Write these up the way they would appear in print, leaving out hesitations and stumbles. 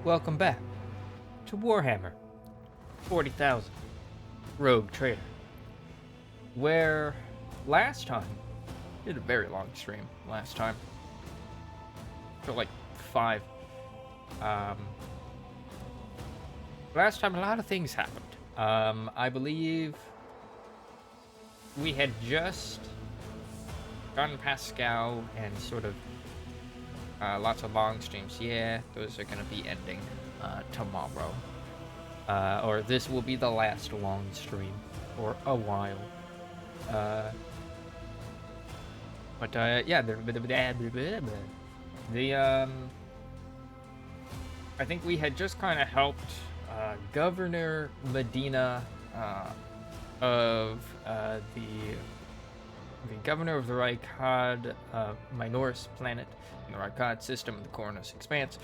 Welcome back to Warhammer 40,000 Rogue Trader, where last time, did a very long stream last time, for like 5. Last time a lot of things happened. I believe we had just gotten Pascal and sort of lots of long streams. Yeah, those are going to be ending tomorrow. Or this will be the last long stream for a while. Yeah, I think we had just kind of helped Governor Medina of the governor of the Rykad Minoris planet, in the Rykad system of the Cornus Expanse,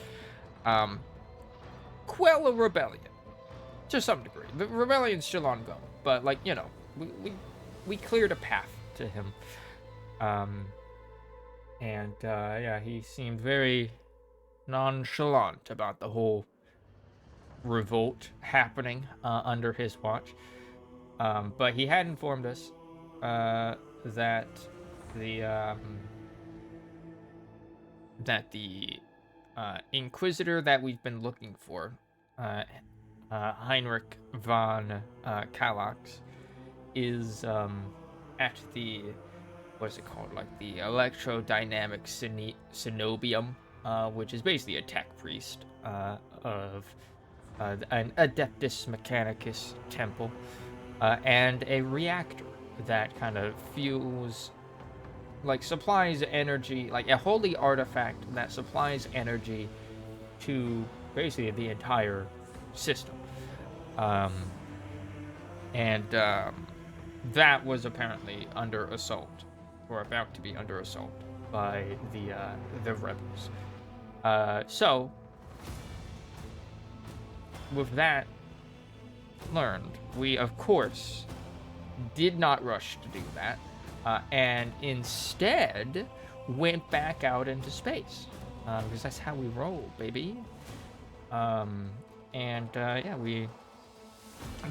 quell a rebellion to some degree. The rebellion's still ongoing, but like, you know, we cleared a path to him. Yeah, he seemed very nonchalant about the whole revolt happening under his watch. But he had informed us that the Inquisitor that we've been looking for, Heinrich von Kallax, is at the, what is it called, like the electrodynamic cenobium, which is basically a tech priest of an Adeptus Mechanicus temple, and a reactor that kind of fuels, like supplies energy, like a holy artifact that supplies energy to basically the entire system. That was apparently under assault, or about to be under assault, by the rebels. So, with that learned, we of course did not rush to do that, and instead went back out into space, because that's how we roll, baby. Yeah,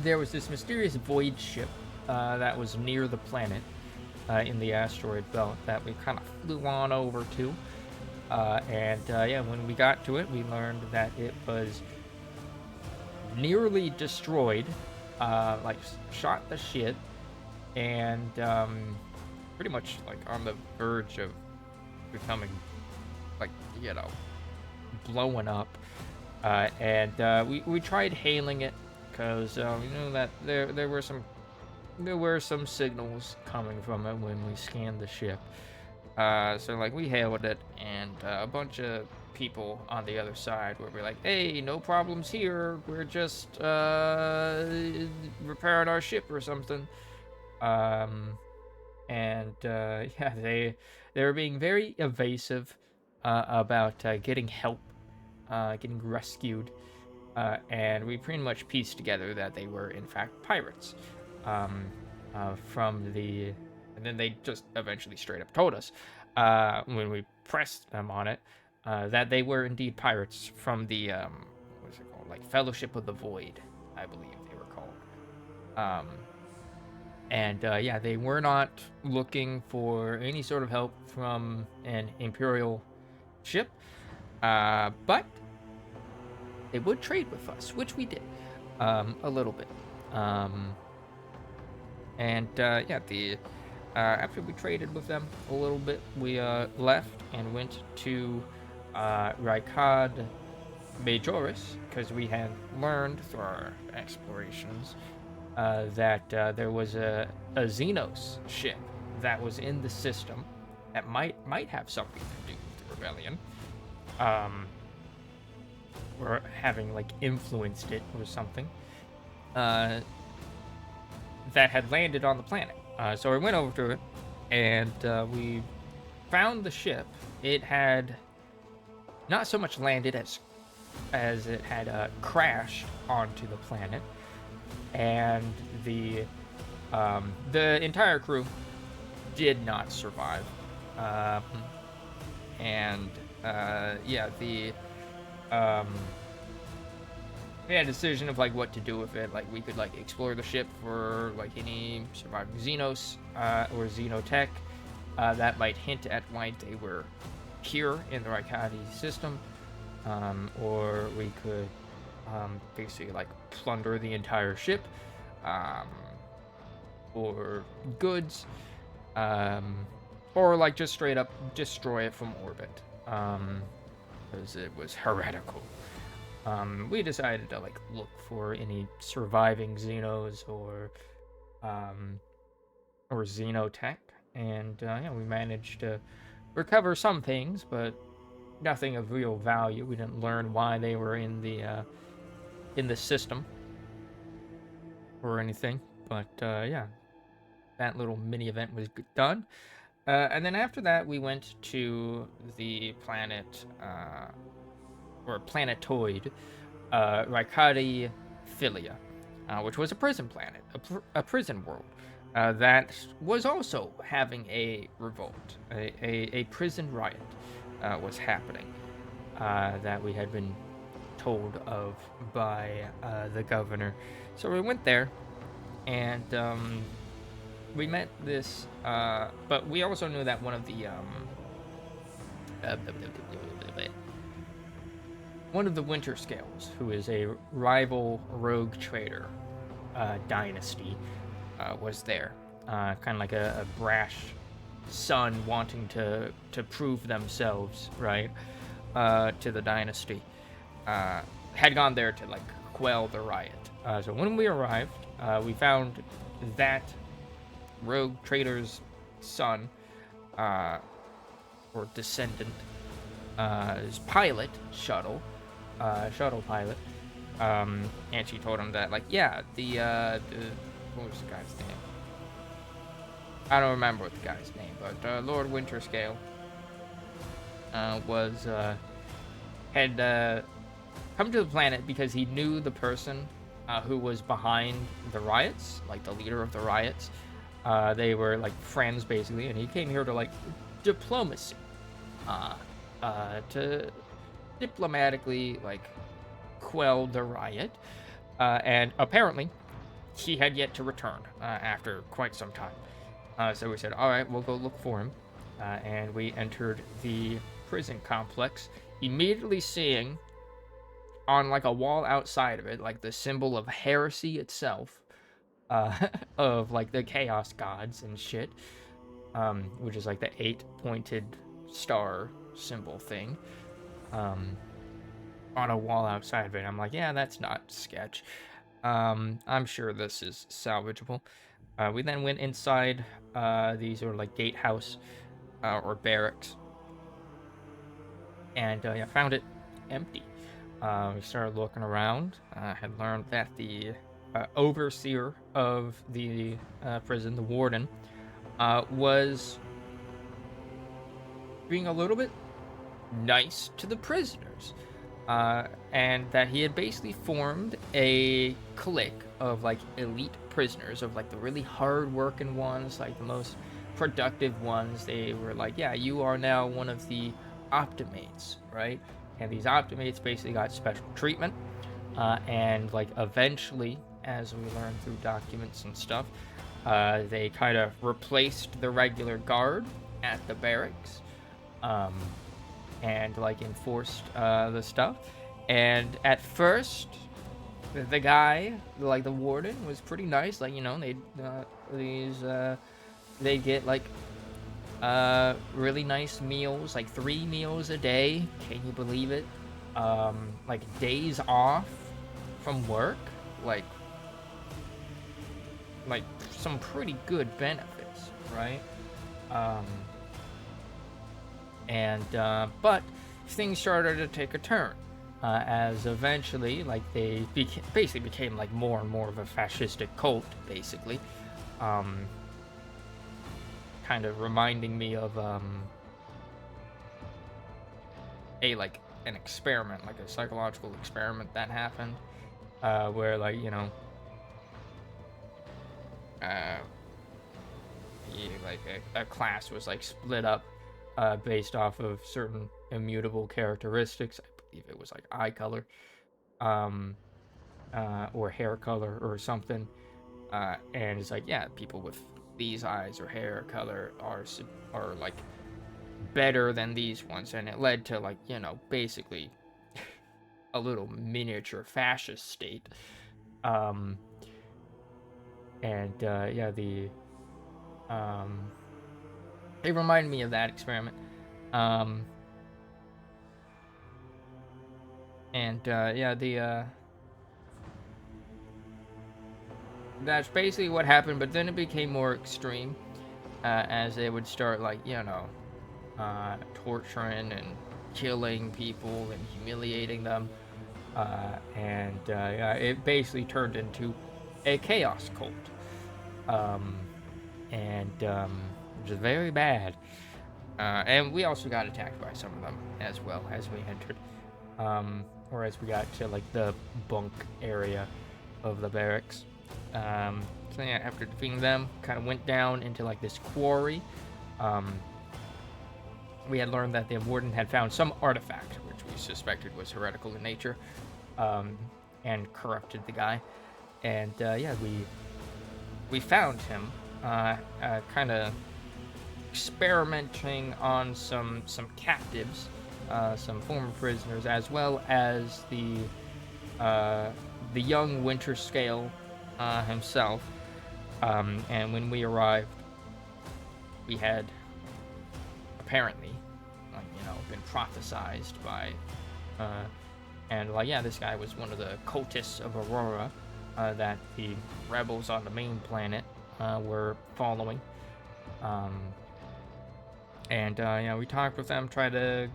there was this mysterious void ship that was near the planet in the asteroid belt that we kind of flew on over to, yeah, when we got to it, we learned that it was nearly destroyed, like shot the shit, and pretty much like on the verge of becoming, like, you know, blowing up. We tried hailing it because we knew that there were some signals coming from it when we scanned the ship. So like we hailed it, and a bunch of people on the other side were like, "Hey, no problems here. We're just repairing our ship or something." Yeah, they were being very evasive about getting help, getting rescued, and we pretty much pieced together that they were in fact pirates. And then they just eventually straight up told us, when we pressed them on it, that they were indeed pirates from the what is it called, like Fellowship of the Void, I believe they were called. Yeah, they were not looking for any sort of help from an Imperial ship, but they would trade with us, which we did, a little bit. Yeah, after we traded with them a little bit, we left and went to Rykad Majoris, because we had learned through our explorations that there was a Xenos ship that was in the system that might have something to do with the rebellion, or having like influenced it or something, that had landed on the planet. So we went over to it, and we found the ship. It had not so much landed as it had crashed onto the planet, and the entire crew did not survive. Yeah, we had a decision of like what to do with it. Like we could like explore the ship for like any surviving Xenos or Xenotech that might hint at why they were here in the Raikadi system, or we could basically like plunder the entire ship um, or goods, or like just straight up destroy it from orbit, because it was heretical. We decided to like look for any surviving Xenos or Xenotech, and yeah, we managed to recover some things, but nothing of real value. We didn't learn why they were in the system or anything. But yeah, that little mini event was done. And then after that, we went to the planet or planetoid Raikadi Philia, which was a prison planet, a prison world. That was also having a revolt, a prison riot was happening that we had been told of by the governor. So we went there, and we met this, but we also knew that one of the Winter Scales, who is a rival rogue trader dynasty, was there. Kind of like a brash son wanting to prove themselves, right, to the dynasty. Had gone there to like quell the riot. So when we arrived, we found that rogue trader's son, or descendant, his pilot shuttle pilot, and she told him that like, yeah, the what was the guy's name? I don't remember what the guy's name, but Lord Winterscale had come to the planet because he knew the person who was behind the riots, like the leader of the riots. They were like friends basically, and he came here to like diplomacy, to diplomatically like quell the riot, and apparently he had yet to return after quite some time. So we said, all right, we'll go look for him, and we entered the prison complex, immediately seeing on like a wall outside of it like the symbol of heresy itself, of like the chaos gods and shit, which is like the 8-pointed star symbol thing, on a wall outside of it. I'm like, yeah, that's not sketch. I'm sure this is salvageable. We then went inside these are like gatehouse or barracks, and yeah, found it empty. We started looking around. Had learned that the overseer of the prison, the warden, was being a little bit nice to the prisoners, and that he had basically formed a clique of like elite prisoners, of like the really hard-working ones, like the most productive ones. They were like, yeah, you are now one of the optimates, right? And these optimates basically got special treatment, and like eventually, as we learned through documents and stuff, they kind of replaced the regular guard at the barracks, and like enforced the stuff. And at first, the guy, like the warden, was pretty nice. Like, you know, they get like really nice meals, like 3 meals a day. Can you believe it? Like days off from work, like some pretty good benefits, right? But things started to take a turn, as eventually, like, they basically became like more and more of a fascistic cult, basically. Kind of reminding me of an experiment, like a psychological experiment that happened, where, like, you know, a class was like split up based off of certain immutable characteristics. I believe it was like eye color, or hair color or something. And it's like, yeah, people with these eyes or hair color are like better than these ones, and it led to, like, basically a little miniature fascist state. Um, and yeah, the it reminded me of that experiment. Um, and yeah, the that's basically what happened. But then it became more extreme as they would start, like, torturing and killing people and humiliating them. And yeah, it basically turned into a chaos cult. Um, and which is very bad. And we also got attacked by some of them as well as we entered. Or as we got to, like, the bunk area of the barracks. So yeah, after defeating them, kind of went down into, like, this quarry. We had learned that the warden had found some artifact, which we suspected was heretical in nature, and corrupted the guy. And yeah, we found him, kind of experimenting on some captives, some former prisoners, as well as the young Winter Scale himself. And when we arrived, we had apparently, like, been prophesized by, and, like, yeah, this guy was one of the cultists of Aurora that the rebels on the main planet were following. And we talked with them, tried to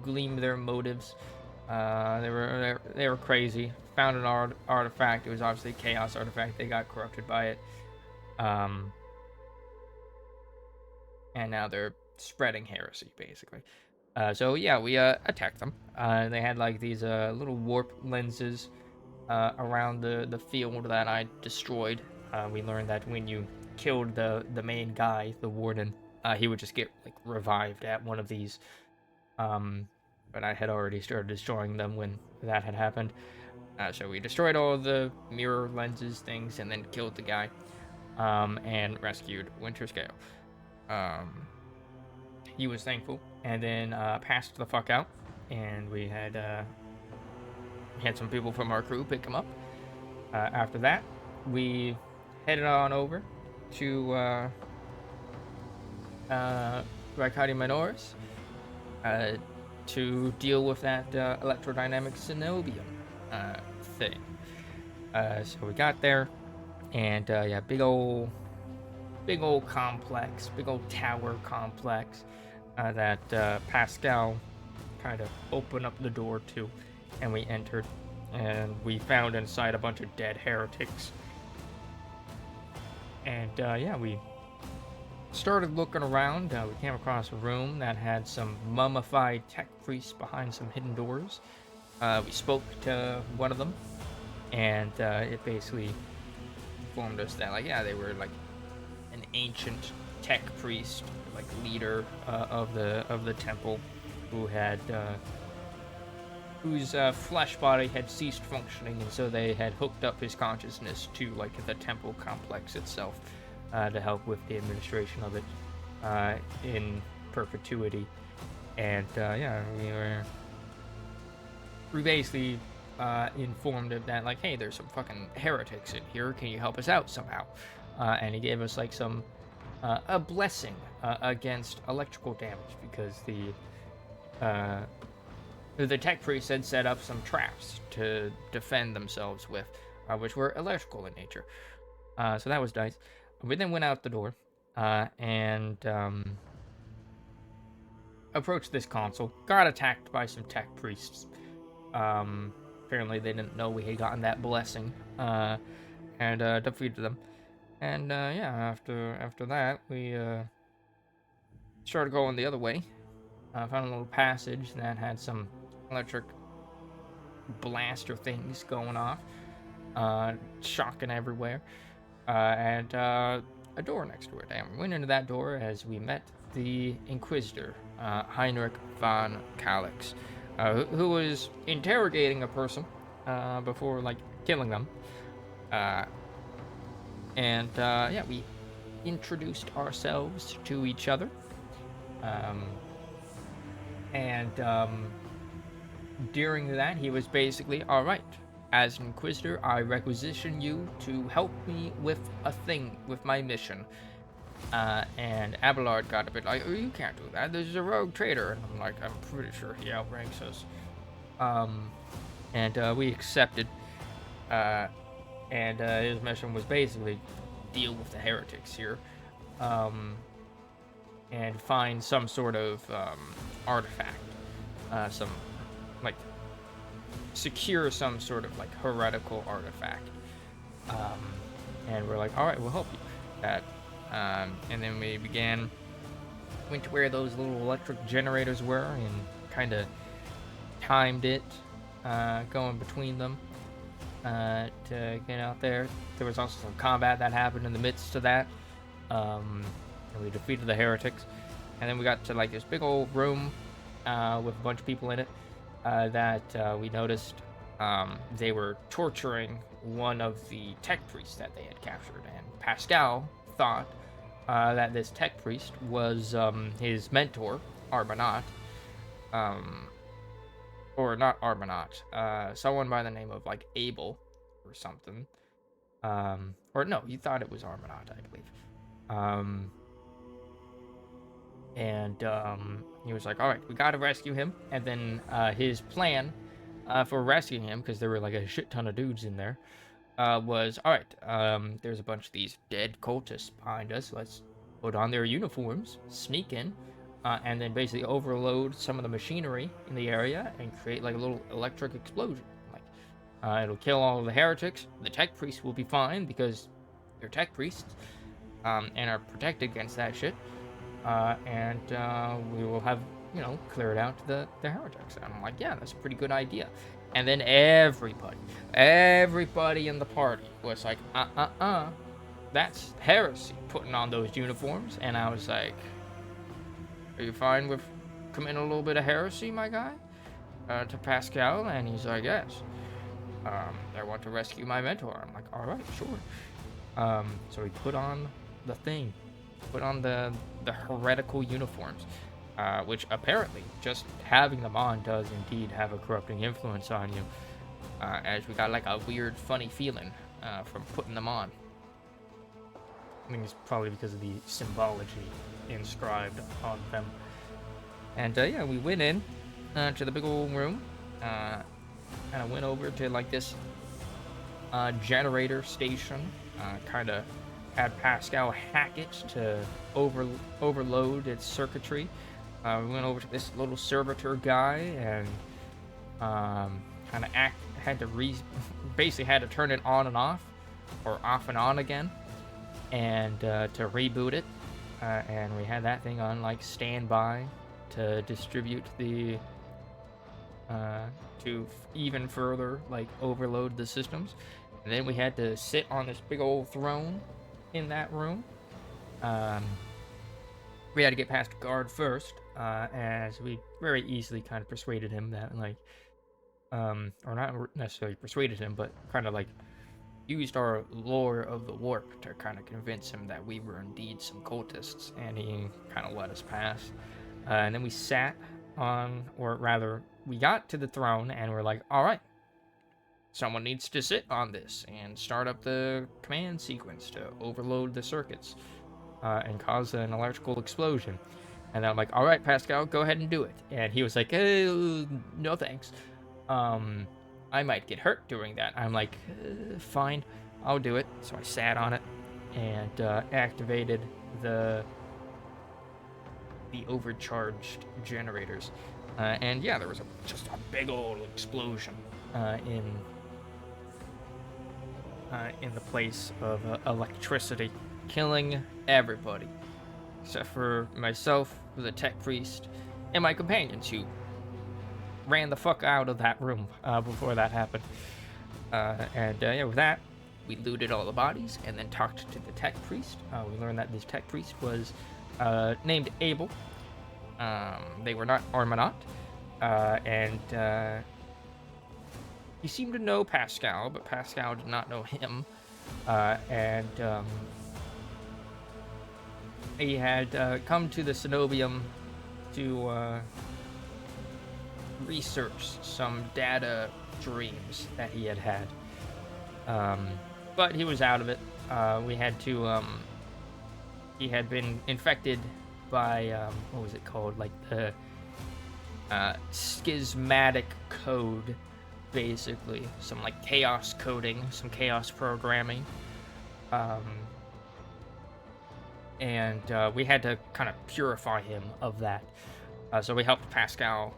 glean their motives. They were crazy. Found an artifact. It was obviously a chaos artifact. They got corrupted by it. And now they're spreading heresy, basically. So yeah, we attacked them. They had, like, these little warp lenses around the field that I destroyed. We learned that when you killed the main guy, the warden, he would just get, like, revived at one of these. But I had already started destroying them when that had happened. So we destroyed all the mirror lenses things and then killed the guy, and rescued Winter Scale. He was thankful, and then passed the fuck out, and we had some people from our crew pick him up. After that, we headed on over to Raikadi Minoris to deal with that electrodynamic synobium thing. So we got there, and yeah, big old complex, big old tower complex that Pascal kind of opened up the door to, and we entered, and we found inside a bunch of dead heretics. And yeah, we started looking around. We came across a room that had some mummified tech priests behind some hidden doors. We spoke to one of them, and it basically informed us that, like, yeah, they were, like, an ancient tech priest, like, leader of the temple, who had whose flesh body had ceased functioning, and so they had hooked up his consciousness to, like, the temple complex itself to help with the administration of it in perpetuity. And yeah, we basically informed him that, like, hey, there's some fucking heretics in here. Can you help us out somehow? And he gave us, like, some a blessing against electrical damage, because the tech priest had set up some traps to defend themselves with, which were electrical in nature. So that was nice. We then went out the door and approached this console. Got attacked by some tech priests. Apparently they didn't know we had gotten that blessing, and defeated them. And yeah, after that, we started going the other way. Found a little passage that had some electric blaster things going off, shocking everywhere, and a door next to it. And we went into that door as we met the Inquisitor, Heinrich von Calix, who was interrogating a person before like killing them. Uh, yeah, we introduced ourselves to each other. Um, and During that, he was basically, all right, as an Inquisitor, I requisition you to help me with a thing, with my mission. And Abelard got a bit like, oh, you can't do that. This is a rogue trader. And I'm like, I'm pretty sure he outranks us. We accepted. His mission was basically deal with the heretics here. And find some sort of artifact. Some, like, secure some sort of, like, heretical artifact. And we're like, all right, we'll help you with that. And then we went to where those little electric generators were and kind of timed it, going between them to get out there. There was also some combat that happened in the midst of that. And we defeated the heretics. And then we got to like this big old room with a bunch of people in it that we noticed they were torturing one of the tech priests that they had captured. And Pascal thought that this tech priest was his mentor, Arbanat. Or not Arbanat, someone by the name of like Abel or something. Or no, he thought it was Arbanat, I believe. He was like, all right, we gotta rescue him. And then his plan for rescuing him, because there were like a shit ton of dudes in there, was, all right, there's a bunch of these dead cultists behind us. Let's put on their uniforms, sneak in, and then basically overload some of the machinery in the area and create like a little electric explosion. Like, it'll kill all of the heretics. The tech priests will be fine because they're tech priests and are protected against that shit. We will have, cleared out the heretics. And I'm like, yeah, that's a pretty good idea. And then everybody in the party was like, that's heresy, putting on those uniforms. And I was like, are you fine with committing a little bit of heresy, my guy? To Pascal? And he's like, yes. I want to rescue my mentor. I'm like, all right, sure. So we put on the thing. Put on the heretical uniforms. Which apparently, just having them on does indeed have a corrupting influence on you. As we got like a weird, funny feeling from putting them on. I think it's probably because of the symbology inscribed on them. And we went in to the big old room. And I went over to like this generator station. Kind of had Pascal hack it to overload its circuitry. We went over to this little servitor guy and kind of basically had to turn it on and off, or off and on again, and to reboot it. And we had that thing on like standby to distribute the to even further like overload the systems. And then we had to sit on this big old throne in that room. We had to get past a guard first, as we very easily kind of persuaded him that like or not necessarily persuaded him, but kind of like used our lore of the warp to kind of convince him that we were indeed some cultists, and he kind of let us pass. And then we sat on, or rather, we got to the throne, and we're like, all right, someone needs to sit on this and start up the command sequence to overload the circuits and cause an electrical explosion. And I'm like, all right, Pascal, go ahead and do it. And he was like, no thanks. I might get hurt doing that. I'm like, fine, I'll do it. So I sat on it and activated the overcharged generators. And yeah, there was just a big old explosion in the place of electricity, killing everybody except for myself, the tech priest, and my companions, who ran the fuck out of that room before that happened. With that, we looted all the bodies and then talked to the tech priest. We learned that this tech priest was named Abel. They were not Armanat. he seemed to know Pascal, but Pascal did not know him. And he had come to the Cenobium to research some data dreams that he had had. But he was out of it. We had to, he had been infected by, what was it called? Like the schismatic code, basically. Some like chaos coding, some chaos programming. And we had to kind of purify him of that. So we helped Pascal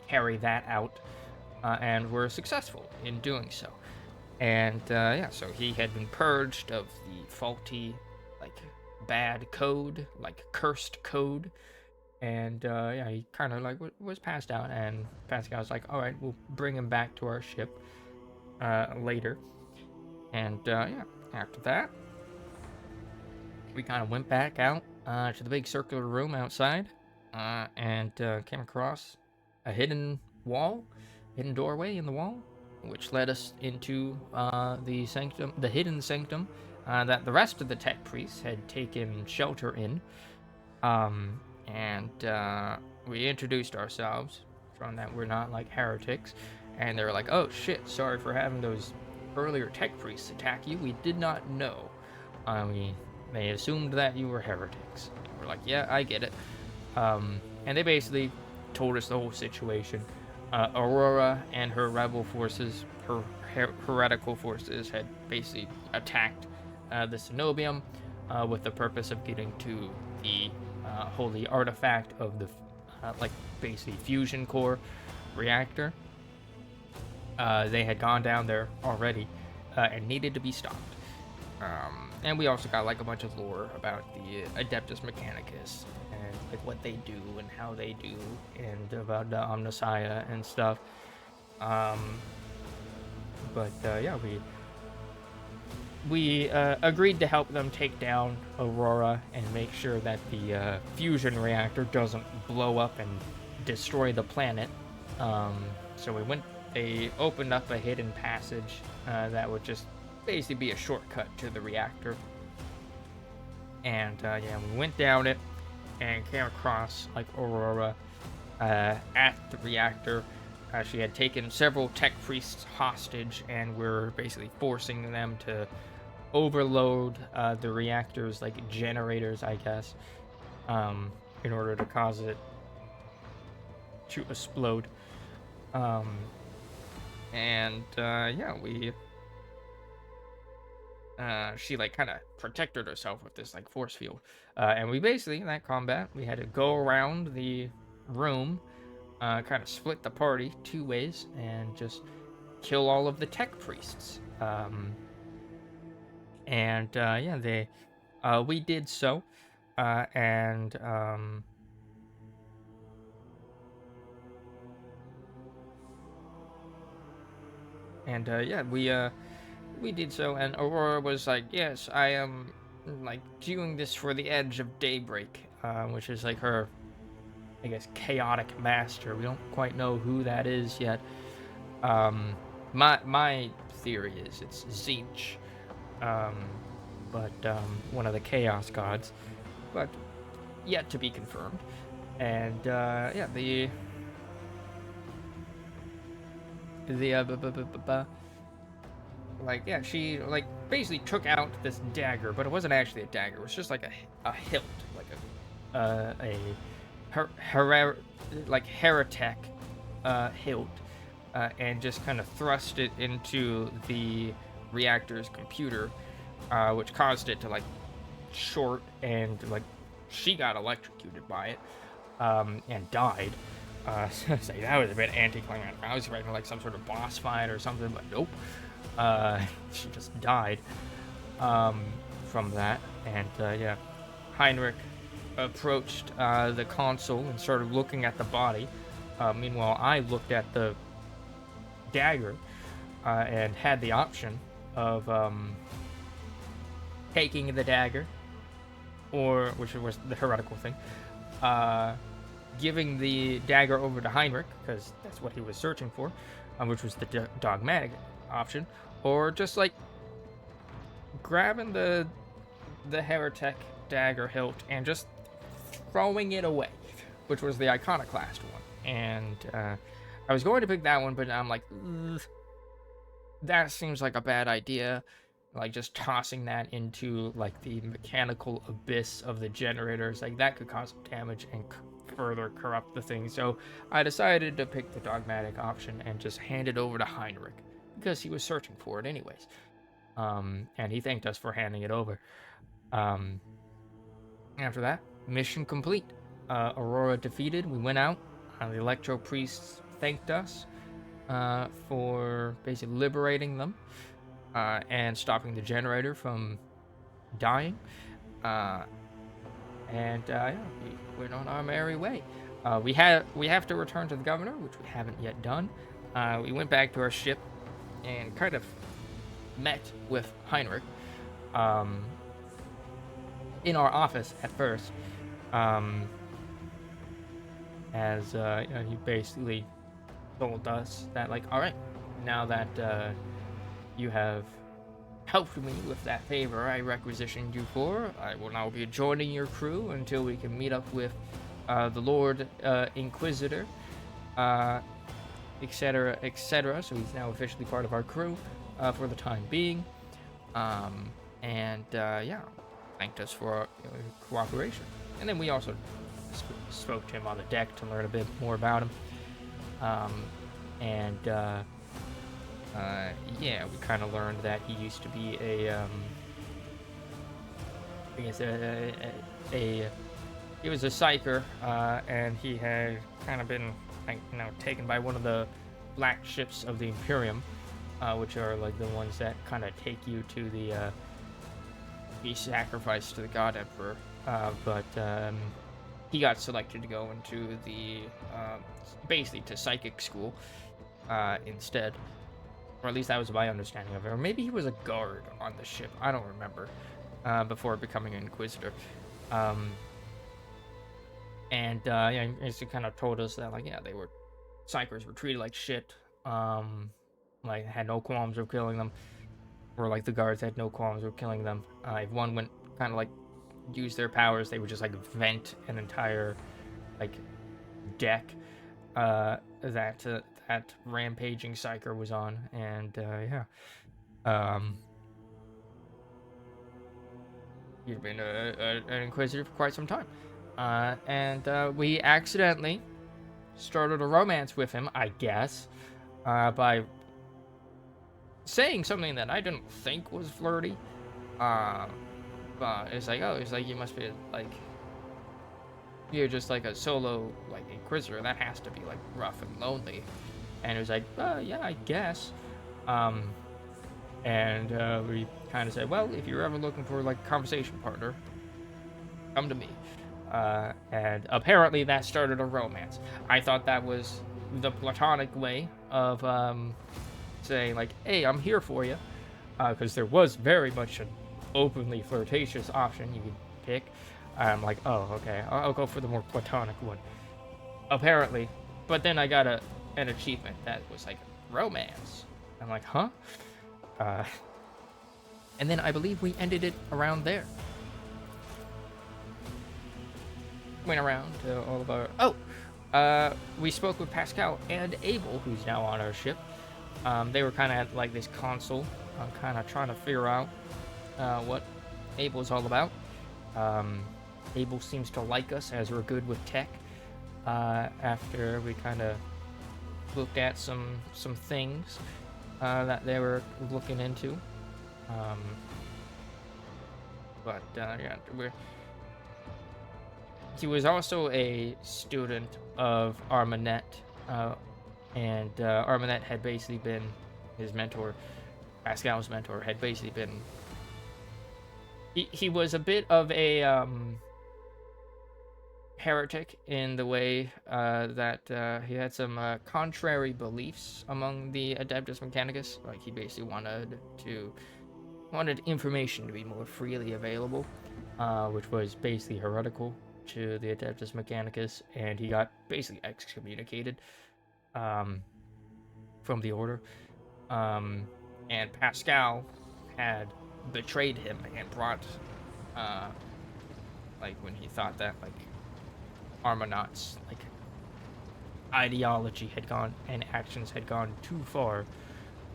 carry that out, and were successful in doing so. And yeah, so he had been purged of the faulty, like, bad code, like cursed code. And yeah, he kind of like was passed out, and Pascal was like, all right, we'll bring him back to our ship later. And yeah, after that, we kind of went back out to the big circular room outside, and came across a hidden doorway in the wall, which led us into the sanctum, the hidden sanctum that the rest of the tech priests had taken shelter in. And we introduced ourselves, showing that we're not like heretics, and they were like, "Oh shit, sorry for having those earlier tech priests attack you. We did not know. They assumed that you were heretics." We're like, "Yeah, I get it." And they basically told us the whole situation. Aurora and her rebel forces, her heretical forces, had basically attacked the Cenobium with the purpose of getting to the holy artifact of the, like, basically fusion core reactor. They had gone down there already and needed to be stopped. And we also got like a bunch of lore about the Adeptus Mechanicus and like what they do and how they do, and about the Omnissiah and stuff. But yeah, we agreed to help them take down Aurora and make sure that the fusion reactor doesn't blow up and destroy the planet. So they opened up a hidden passage that would just basically be a shortcut to the reactor. And yeah, we went down it and came across like Aurora at the reactor. She had taken several tech priests hostage, and we're basically forcing them to overload the reactor's like generators, I guess, in order to cause it to explode. And yeah, she like kind of protected herself with this like force field, and we basically, in that combat, we had to go around the room, kind of split the party 2 ways, and just kill all of the tech priests. And yeah, we did so, and yeah, we did so, and Aurora was like, "Yes, I am like doing this for the Edge of Daybreak," which is like her, I guess, chaotic master. We don't quite know who that is yet. My theory is it's Zinch, but one of the Chaos gods, but yet to be confirmed. And yeah, like, yeah, she like basically took out this dagger, but it wasn't actually a dagger. It was just like a hilt, like a heretic hilt, and just kind of thrust it into the reactor's computer, which caused it to like short, and like she got electrocuted by it, and died. So that was a bit anticlimactic. I was expecting like some sort of boss fight or something, but nope. She just died from that. And yeah, Heinrich approached the console and started looking at the body. Meanwhile, I looked at the dagger and had the option of taking the dagger, or which was the heretical thing, giving the dagger over to Heinrich, because that's what he was searching for, which was the dogmatic option, or just like grabbing the heretic dagger hilt and just throwing it away, which was the iconoclast one. And I was going to pick that one, but I'm like, that seems like a bad idea. Like just tossing that into like the mechanical abyss of the generators, like that could cause damage and further corrupt the thing. So I decided to pick the dogmatic option and just hand it over to Heinrich because he was searching for it anyways. And he thanked us for handing it over. After that, mission complete. Aurora defeated. We went out. The Electro Priests thanked us for basically liberating them and stopping the generator from dying. Yeah, we went on our merry way. We have to return to the governor, which we haven't yet done. We went back to our ship and kind of met with Heinrich in our office at first, as he basically told us that, like, all right, now that you have helped me with that favor I requisitioned you for, I will now be joining your crew until we can meet up with the Lord Inquisitor, etc., etc. So he's now officially part of our crew for the time being. Yeah, thanked us for our cooperation. And then we also spoke to him on the deck to learn a bit more about him. Yeah, we kind of learned that he used to be he was a psyker, and he had kind of been, taken by one of the black ships of the Imperium, which are like the ones that kind of take you to the be sacrificed to the God Emperor. But he got selected to go into the basically to psychic school instead. Or at least that was my understanding of it. Or maybe he was a guard on the ship. I don't remember. Before becoming an Inquisitor. He kind of told us that, like, yeah, Psychers were treated like shit. Like, had no qualms of killing them. Or, like, the guards had no qualms of killing them. If one went kind of, like, use their powers, they would just, like, vent an entire, like, deck that rampaging psyker was on. And he'd been an Inquisitor for quite some time, and we accidentally started a romance with him, I guess, by saying something that I didn't think was flirty. But it's like, you must be like, you're just like a solo like Inquisitor. That has to be like rough and lonely. And it was like, yeah, I guess. We kind of said, well, if you're ever looking for like a conversation partner, come to me. And apparently that started a romance. I thought that was the platonic way of saying like, hey, I'm here for you, because there was very much an openly flirtatious option you could pick. I'm like, oh, okay, I'll go for the more platonic one. Apparently, but then I got an achievement that was like romance. I'm like, huh? And then I believe we ended it around there. Went around to all of our... we spoke with Pascal and Abel, who's now on our ship. They were kind of at like this console, kind of trying to figure out what Abel's all about. Abel seems to like us as we're good with tech. After we kind of looked at some things that they were looking into. He was also a student of Armanet, and Armanet had basically been his mentor. Pascal's mentor had basically been... He was a bit of a heretic in the way that he had some contrary beliefs among the Adeptus Mechanicus. Like, he basically wanted information to be more freely available, which was basically heretical to the Adeptus Mechanicus, and he got basically excommunicated for from the Order. And Pascal had betrayed him and brought, like, when he thought that, like, Armanaut's, like, ideology had gone and actions had gone too far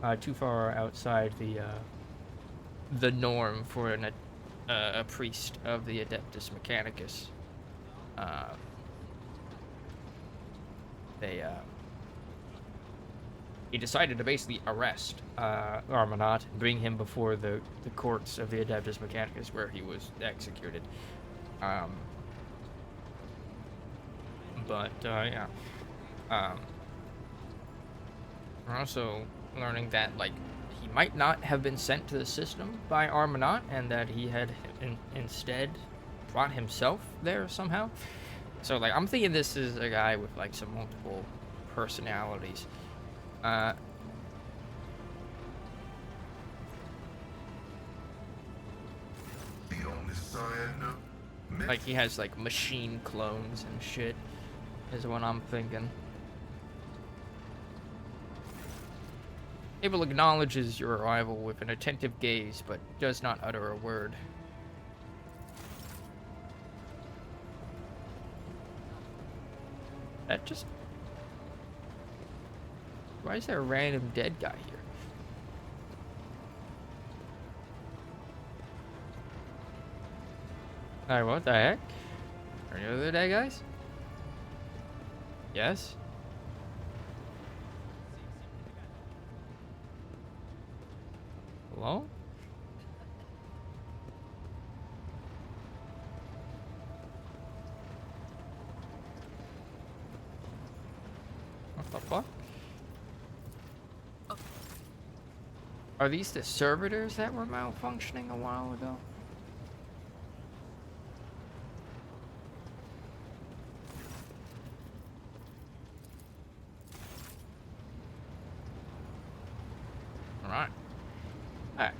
outside the norm for a priest of the Adeptus Mechanicus. He decided to basically arrest Armanaut and bring him before the courts of the Adeptus Mechanicus, where he was executed. Yeah. We're also learning that, like, he might not have been sent to the system by Armanaut, and that he had instead brought himself there somehow. So, like, I'm thinking this is a guy with, like, some multiple personalities. The Omnissiah, like, he has, like, machine clones and shit, is what I'm thinking. Abel acknowledges your arrival with an attentive gaze, but does not utter a word. That just... Why is there a random dead guy here? Alright, what the heck? Are you other dead guys? Yes? Hello? What the fuck? Are these the servitors that were malfunctioning a while ago? Alright. Alright.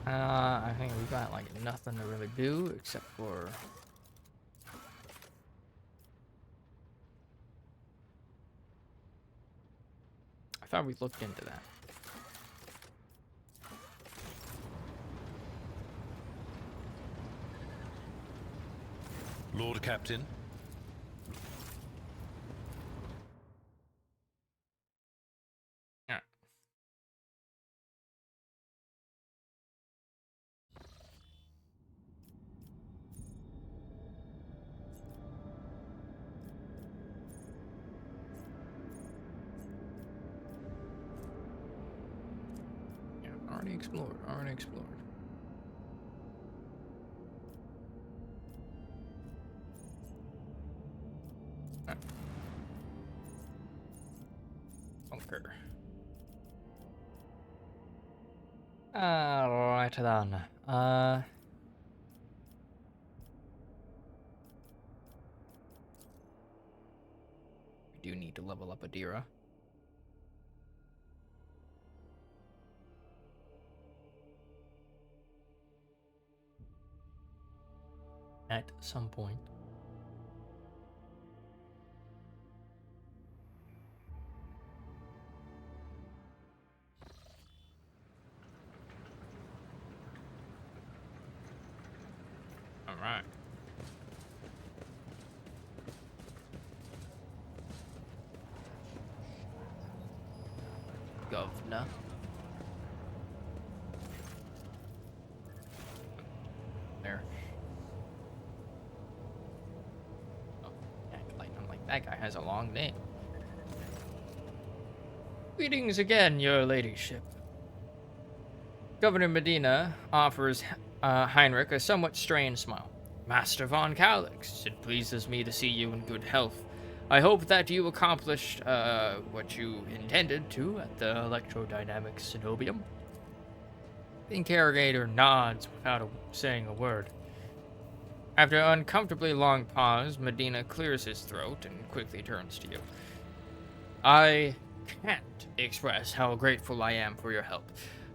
I think we've got, like, nothing to really do except for... I thought we looked into that. Lord Captain. Yeah. Yeah, already explored, already explored. Bunker. Right then. We do need to level up Adira. At some point. Alright. Governor. There. Oh, Acolyte. I'm like, that guy has a long name. Greetings again, your ladyship. Governor Medina offers Heinrich a somewhat strained smile. Master von Calix, it pleases me to see you in good health. I hope that you accomplished what you intended to at the electrodynamic cenobium. The interrogator nods without saying a word. After an uncomfortably long pause, Medina clears his throat and quickly turns to you. I can't express how grateful I am for your help.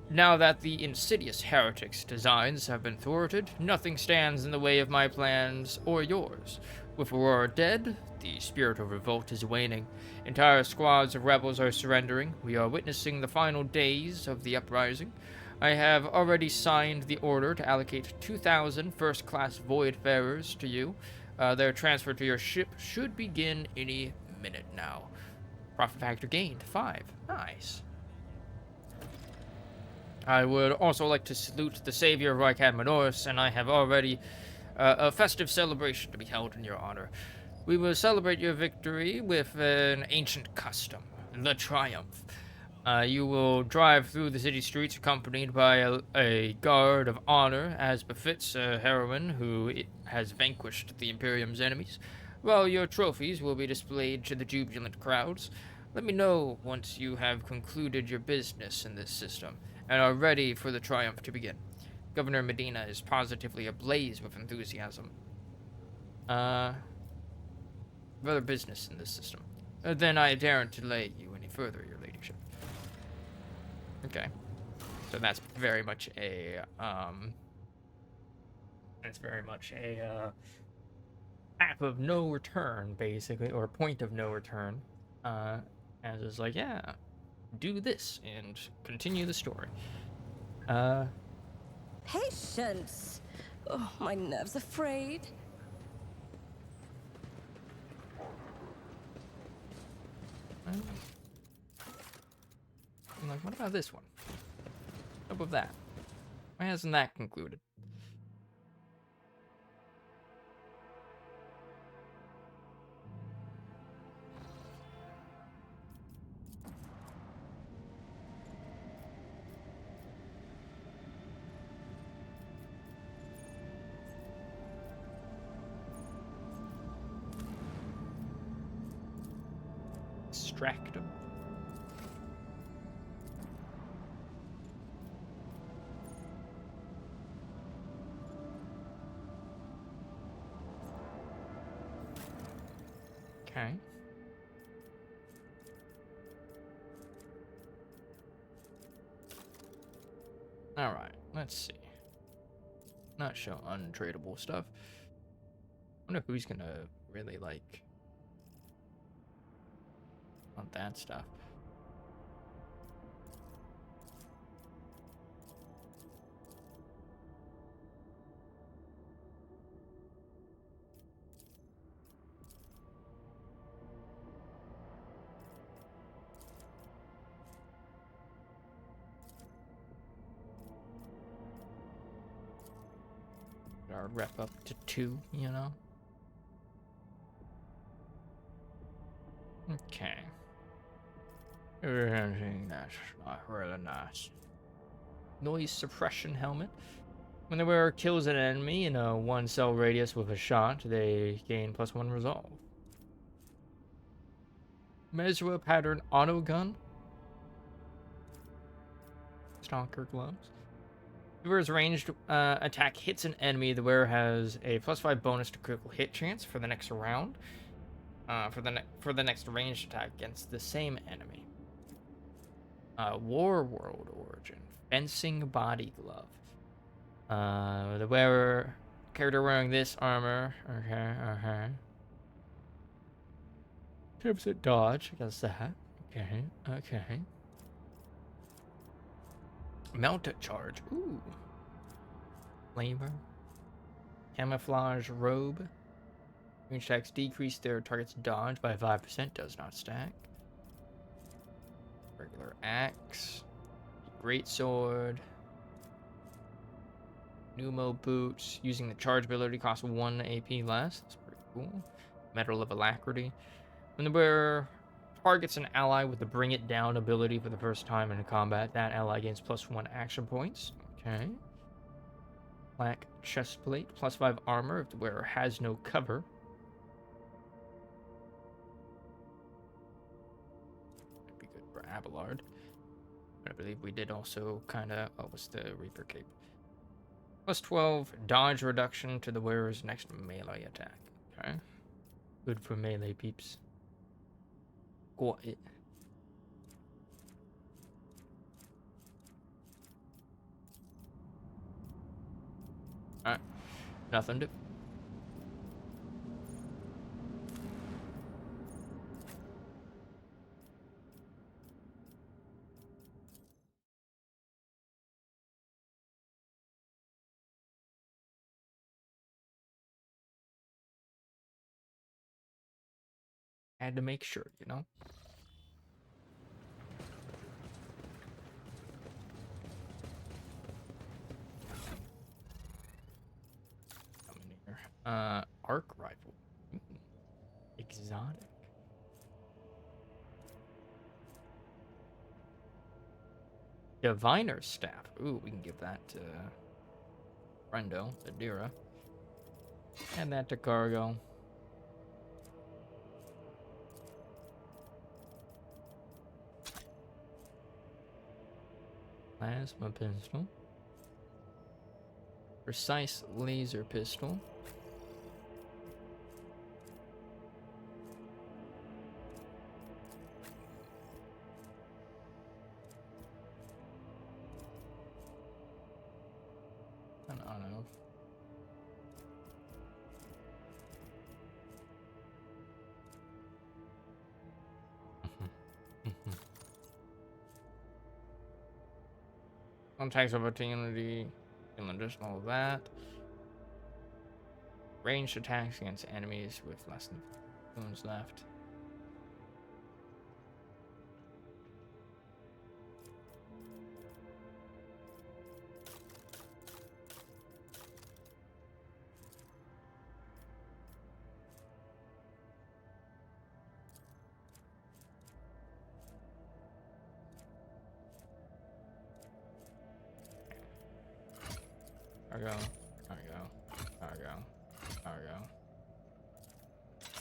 Now that the insidious heretic's designs have been thwarted, nothing stands in the way of my plans or yours. With Aurora dead, the spirit of revolt is waning. Entire squads of rebels are surrendering. We are witnessing the final days of the uprising. I have already signed the order to allocate 2,000 first-class Voidfarers to you. Their transfer to your ship should begin any minute now. Profit factor gained 5. Nice. I would also like to salute the savior of Rykad Minoris, and I have already a festive celebration to be held in your honor. We will celebrate your victory with an ancient custom, the Triumph. You will drive through the city streets accompanied by a guard of honor, as befits a heroine who has vanquished the Imperium's enemies, while your trophies will be displayed to the jubilant crowds. Let me know once you have concluded your business in this system and are ready for the triumph to begin. Governor Medina is positively ablaze with enthusiasm. Further business in this system. Then I daren't delay you any further, your ladyship. Okay. So that's very much a, map of no return, basically, or point of no return. As is like, yeah, do this and continue the story. Patience! Oh, my nerves are frayed. I'm like, what about this one? What about that? Why hasn't that concluded? Extract them. Okay. Alright, let's see. Not show untradeable stuff. I wonder who's gonna really like want that stuff. Our rep up to 2, you know? Okay. That's not really nice. Noise suppression helmet. When the wearer kills an enemy in a 1-cell radius with a shot, they gain +1 resolve. Mesra pattern auto gun. Stalker gloves. The wearer's ranged attack hits an enemy. The wearer has a +5 bonus to critical hit chance for the next round. For the next ranged attack against the same enemy. War World origin. Fencing body glove. The character wearing this armor. Okay. 10% dodge against that. Okay. Melt charge. Ooh. Flavor. Camouflage robe. Range attacks decrease their target's dodge by 5%. Does not stack. Regular axe. Great sword. Pneumo boots. Using the charge ability costs 1 AP less. That's pretty cool. Metal of Alacrity. When the wearer targets an ally with the Bring It Down ability for the first time in combat, that ally gains +1 action points. Okay. Black chestplate. +5 armor if the wearer has no cover. Might be good for Abelard. I believe we did also kind of... Oh, what's the Reaper Cape? +12 dodge reduction to the wearer's next melee attack. Okay. Good for melee peeps. Got it. Alright. Nothing to... Had to make sure, you know? Come in here. Arc rifle. Exotic. Diviner staff. Ooh, we can give that to Brendo, Adira. Add that to cargo. Plasma pistol. Precise laser pistol. An auto. Attacks of opportunity. And just all of that. Ranged attacks against enemies with less than wounds left. Cargo. Cargo. Cargo. Cargo.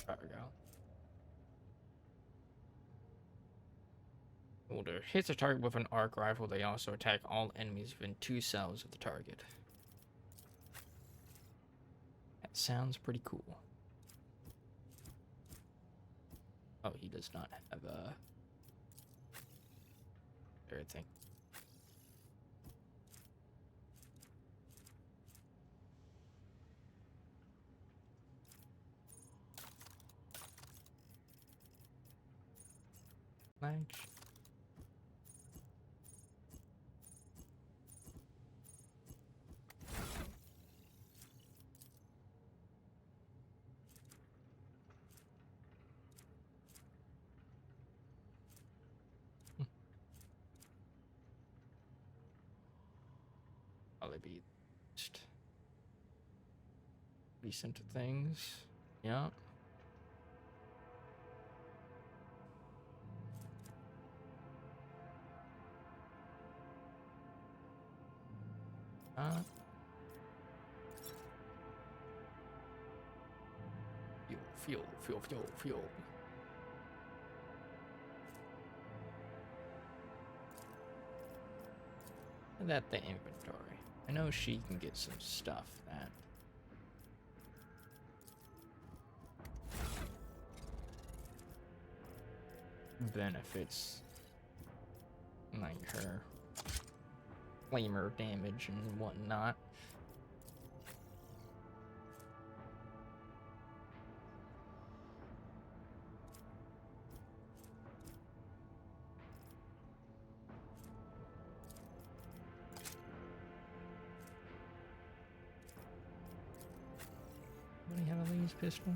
Cargo. Older. Hits a target with an arc rifle. They also attack all enemies within 2 cells of the target. That sounds pretty cool. Oh, he does not have a third thing. Flash. Probably be just recent things. Yeah. Fuel. And that the inventory. I know she can get some stuff that benefits like her flamer damage and whatnot. Do you have a laser pistol?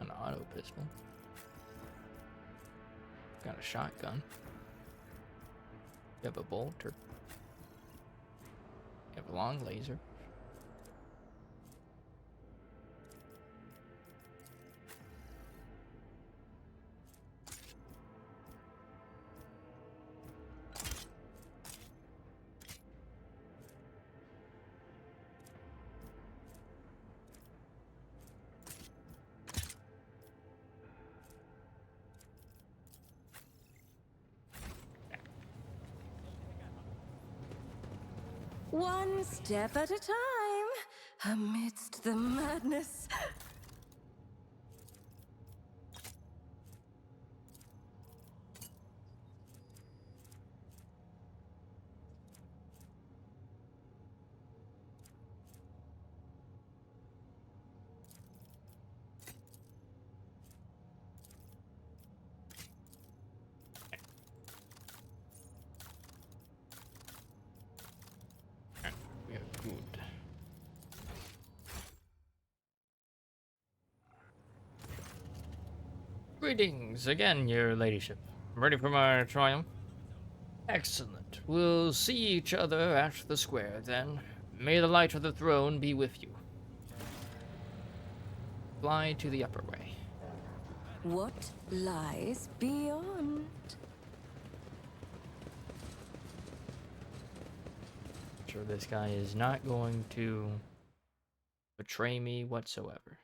An auto pistol. Got a shotgun. You have a bolter. You have a long laser. One step at a time, amidst the madness. Greetings again, your ladyship. Ready for my triumph? Excellent. We'll see each other at the square, then. May the light of the throne be with you. Fly to the upper way. What lies beyond? Sure, this guy is not going to betray me whatsoever.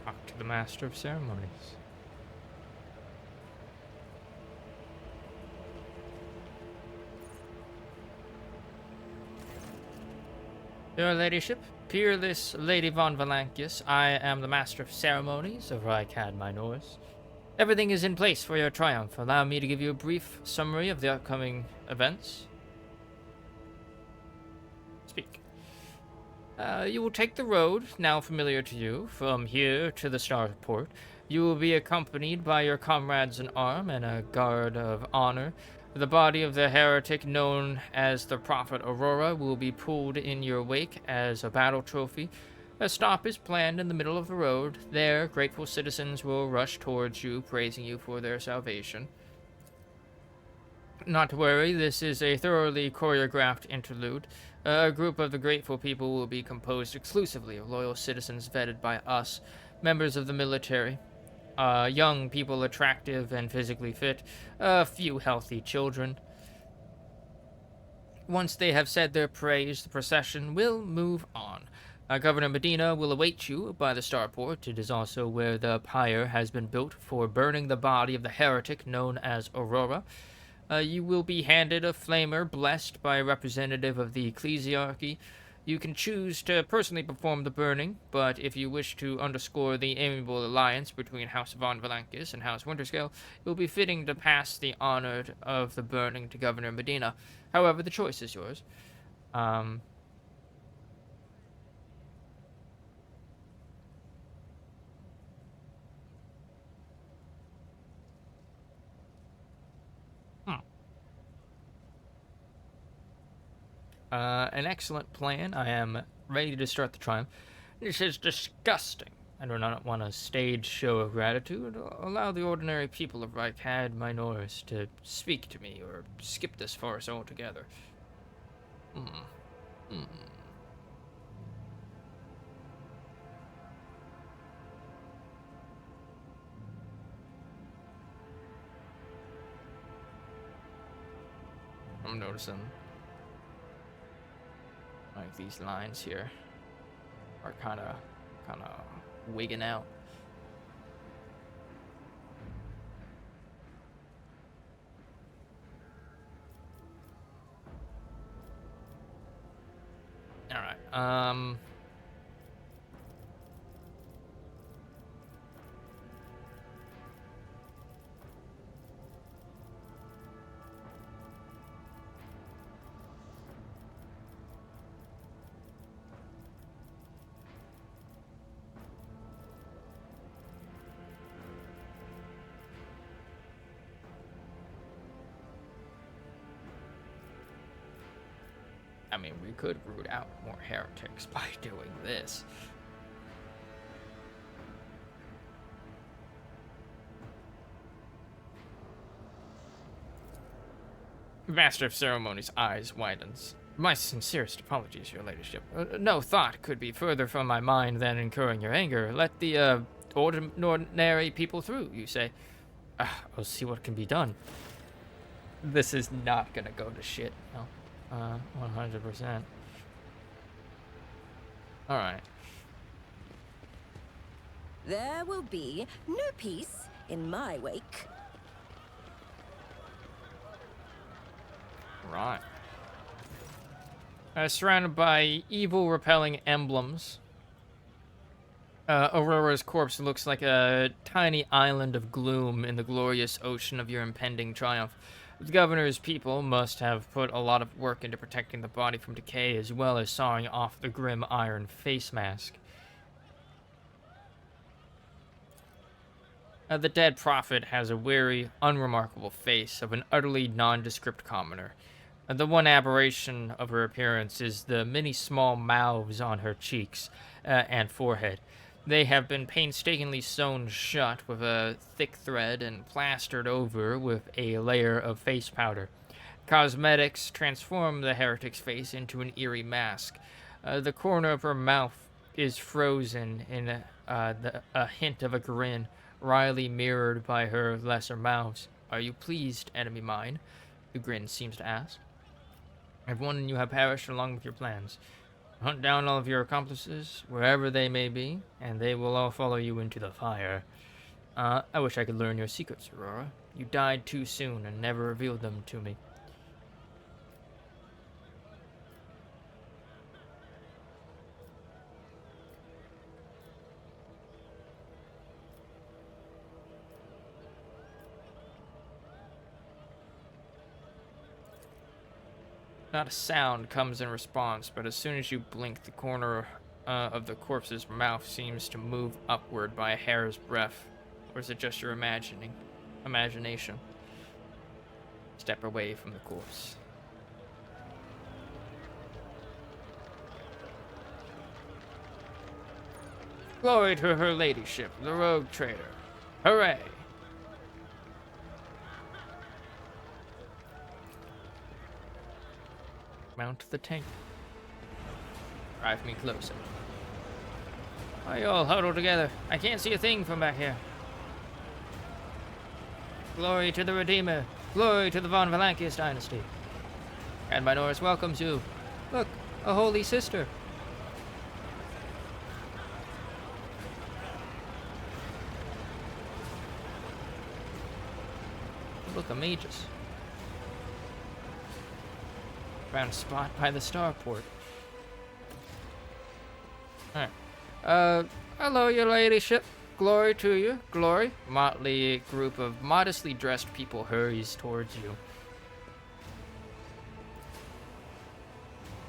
Talk to the Master of Ceremonies. Your ladyship, peerless Lady von Valancius, I am the Master of Ceremonies of Rykad Minoris. Everything is in place for your triumph. Allow me to give you a brief summary of the upcoming events. Speak. You will take the road, now familiar to you, from here to the starport. You will be accompanied by your comrades in arms and a guard of honor. The body of the heretic known as the Prophet Aurora will be pulled in your wake as a battle trophy. A stop is planned in the middle of the road. There, grateful citizens will rush towards you, praising you for their salvation. Not to worry, this is a thoroughly choreographed interlude. A group of the grateful people will be composed exclusively of loyal citizens vetted by us, members of the military, young people attractive and physically fit, a few healthy children. Once they have said their praise, the procession will move on. Governor Medina will await you by the starport. It is also where the pyre has been built for burning the body of the heretic known as Aurora. You will be handed a flamer blessed by a representative of the ecclesiarchy. You can choose to personally perform the burning, but if you wish to underscore the amiable alliance between House von Valancius and House Winterscale, it will be fitting to pass the honor of the burning to Governor Medina. However, the choice is yours. An excellent plan. I am ready to start the triumph. This is disgusting. I do not want a staged show of gratitude. Allow the ordinary people of Rykad Minoris to speak to me, or skip this farce altogether. I'm noticing, like, these lines here are kind of wigging out. All right. I mean, we could root out more heretics by doing this. Master of Ceremonies' eyes widens. My sincerest apologies, your ladyship. No thought could be further from my mind than incurring your anger. Let the ordinary people through, you say. I'll see what can be done. This is not gonna go to shit, no. 100%. Alright. There will be no peace in my wake. Right. Surrounded by evil, repelling emblems, Aurora's corpse looks like a tiny island of gloom in the glorious ocean of your impending triumph. The governor's people must have put a lot of work into protecting the body from decay, as well as sawing off the grim iron face mask. The dead prophet has a weary, unremarkable face of an utterly nondescript commoner. The one aberration of her appearance is the many small mouths on her cheeks and forehead. They have been painstakingly sewn shut with a thick thread and plastered over with a layer of face powder. Cosmetics transform the heretic's face into an eerie mask. The corner of her mouth is frozen in a hint of a grin, wryly mirrored by her lesser mouths. "Are you pleased, enemy mine?" the grin seems to ask. "Everyone and you have perished along with your plans. Hunt down all of your accomplices, wherever they may be, and they will all follow you into the fire. I wish I could learn your secrets, Aurora. You died too soon and never revealed them to me." Not a sound comes in response, but as soon as you blink, the corner of the corpse's mouth seems to move upward by a hair's breadth. Or is it just your imagination? Step away from the corpse. "Glory to her ladyship, the rogue trader. Hooray!" Mount the tank. Drive me closer. Why you all huddled together? I can't see a thing from back here. Glory to the Redeemer. Glory to the Von Valancius dynasty. And my Norris welcomes you. Look, a holy sister. Look, a magus. Found a spot by the starport. Alright. Hello, your ladyship. Glory to you. Glory. Motley group of modestly dressed people hurries towards you.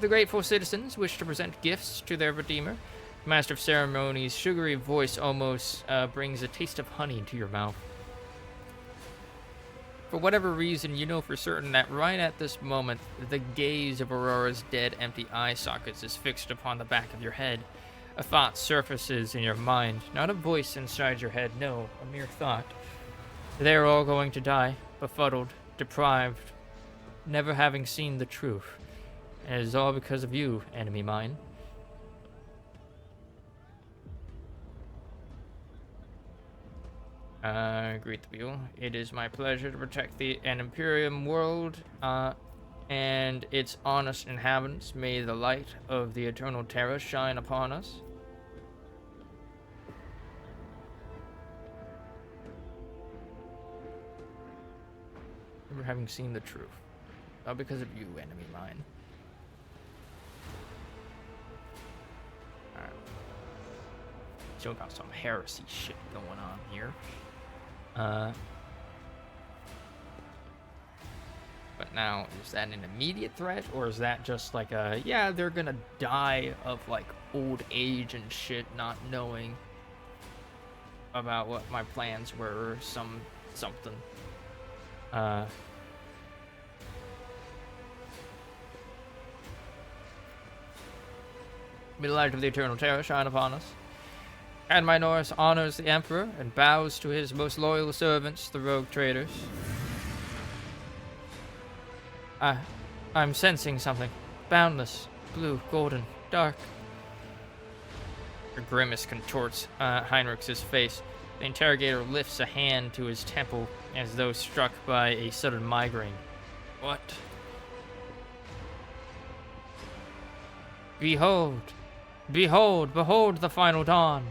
The grateful citizens wish to present gifts to their redeemer. Master of Ceremonies' sugary voice almost brings a taste of honey to your mouth. For whatever reason, you know for certain that right at this moment, the gaze of Aurora's dead, empty eye sockets is fixed upon the back of your head. A thought surfaces in your mind, not a voice inside your head, no, a mere thought. They're all going to die, befuddled, deprived, never having seen the truth. And it is all because of you, enemy mine. Greet the people. It is my pleasure to protect an Imperium world, and its honest inhabitants. May the light of the eternal terror shine upon us. Never having seen the truth. All because of you, enemy mine. Alright. Still got some heresy shit going on here. But now, is that an immediate threat, or is that just like a, yeah, they're gonna die of like old age and shit, not knowing about what my plans were, or something. May the light of the eternal terror shine upon us. And my Norris honors the Emperor and bows to his most loyal servants, the rogue traders. I'm sensing something. Boundless, blue, golden, dark. A grimace contorts Heinrich's face. The interrogator lifts a hand to his temple as though struck by a sudden migraine. What? Behold! Behold! Behold the final dawn!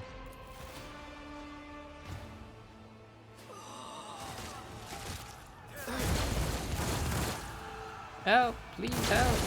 Help! Please help!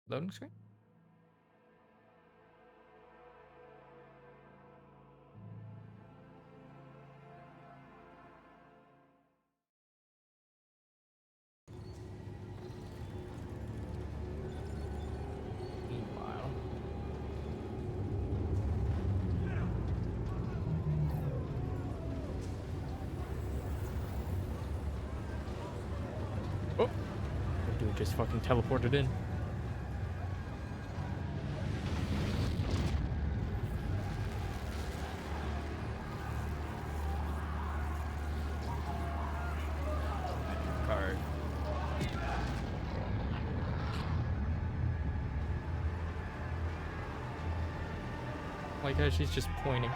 Loading screen? Meanwhile. Oh! That dude just fucking teleported in. Card. Like how she's just pointing.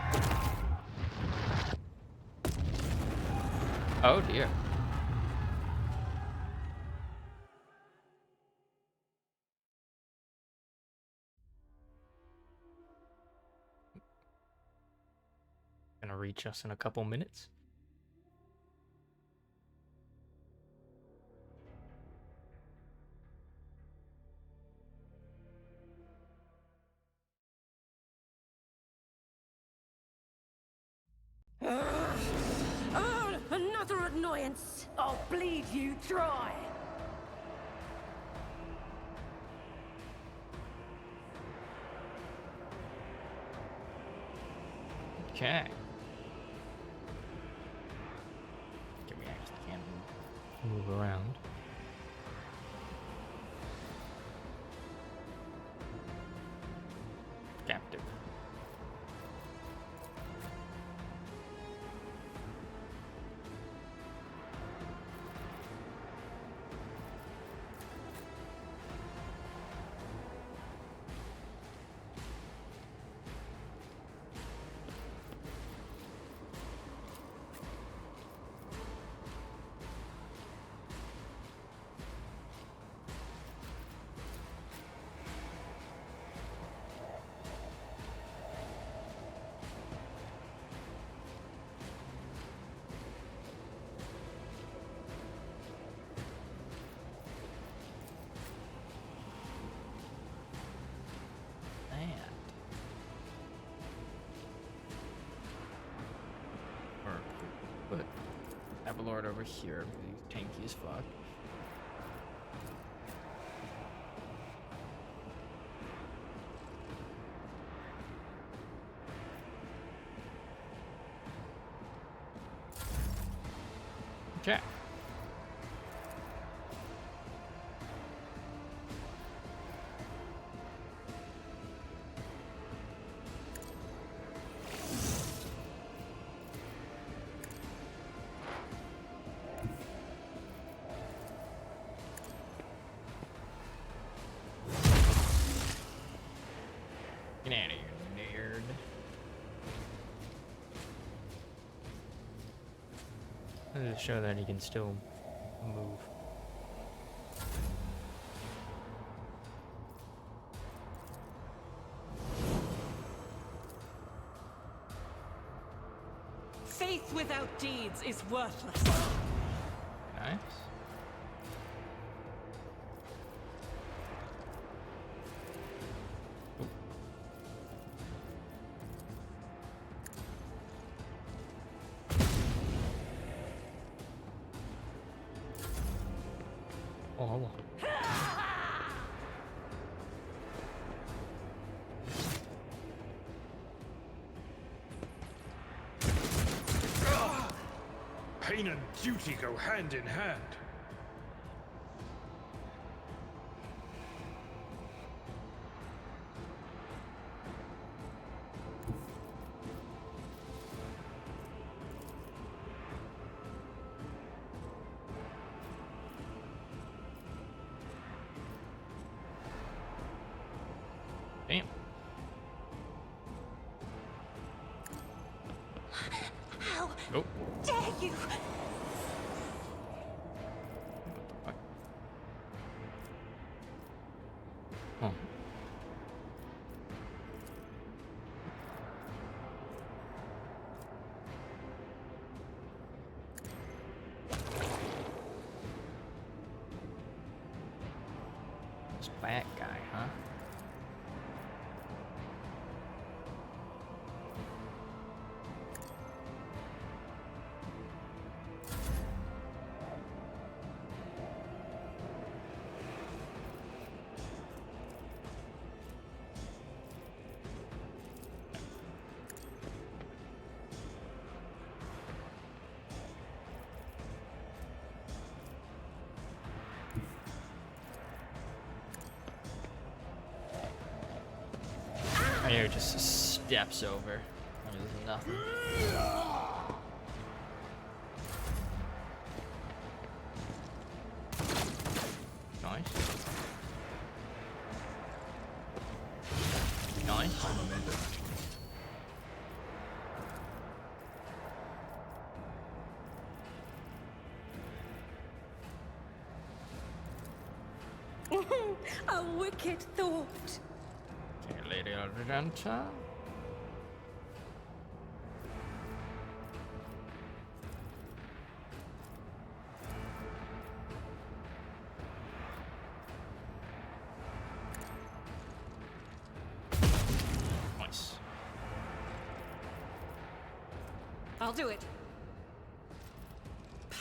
Oh dear. Gonna reach us in a couple minutes. Oh, another annoyance! I'll bleed you dry! Okay. We actually can't move around. Captive. But have a lord over here. He's tanky as fuck. Okay. Get out of here, nerd. Let's show that he can still move. Faith without deeds is worthless. Nice. Oh, hold on. Pain and duty go hand in hand. Damn. How Oh. dare you! What the fuck? Oh. This bad guy, huh? Oh, here just steps over. There's nothing. Nice. Nice. A wicked thought. Okay, Lady Argenta. Nice. I'll do it.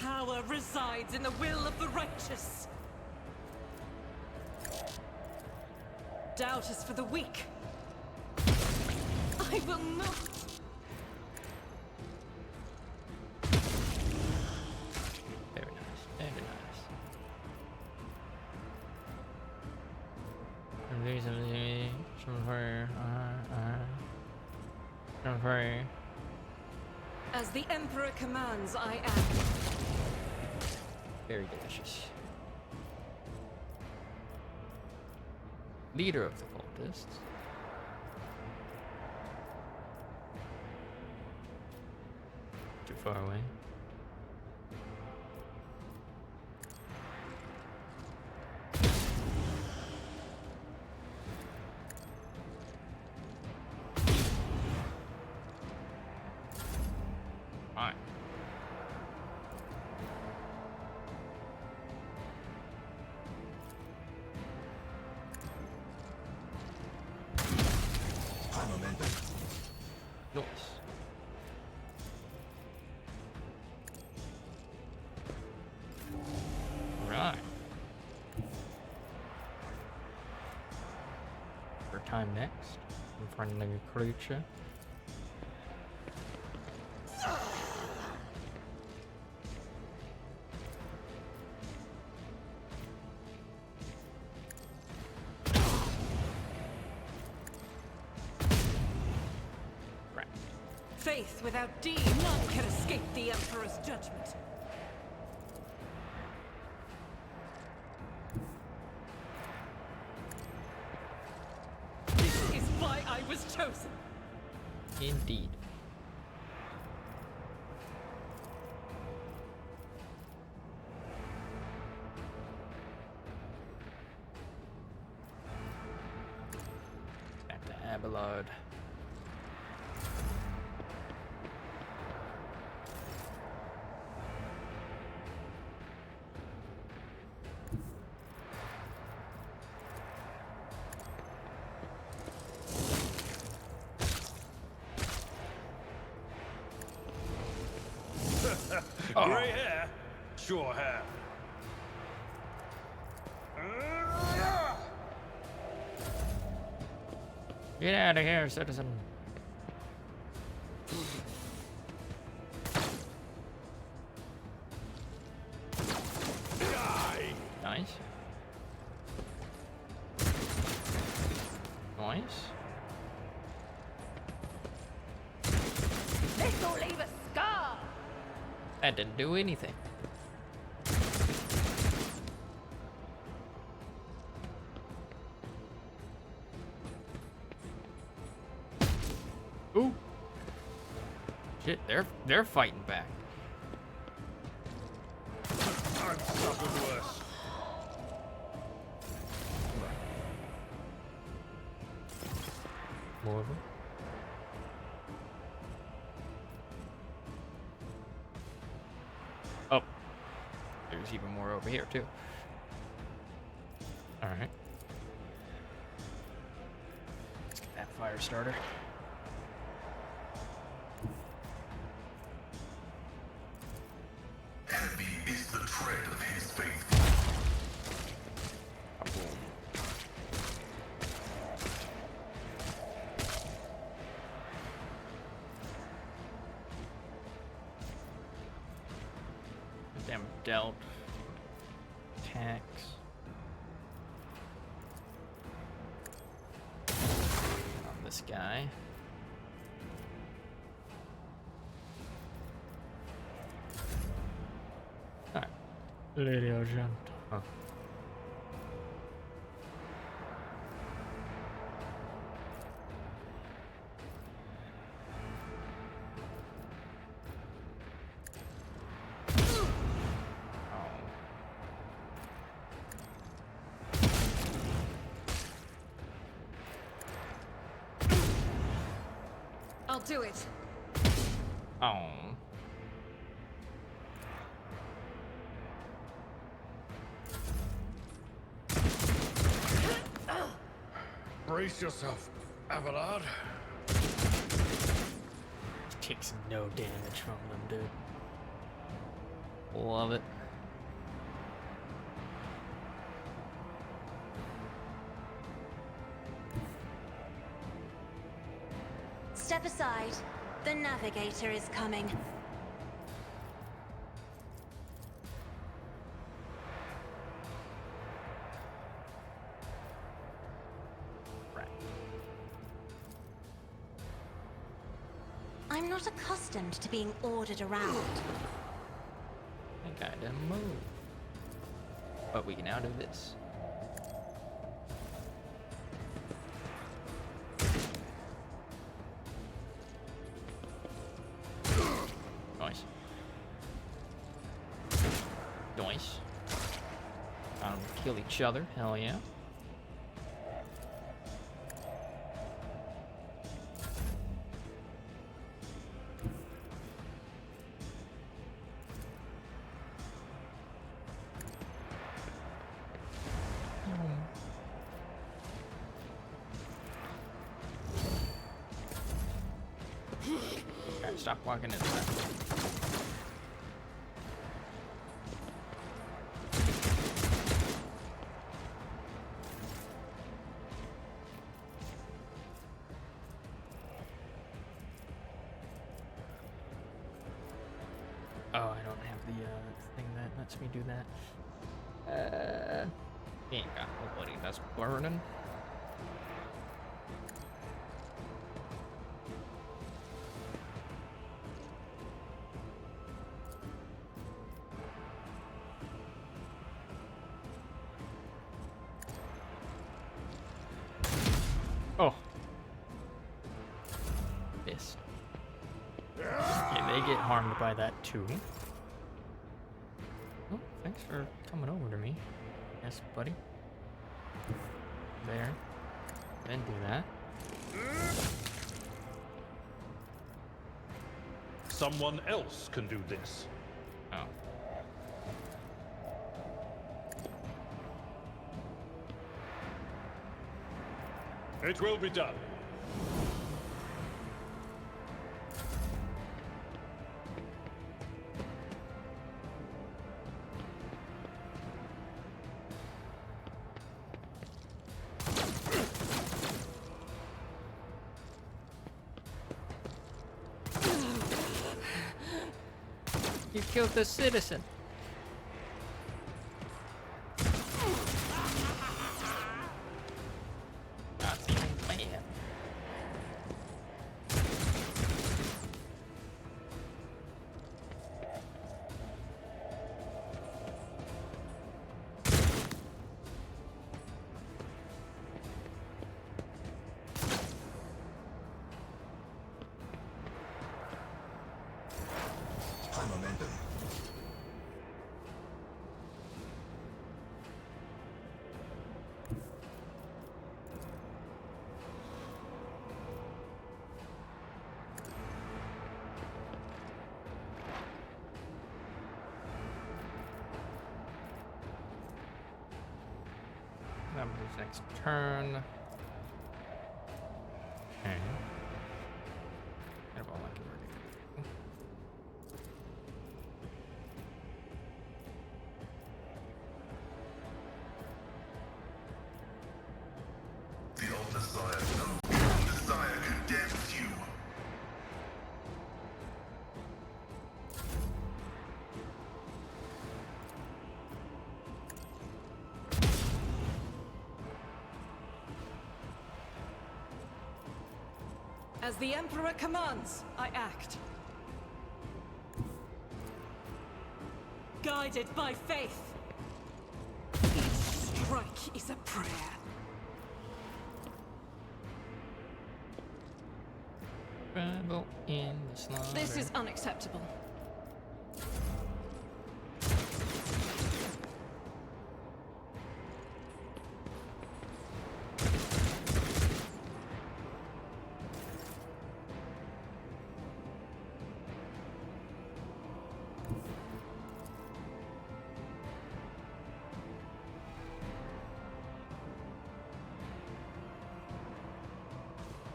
Power resides in the will of the righteous. Doubt is for the weak. I will not. Very nice. Very nice. Some fire. Some fire. As the Emperor commands, I am. Very delicious. Leader of the cultists. Too far away. Alright. Nice. Right. For time next, I'm finding a creature. Faith without deed, none can escape the Emperor's judgment. This is why I was chosen. Indeed. Back to Abelard. Gray hair? Sure have. Get out of here, citizen. Die. Nice. Nice. This'll leave a scar. That didn't do anything. Ooh. Shit, they're fighting back. I've suffered worse. More of them. Oh. There's even more over here too. Alright. fire starter. Heavy is the tread of his faith. Damn dealt. Attacks. On this guy. Alright. Lady Argent. Huh. I'll do it. Oh. Brace yourself, Abelard. Takes no damage from them, dude. Love it. Step aside. The navigator is coming. Right. I'm not accustomed to being ordered around. I gotta move. But we can now do this. Nice. Nice. Kill each other. Hell yeah. Alright, stop walking into that. Oh, I don't have the thing that lets me do that. Ain't got nobody that's burning. Oh. Missed. Yeah, they get harmed by that too. Oh, thanks for coming over to me. Yes, buddy. There. Then do that. Someone else can do this. Oh. It will be done. You killed the citizen. Not even man. High momentum. That moves next turn. Okay. Kind of all I can really do. The Omnissiah knows. The Omnissiah condemns you. As the Emperor commands, I act. Guided by faith. Each strike is a prayer. Rebel in the slaughter. This is unacceptable.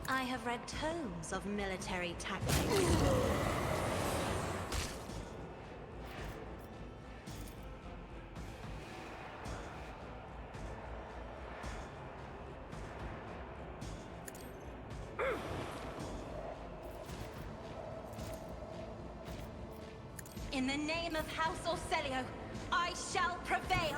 I have read tomes of military tactics. In the name of House Orselio, I shall prevail.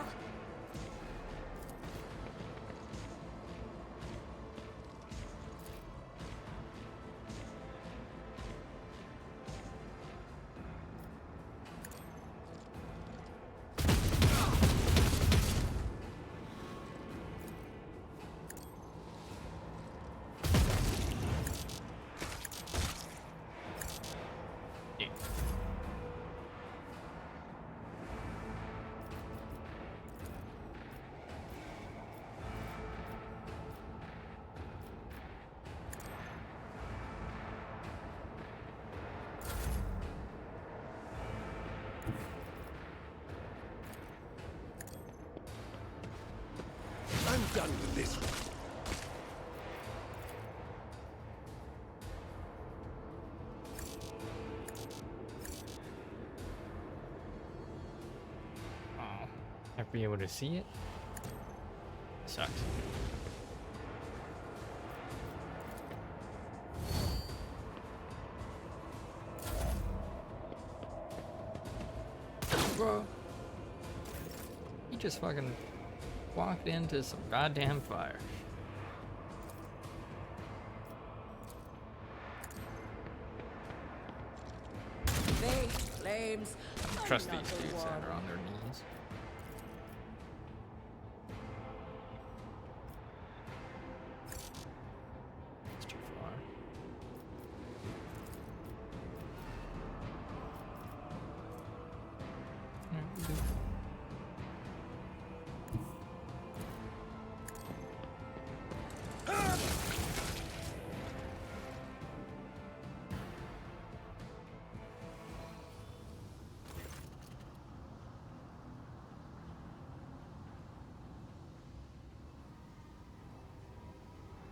I'm done with this one. Oh, I'd be able to see it. Sucks. Bro, he just fucking walked into some goddamn fire. They claims. Trust these another dudes that one. are on their knees. It's too far. Alright, we'll do.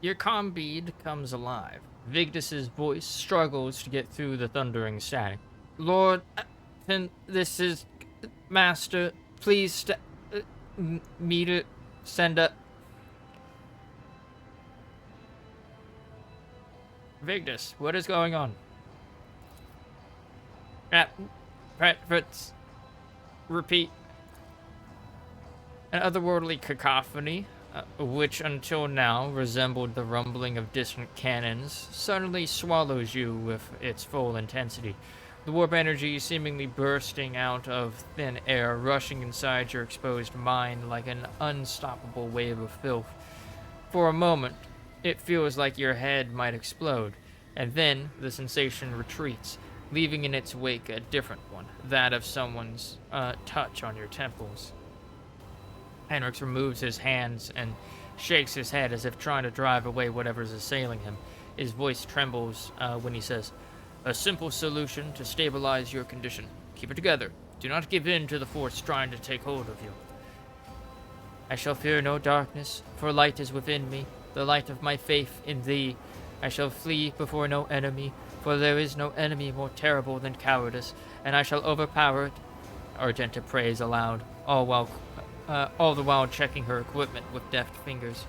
Your comm bead comes alive. Vigdis's voice struggles to get through the thundering static. Lord, this is Master. Please me to send a Vigdis. What is going on? Repeat. An otherworldly cacophony, which until now resembled the rumbling of distant cannons, suddenly swallows you with its full intensity. The warp energy seemingly bursting out of thin air, rushing inside your exposed mind like an unstoppable wave of filth. For a moment, it feels like your head might explode, and then the sensation retreats, leaving in its wake a different one, that of someone's touch on your temples. Henrix removes his hands and shakes his head as if trying to drive away whatever's assailing him. His voice trembles when he says, "A simple solution to stabilize your condition. Keep it together. Do not give in to the force trying to take hold of you. I shall fear no darkness, for light is within me, the light of my faith in thee. I shall flee before no enemy, for there is no enemy more terrible than cowardice, and I shall overpower it. Argenta prays aloud, all the while checking her equipment with deft fingers.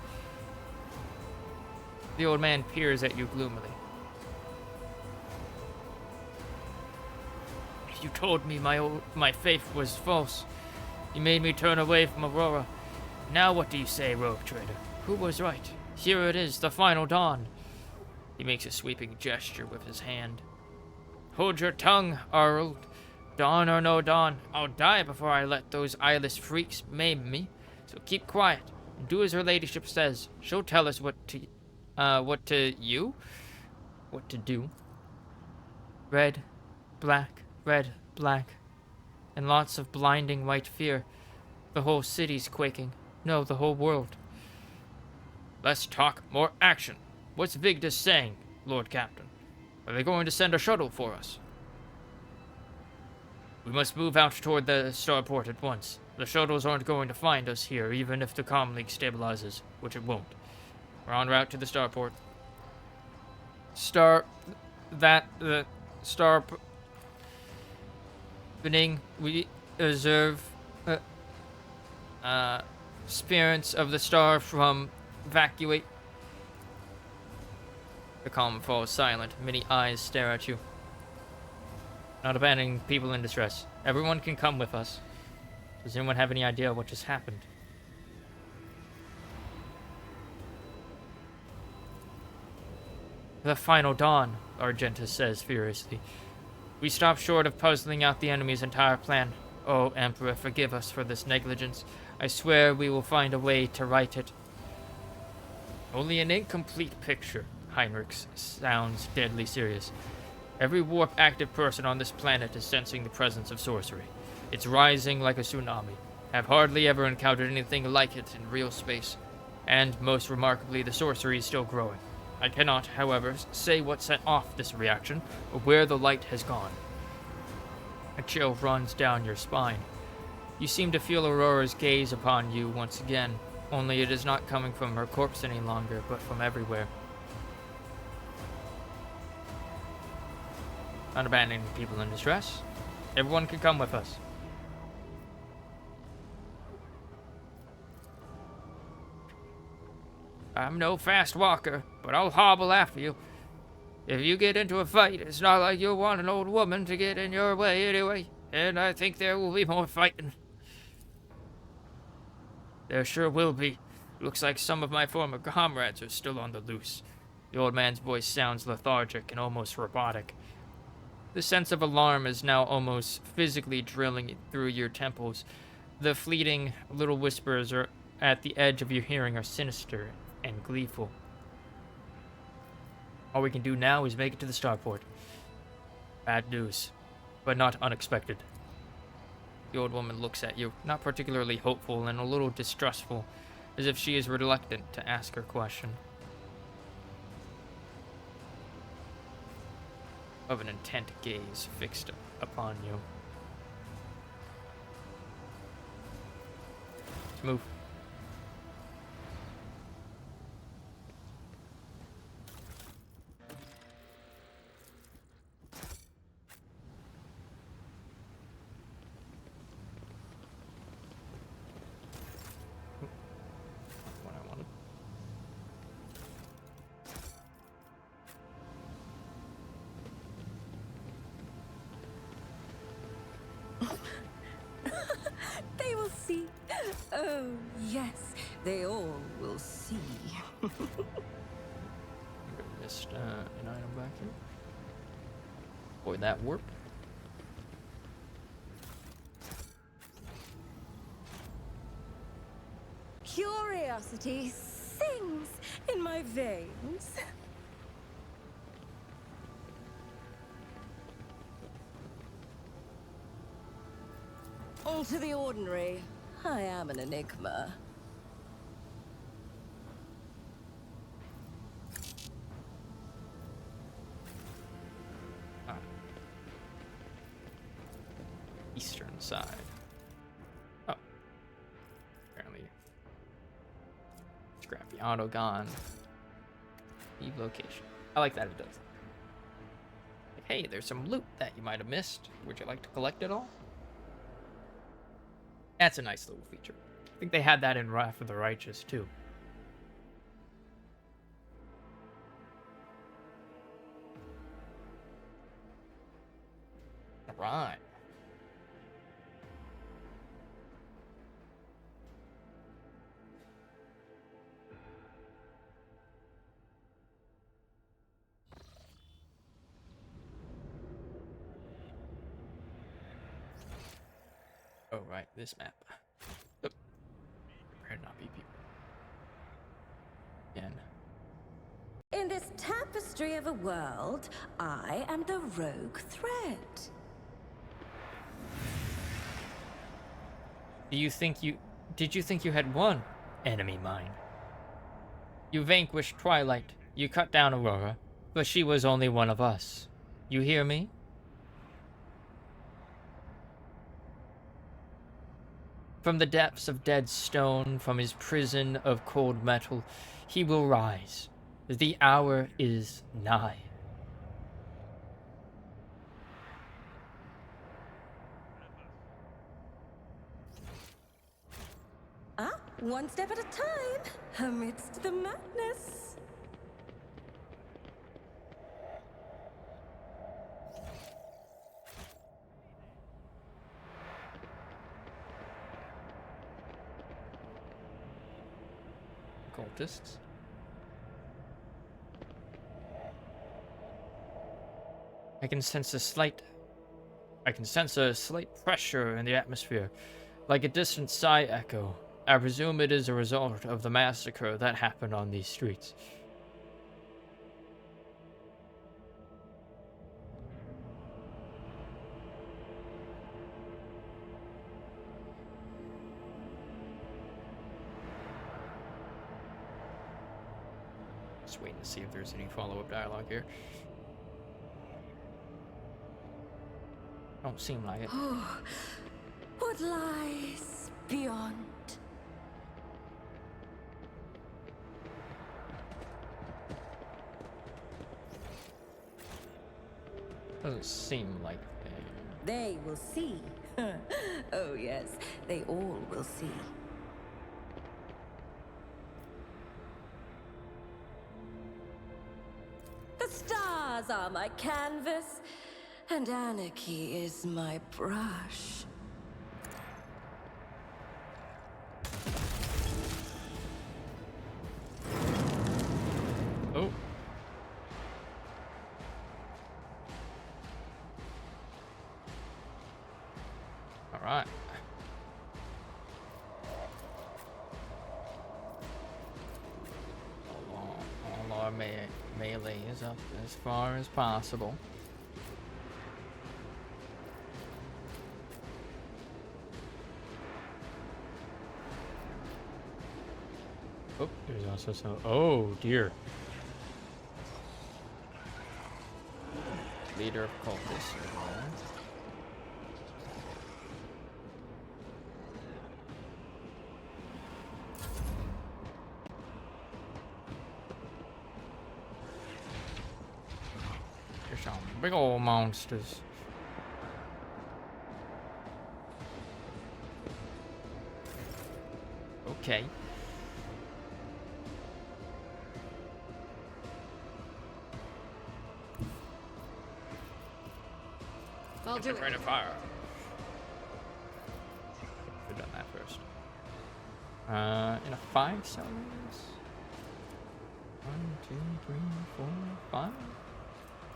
The old man peers at you gloomily. You told me my faith was false. You made me turn away from Aurora. Now what do you say, rogue trader? Who was right? Here it is, the final dawn. He makes a sweeping gesture with his hand. Hold your tongue, Arnold. Dawn or no dawn, I'll die before I let those eyeless freaks maim me. So keep quiet and do as her ladyship says. She'll tell us what to do. Red, black, and lots of blinding white fear. The whole city's quaking. No, the whole world. Less talk, more action. What's Vigdis saying, Lord Captain? Are they going to send a shuttle for us? We must move out toward the starport at once. The shuttles aren't going to find us here, even if the comm leak stabilizes, which it won't. We're en route to the starport. We observe spirits of the star from evacuate. The comm falls silent. Many eyes stare at you. Not abandoning people in distress. Everyone can come with us. Does anyone have any idea what just happened? The final dawn, Argenta says furiously. We stopped short of puzzling out the enemy's entire plan. Oh, Emperor, forgive us for this negligence. I swear we will find a way to right it. Only an incomplete picture, Heinrich sounds deadly serious. Every warp-active person on this planet is sensing the presence of sorcery. It's rising like a tsunami. I've hardly ever encountered anything like it in real space. And, most remarkably, the sorcery is still growing. I cannot, however, say what set off this reaction, or where the light has gone. A chill runs down your spine. You seem to feel Aurora's gaze upon you once again, only it is not coming from her corpse any longer, but from everywhere. Not abandoning people in distress. Everyone can come with us. I'm no fast walker, but I'll hobble after you. If you get into a fight, it's not like you'll want an old woman to get in your way anyway, and I think there will be more fighting. There sure will be. Looks like some of my former comrades are still on the loose. The old man's voice sounds lethargic and almost robotic. The sense of alarm is now almost physically drilling through your temples. The fleeting little whispers are at the edge of your hearing are sinister and gleeful. All we can do now is make it to the starport. Bad news, but not unexpected. The old woman looks at you, not particularly hopeful and a little distrustful, as if she is reluctant to ask her question. Of an intent gaze fixed upon you. Move. What I wanted. They will see. Oh, yes, they all will see. Missed an item back here. Boy, that warp. Curiosity sings in my veins. To the ordinary, I am an enigma. Ah. Eastern side. Oh. Apparently. Scrappy auto gone. Leave location. I like that it does. Like, hey, there's some loot that you might have missed. Would you like to collect it all? That's a nice little feature. I think they had that in Wrath of the Righteous too. All right. Oh, right, this map. Oh. There not be people. Again. In this tapestry of a world, I am the rogue thread. Did you think you had one enemy mine? You vanquished Twilight. You cut down Aurora, but she was only one of us. You hear me? From the depths of dead stone, from his prison of cold metal, he will rise. The hour is nigh. One step at a time, amidst the madness. Cultists. I can sense a slight pressure in the atmosphere, like a distant sigh echo. I presume it is a result of the massacre that happened on these streets. Just waiting to see if there's any follow-up dialogue here. Don't seem like it. Oh, what lies beyond? Doesn't seem like They will see. Oh yes, they all will see. The stars are my canvas, and anarchy is my brush. Oh. All right. All our melee is up as far as possible. Oh, there's also some. Oh dear. Leader of cultists. There's some big old monsters. Okay. I'll do it. Trying to fire. We've done that first. In a 5 cell radius. 1, 2, 3, 4, 5.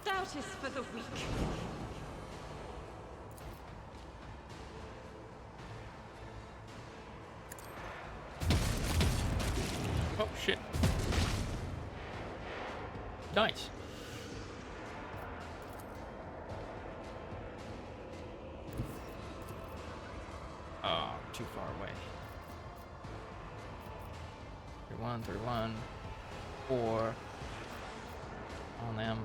Doubt is for the weak. Oh shit. Nice. Oh, too far away. 31, 31. 4. On them.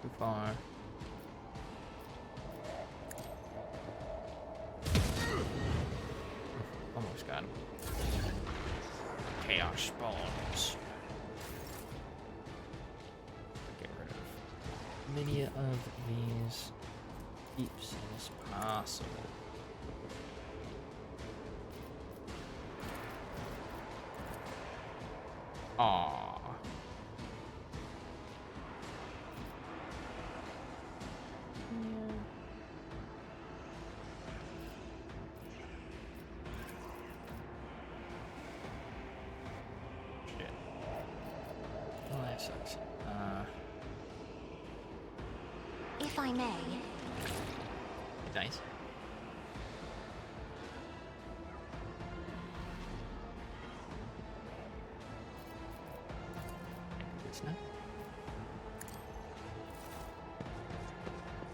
Too far. Almost got him. Chaos spawns. many of these peeps as possible. Aww. Shit. Oh, that sucks. If I may, Nice. It's not.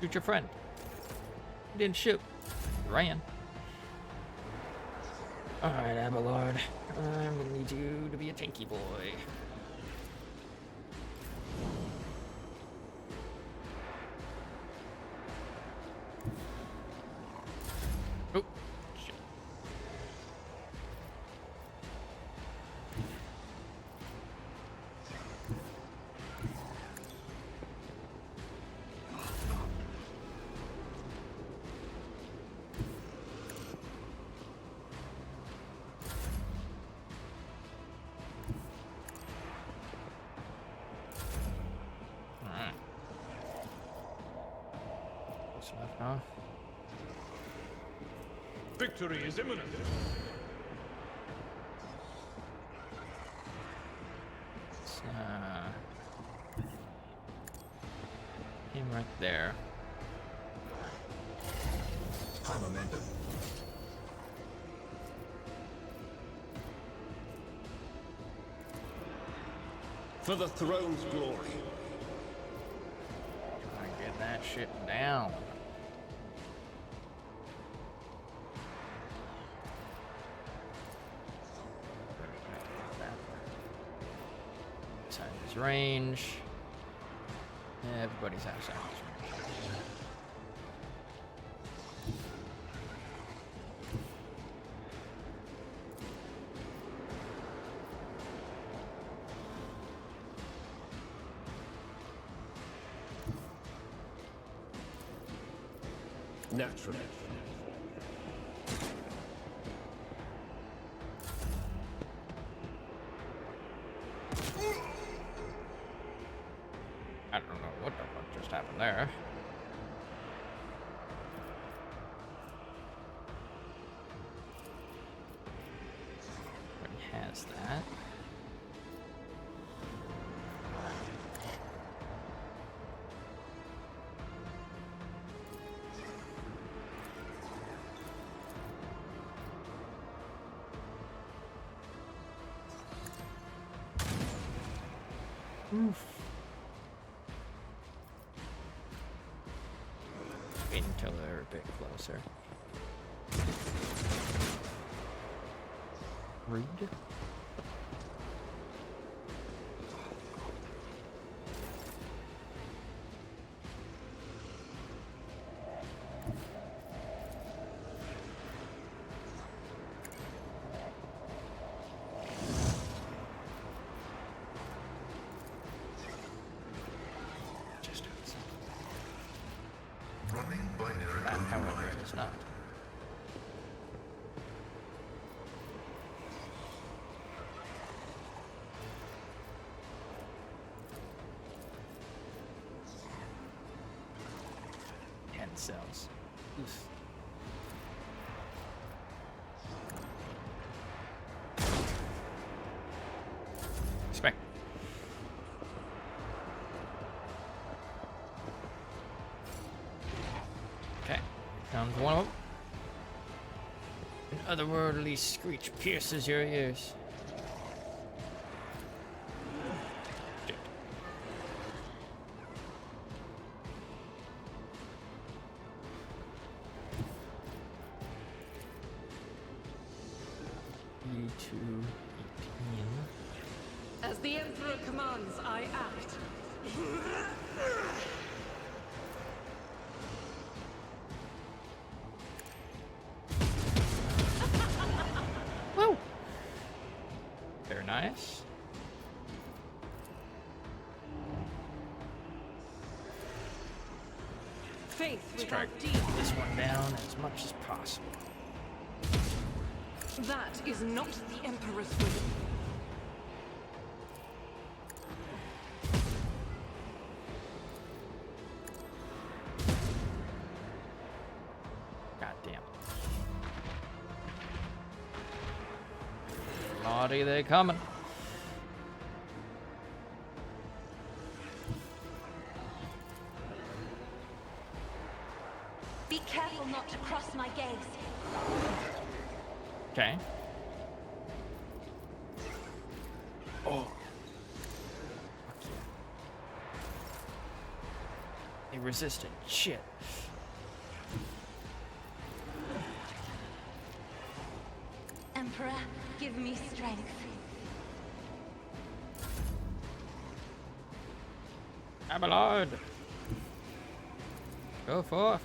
Shoot your friend. You didn't shoot. You ran. Alright, Abelard. I'm gonna need you to be a tanky boy. Oh, shit. Alright. What's left now? Victory is imminent. It's, him right there. High momentum. For the throne's glory. Try to get that shit down. Outside his range. Everybody's outside his range. Naturally. I don't know what the fuck just happened there. But he has that. Oof. Wait until they're a bit closer. Rude. Just outside. Running binary That, however, override. is not. Cells. Oof. Spec. Okay, comes one of them. An otherworldly screech pierces your ears. Shit. E2, 18. As the Emperor commands, I act. Woo! Very nice. faith Let's try without to deed. get this one down as much as possible. That is not the Emperor's will. God damn. Lordy, they coming. Be careful not to cross my gaze. Okay. Oh. They resisted. Shit. Emperor, give me strength. Abelard. Go forth.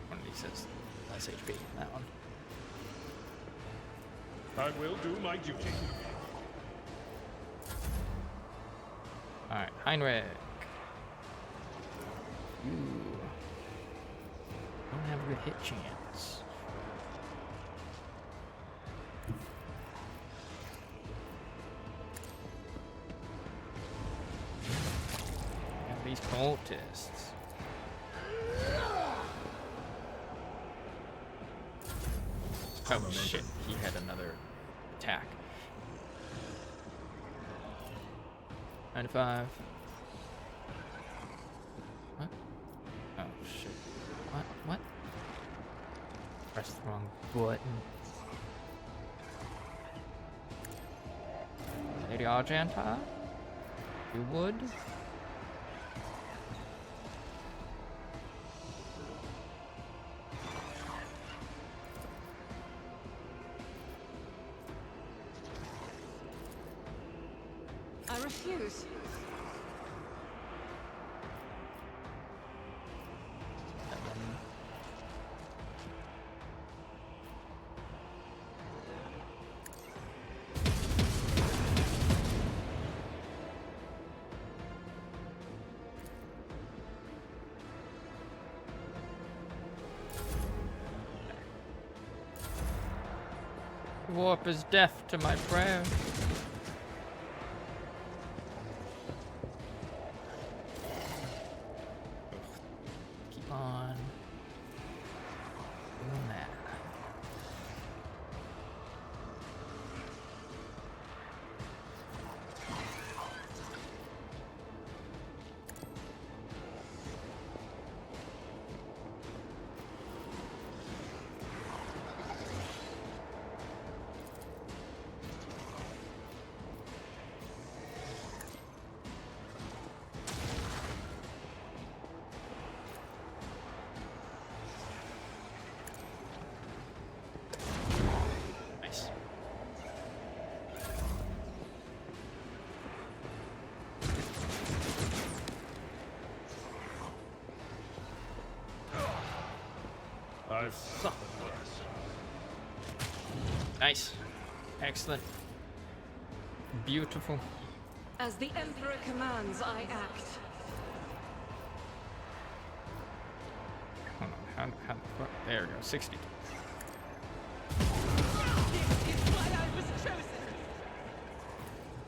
One of these says less HP in that one. I will do my duty. Alright, Heinrich. Ooh. Don't have a good hit chance. Got these cultists. Oh shit, he had another attack. 95. What? Oh shit. What? Pressed the wrong button. Lady Argenta? You would? I refuse. That one. Warp is deaf to my prayer. Keep on doing that. Nice. I've suffered worse. Nice. Excellent. Beautiful. As the Emperor commands, I act. Hold on. How, there we go. 60. This is why I was chosen.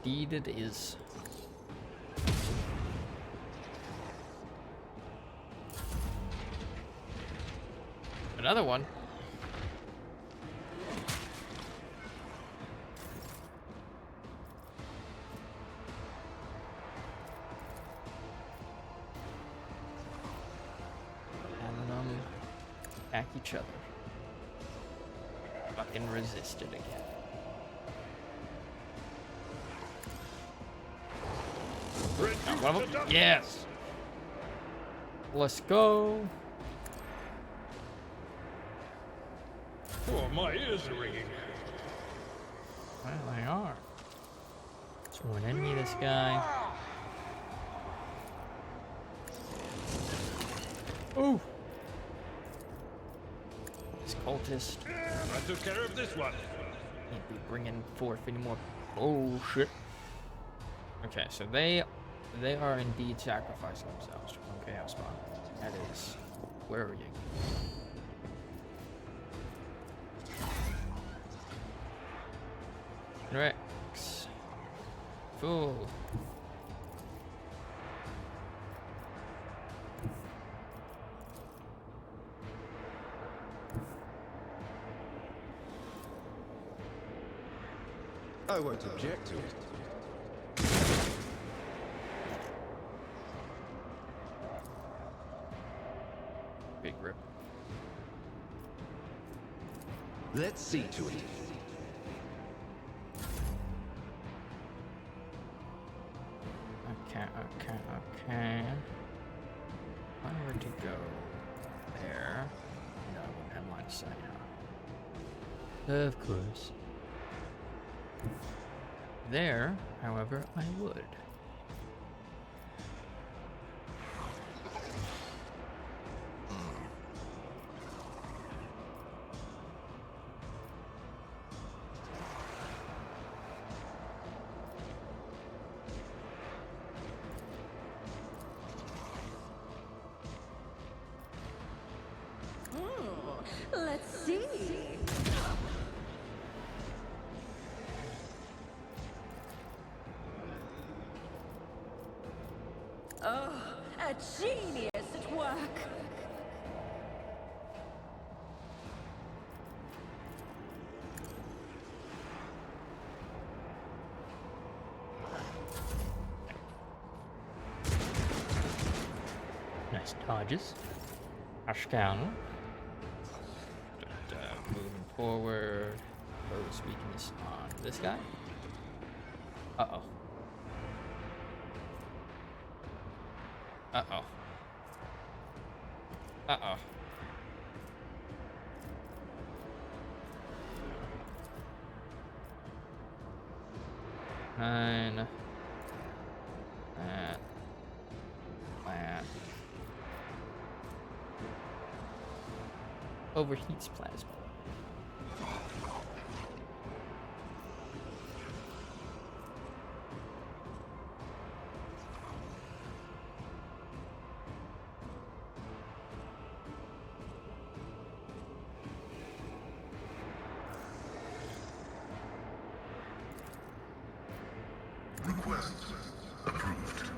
Indeed it is. Another one. Having them attack each other. Fucking resist it again. Reduce One to of them? dust. Yes. Let's go. Oh, my ears are ringing. Well, they are. Let's one enemy this guy. Ooh. This cultist. I took care of this one. Can't be bringing forth any more bullshit. Okay, so they are indeed sacrificing themselves to one chaos spawn. That is worrying. Rex. Fool. I won't object to it. Big rip. Let's see to it. Okay. If I were to go there, no, I wouldn't have line of sight now. Of course. There, however, I would. Let's see. Oh, a genius at work. Nice dodges. Ashcan. Moving forward. Those weakness on this guy. Uh-oh. Uh-oh. Uh-oh. Nine. That. Overheats plasma. Request approved.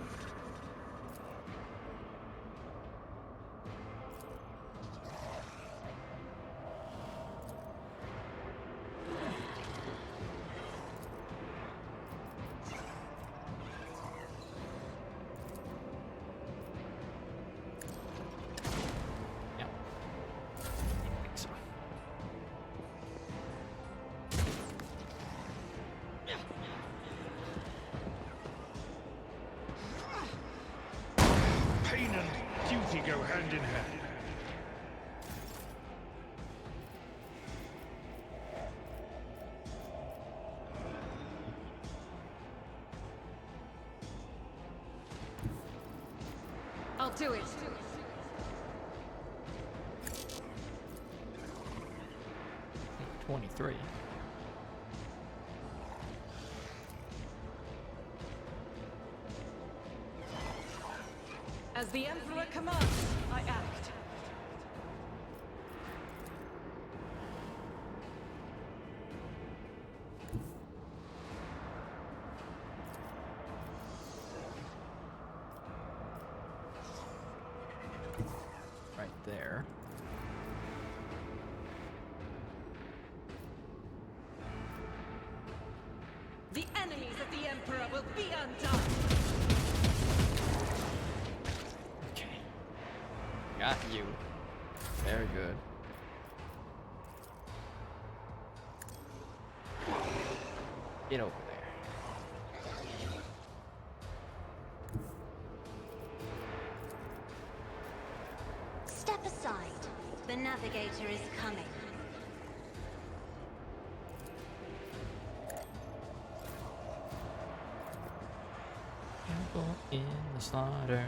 Yeah. I think so. Pain and duty go hand in hand. I'll do it. 23. As the Emperor commands, I act. Right there. The enemies of the Emperor will be undone. Okay. Got you. Very good. Get over there. Step aside. The navigator is coming. Temple in the slaughter.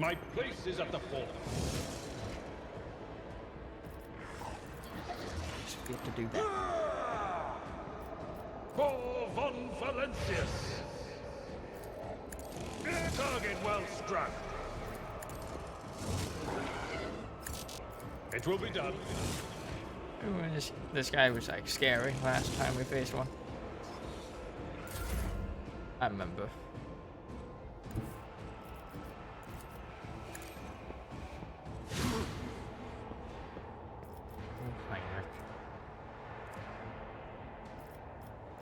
My place is at the fore. Just get to do that. For von Valentius. Target well struck. It will be done. Ooh, this guy was like scary last time we faced one. I remember.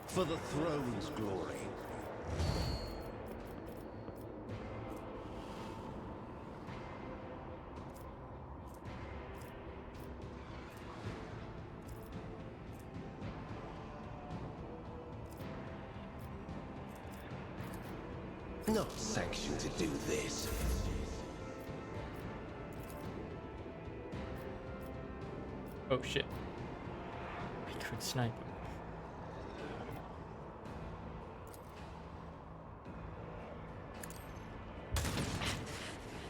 For the throne's glory. Not sanctioned to do this. Oh shit. I could snipe him.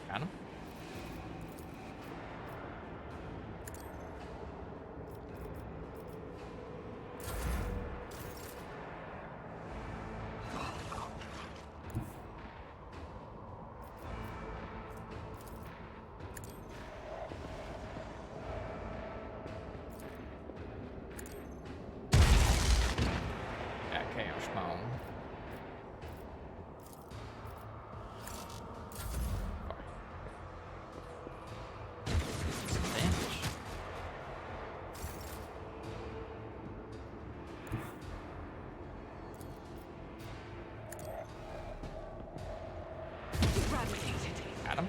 Got him. Chaos Bomb. Some damage. Got him.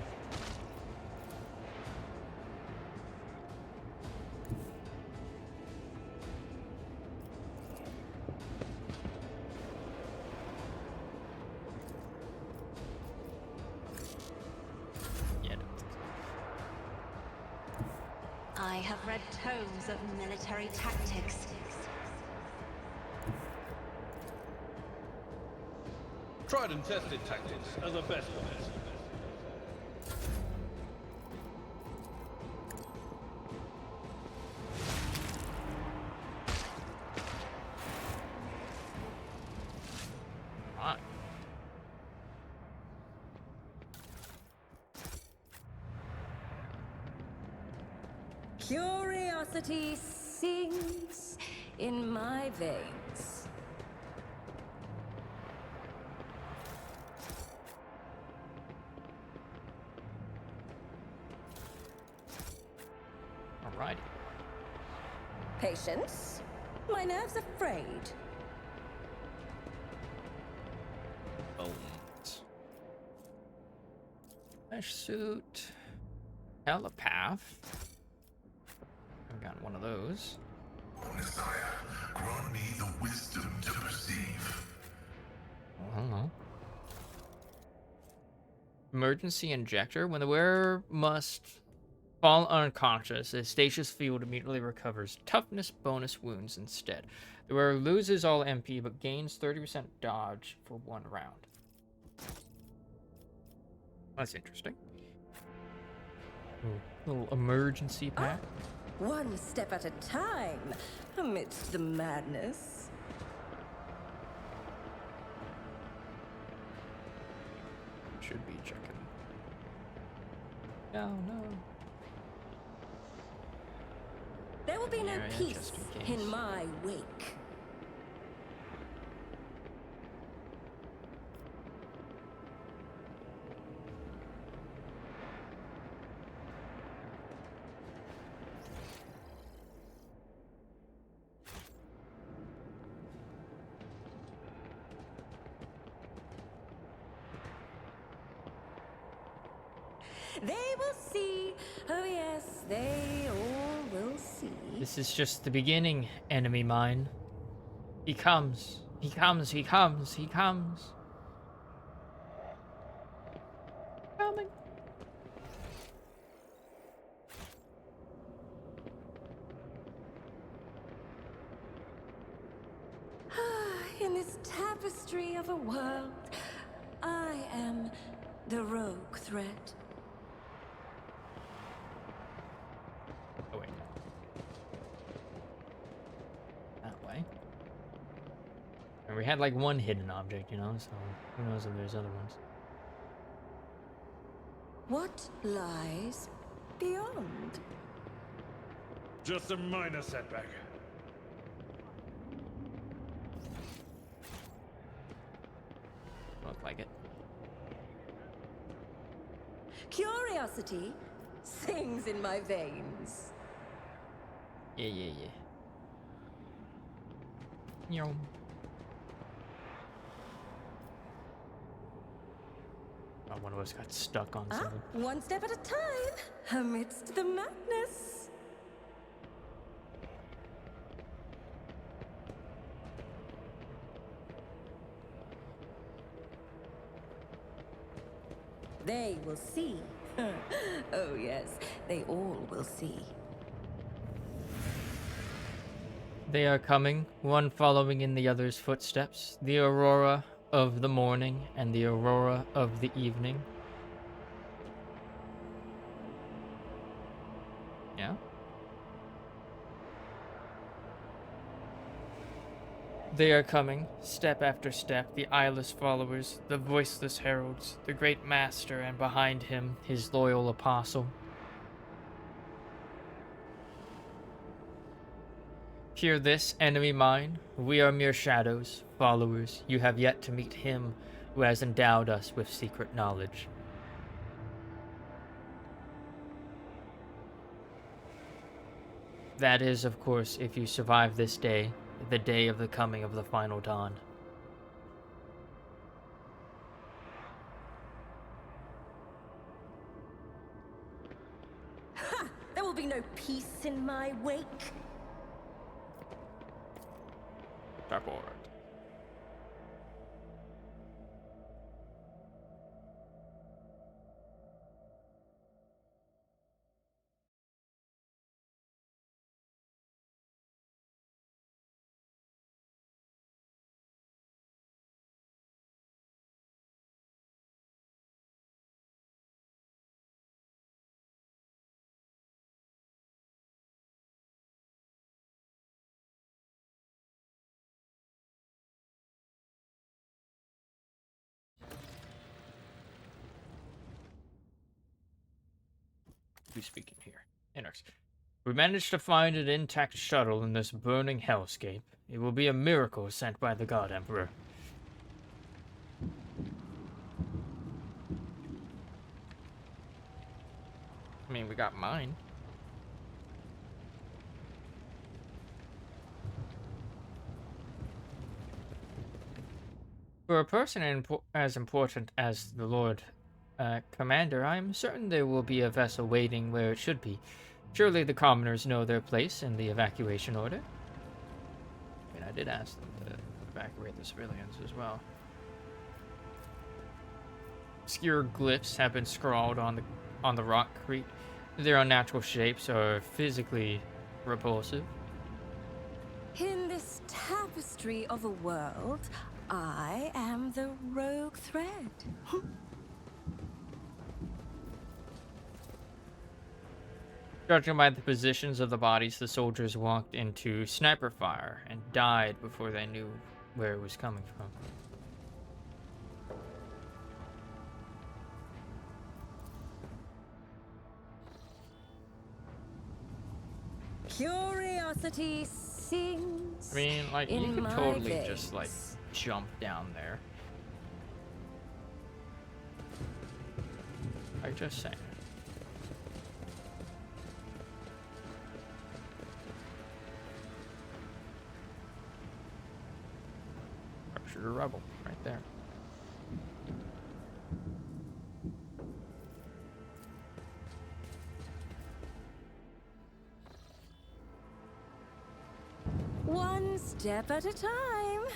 I have read tomes of military tactics. Tried and tested tactics are the best ones. Fine. Curiosity sings in my veins. Alrighty. Patience? My nerves are frayed. Bones. Mesh suit. Telepath. I've got one of those. Omnissiah, grant me the wisdom to perceive. I don't know. Emergency injector. When the wearer must fall unconscious, a stasis field immediately recovers toughness bonus wounds instead. The wearer loses all MP but gains 30% dodge for 1 round. That's interesting. Little emergency pack. One step at a time, amidst the madness. Should be checking. Oh no. There will be no Yeah, peace just in case. in my wake. They will see. Oh yes, they all will see. This is just the beginning, enemy mine. He comes. He comes. He comes. He comes. Coming. In this tapestry of a world, I am the rogue threat. we had like one hidden object, you know, so who knows if there's other ones. What lies beyond? Just a minor setback. Look like it. Curiosity sings in my veins. Yeah. Yum. Oh, one of us got stuck on something. One step at a time, amidst the madness. They will see. Oh yes, they all will see. They are coming, one following in the other's footsteps, the aurora of the morning and the aurora of the evening. Yeah? They are coming, step after step, the eyeless followers, the voiceless heralds, the great master, and behind him, his loyal apostle. Hear this, enemy mine. We are mere shadows, followers. You have yet to meet him who has endowed us with secret knowledge. That is, of course, if you survive this day, the day of the coming of the final dawn. Ha! There will be no peace in my wake. Starboard. Who's speaking here? Inners. We managed to find an intact shuttle in this burning hellscape. It will be a miracle sent by the God Emperor. I mean, we got mine. For a person as important as the Lord Commander, I am certain there will be a vessel waiting where it should be. Surely the commoners know their place in the evacuation order. I mean, I did ask them to evacuate the civilians as well. Obscure glyphs have been scrawled on the rockcrete. Their unnatural shapes are physically repulsive. In this tapestry of a world, I am the rogue thread. Judging by the positions of the bodies, the soldiers walked into sniper fire and died before they knew where it was coming from. Curiosity sings. I mean, like, you in could my totally veins. just, like, jump down there. I'm just saying. Capture a rebel right there. One step at a time,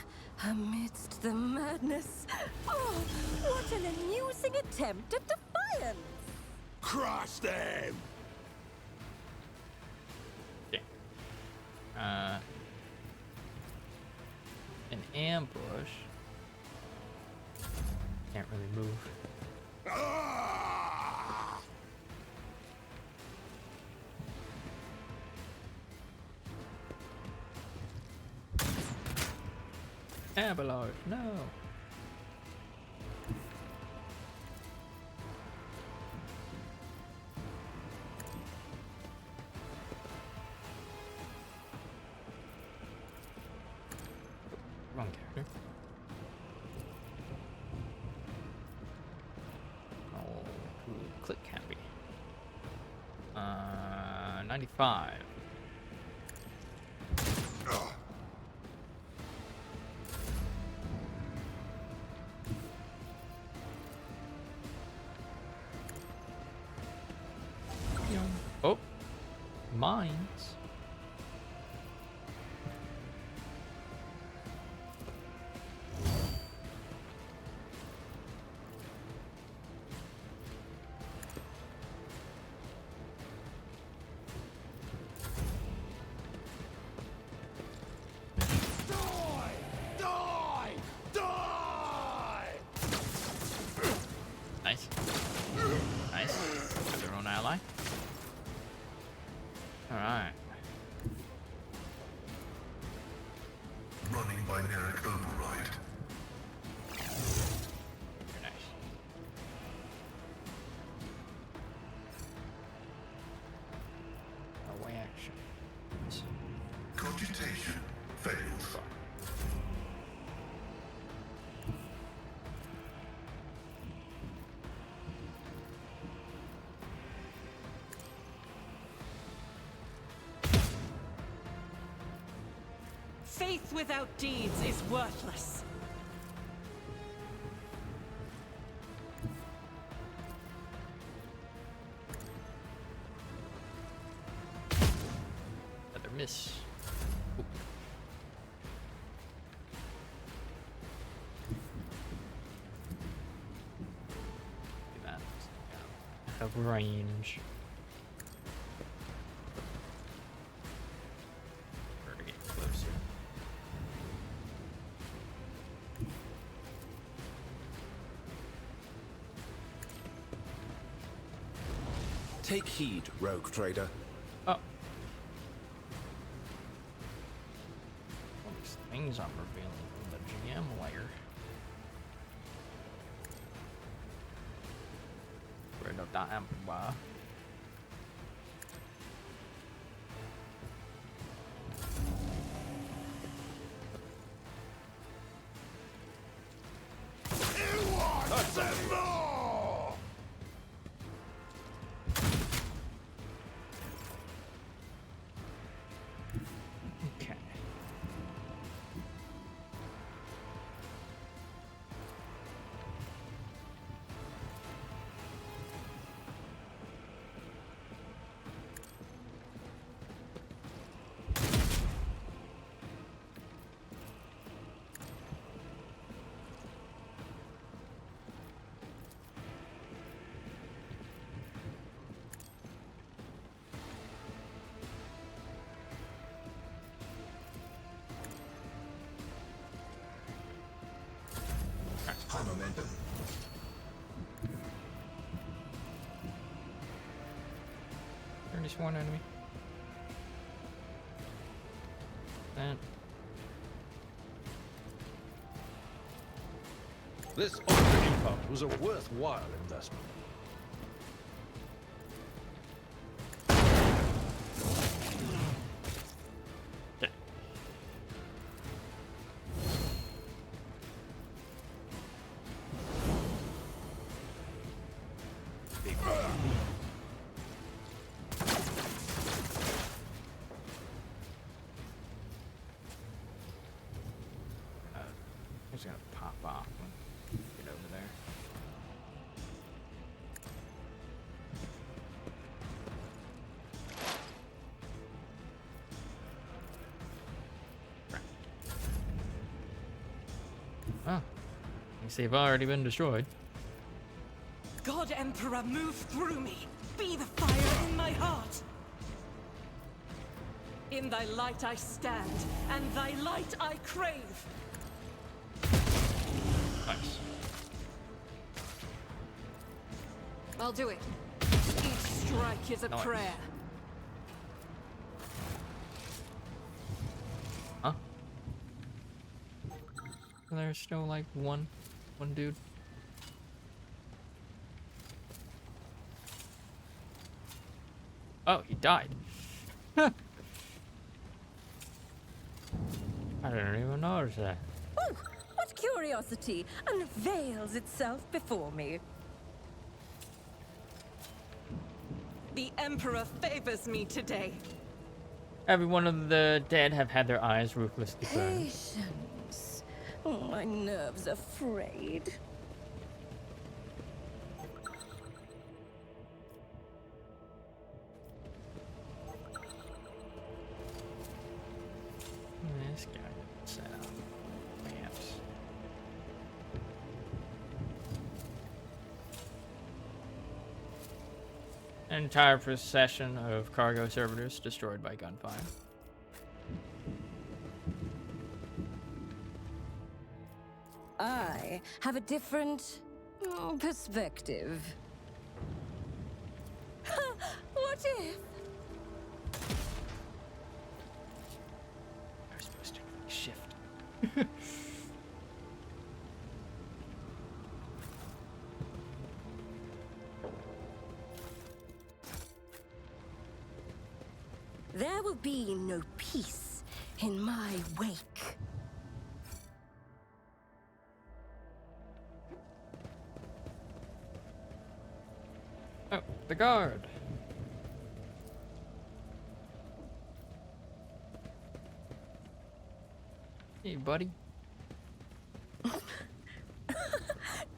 amidst the madness. Oh, what an amusing attempt at defiance! Crush them! Okay. An ambush. Can't really move. Ah! Abelard, no. Wrong character. Oh, click happy. 95. Oh, mines. Nice. Nice. Got their own ally. Alright. Running binaric override. Very nice. Away action. Cogitation fails. Faith without deeds is worthless. Another miss. Oop. Look at that. Have range. Or to get closer. Take heed, rogue trader. Oh. All these things I'm revealing from the GM layer. Rid of that amplifier. Okay. High momentum. Already sworn enemy. That. This Ultra Impulse was a worthwhile investment. It's gonna pop off when we get over there. Crap. Oh, you see, I've already been destroyed. God Emperor, move through me. Be the fire in my heart. In thy light I stand, and thy light I crave. Nice. I'll do it. Each strike is a Nice. prayer. Huh? There's still like one dude. Oh, he died. I didn't even notice that. Oh, what curiosity unveils itself before me. The Emperor favors me today. Every one of the dead have had their eyes ruthlessly burned. Patience. Oh, my nerves are frayed. This guy set up lamps. An entire procession of cargo servitors destroyed by gunfire. I have a different perspective. What if? They're supposed to shift. There will be no peace in my wake. Oh, the guard. Hey, buddy.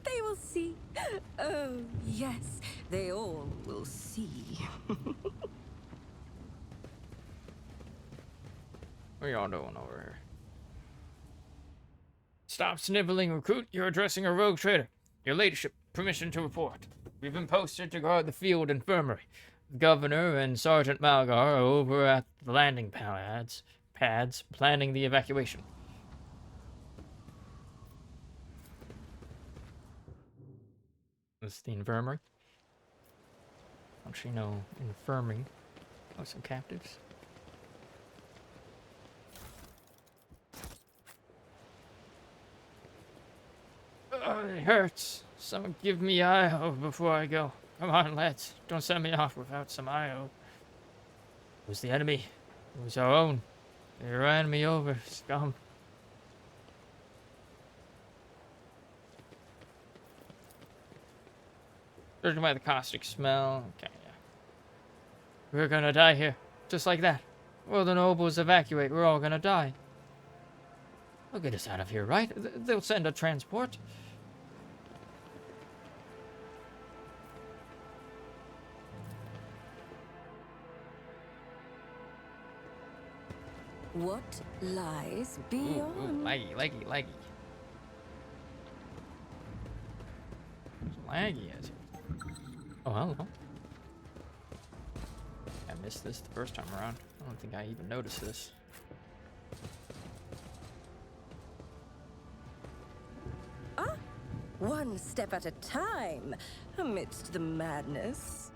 They will see. Oh, yes, they all will see. What are y'all doing over here? Stop sniveling, recruit. You're addressing a rogue trader. Your ladyship, permission to report. We've been posted to guard the field infirmary. The governor and Sergeant Malgar are over at the landing pads planning the evacuation. This is the infirmary. Don't you know infirming? Oh, some captives. It hurts. Someone give me IO before I go. Come on, lads. Don't send me off without some IO. It was the enemy. It was our own. They ran me over, scum. Judging by the caustic smell. Okay, yeah. We're gonna die here. Just like that. Well, the nobles evacuate. We're all gonna die. They'll get us out of here, right? They'll send a transport. What lies Ooh, beyond? laggy. It's laggy as it. Oh, hello. I missed this the first time around. I don't think I even noticed this. One step at a time, amidst the madness.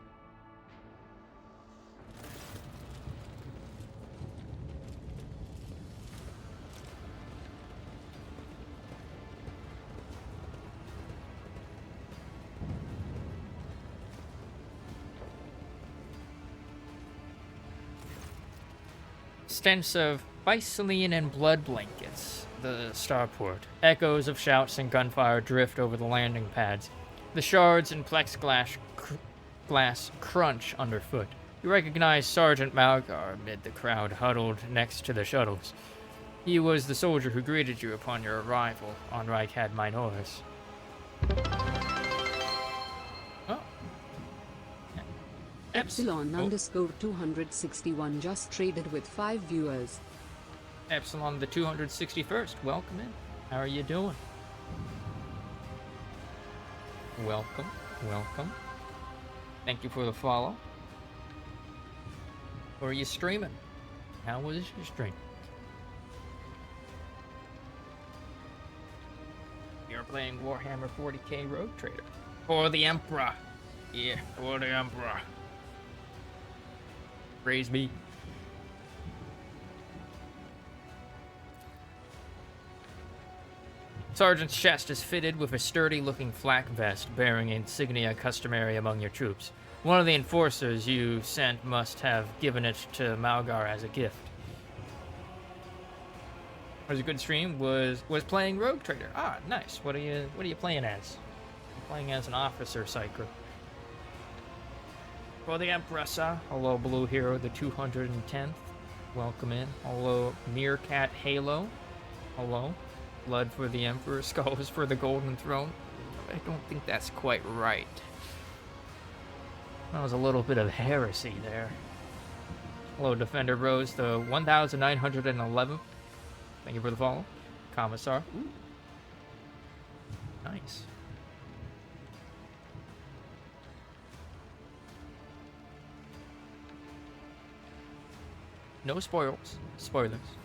Stench of Bisoline and blood blankets. The starport. Echoes of shouts and gunfire drift over the landing pads. The shards and plexiglass glass crunch underfoot. You recognize Sergeant Malgar amid the crowd huddled next to the shuttles. He was the soldier who greeted you upon your arrival on Reichad Minoris. Oh. Epsilon Oh. underscore 261 just traded with 5 viewers. Epsilon the 261st, welcome in. How are you doing? Welcome. Thank you for the follow. Or are you streaming? How was your stream? You're playing Warhammer 40k Rogue Trader. For the Emperor. Yeah, for the Emperor. Praise me. Sergeant's chest is fitted with a sturdy-looking flak vest bearing insignia customary among your troops. One of the enforcers you sent must have given it to Malgar as a gift. It was a good stream. Was playing Rogue Trader. Ah, nice. What are you playing as? I'm playing as an officer psyker. For the Empressa. Hello, Blue Hero, the 210th. Welcome in. Hello, Meerkat Halo. Hello. Blood for the Emperor, skulls for the Golden Throne. I don't think that's quite right. That was a little bit of heresy there. Hello, Defender Rose, the 1911. Thank you for the follow. Commissar. Ooh. Nice. No spoilers,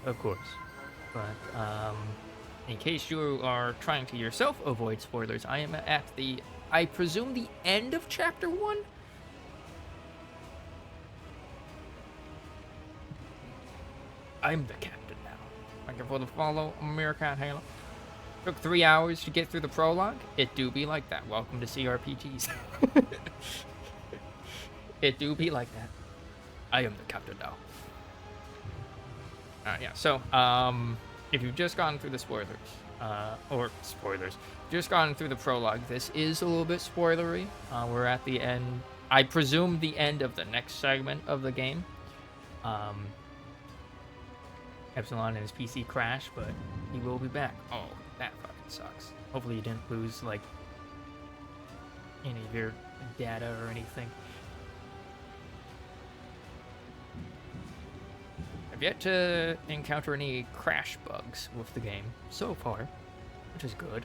of course. But, in case you are trying to yourself avoid spoilers, I am at the, I presume, the end of Chapter 1? I'm the captain now. Thank you for the follow, Meerkat Halo. Took 3 hours to get through the prologue. It do be like that. Welcome to CRPGs. It do be like that. I am the captain now. Yeah, so, if you've just gone through the just gone through the prologue, this is a little bit spoilery. We're at the end, I presume the end of the next segment of the game. Epsilon and his PC crashed, but he will be back. Oh, that fucking sucks. Hopefully you didn't lose, like, any of your data or anything. I've yet to encounter any crash bugs with the game so far, which is good.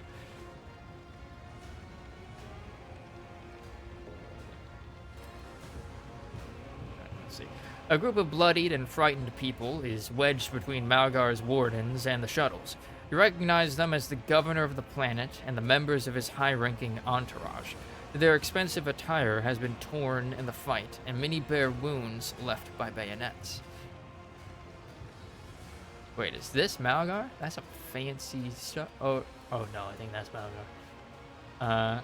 Let's see. A group of bloodied and frightened people is wedged between Malgar's wardens and the shuttles. You recognize them as the governor of the planet and the members of his high-ranking entourage. Their expensive attire has been torn in the fight, and many bear wounds left by bayonets. Wait, is this Malgar? That's some fancy stuff. Oh no, I think that's Malgar.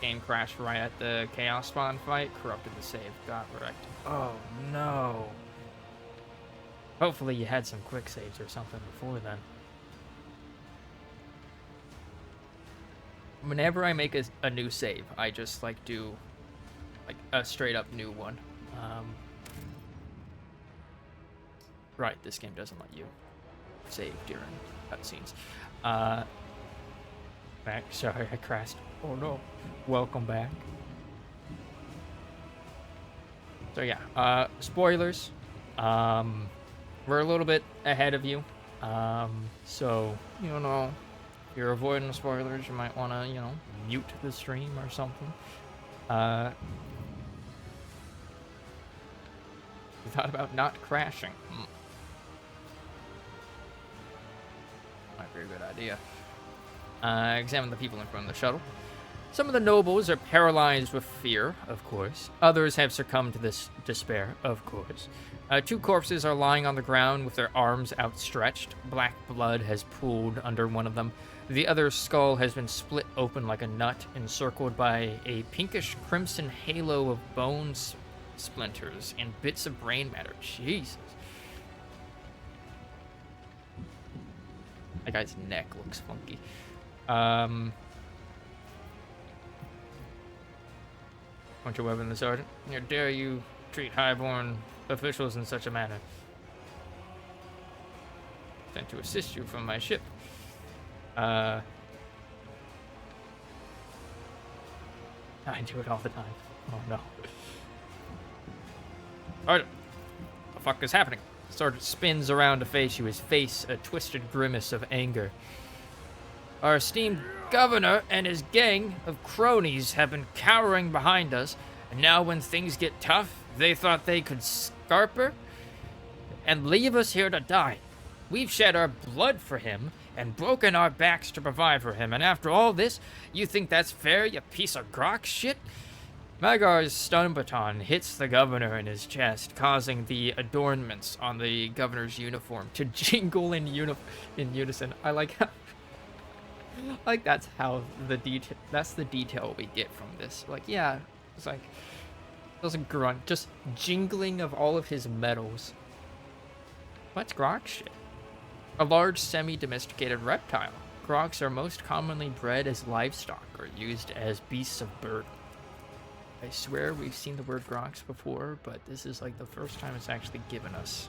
Game crashed right at the Chaos Spawn fight. Corrupted the save. Got wrecked. Oh no. Hopefully you had some quick saves or something before then. Whenever I make a new save, I just like do like a straight up new one. Right, this game doesn't let you save during cutscenes. Back, sorry, I crashed. Oh no. Welcome back. So yeah, spoilers. We're a little bit ahead of you. So, you know, if you're avoiding spoilers, you might want to, you know, mute the stream or something. You thought about not crashing. Might be a good idea. Examine the people in front of the shuttle. Some of the nobles are paralyzed with fear, of course. Others have succumbed to this despair, of course. 2 corpses are lying on the ground with their arms outstretched. Black blood has pooled under one of them. The other's skull has been split open like a nut, encircled by a pinkish crimson halo of bone splinters and bits of brain matter. Jesus. That guy's neck looks funky. Point your weapon, the sergeant. How dare you treat highborn officials in such a manner? Sent to assist you from my ship. I do it all the time. Oh no. Sergeant, what the fuck is happening? The sergeant spins around to face you, his face a twisted grimace of anger. Our esteemed governor and his gang of cronies have been cowering behind us, and now when things get tough, they thought they could scarper and leave us here to die. We've shed our blood for him and broken our backs to provide for him, and after all this, you think that's fair, you piece of grok shit? Malgar's stun baton hits the governor in his chest, causing the adornments on the governor's uniform to jingle in unison. I like how Like that's how the detail. That's the detail we get from this. Like, yeah, it's like doesn't grunt, just jingling of all of his metals. What's grok shit? A large semi-domesticated reptile. Groks are most commonly bred as livestock or used as beasts of burden. I swear we've seen the word groks before, but this is like the first time it's actually given us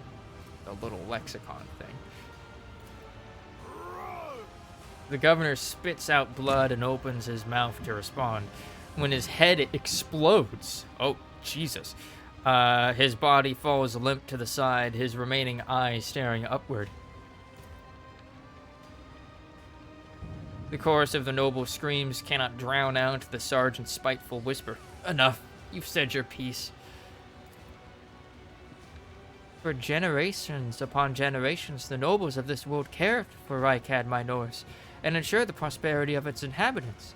a little lexicon thing. The governor spits out blood and opens his mouth to respond. When his head explodes, oh Jesus, his body falls limp to the side, his remaining eye staring upward. The chorus of the noble screams cannot drown out the sergeant's spiteful whisper. Enough, you've said your piece. For generations upon generations, the nobles of this world cared for Rykad Minors and ensured the prosperity of its inhabitants.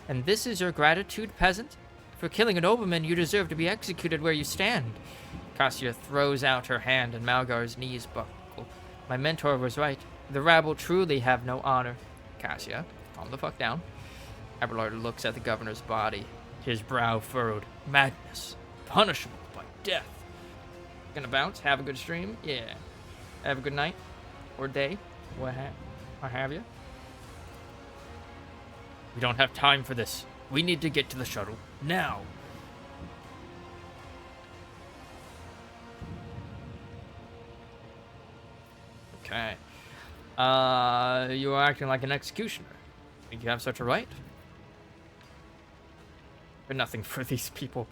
And this is your gratitude, peasant? For killing a nobleman, you deserve to be executed where you stand. Cassia throws out her hand and Malgar's knees buckle. My mentor was right. The rabble truly have no honor. Cassia, calm the fuck down. Abelard looks at the governor's body, his brow furrowed. Madness. Punishable by death. Gonna bounce? Have a good stream? Yeah. Have a good night? Or day? What have you? We don't have time for this. We need to get to the shuttle. Now. Okay. You are acting like an executioner. Think you have such a right? But nothing for these people.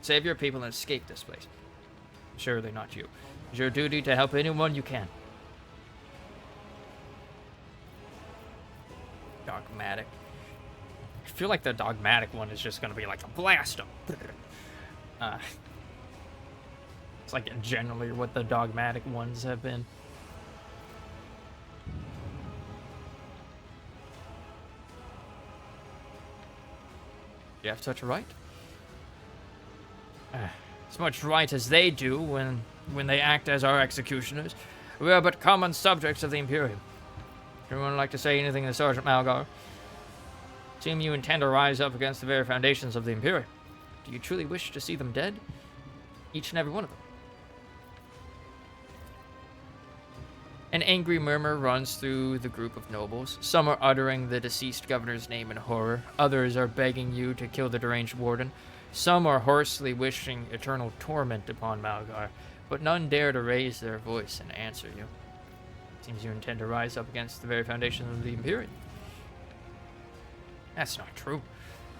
Save your people and escape this place. Surely not you. It's your duty to help anyone you can. Dogmatic. I feel like the dogmatic one is just going to be like a blast them. It's like generally what the dogmatic ones have been. You have such a right? As much right as they do when they act as our executioners. We are but common subjects of the Imperium. Anyone like to say anything to Sergeant Malgar? Seem you intend to rise up against the very foundations of the Imperium. Do you truly wish to see them dead? Each and every one of them. An angry murmur runs through the group of nobles. Some are uttering the deceased governor's name in horror. Others are begging you to kill the deranged warden. Some are hoarsely wishing eternal torment upon Malgar, but none dare to raise their voice and answer you. Seems you intend to rise up against the very foundation of the Imperium. That's not true.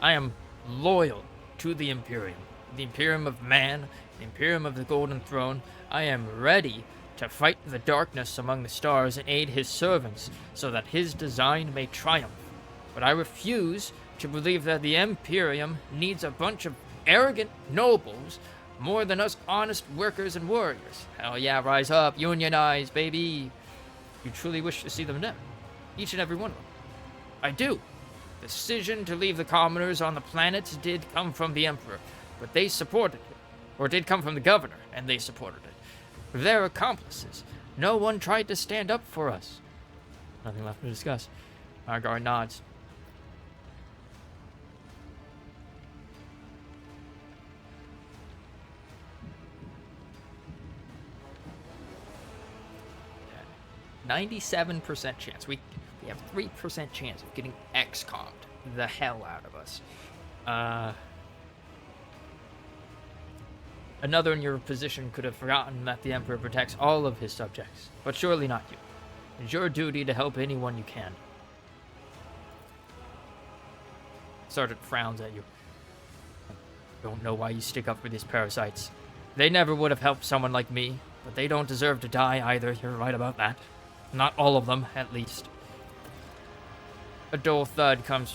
I am loyal to the Imperium of man, the Imperium of the Golden Throne. I am ready to fight the darkness among the stars and aid his servants so that his design may triumph. But I refuse to believe that the Imperium needs a bunch of arrogant nobles more than us honest workers and warriors. Hell yeah, rise up, unionize, baby. You truly wish to see them dead. Each and every one of them. I do. The decision to leave the commoners on the planet did come from the Emperor, but they supported it. Or it did come from the governor, and they supported it. They're accomplices. No one tried to stand up for us. Nothing left to discuss. Malgar nods. 97% chance. We have 3% chance of getting XCOM'd the hell out of us. Another in your position could have forgotten that the Emperor protects all of his subjects, but surely not you. It's your duty to help anyone you can. Sergeant frowns at you. Don't know why you stick up for these parasites. They never would have helped someone like me, but they don't deserve to die either. You're right about that. Not all of them, at least. A dull thud comes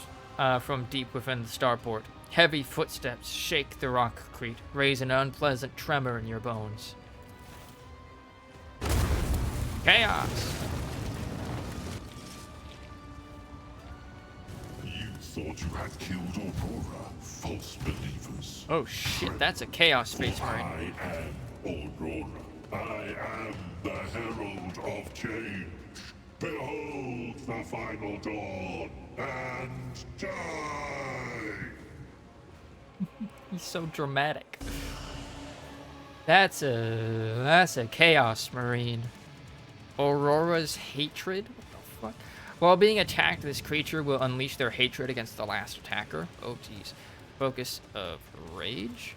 from deep within the starport. Heavy footsteps shake the rockcrete, raise an unpleasant tremor in your bones. Chaos! You thought you had killed Aurora, false believers. Oh shit, that's a Chaos Space Marine. I am Aurora. I am the herald of change. Behold the final dawn and die! He's so dramatic. That's a Chaos Marine. Aurora's hatred? What the fuck? While being attacked, this creature will unleash their hatred against the last attacker. Oh, jeez. Focus of Rage.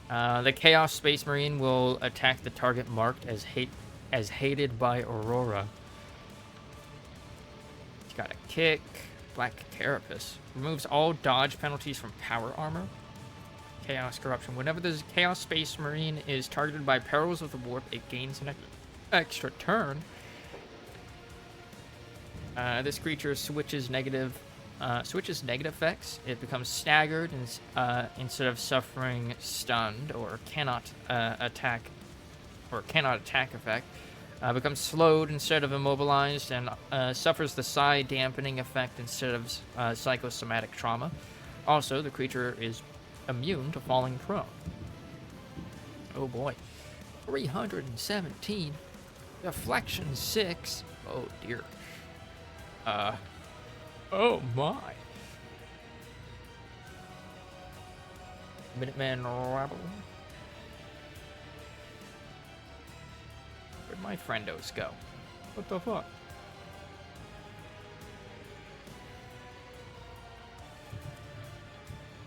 The Chaos Space Marine will attack the target marked as hated by Aurora. He's got a kick. Black Carapace. Removes all dodge penalties from power armor. Chaos Corruption. Whenever the Chaos Space Marine is targeted by perils of the warp, it gains an extra turn. This creature switches negative effects. It becomes staggered instead of suffering stunned or cannot attack effect. Becomes slowed instead of immobilized, and suffers the psi dampening effect instead of psychosomatic trauma. Also, the creature is immune to falling prone. Oh boy. 317. Deflection 6. Oh dear. Oh my. Minuteman Rabble. Where'd my friendos go? What the fuck?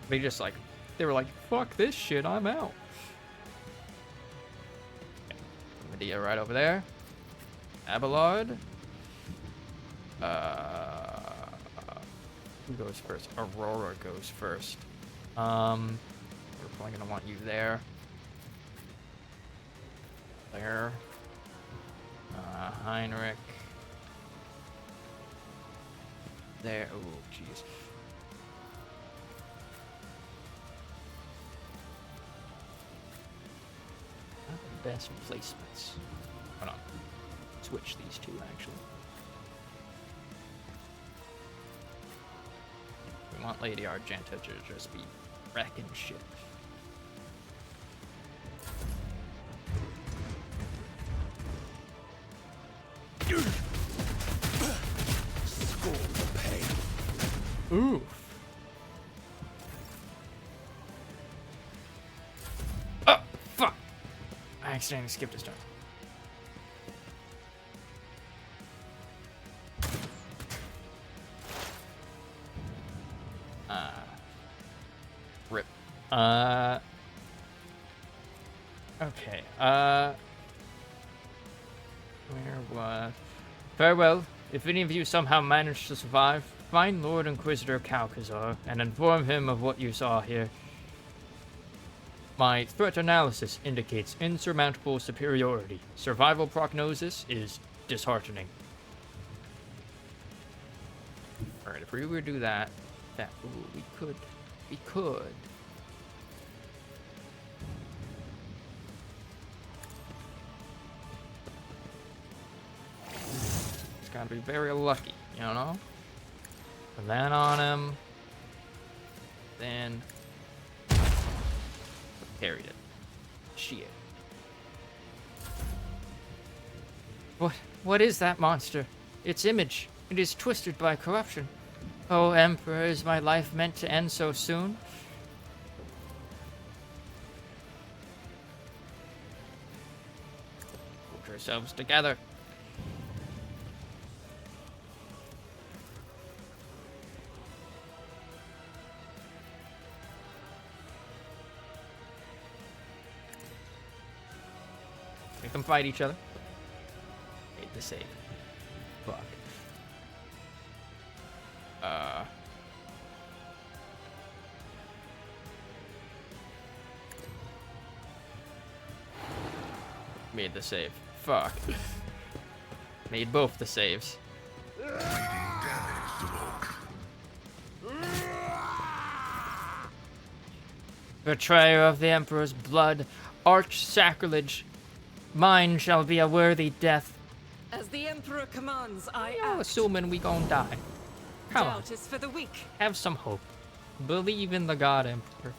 They were like, fuck this shit, I'm out. Medea right over there. Abelard. Who goes first? Aurora goes first. We're probably gonna want you there. There. Heinrich. There. Oh, jeez. Not the best placements. Hold on. Switch these two, actually. We want Lady Argenta to just be wrecking shit. Scorn the pain. Oof. Oh, fuck. I accidentally skipped his turn. Rip. Okay. Where was... Farewell. If any of you somehow manage to survive, find Lord Inquisitor Calcazar and inform him of what you saw here. My threat analysis indicates insurmountable superiority. Survival prognosis is disheartening. Alright, if we were to do that, ooh, we could. It's gotta be very lucky, you know? Put that on him. Then carried it. Shit. What is that monster? Its image. It is twisted by corruption. Oh, Emperor, is my life meant to end so soon? Put yourselves together. Make them fight each other. Made the save. Fuck. Made the save. Fuck. Made both the saves. Reading damage to Oak. Betrayer of the Emperor's blood, arch sacrilege. Mine shall be a worthy death. As the Emperor commands, I Well, act. assuming we gon' die. Come on, Doubt is for the weak. have some hope. Believe in the God Emperor.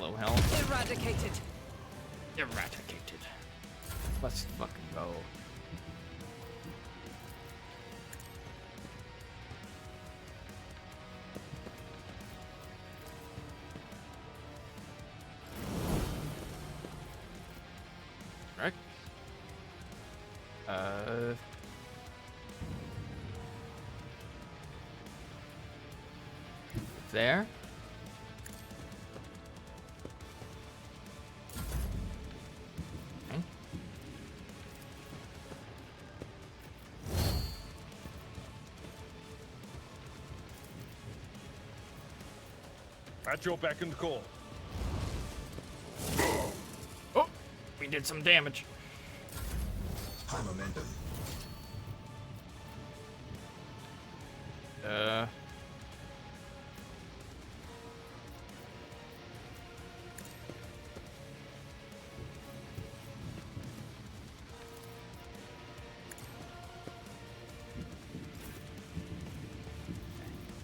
low health. Eradicated. Eradicated. Let's fucking go. Right. There. Okay. At your beck and call. Oh, we did some damage. High momentum.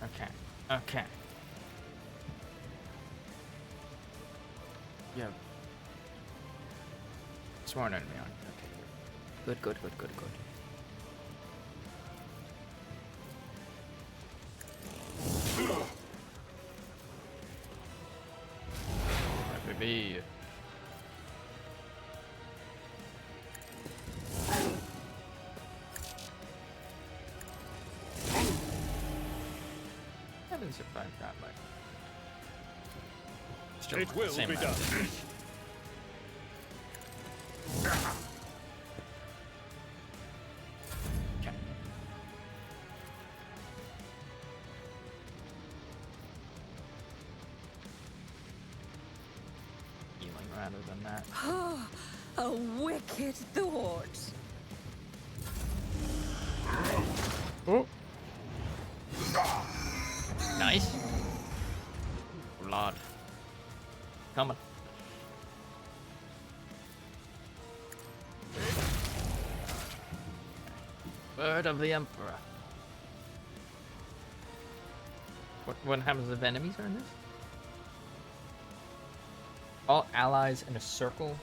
Okay. Okay. Yeah. Sworn enemy on. Okay. Good, good, good, good, good. Right, baby. Haven't survived that much. Still It will same be amount. done. Okay. Healing rather than that. A wicked thought. Oh. Nice. Lord. Coming. Word of the Emperor. What happens if enemies are in this? All allies in a circle.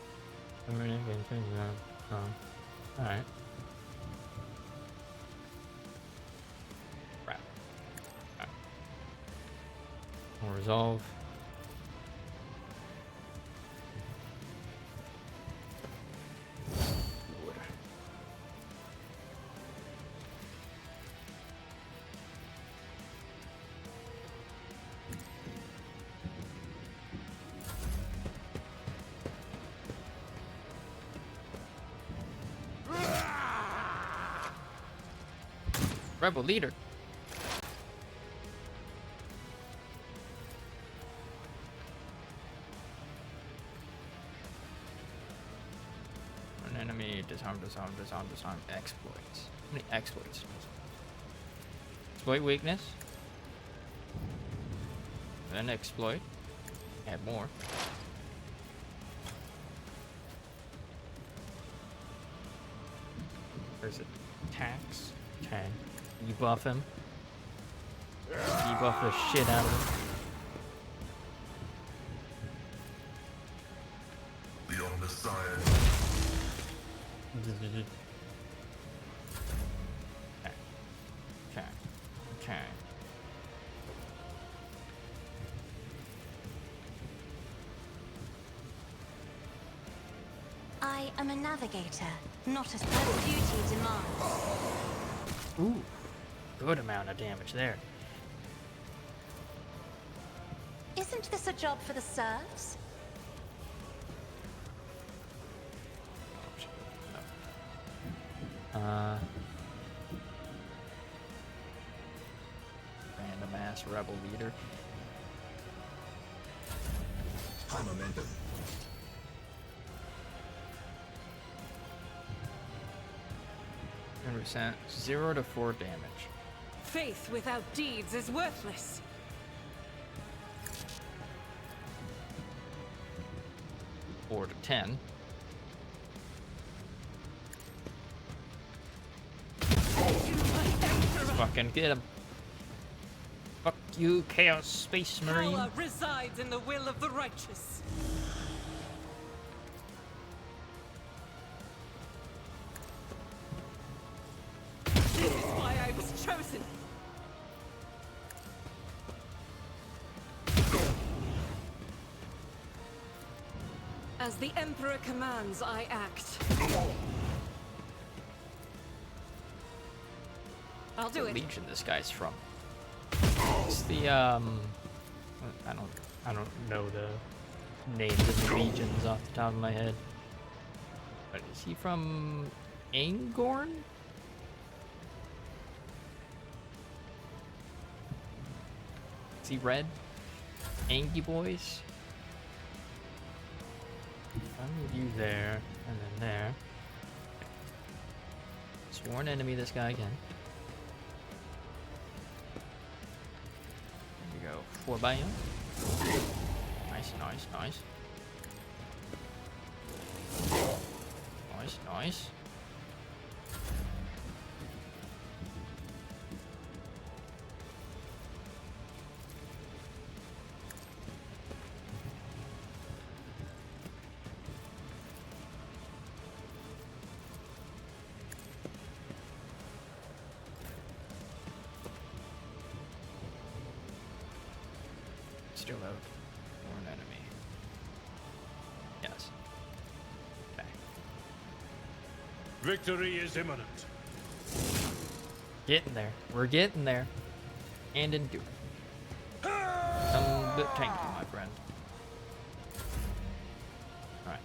Alright. Crap. Okay. We'll resolve. Wood. Rebel leader. An enemy, disarm, disarm, disarm, disarm, exploits. How many exploits? Exploit weakness. Then exploit. Add more. There's attacks. Okay. Debuff him. Debuff the shit out of him. The Omnissiah. Okay. Okay. I am a navigator, not as per duty demands. Ooh. Good amount of damage there. Isn't this a job for the serfs? Random ass rebel leader. High momentum. 100%. 0 to 4 damage. Faith without deeds is worthless. Four to 10. Fucking get him. Fuck you, Chaos Space Marine. Power resides in the will of the righteous. This is why I was chosen. As the Emperor commands, I act. I'll do it. Legion this guy's from. It's the I don't know the names of the legions off the top of my head. But is he from Angorn? Is he red? Angie boys? I'll move you there, and then there. Sworn enemy, this guy again. There we go. 4 by him. Nice, nice, nice. Nice, nice. Still out. Or an enemy. Yes. Okay. Victory is imminent. Getting there. We're getting there. And endure. But thank you, my friend. Alright.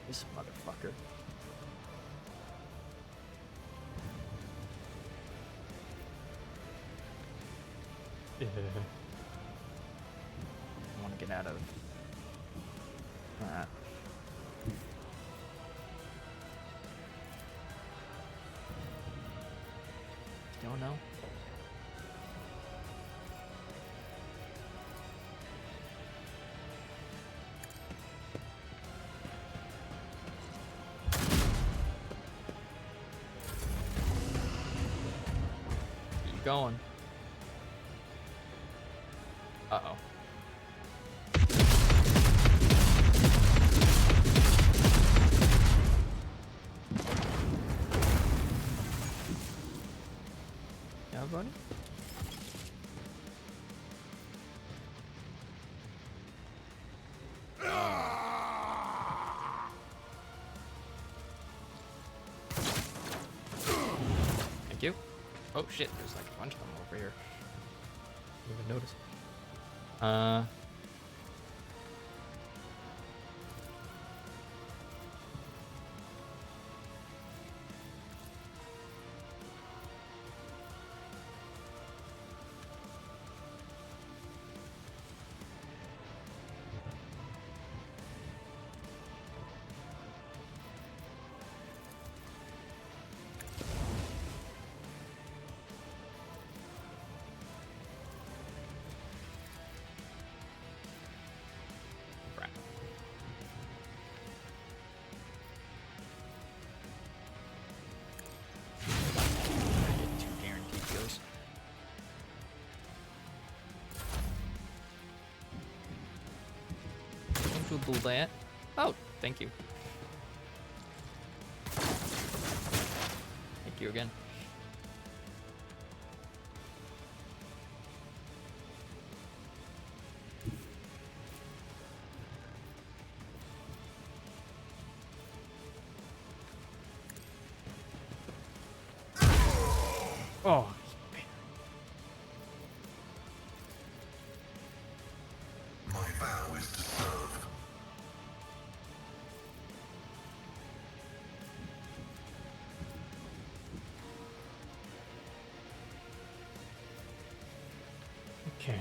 This motherfucker. I want to get out of that. Don't know. Keep going. Uh-oh. Yeah, buddy? Thank you. Oh shit, there's like a bunch of them over here. Didn't even notice. Crap. I get 2 guaranteed kills. Don't do that. Oh, thank you. Thank you again. Oh. My vow is to serve. Okay.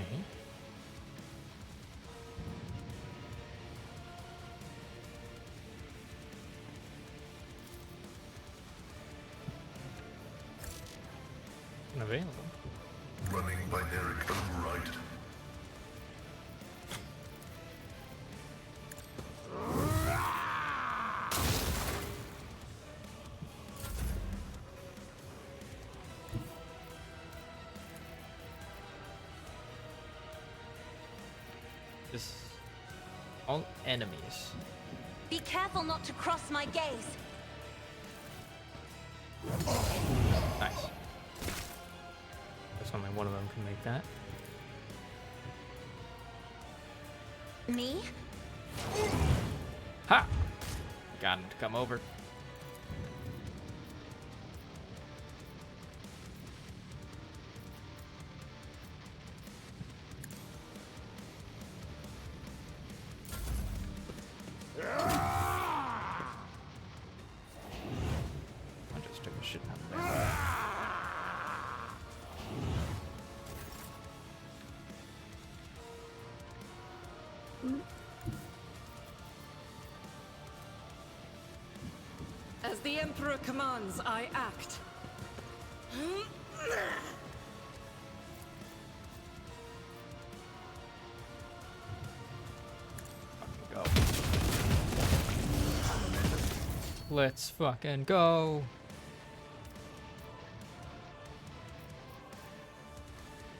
Unavailable. Running binary override. All enemies. Be careful not to cross my gaze. Nice. Guess only one of them can make that. Me? Ha! Got him to come over. I just took a shit out of there. As the Emperor commands, I act. Go. Let's fucking go.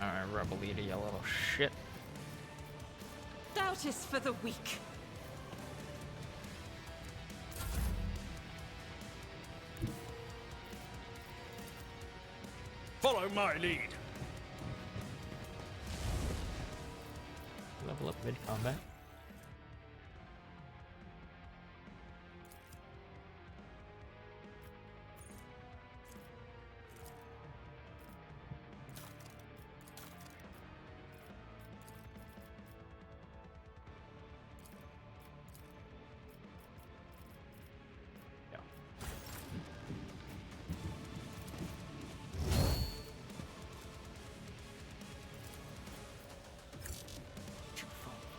Alright, Rebel Leader, you little shit. Doubt is for the weak. Follow my lead. Level up mid-combat. Yeah.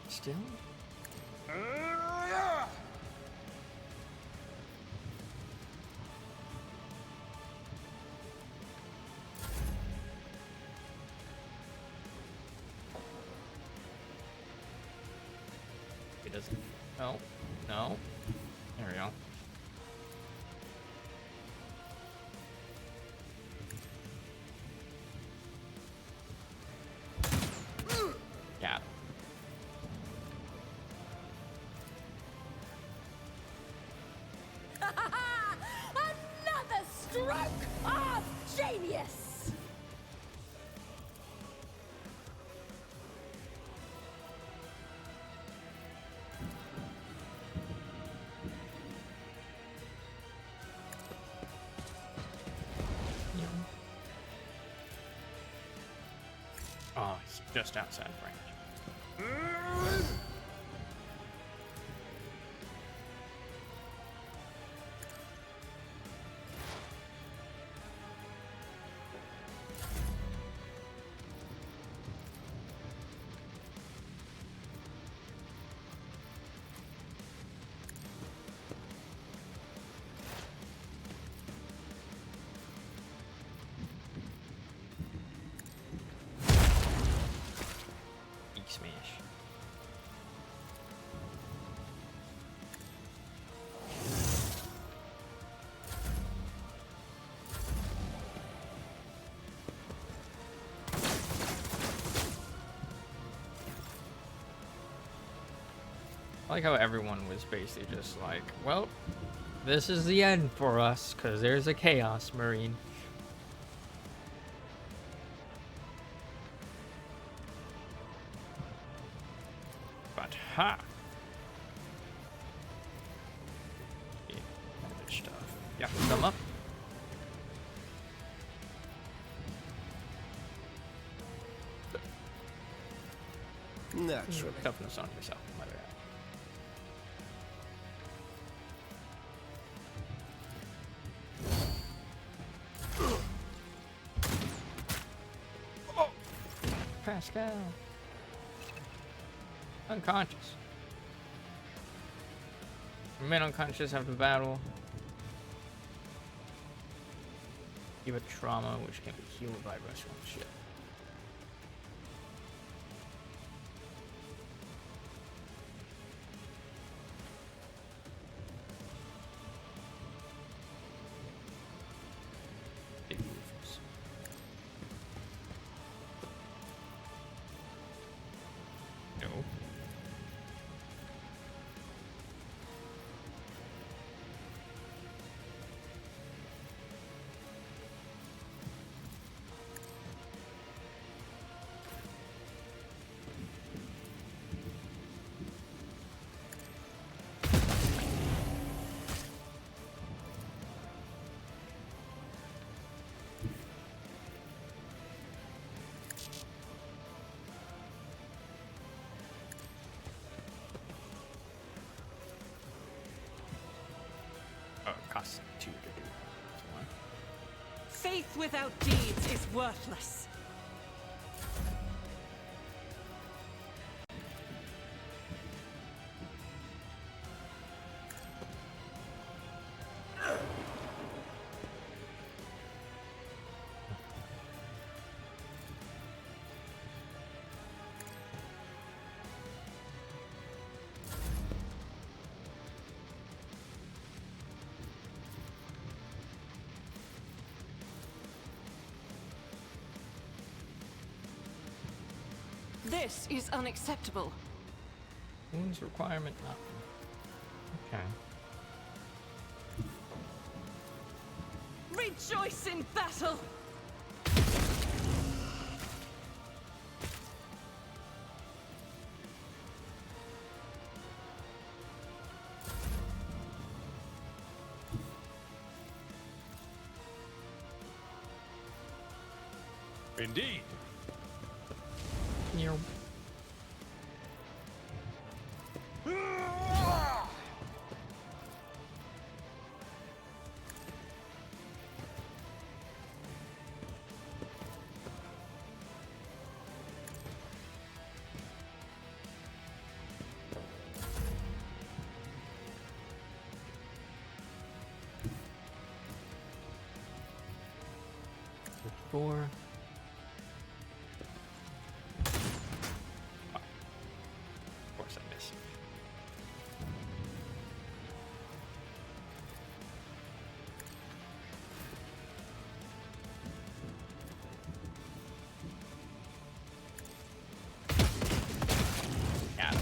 Still? He doesn't. No. No. There we go. Got it. Another stroke of genius! Oh, it's just outside range. Smash. I like how everyone was basically just like, well, this is the end for us, because there's a Chaos Marine. But ha! Yeah, good stuff. Yeah, come up. Naturally. Toughness on yourself, my bad. Oh! Pascal. Unconscious. Remain unconscious after battle. Give it trauma, which can be healed by restaurant shit. Big moves. No. accustomed to do. That's why. Faith without deeds is worthless. This is unacceptable. Wounds requirement not. Okay. Rejoice in battle! Indeed. Near. Four. Of course I miss. Got him.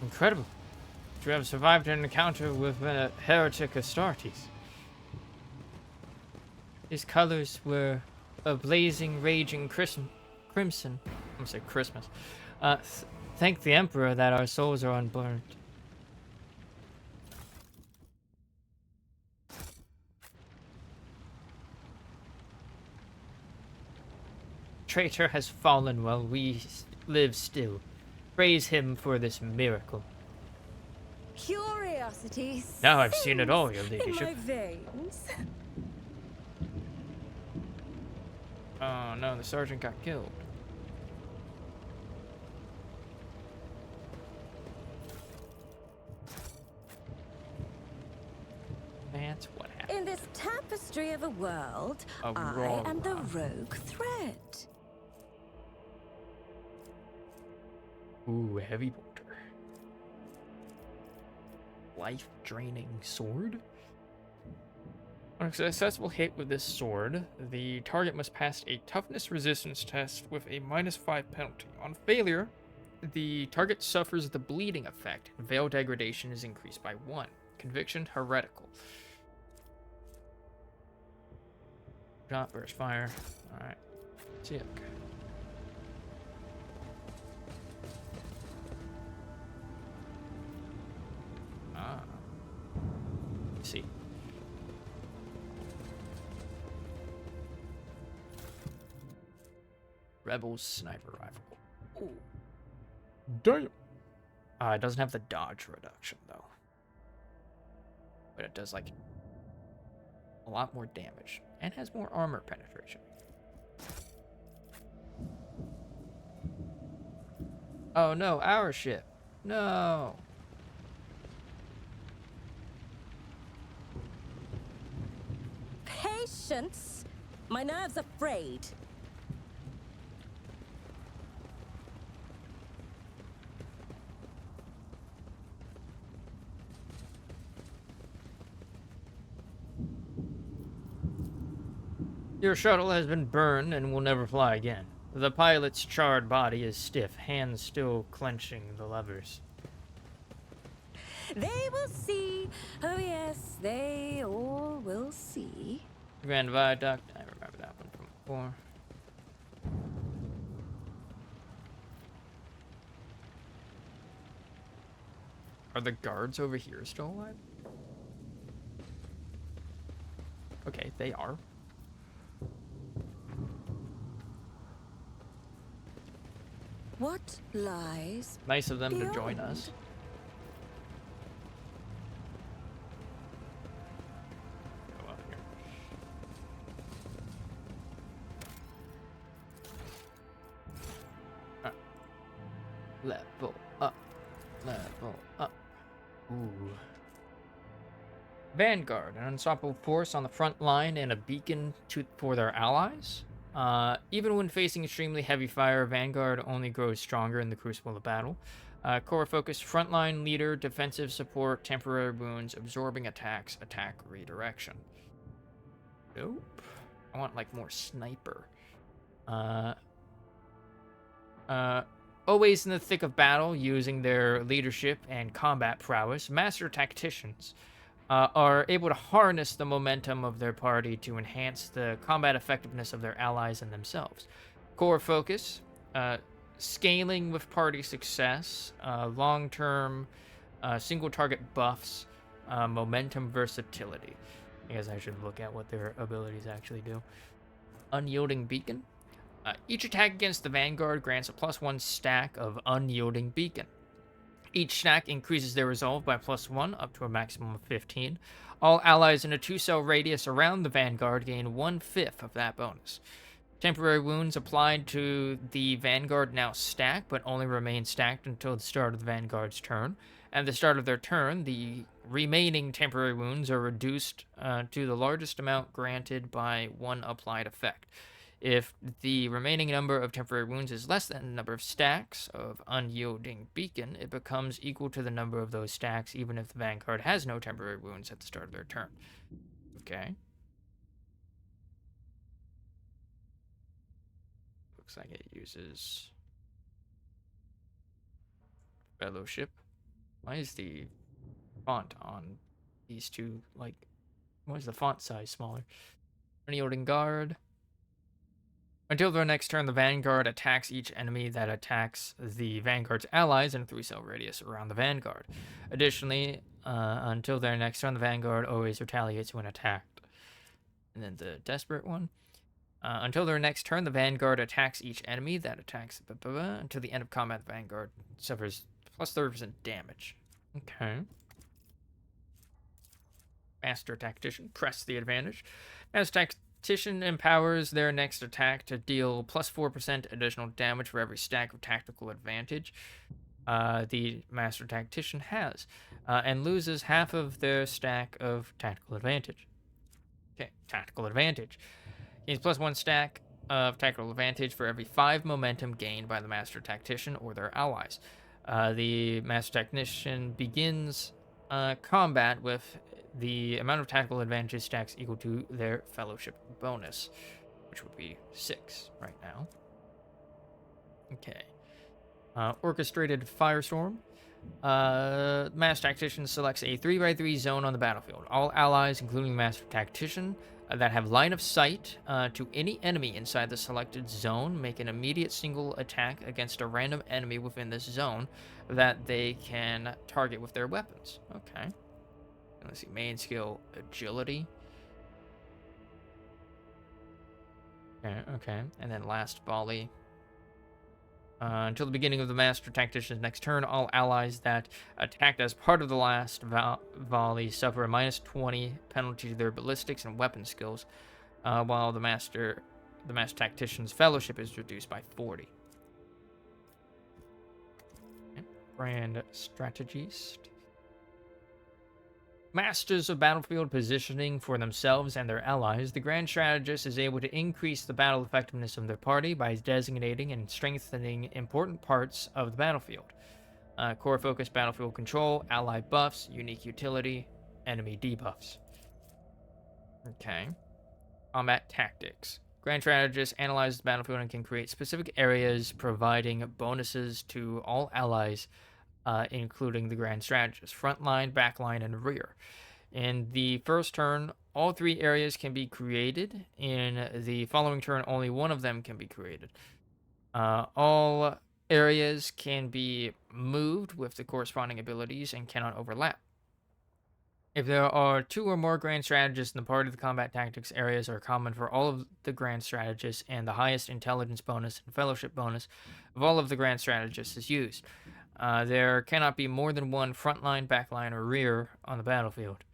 Incredible. You have survived an encounter with a heretic Astartes. His colors were a blazing, raging crimson. I'm gonna say Christmas. Thank the Emperor that our souls are unburned. Traitor has fallen while we live still. Praise him for this miracle. Curiosity. Now I've seen it all, your sings ladyship. in my veins. Oh no, the sergeant got killed. That's what happened. In this tapestry of a world, I Aurora. am the rogue thread. Ooh, heavy bolter. Life-draining sword? On a successful hit with this sword, the target must pass a toughness resistance test with a -5 penalty. On failure, the target suffers the bleeding effect. Veil degradation is increased by 1. Conviction heretical. Shot, burst fire. Alright. Sick. Ah. Let's see. Rebels sniper rifle. Ooh. Damn. It doesn't have the dodge reduction though. But it does like a lot more damage and has more armor penetration. Oh no, our ship. No. Patience. My nerves are frayed. Your shuttle has been burned and will never fly again. The pilot's charred body is stiff, hands still clenching the levers. They will see. Oh yes, they all will see. Grand Viaduct, I remember that one from before. Are the guards over here still alive? Okay, they are. What lies Nice of them to join beyond? us. Level up. Level up. Ooh. Vanguard, an unstoppable force on the front line and a beacon for their allies. Even when facing extremely heavy fire, Vanguard only grows stronger in the crucible of battle. Core focus, frontline leader, defensive support, temporary wounds, absorbing attacks, attack redirection. Nope. I want like more sniper. Always in the thick of battle, using their leadership and combat prowess, master tacticians are able to harness the momentum of their party to enhance the combat effectiveness of their allies and themselves. Core focus, scaling with party success, long-term single target buffs, momentum versatility. I guess I should look at what their abilities actually do. Unyielding beacon. Each attack against the Vanguard grants a +1 stack of unyielding beacon. Each stack increases their resolve by +1 up to a maximum of 15. All allies in a 2-cell radius around the Vanguard gain 1/5 of that bonus. Temporary wounds applied to the Vanguard now stack, but only remain stacked until the start of the Vanguard's turn. At the start of their turn, the remaining temporary wounds are reduced to the largest amount granted by one applied effect. If the remaining number of temporary wounds is less than the number of stacks of unyielding beacon, it becomes equal to the number of those stacks, even if the Vanguard has no temporary wounds at the start of their turn. Okay. Looks like it uses Fellowship. Why is the font on these two, like, why is the font size smaller? Unyielding Guard. Until their next turn, the Vanguard attacks each enemy that attacks the Vanguard's allies in a 3-cell radius around the Vanguard. Additionally, until their next turn, the Vanguard always retaliates when attacked. And then the Desperate one. Until their next turn, the Vanguard attacks each enemy that attacks... Until the end of combat, the Vanguard suffers +30% damage. Okay. Master Tactician, press the advantage. Master Tactician empowers their next attack to deal +4% additional damage for every stack of tactical advantage the Master Tactician has, and loses half of their stack of tactical advantage. Okay, tactical advantage. Gains +1 stack of tactical advantage for every 5 momentum gained by the Master Tactician or their allies. The Master Tactician begins combat with the amount of tactical advantage stacks equal to their Fellowship bonus, which would be 6 right now. Okay. Orchestrated Firestorm. Master Tactician selects a 3x3 zone on the battlefield. All allies, including Master Tactician, that have line of sight to any enemy inside the selected zone make an immediate single attack against a random enemy within this zone that they can target with their weapons. Okay. Let's see, main skill, agility. Okay. And then last volley. Until the beginning of the Master Tactician's next turn, all allies that attacked as part of the last volley suffer a -20 penalty to their ballistics and weapon skills, while the Master Tactician's Fellowship is reduced by 40. Okay. Grand Strategist. Masters of battlefield positioning for themselves and their allies, the Grand Strategist is able to increase the battle effectiveness of their party by designating and strengthening important parts of the battlefield. Core focus battlefield control, ally buffs, unique utility, enemy debuffs. Okay. Combat tactics. Grand Strategist analyzes the battlefield and can create specific areas providing bonuses to all allies, including the Grand Strategist, frontline, backline, and rear. In the first turn, all 3 areas can be created. In the following turn, only one of them can be created. All areas can be moved with the corresponding abilities and cannot overlap. If there are 2 or more Grand Strategists in the party, the combat tactics areas are common for all of the Grand Strategists, and the highest intelligence bonus and Fellowship bonus of all of the Grand Strategists is used. There cannot be more than one frontline, backline, or rear on the battlefield.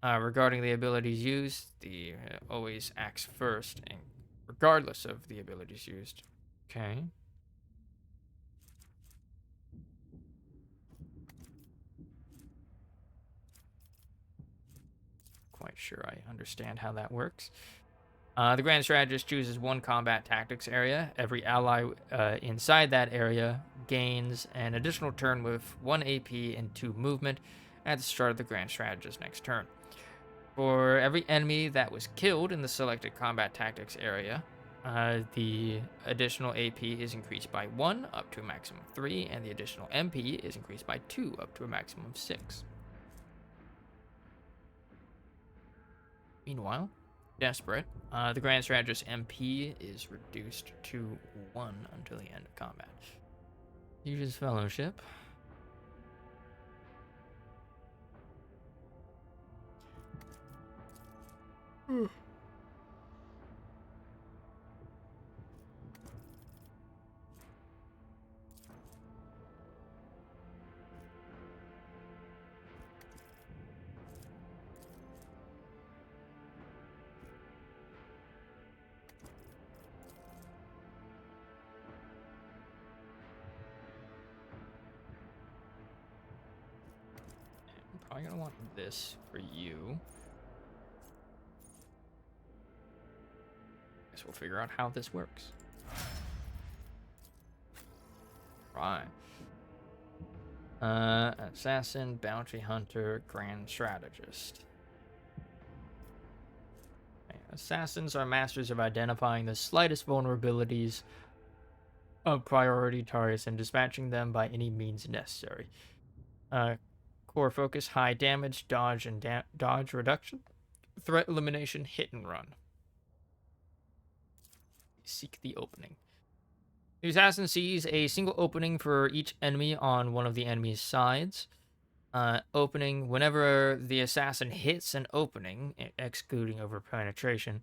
Regarding the abilities used, the always acts first, and regardless of the abilities used. Okay. quite sure I understand how that works. The Grand Strategist chooses one combat tactics area. Every ally inside that area gains an additional turn with 1 AP and 2 movement at the start of the Grand Strategist's next turn. For every enemy that was killed in the selected combat tactics area, the additional AP is increased by 1 up to a maximum of 3, and the additional MP is increased by 2 up to a maximum of 6. Meanwhile, desperate, the Grand Strategist MP is reduced to 1 until the end of combat. Uses Fellowship. Probably gonna want this for you. Guess we'll figure out how this works. Right. Assassin, Bounty Hunter, Grand Strategist. Okay. Assassins are masters of identifying the slightest vulnerabilities of priority targets and dispatching them by any means necessary. Core focus, high damage, dodge, and dodge reduction. Threat elimination, hit and run. Seek the opening. The assassin sees a single opening for each enemy on one of the enemy's sides. Opening, whenever the assassin hits an opening, excluding over penetration,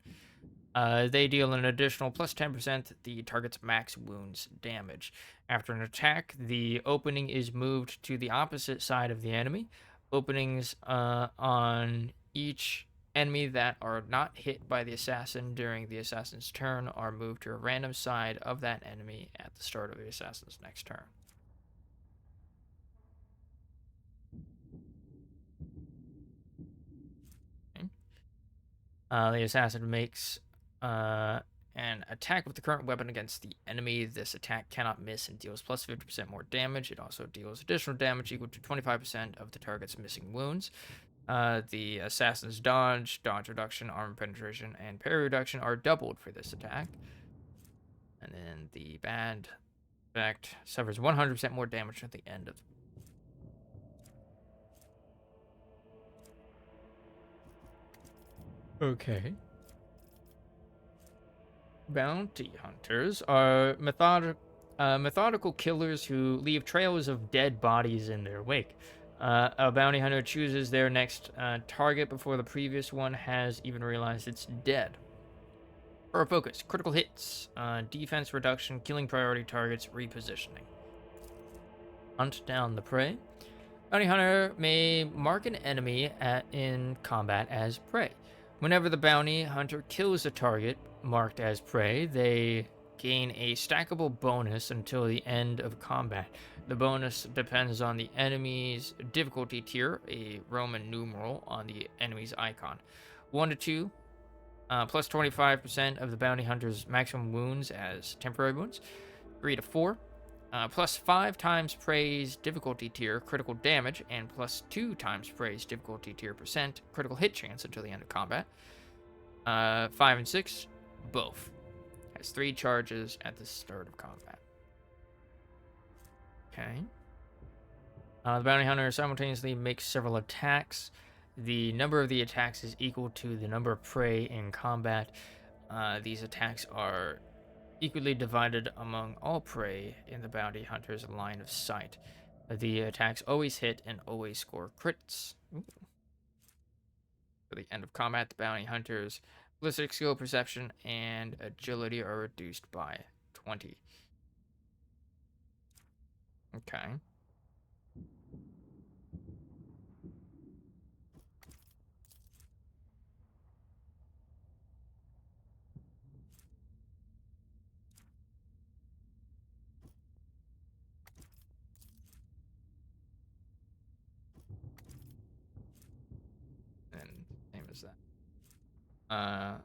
they deal an additional plus 10% the target's max wounds damage. After an attack, the opening is moved to the opposite side of the enemy. Openings on each enemy that are not hit by the assassin during the assassin's turn are moved to a random side of that enemy at the start of the assassin's next turn. Okay. The assassin makes an attack with the current weapon against the enemy. This attack cannot miss and deals plus 50% more damage. It also deals additional damage equal to 25% of the target's missing wounds. The assassin's dodge reduction, armor penetration, and parry reduction are doubled for this attack. And then the bad effect suffers 100% more damage at the end of. Okay. Bounty hunters are methodical killers who leave trails of dead bodies in their wake. A bounty hunter chooses their next target before the previous one has even realized it's dead. Or focus, critical hits, defense reduction, killing priority targets, repositioning. Hunt down the prey. Bounty hunter may mark an enemy in combat as prey. Whenever the bounty hunter kills a target marked as prey, they gain a stackable bonus until the end of combat. The bonus depends on the enemy's difficulty tier, a Roman numeral on the enemy's icon. 1 to 2, plus 25% of the bounty hunter's maximum wounds as temporary wounds. 3 to 4, plus 5 times prey's difficulty tier critical damage, and plus 2 times prey's difficulty tier percent critical hit chance until the end of combat. 5 and 6, both. Has 3 charges at the start of combat. Okay. The bounty hunter simultaneously makes several attacks. The number of the attacks is equal to the number of prey in combat. These attacks are equally divided among all prey in the bounty hunter's line of sight. The attacks always hit and always score crits. Ooh. For the end of combat, the bounty hunter's ballistic skill, perception, and agility are reduced by 20. Okay. And same Where's that? Uh.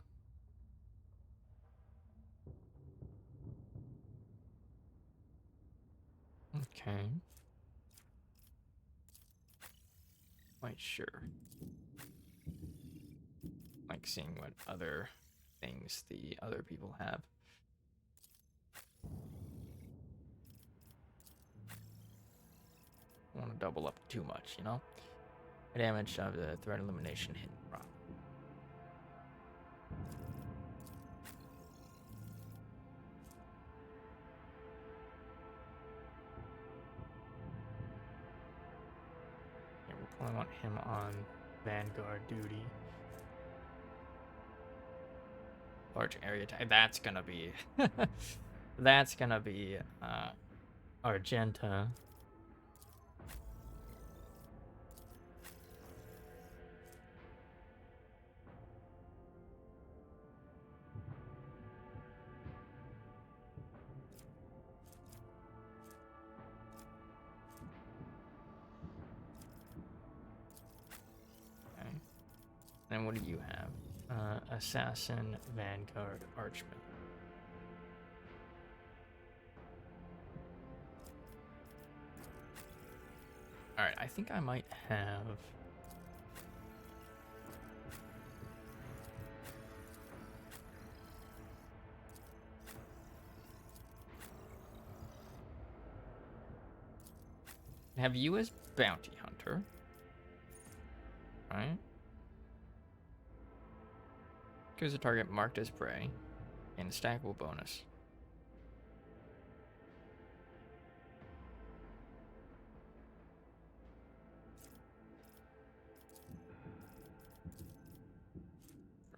Okay. Quite sure. Like seeing what other things the other people have. I don't want to double up too much, you know? Damage of the threat elimination hit rock. Yeah, we'll probably want him on Vanguard duty. Large area attack. That's gonna be that's gonna be Argenta. Okay. And what do you have? Assassin, Vanguard, Archman. Alright, I think I might have... have you as Bounty Hunter. Right? Gives a target marked as prey and a stackable bonus.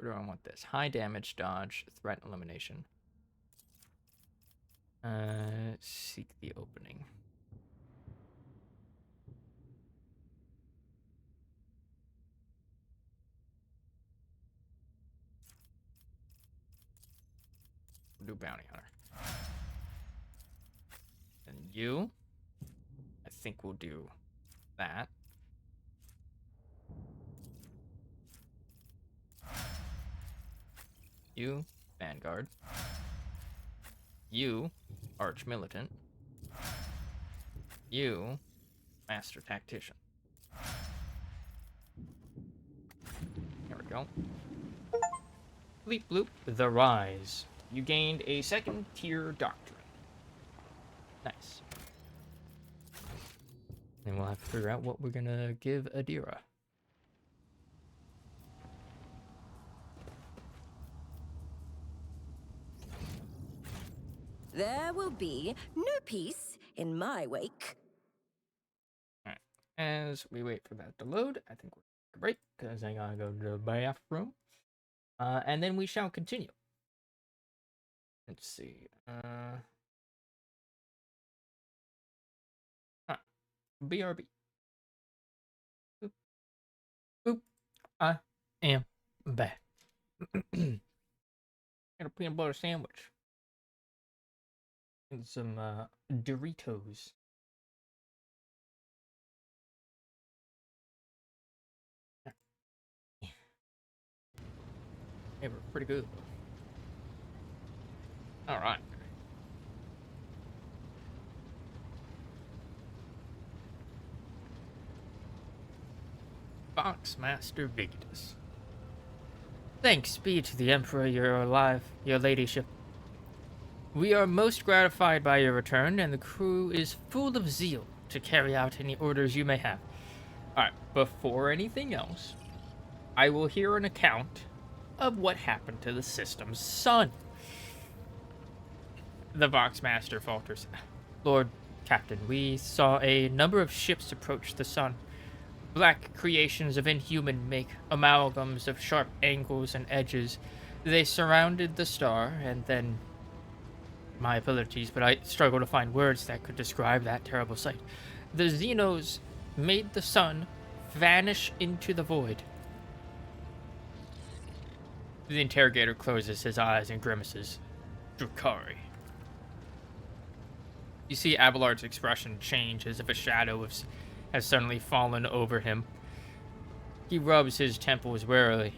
Or do I want this? High damage, dodge, threat elimination. Seek the opening. We'll do Bounty Hunter. And you, I think we'll do that. You, Vanguard. You, Arch Militant. You, Master Tactician. There we go. Bleep bloop. The Rise. You gained a 2nd tier doctrine. Nice. Then we'll have to figure out what we're gonna give Adira. There will be no peace in my wake. Alright. As we wait for that to load, I think we're gonna break because I gotta go to the bathroom. And then we shall continue. Let's see. BRB. Boop. Boop. I am back. Got a peanut butter sandwich. And some Doritos. They were pretty good. Alright. Boxmaster Vigdus. Thanks be to the Emperor you're alive, your ladyship. We are most gratified by your return, and the crew is full of zeal to carry out any orders you may have. Alright, before anything else, I will hear an account of what happened to the system's sun. The Voxmaster falters. Lord Captain, we saw a number of ships approach the sun. Black creations of inhuman make, amalgams of sharp angles and edges. They surrounded the star, and then... My apologies, but I struggle to find words that could describe that terrible sight. The Xenos made the sun vanish into the void. The interrogator closes his eyes and grimaces. Drakari. You see Abelard's expression change as if a shadow has suddenly fallen over him. He rubs his temples wearily,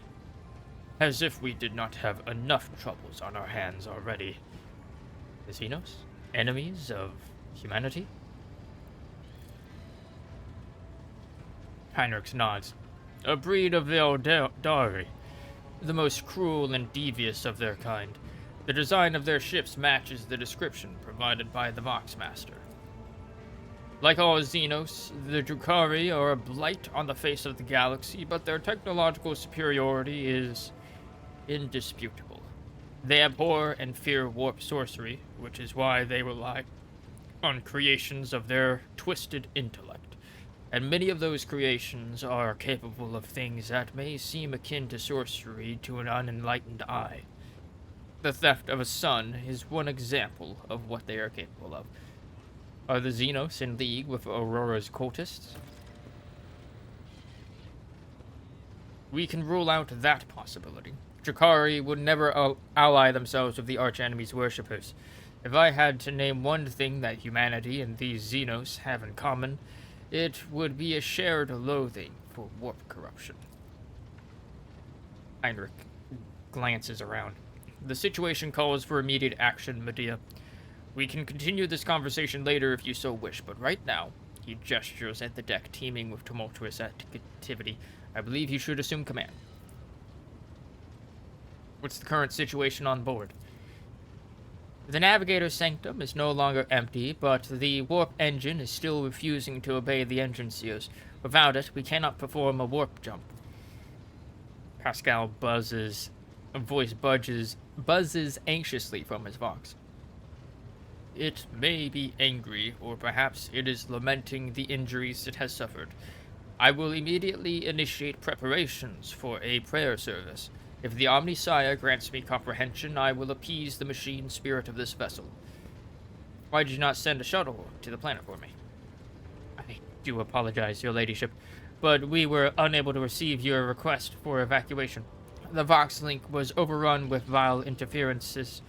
as if we did not have enough troubles on our hands already. The Xenos? Enemies of humanity? Heinrich nods. A breed of the Eldari, the most cruel and devious of their kind. The design of their ships matches the description provided by the Voxmaster. Like all Xenos, the Drukhari are a blight on the face of the galaxy, but their technological superiority is indisputable. They abhor and fear warp sorcery, which is why they rely on creations of their twisted intellect. And many of those creations are capable of things that may seem akin to sorcery to an unenlightened eye. The theft of a sun is one example of what they are capable of. Are the Xenos in league with Aurora's cultists? We can rule out that possibility. Drukhari would never ally themselves with the archenemy's worshippers. If I had to name one thing that humanity and these Xenos have in common, it would be a shared loathing for warp corruption. Heinrich glances around. The situation calls for immediate action, Medea. We can continue this conversation later if you so wish, but right now, he gestures at the deck teeming with tumultuous activity. I believe you should assume command. What's the current situation on board? The navigator's sanctum is no longer empty, but the warp engine is still refusing to obey the engine seals. Without it, we cannot perform a warp jump. Pascal buzzes. A voice buzzes anxiously from his vox. It may be angry, or perhaps it is lamenting the injuries it has suffered. I will immediately initiate preparations for a prayer service. If the Omnissiah grants me comprehension, I will appease the machine spirit of this vessel. Why did you not send a shuttle to the planet for me? I do apologize, your ladyship, but we were unable to receive your request for evacuation. The Vox link was overrun with vile interferences,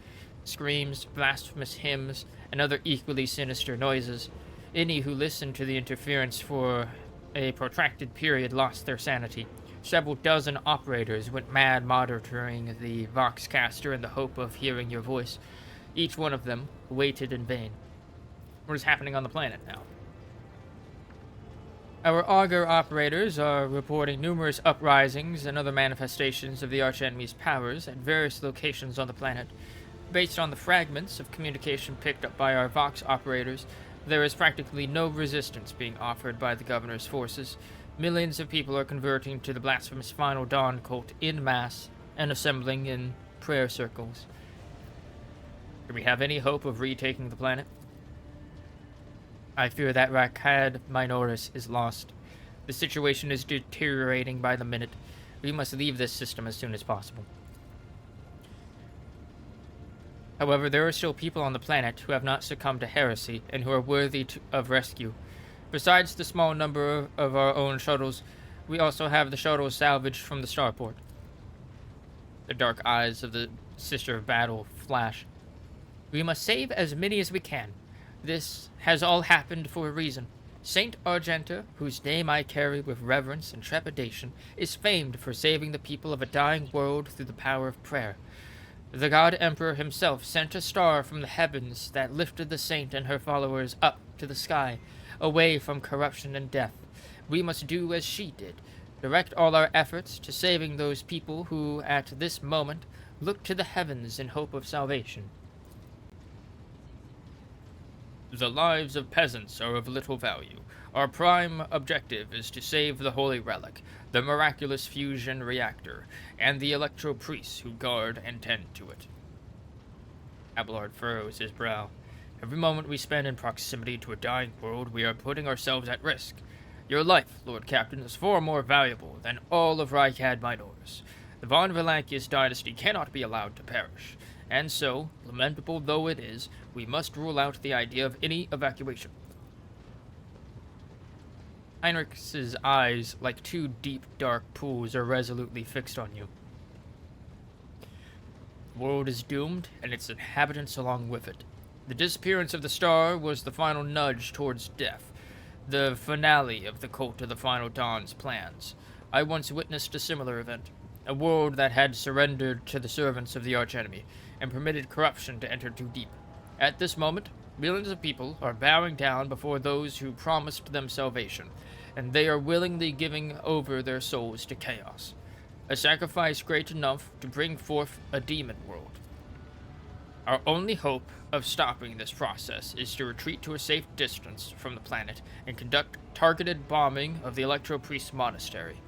screams, blasphemous hymns, and other equally sinister noises. Any who listened to the interference for a protracted period lost their sanity. Several dozen operators went mad monitoring the Voxcaster in the hope of hearing your voice. Each one of them waited in vain. What is happening on the planet now? Our augur operators are reporting numerous uprisings and other manifestations of the archenemy's powers at various locations on the planet. Based on the fragments of communication picked up by our Vox operators, there is practically no resistance being offered by the governor's forces. Millions of people are converting to the blasphemous Final Dawn cult en masse and assembling in prayer circles. Do we have any hope of retaking the planet? I fear that Rakad Minoris is lost. The situation is deteriorating by the minute. We must leave this system as soon as possible. However, there are still people on the planet who have not succumbed to heresy and who are worthy of rescue. Besides the small number of our own shuttles, we also have the shuttles salvaged from the starport. The dark eyes of the Sister of Battle flash. We must save as many as we can. This has all happened for a reason. Saint Argenta, whose name I carry with reverence and trepidation, is famed for saving the people of a dying world through the power of prayer. The God Emperor himself sent a star from the heavens that lifted the saint and her followers up to the sky, away from corruption and death. We must do as she did, direct all our efforts to saving those people who, at this moment, look to the heavens in hope of salvation. The lives of peasants are of little value. Our prime objective is to save the Holy Relic, the miraculous fusion reactor, and the electro-priests who guard and tend to it. Abelard furrows his brow. Every moment we spend in proximity to a dying world, we are putting ourselves at risk. Your life, Lord Captain, is far more valuable than all of Rykad Minoris. The Von Valancius dynasty cannot be allowed to perish, and so, lamentable though it is, we must rule out the idea of any evacuation. Heinrich's eyes, like two deep, dark pools, are resolutely fixed on you. The world is doomed, and its inhabitants along with it. The disappearance of the star was the final nudge towards death, the finale of the Cult of the Final Dawn's plans. I once witnessed a similar event. A world that had surrendered to the servants of the archenemy and permitted corruption to enter too deep. At this moment, millions of people are bowing down before those who promised them salvation, and they are willingly giving over their souls to chaos. A sacrifice great enough to bring forth a demon world. Our only hope of stopping this process is to retreat to a safe distance from the planet and conduct targeted bombing of the Electro Priest Monastery.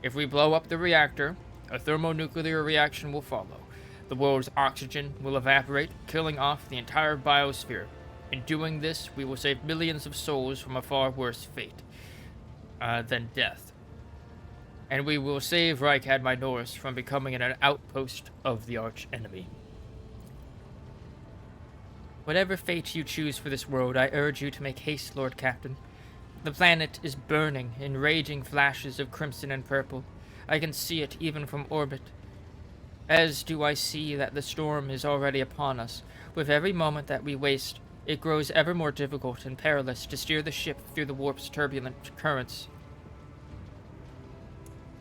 If we blow up the reactor, a thermonuclear reaction will follow. The world's oxygen will evaporate, killing off the entire biosphere. In doing this, we will save millions of souls from a far worse fate than death. And we will save Reichad Minoris from becoming an outpost of the arch-enemy. Whatever fate you choose for this world, I urge you to make haste, Lord Captain. The planet is burning in raging flashes of crimson and purple. I can see it even from orbit. As do I see that the storm is already upon us. With every moment that we waste, it grows ever more difficult and perilous to steer the ship through the warp's turbulent currents.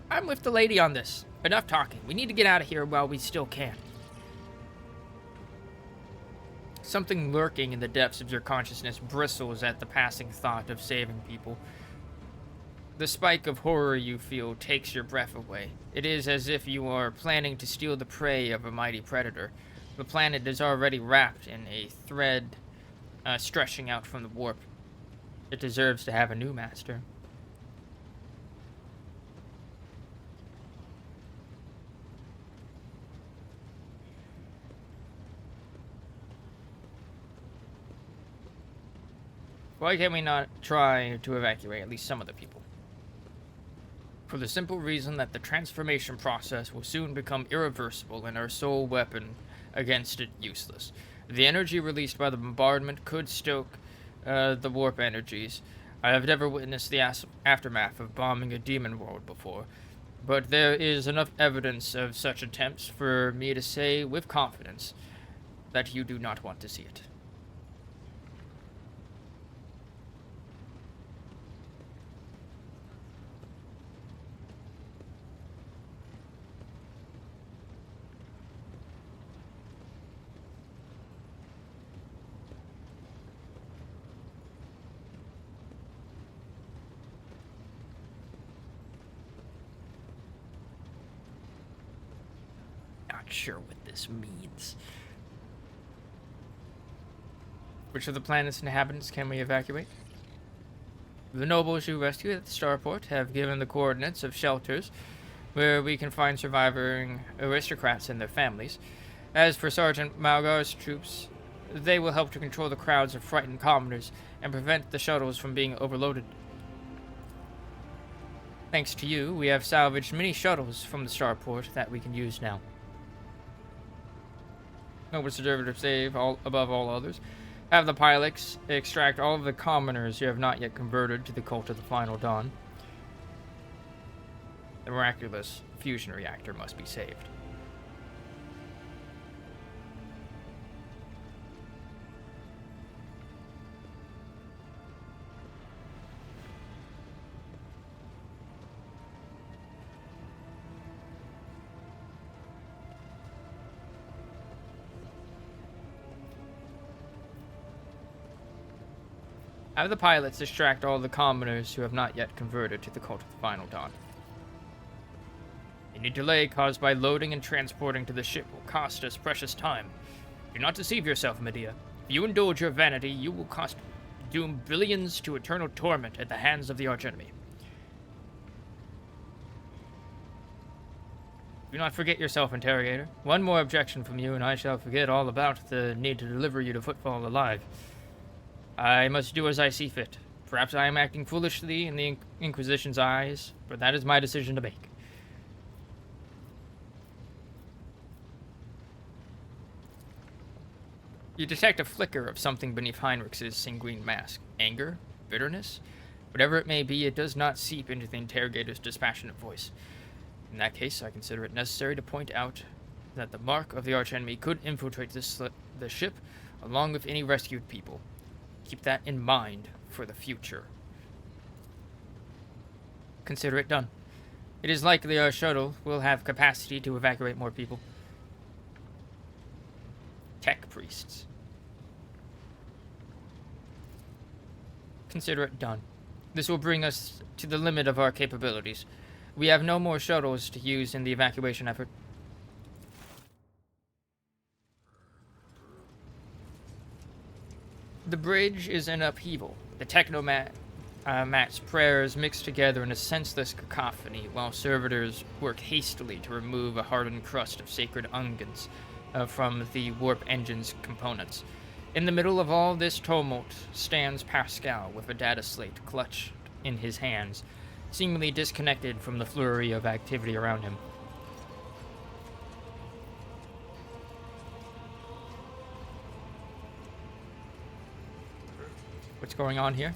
I'm with the lady on this. Enough talking. We need to get out of here while we still can. Something lurking in the depths of your consciousness bristles at the passing thought of saving people. The spike of horror you feel takes your breath away. It is as if you are planning to steal the prey of a mighty predator. The planet is already wrapped in a thread stretching out from the warp. It deserves to have a new master. Why can we not try to evacuate at least some of the people? For the simple reason that the transformation process will soon become irreversible and our sole weapon against it useless. The energy released by the bombardment could stoke the warp energies. I have never witnessed the aftermath of bombing a demon world before, but there is enough evidence of such attempts for me to say with confidence that you do not want to see it. Sure what this means. Which of the planet's inhabitants can we evacuate? The nobles you rescued at the starport have given the coordinates of shelters where we can find surviving aristocrats and their families. As for Sergeant Malgar's troops, they will help to control the crowds of frightened commoners and prevent the shuttles from being overloaded. Thanks to you, we have salvaged many shuttles from the starport that we can use now. Noble Preservative save above all others. Have the pilots extract all of the commoners who have not yet converted to the cult of the Final Dawn. The miraculous fusion reactor must be saved. Have the pilots extract all the commoners who have not yet converted to the cult of the Final Dawn. Any delay caused by loading and transporting to the ship will cost us precious time. Do not deceive yourself, Medea. If you indulge your vanity, you will doom billions to eternal torment at the hands of the archenemy. Do not forget yourself, interrogator. One more objection from you, and I shall forget all about the need to deliver you to Footfall alive. I must do as I see fit. Perhaps I am acting foolishly in the Inquisition's eyes, but that is my decision to make. You detect a flicker of something beneath Heinrich's sanguine mask. Anger? Bitterness? Whatever it may be, it does not seep into the interrogator's dispassionate voice. In that case, I consider it necessary to point out that the mark of the archenemy could infiltrate the ship, along with any rescued people. Keep that in mind for the future. Consider it done. It is likely our shuttle will have capacity to evacuate more people. Tech priests. Consider it done. This will bring us to the limit of our capabilities. We have no more shuttles to use in the evacuation effort. The bridge is in upheaval. The technomat's prayers mix together in a senseless cacophony, while servitors work hastily to remove a hardened crust of sacred unguents from the warp engine's components. In the middle of all this tumult stands Pascal with a data slate clutched in his hands, seemingly disconnected from the flurry of activity around him. What's going on here?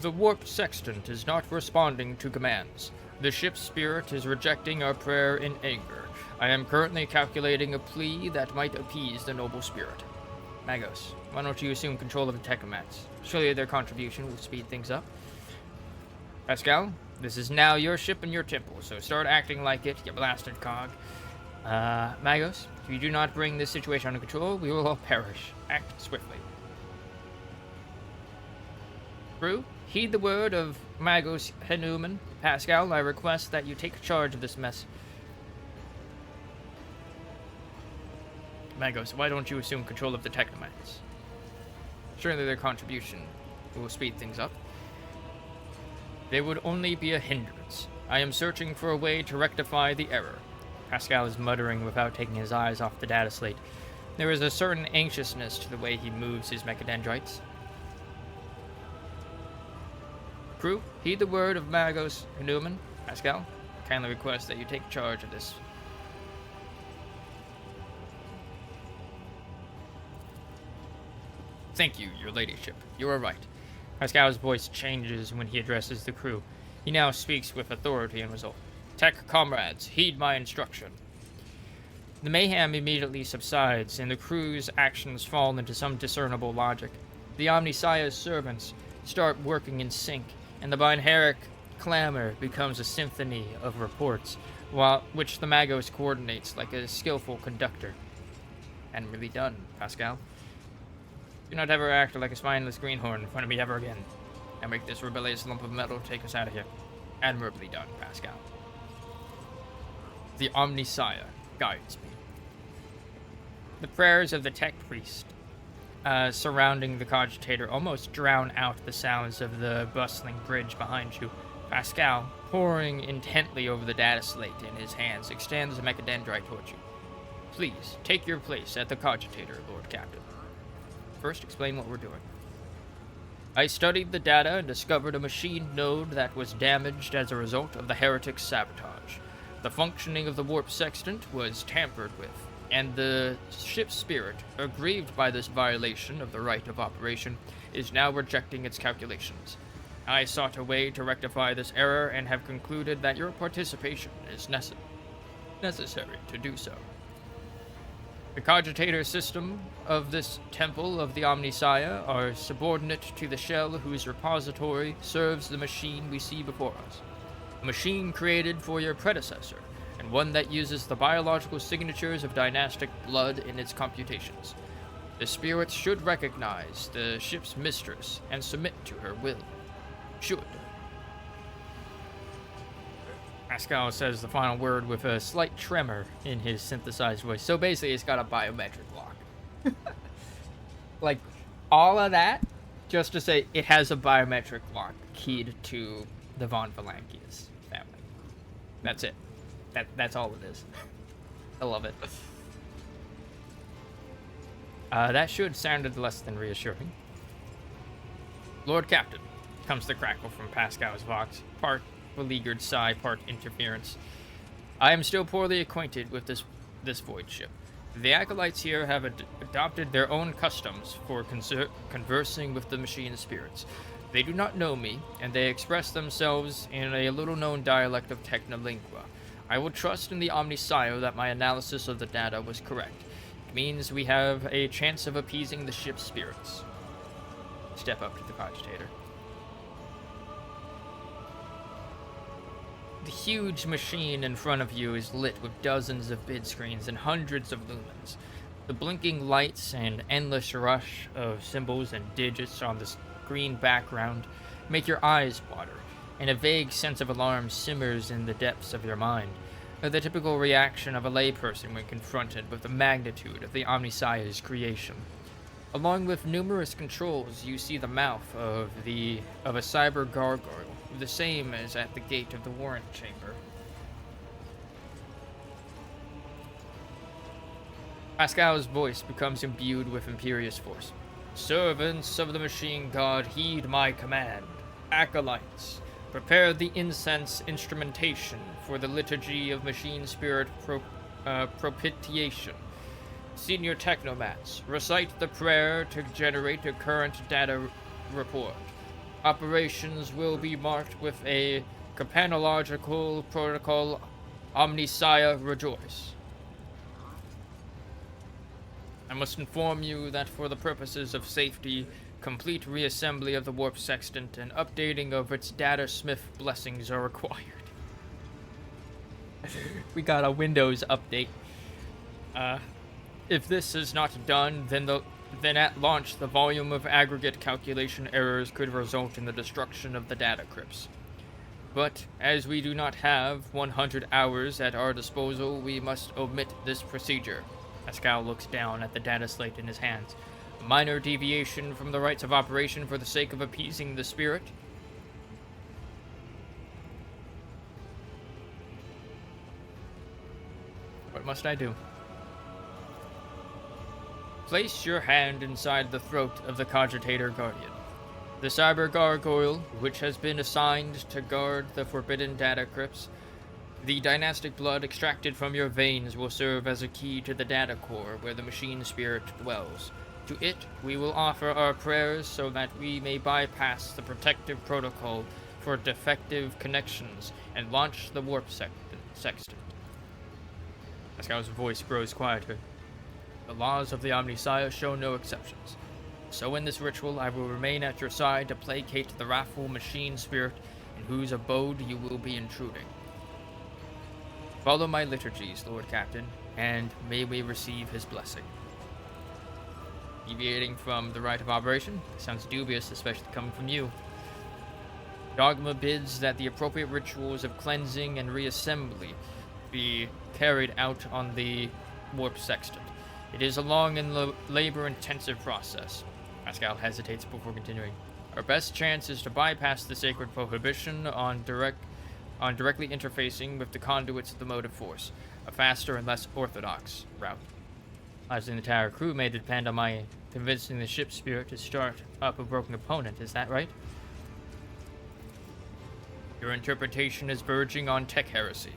The warp sextant is not responding to commands. The ship's spirit is rejecting our prayer in anger. I am currently calculating a plea that might appease the noble spirit. Magos, why don't you assume control of the technomats? Surely their contribution will speed things up. Pascal, this is now your ship and your temple, so start acting like it, you blasted cog. Magos, if you do not bring this situation under control, we will all perish. Act swiftly. Crew, heed the word of Magos Hanuman. Pascal, I request that you take charge of this mess. Magos, why don't you assume control of the technomats? Surely their contribution will speed things up. They would only be a hindrance. I am searching for a way to rectify the error. Pascal is muttering without taking his eyes off the data slate. There is a certain anxiousness to the way he moves his mechadendrites. Crew, heed the word of Magos Hanuman. Pascal, kindly request that you take charge of this. Thank you, your ladyship. You are right. Pascal's voice changes when he addresses the crew. He now speaks with authority and resolve. Tech comrades, heed my instruction. The mayhem immediately subsides, and the crew's actions fall into some discernible logic. The Omnissiah's servants start working in sync, and the binaric clamor becomes a symphony of reports, which the Magos coordinates like a skillful conductor. And really done, Pascal. Do not ever act like a spineless greenhorn in front of me ever again, and make this rebellious lump of metal take us out of here. Admirably done, Pascal. The Omnissiah guides me. The prayers of the tech priest surrounding the cogitator almost drown out the sounds of the bustling bridge behind you. Pascal, poring intently over the data slate in his hands, extends a mechadendrite towards you. Please, take your place at the cogitator, Lord Captain. First, explain what we're doing. I studied the data and discovered a machine node that was damaged as a result of the heretic's sabotage. The functioning of the warp sextant was tampered with, and the ship's spirit, aggrieved by this violation of the right of operation, is now rejecting its calculations. I sought a way to rectify this error and have concluded that your participation is necessary to do so. The cogitator system of this temple of the Omnissiah are subordinate to the shell whose repository serves the machine we see before us. A machine created for your predecessor, and one that uses the biological signatures of dynastic blood in its computations. The spirits should recognize the ship's mistress and submit to her will. Should. Pascal says the final word with a slight tremor in his synthesized voice. So basically, it's got a biometric lock. Like, all of that, just to say it has a biometric lock keyed to the Von Valankius family. That's it. That's all it is. I love it. That should sounded less than reassuring. Lord Captain, comes the crackle from Pascal's vox, part beleaguered sigh, part interference. I am still poorly acquainted with this void ship. The acolytes here have adopted their own customs for conversing with the machine spirits. They do not know me, and they express themselves in a little-known dialect of Technolingua. I will trust in the Omnissiah that my analysis of the data was correct. It means we have a chance of appeasing the ship's spirits. Step up to the cogitator. The huge machine in front of you is lit with dozens of bid screens and hundreds of lumens. The blinking lights and endless rush of symbols and digits on the screen background make your eyes water, and a vague sense of alarm simmers in the depths of your mind. The typical reaction of a layperson when confronted with the magnitude of the Omnissiah's creation. Along with numerous controls, you see the mouth of a cyber gargoyle, the same as at the gate of the warrant chamber. Pascal's voice becomes imbued with imperious force. Servants of the machine god, heed my command. Acolytes, prepare the incense instrumentation for the liturgy of machine spirit propitiation. Senior technomats, recite the prayer to generate a current data report. Operations will be marked with a campanological protocol. Omnissiah rejoice. I must inform you that for the purposes of safety, complete reassembly of the warp sextant and updating of its data smith blessings are required. We got a Windows update. If this is not done, then at launch the volume of aggregate calculation errors could result in the destruction of the data crypts. But as we do not have 100 hours at our disposal, we must omit this procedure. Pascal looks down at the data slate in his hands. A minor deviation from the rights of operation for the sake of appeasing the spirit. What must I do? Place your hand inside the throat of the Cogitator Guardian. The cyber gargoyle, which has been assigned to guard the forbidden data crypts. The dynastic blood extracted from your veins will serve as a key to the data core where the machine spirit dwells. To it, we will offer our prayers so that we may bypass the protective protocol for defective connections and launch the warp sextant. Pascal's voice grows quieter. The laws of the Omnissiah show no exceptions. So in this ritual, I will remain at your side to placate the wrathful machine spirit in whose abode you will be intruding. Follow my liturgies, Lord Captain, and may we receive his blessing. Deviating from the right of operation? Sounds dubious, especially coming from you. Dogma bids that the appropriate rituals of cleansing and reassembly be carried out on the warp sextant. It is a long and labor-intensive process. Pascal hesitates before continuing. Our best chance is to bypass the sacred prohibition on directly interfacing with the conduits of the motive force, a faster and less orthodox route. Lives in the entire crew may depend on my convincing the ship spirit to start up a broken opponent, is that right? Your interpretation is verging on tech heresy.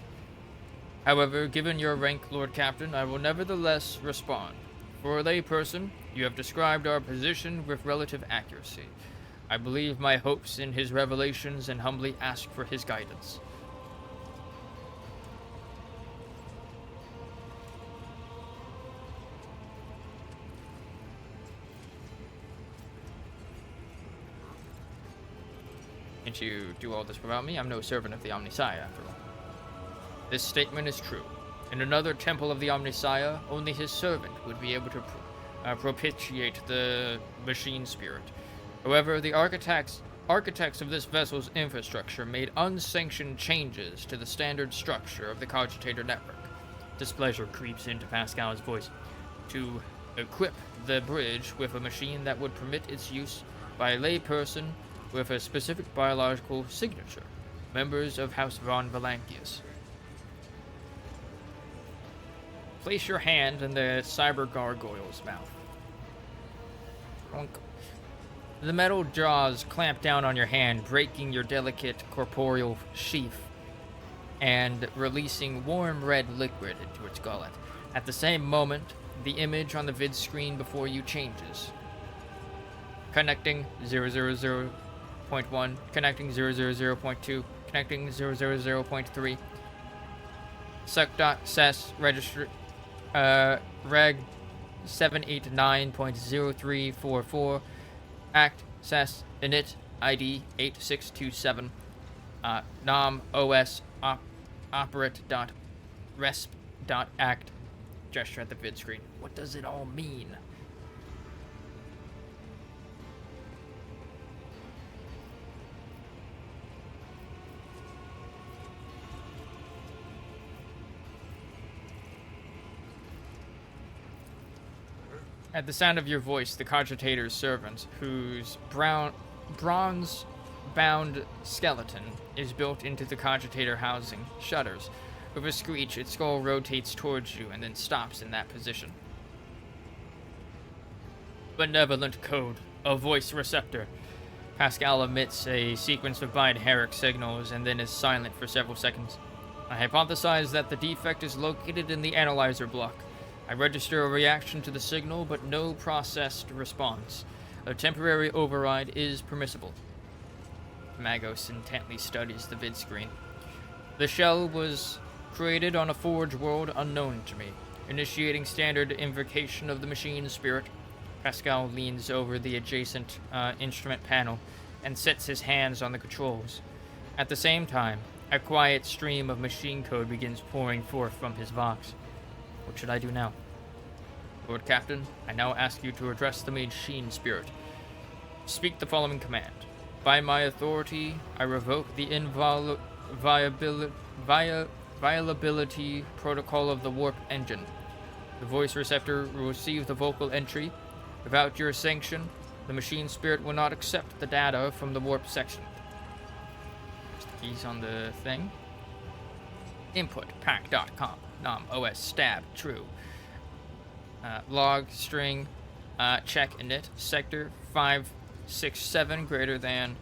However, given your rank, Lord Captain, I will nevertheless respond. For a layperson, you have described our position with relative accuracy. I believe my hopes in his revelations and humbly ask for his guidance. Can't you do all this without me? I'm no servant of the Omnissiah, after all. This statement is true. In another temple of the Omnissiah, only his servant would be able to propitiate the machine spirit. However, the architects of this vessel's infrastructure made unsanctioned changes to the standard structure of the Cogitator network. Displeasure creeps into Pascal's voice. To equip the bridge with a machine that would permit its use by a layperson with a specific biological signature, members of House von Valankius. Place your hand in the cyber gargoyle's mouth. The metal jaws clamp down on your hand, breaking your delicate corporeal sheath and releasing warm red liquid into its gullet. At the same moment, the image on the vid screen before you changes. Connecting 000.1, connecting 000.2, connecting 000.3. Suck.ses register reg 789.0344 act ses init ID 8627 nom os operate.resp.act. Gesture at the vid screen. What does it all mean? At the sound of your voice, the cogitator's servant, whose bronze-bound skeleton is built into the cogitator housing, shudders. With a screech, its skull rotates towards you and then stops in that position. Benevolent code, a voice receptor. Pascal emits a sequence of binary signals and then is silent for several seconds. I hypothesize that the defect is located in the analyzer block. I register a reaction to the signal, but no processed response. A temporary override is permissible. Magos intently studies the vid screen. The shell was created on a forge world unknown to me. Initiating standard invocation of the machine spirit. Pascal leans over the adjacent instrument panel and sets his hands on the controls. At the same time, a quiet stream of machine code begins pouring forth from his vox. What should I do now? Lord Captain, I now ask you to address the machine spirit. Speak the following command. By my authority, I revoke the inviolability protocol of the warp engine. The voice receptor will receive the vocal entry. Without your sanction, the machine spirit will not accept the data from the warp section. There's the keys on the thing. Input, pack.com. Nom, OS, stab, true. Log, string, check init, sector 567 greater than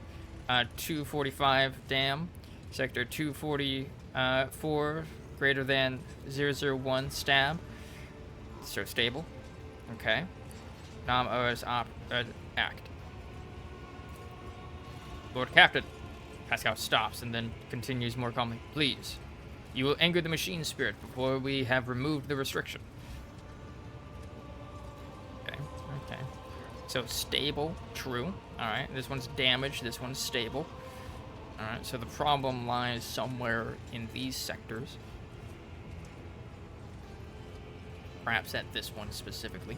245 dam, sector 244 greater than 001 stab. So stable. Okay. Nom, OS, act. Lord Captain. Pascal stops and then continues more calmly. Please. You will anger the machine spirit before we have removed the restriction. Okay. So stable, true. Alright, this one's damaged, this one's stable. Alright, so the problem lies somewhere in these sectors. Perhaps at this one specifically.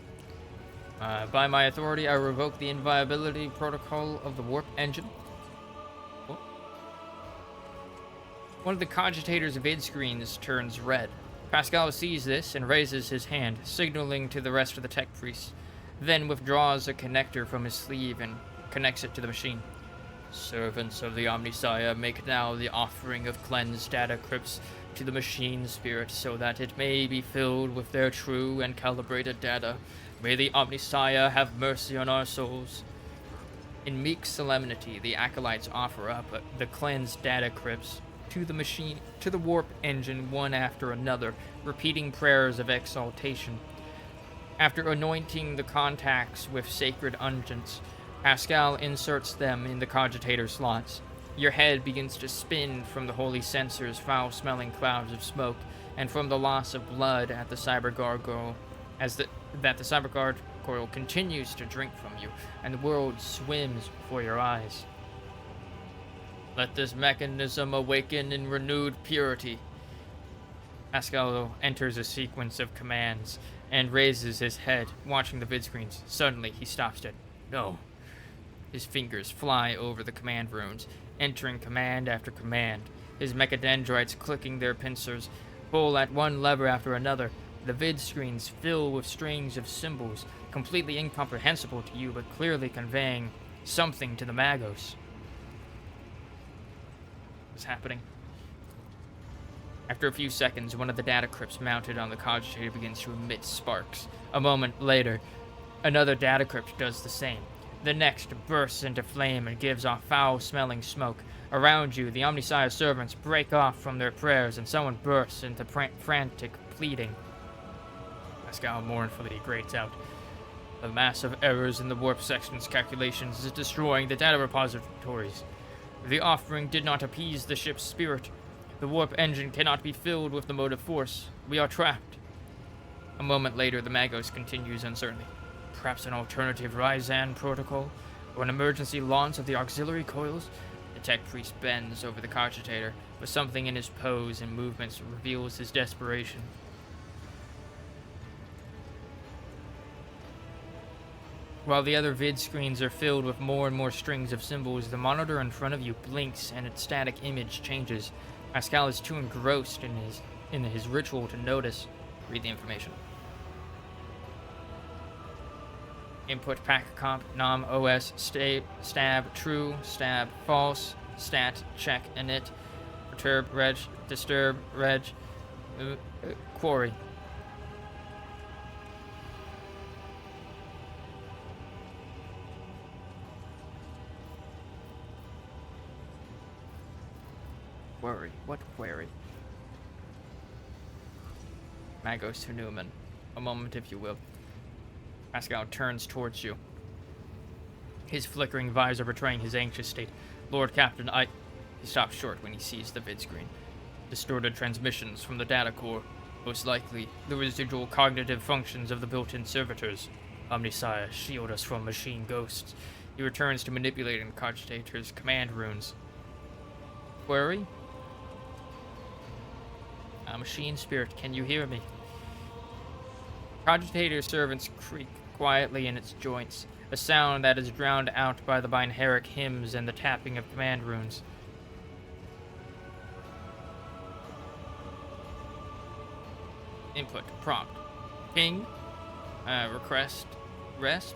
By my authority, I revoke the inviolability protocol of the warp engine. One of the cogitator's vid screens turns red. Pascal sees this and raises his hand, signaling to the rest of the tech priests, then withdraws a connector from his sleeve and connects it to the machine. Servants of the Omnissiah, make now the offering of cleansed data crypts to the machine spirit so that it may be filled with their true and calibrated data. May the Omnissiah have mercy on our souls. In meek solemnity, the acolytes offer up the cleansed data crypts to the machine, to the warp engine, one after another, repeating prayers of exaltation. After anointing the contacts with sacred unguents, Pascal inserts them in the cogitator slots. Your head begins to spin from the holy censer's foul-smelling clouds of smoke, and from the loss of blood at the cyber gargoyle, the cyber gargoyle continues to drink from you, and the world swims before your eyes. Let this mechanism awaken in renewed purity. Pascal enters a sequence of commands and raises his head, watching the vid screens. Suddenly, he stops dead. No. His fingers fly over the command runes, entering command after command. His mechadendrites clicking their pincers, pull at one lever after another. The vid screens fill with strings of symbols, completely incomprehensible to you, but clearly conveying something to the Magos. What's happening? After a few seconds, one of the data crypts mounted on the cogitator begins to emit sparks. A moment later, another data crypt does the same. The next bursts into flame and gives off foul-smelling smoke. Around you, the Omnissiah servants break off from their prayers, and someone bursts into frantic pleading. Pascal mournfully grates out. The massive errors in the warp section's calculations is destroying the data repositories. The offering did not appease the ship's spirit. The warp engine cannot be filled with the motive force. We are trapped. A moment later, the Magos continues uncertainly. Perhaps an alternative Ryzan protocol, or an emergency launch of the auxiliary coils? The tech priest bends over the cogitator, but something in his pose and movements reveals his desperation. While the other vid screens are filled with more and more strings of symbols, the monitor in front of you blinks and its static image changes. Pascal is too engrossed in his ritual to notice. Read the information. Input pack comp nom os stab true stab false stat check init perturb reg disturb reg quarry. Query? What query? Matt goes to Newman. A moment, if you will. Pascal turns towards you. His flickering visor betraying his anxious state. Lord Captain, He stops short when he sees the vid screen. Distorted transmissions from the data core. Most likely, the residual cognitive functions of the built-in servitors. Omnissiah, shield us from machine ghosts. He returns to manipulating the cogitator's command runes. Query? Machine spirit, can you hear me? Cogitator servants creak quietly in its joints, a sound that is drowned out by the binheric hymns and the tapping of command runes. Input prompt. Ping. Request. Resp.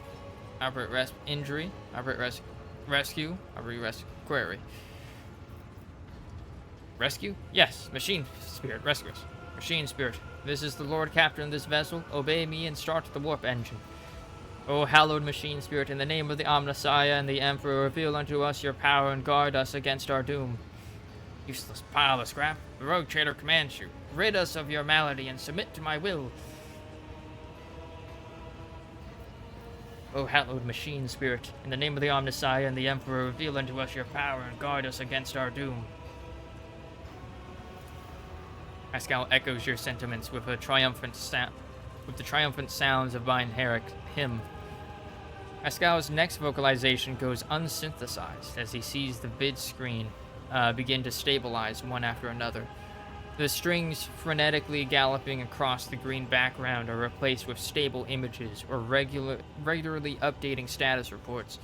Operate resp. Injury. Operate resp. Rescue. Operate resp. Query. Rescue? Yes. Machine spirit. Rescue us. Machine spirit. This is the Lord Captain of this vessel. Obey me and start the warp engine. O hallowed machine spirit, in the name of the Omnissiah and the Emperor, reveal unto us your power and guard us against our doom. Useless pile of scrap. The rogue trader commands you. Rid us of your malady and submit to my will. O hallowed machine spirit, in the name of the Omnissiah and the Emperor, reveal unto us your power and guard us against our doom. Pascal echoes your sentiments with the triumphant sounds of binheric hymn. Pascal's next vocalization goes unsynthesized as he sees the vid screen begin to stabilize one after another. The strings frenetically galloping across the green background are replaced with stable images or regularly updating status reports.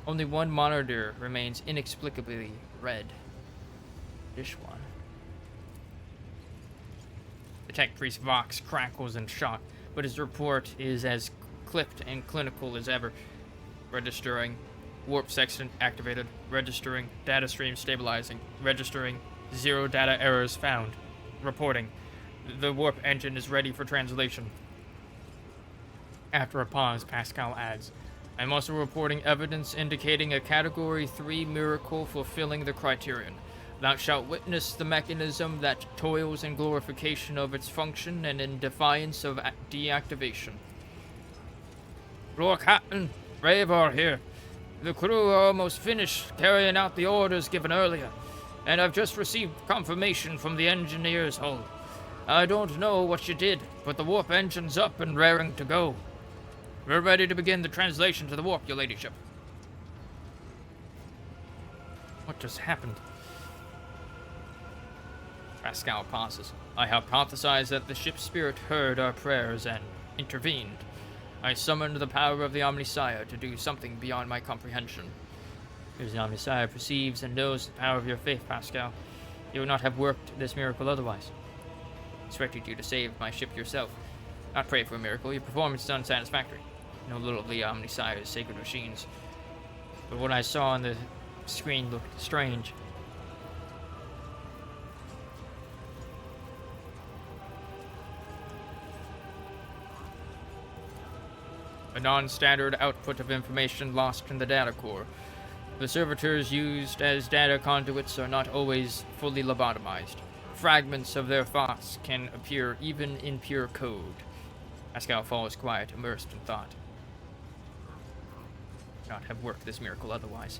Only one monitor remains inexplicably red. This one. The tech priest Vox crackles in shock, but his report is as clipped and clinical as ever. Registering. Warp sextant activated. Registering. Data stream stabilizing. Registering. 0 data errors found. Reporting. The warp engine is ready for translation. After a pause, Pascal adds, I'm also reporting evidence indicating a Category 3 miracle fulfilling the criterion. Thou shalt witness the mechanism that toils in glorification of its function and in defiance of deactivation. Lord Captain, Ravor here. The crew are almost finished carrying out the orders given earlier, and I've just received confirmation from the engineer's hull. I don't know what you did, but the warp engine's up and raring to go. We're ready to begin the translation to the warp, your ladyship. What just happened? Pascal pauses. I hypothesize that the ship's spirit heard our prayers and intervened. I summoned the power of the Omnissiah to do something beyond my comprehension. As the Omnissiah perceives and knows the power of your faith, Pascal, you would not have worked this miracle otherwise. I expected you to save my ship yourself, not pray for a miracle. Your performance is unsatisfactory. No little of the Omnissiah's sacred machines. But what I saw on the screen looked strange. A non-standard output of information lost in the data core. The servitors used as data conduits are not always fully lobotomized. Fragments of their thoughts can appear even in pure code. Pascal falls quiet, immersed in thought. Not have worked this miracle otherwise.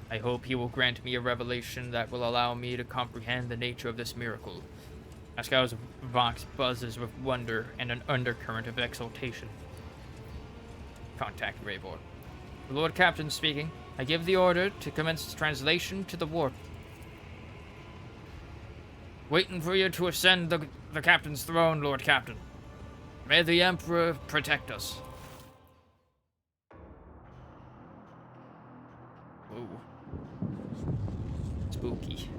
I hope he will grant me a revelation that will allow me to comprehend the nature of this miracle. Pascal's vox buzzes with wonder and an undercurrent of exultation. Contact Ravor. The Lord Captain speaking. I give the order to commence translation to the warp. Waiting for you to ascend the captain's throne, Lord Captain. May the Emperor protect us. Whoa. Spooky.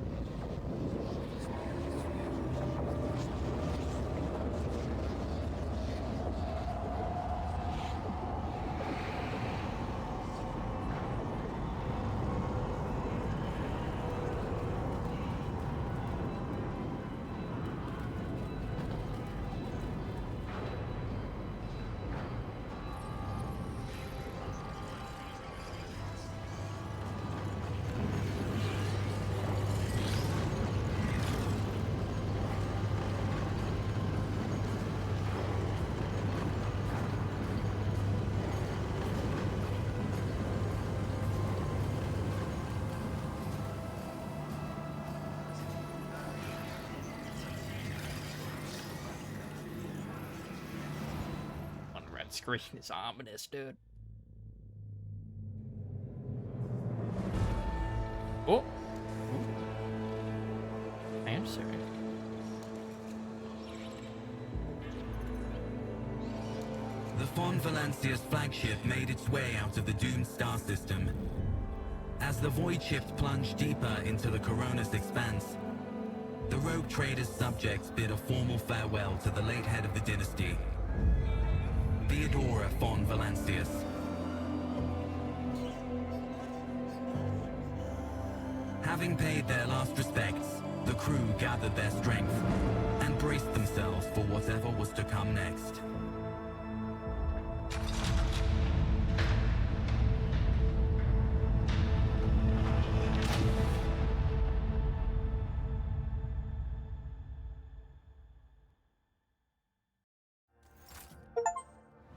Screen is ominous, dude. Oh. Answer. The Von Valancia's flagship made its way out of the doomed star system. As the void ships plunged deeper into the Corona's expanse, the rogue trader's subjects bid a formal farewell to the late head of the dynasty, Theodora von Valancius. Having paid their last respects, the crew gathered their strength and braced themselves for whatever was to come next.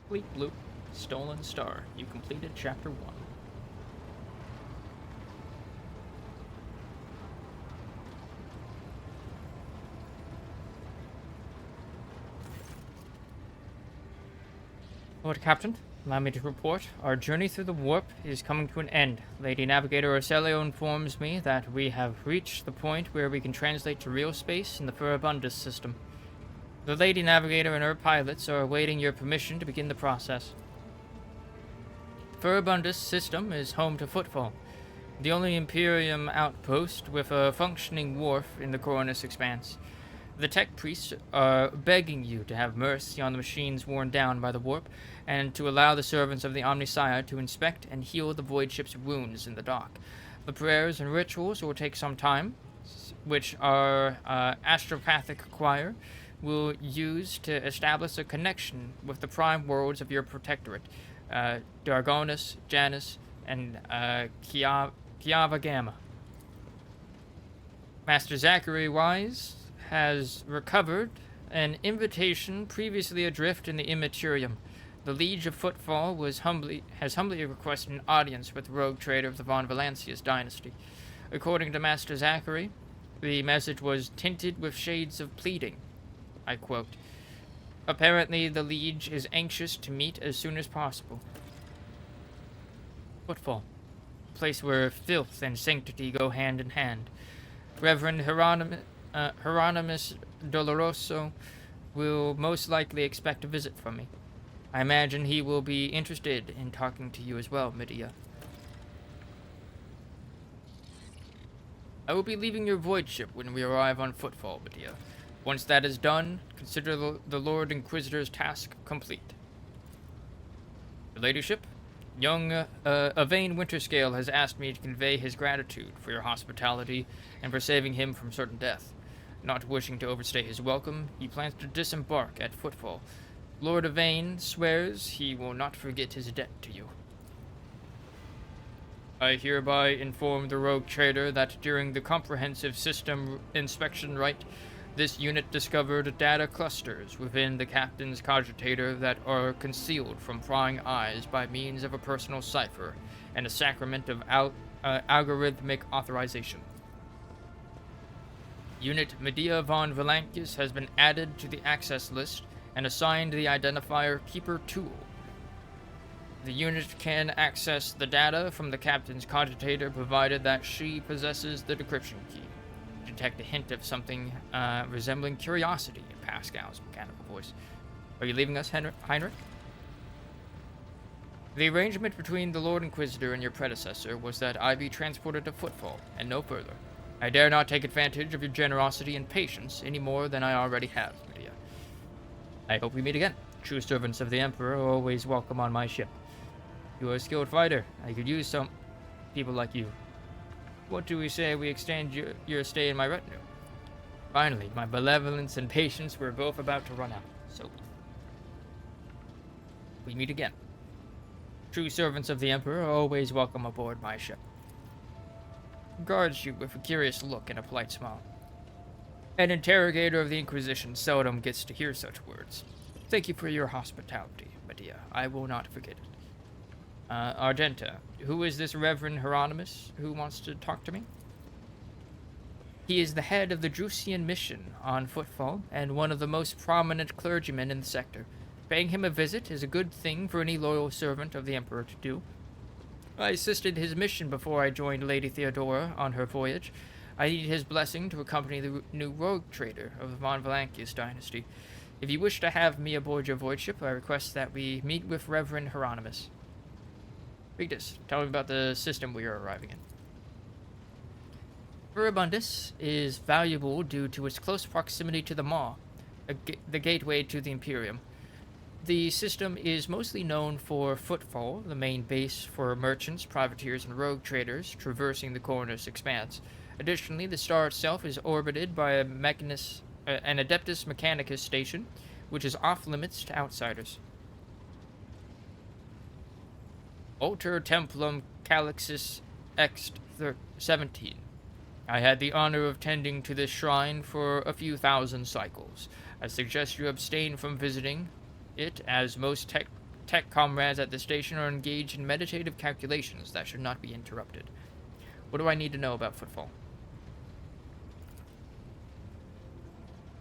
Fleet Loop, Stolen Star. You completed Chapter 1. Lord Captain, allow me to report. Our journey through the warp is coming to an end. Lady Navigator Arcelio informs me that we have reached the point where we can translate to real space in the Furibundus system. The Lady Navigator and her pilots are awaiting your permission to begin the process. The Furibundus system is home to Footfall, the only Imperium outpost with a functioning wharf in the Coronus Expanse. The tech priests are begging you to have mercy on the machines worn down by the warp, and to allow the servants of the Omnissiah to inspect and heal the void ship's wounds in the dock. The prayers and rituals will take some time, which our astropathic choir will use to establish a connection with the prime worlds of your protectorate, Dargonus, Janus, and Kiava Gamma. Master Zachary Wise has recovered an invitation previously adrift in the Immaterium. The Liege of Footfall has humbly requested an audience with the rogue trader of the Von Valancius dynasty. According to Master Zachary, the message was tinted with shades of pleading. I quote, "Apparently the Liege is anxious to meet as soon as possible." Footfall, a place where filth and sanctity go hand in hand. Reverend Hieronymus Doloroso will most likely expect a visit from me. I imagine he will be interested in talking to you as well, Medea. I will be leaving your void ship when we arrive on Footfall, Medea. Once that is done, consider the Lord Inquisitor's task complete. Your ladyship, young Yvain Winterscale has asked me to convey his gratitude for your hospitality and for saving him from certain death. Not wishing to overstay his welcome, he plans to disembark at Footfall. Lord Yvain swears he will not forget his debt to you. I hereby inform the rogue trader that during the comprehensive system inspection rite, this unit discovered data clusters within the captain's cogitator that are concealed from prying eyes by means of a personal cipher and a sacrament of algorithmic authorization. Unit Medea von Valancius has been added to the access list and assigned the identifier Keeper Tool. The unit can access the data from the captain's cogitator provided that she possesses the decryption key. Detect a hint of something resembling curiosity in Pascal's mechanical voice. Are you leaving us, Heinrich? The arrangement between the Lord Inquisitor and your predecessor was that I be transported to Footfall, and no further. I dare not take advantage of your generosity and patience any more than I already have, Medea. I hope we meet again. True servants of the Emperor are always welcome on my ship. You are a skilled fighter. I could use some people like you. What do we say we extend your stay in my retinue? Finally, my benevolence and patience were both about to run out, so we meet again. True servants of the Emperor are always welcome aboard my ship. Regards you with a curious look and a polite smile. An interrogator of the Inquisition seldom gets to hear such words. Thank you for your hospitality, Medea. I will not forget it. Argenta, who is this Reverend Hieronymus who wants to talk to me? He is the head of the Drusian mission on Footfall and one of the most prominent clergymen in the sector. Paying him a visit is a good thing for any loyal servant of the Emperor to do. I assisted his mission before I joined Lady Theodora on her voyage. I need his blessing to accompany the new rogue trader of the Von Valancius dynasty. If you wish to have me aboard your voyage ship, I request that we meet with Reverend Hieronymus. Victus, tell me about the system we are arriving in. Furibundus is valuable due to its close proximity to the Maw, the gateway to the Imperium. The system is mostly known for Footfall, the main base for merchants, privateers, and rogue traders traversing the Cornus Expanse. Additionally, the star itself is orbited by an Adeptus Mechanicus station, which is off-limits to outsiders. Alter Templum Calixis Ext 17. I had the honor of tending to this shrine for a few thousand cycles. I suggest you abstain from visiting it, as most tech comrades at the station are engaged in meditative calculations that should not be interrupted. What do I need to know about Footfall?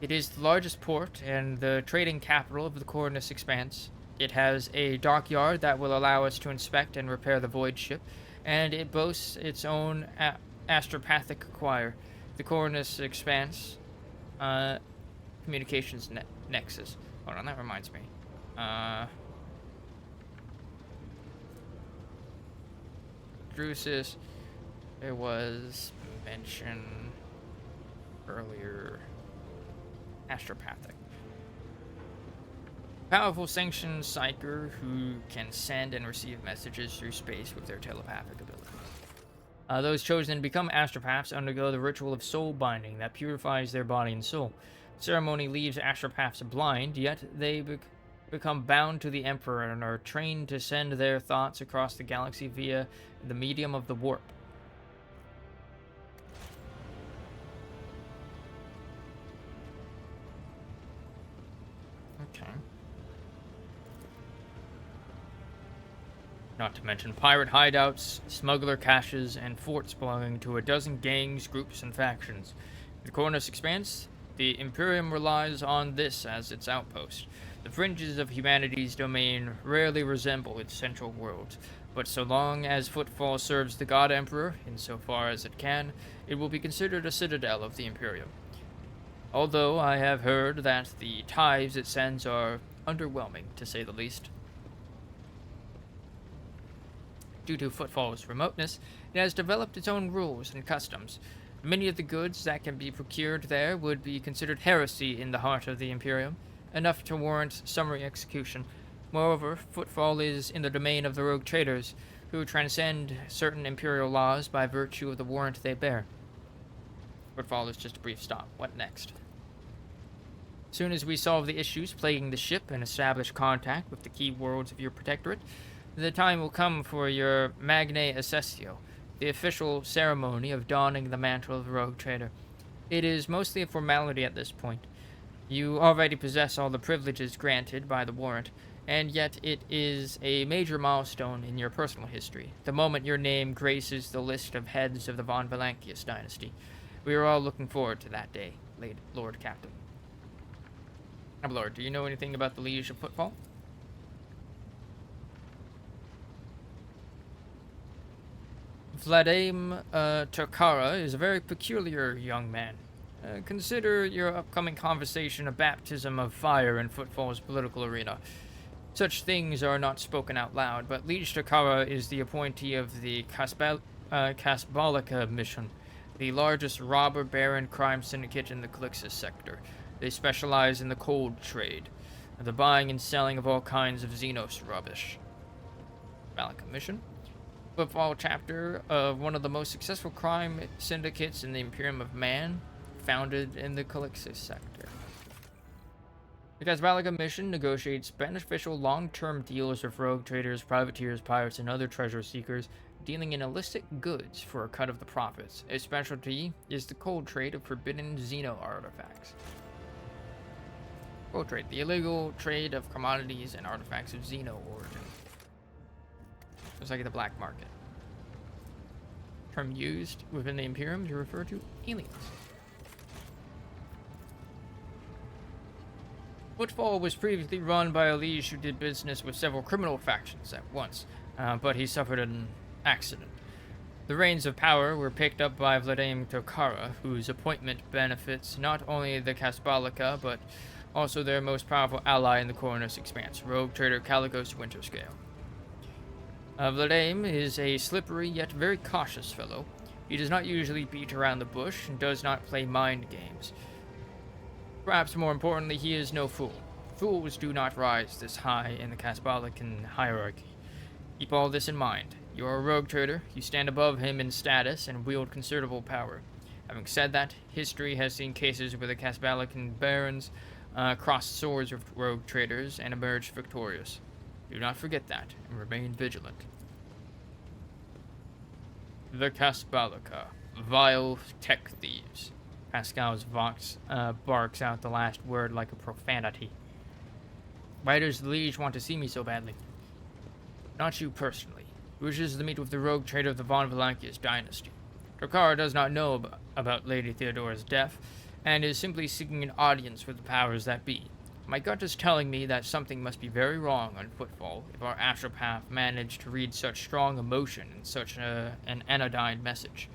It is the largest port and the trading capital of the Cornus Expanse. It has a dockyard that will allow us to inspect and repair the void ship, and it boasts its own astropathic choir, the Cornus Expanse communications nexus. Hold on, that reminds me. Drusus, there was mention earlier. Astropathic. Powerful sanctioned psyker who can send and receive messages through space with their telepathic abilities. Those chosen to become astropaths undergo the ritual of soul binding that purifies their body and soul. The ceremony leaves astropaths blind, yet they become bound to the Emperor and are trained to send their thoughts across the galaxy via the medium of the warp. Okay. Not to mention pirate hideouts, smuggler caches, and forts belonging to a dozen gangs, groups, and factions. The Cornus Expanse, the Imperium relies on this as its outpost. The fringes of humanity's domain rarely resemble its central world, but so long as Footfall serves the God Emperor, insofar as it can, it will be considered a citadel of the Imperium. Although I have heard that the tithes it sends are underwhelming, to say the least. Due to Footfall's remoteness, it has developed its own rules and customs. Many of the goods that can be procured there would be considered heresy in the heart of the Imperium, enough to warrant summary execution. Moreover, Footfall is in the domain of the rogue traders, who transcend certain Imperial laws by virtue of the warrant they bear. Footfall is just a brief stop. What next? Soon as we solve the issues plaguing the ship and establish contact with the key worlds of your protectorate, the time will come for your Magnae Accessio, the official ceremony of donning the mantle of the rogue trader. It is mostly a formality at this point. You already possess all the privileges granted by the warrant, and yet it is a major milestone in your personal history, the moment your name graces the list of heads of the Von Valancius dynasty. We are all looking forward to that day, Lord Captain. Lord, do you know anything about the Liege of Footfall? Vladimir Takara is a very peculiar young man. Consider your upcoming conversation a baptism of fire in Footfall's political arena. Such things are not spoken out loud, but Liege Takara is the appointee of the Kasbalika mission, the largest robber baron crime syndicate in the Calixis sector. They specialize in the cold trade, the buying and selling of all kinds of Xenos rubbish. Balika mission. Footfall chapter of one of the most successful crime syndicates in the Imperium of Man, founded in the Calixis sector. The Kasbalika mission negotiates beneficial long-term deals with rogue traders, privateers, pirates, and other treasure seekers, dealing in illicit goods for a cut of the profits. Its specialty is the cold trade of forbidden Xeno artifacts. Cold trade, the illegal trade of commodities and artifacts of Xeno origin. It's like the black market. Term used within the Imperium to refer to aliens. Footfall was previously run by a liege who did business with several criminal factions at once, but he suffered an accident. The reins of power were picked up by Vladimir Takara, whose appointment benefits not only the Kasbalika, but also their most powerful ally in the Cornus Expanse, rogue trader Calicos Winterscale. Vladimir is a slippery yet very cautious fellow. He does not usually beat around the bush and does not play mind games. Perhaps more importantly, he is no fool. Fools do not rise this high in the Kasbalikan hierarchy. Keep all this in mind. You are a rogue trader, you stand above him in status and wield considerable power. Having said that, history has seen cases where the Kasbalikan barons crossed swords with rogue traders and emerged victorious. Do not forget that, and remain vigilant. The Kasbalika, vile tech thieves. Pascal's Vox barks out the last word like a profanity. Why does the Liege want to see me so badly? Not you personally. He wishes to meet with the rogue trader of the Von Valancius dynasty. Takara does not know about Lady Theodora's death, and is simply seeking an audience with the powers that be. My gut is telling me that something must be very wrong on Footfall if our astropath managed to read such strong emotion in such an anodyne message.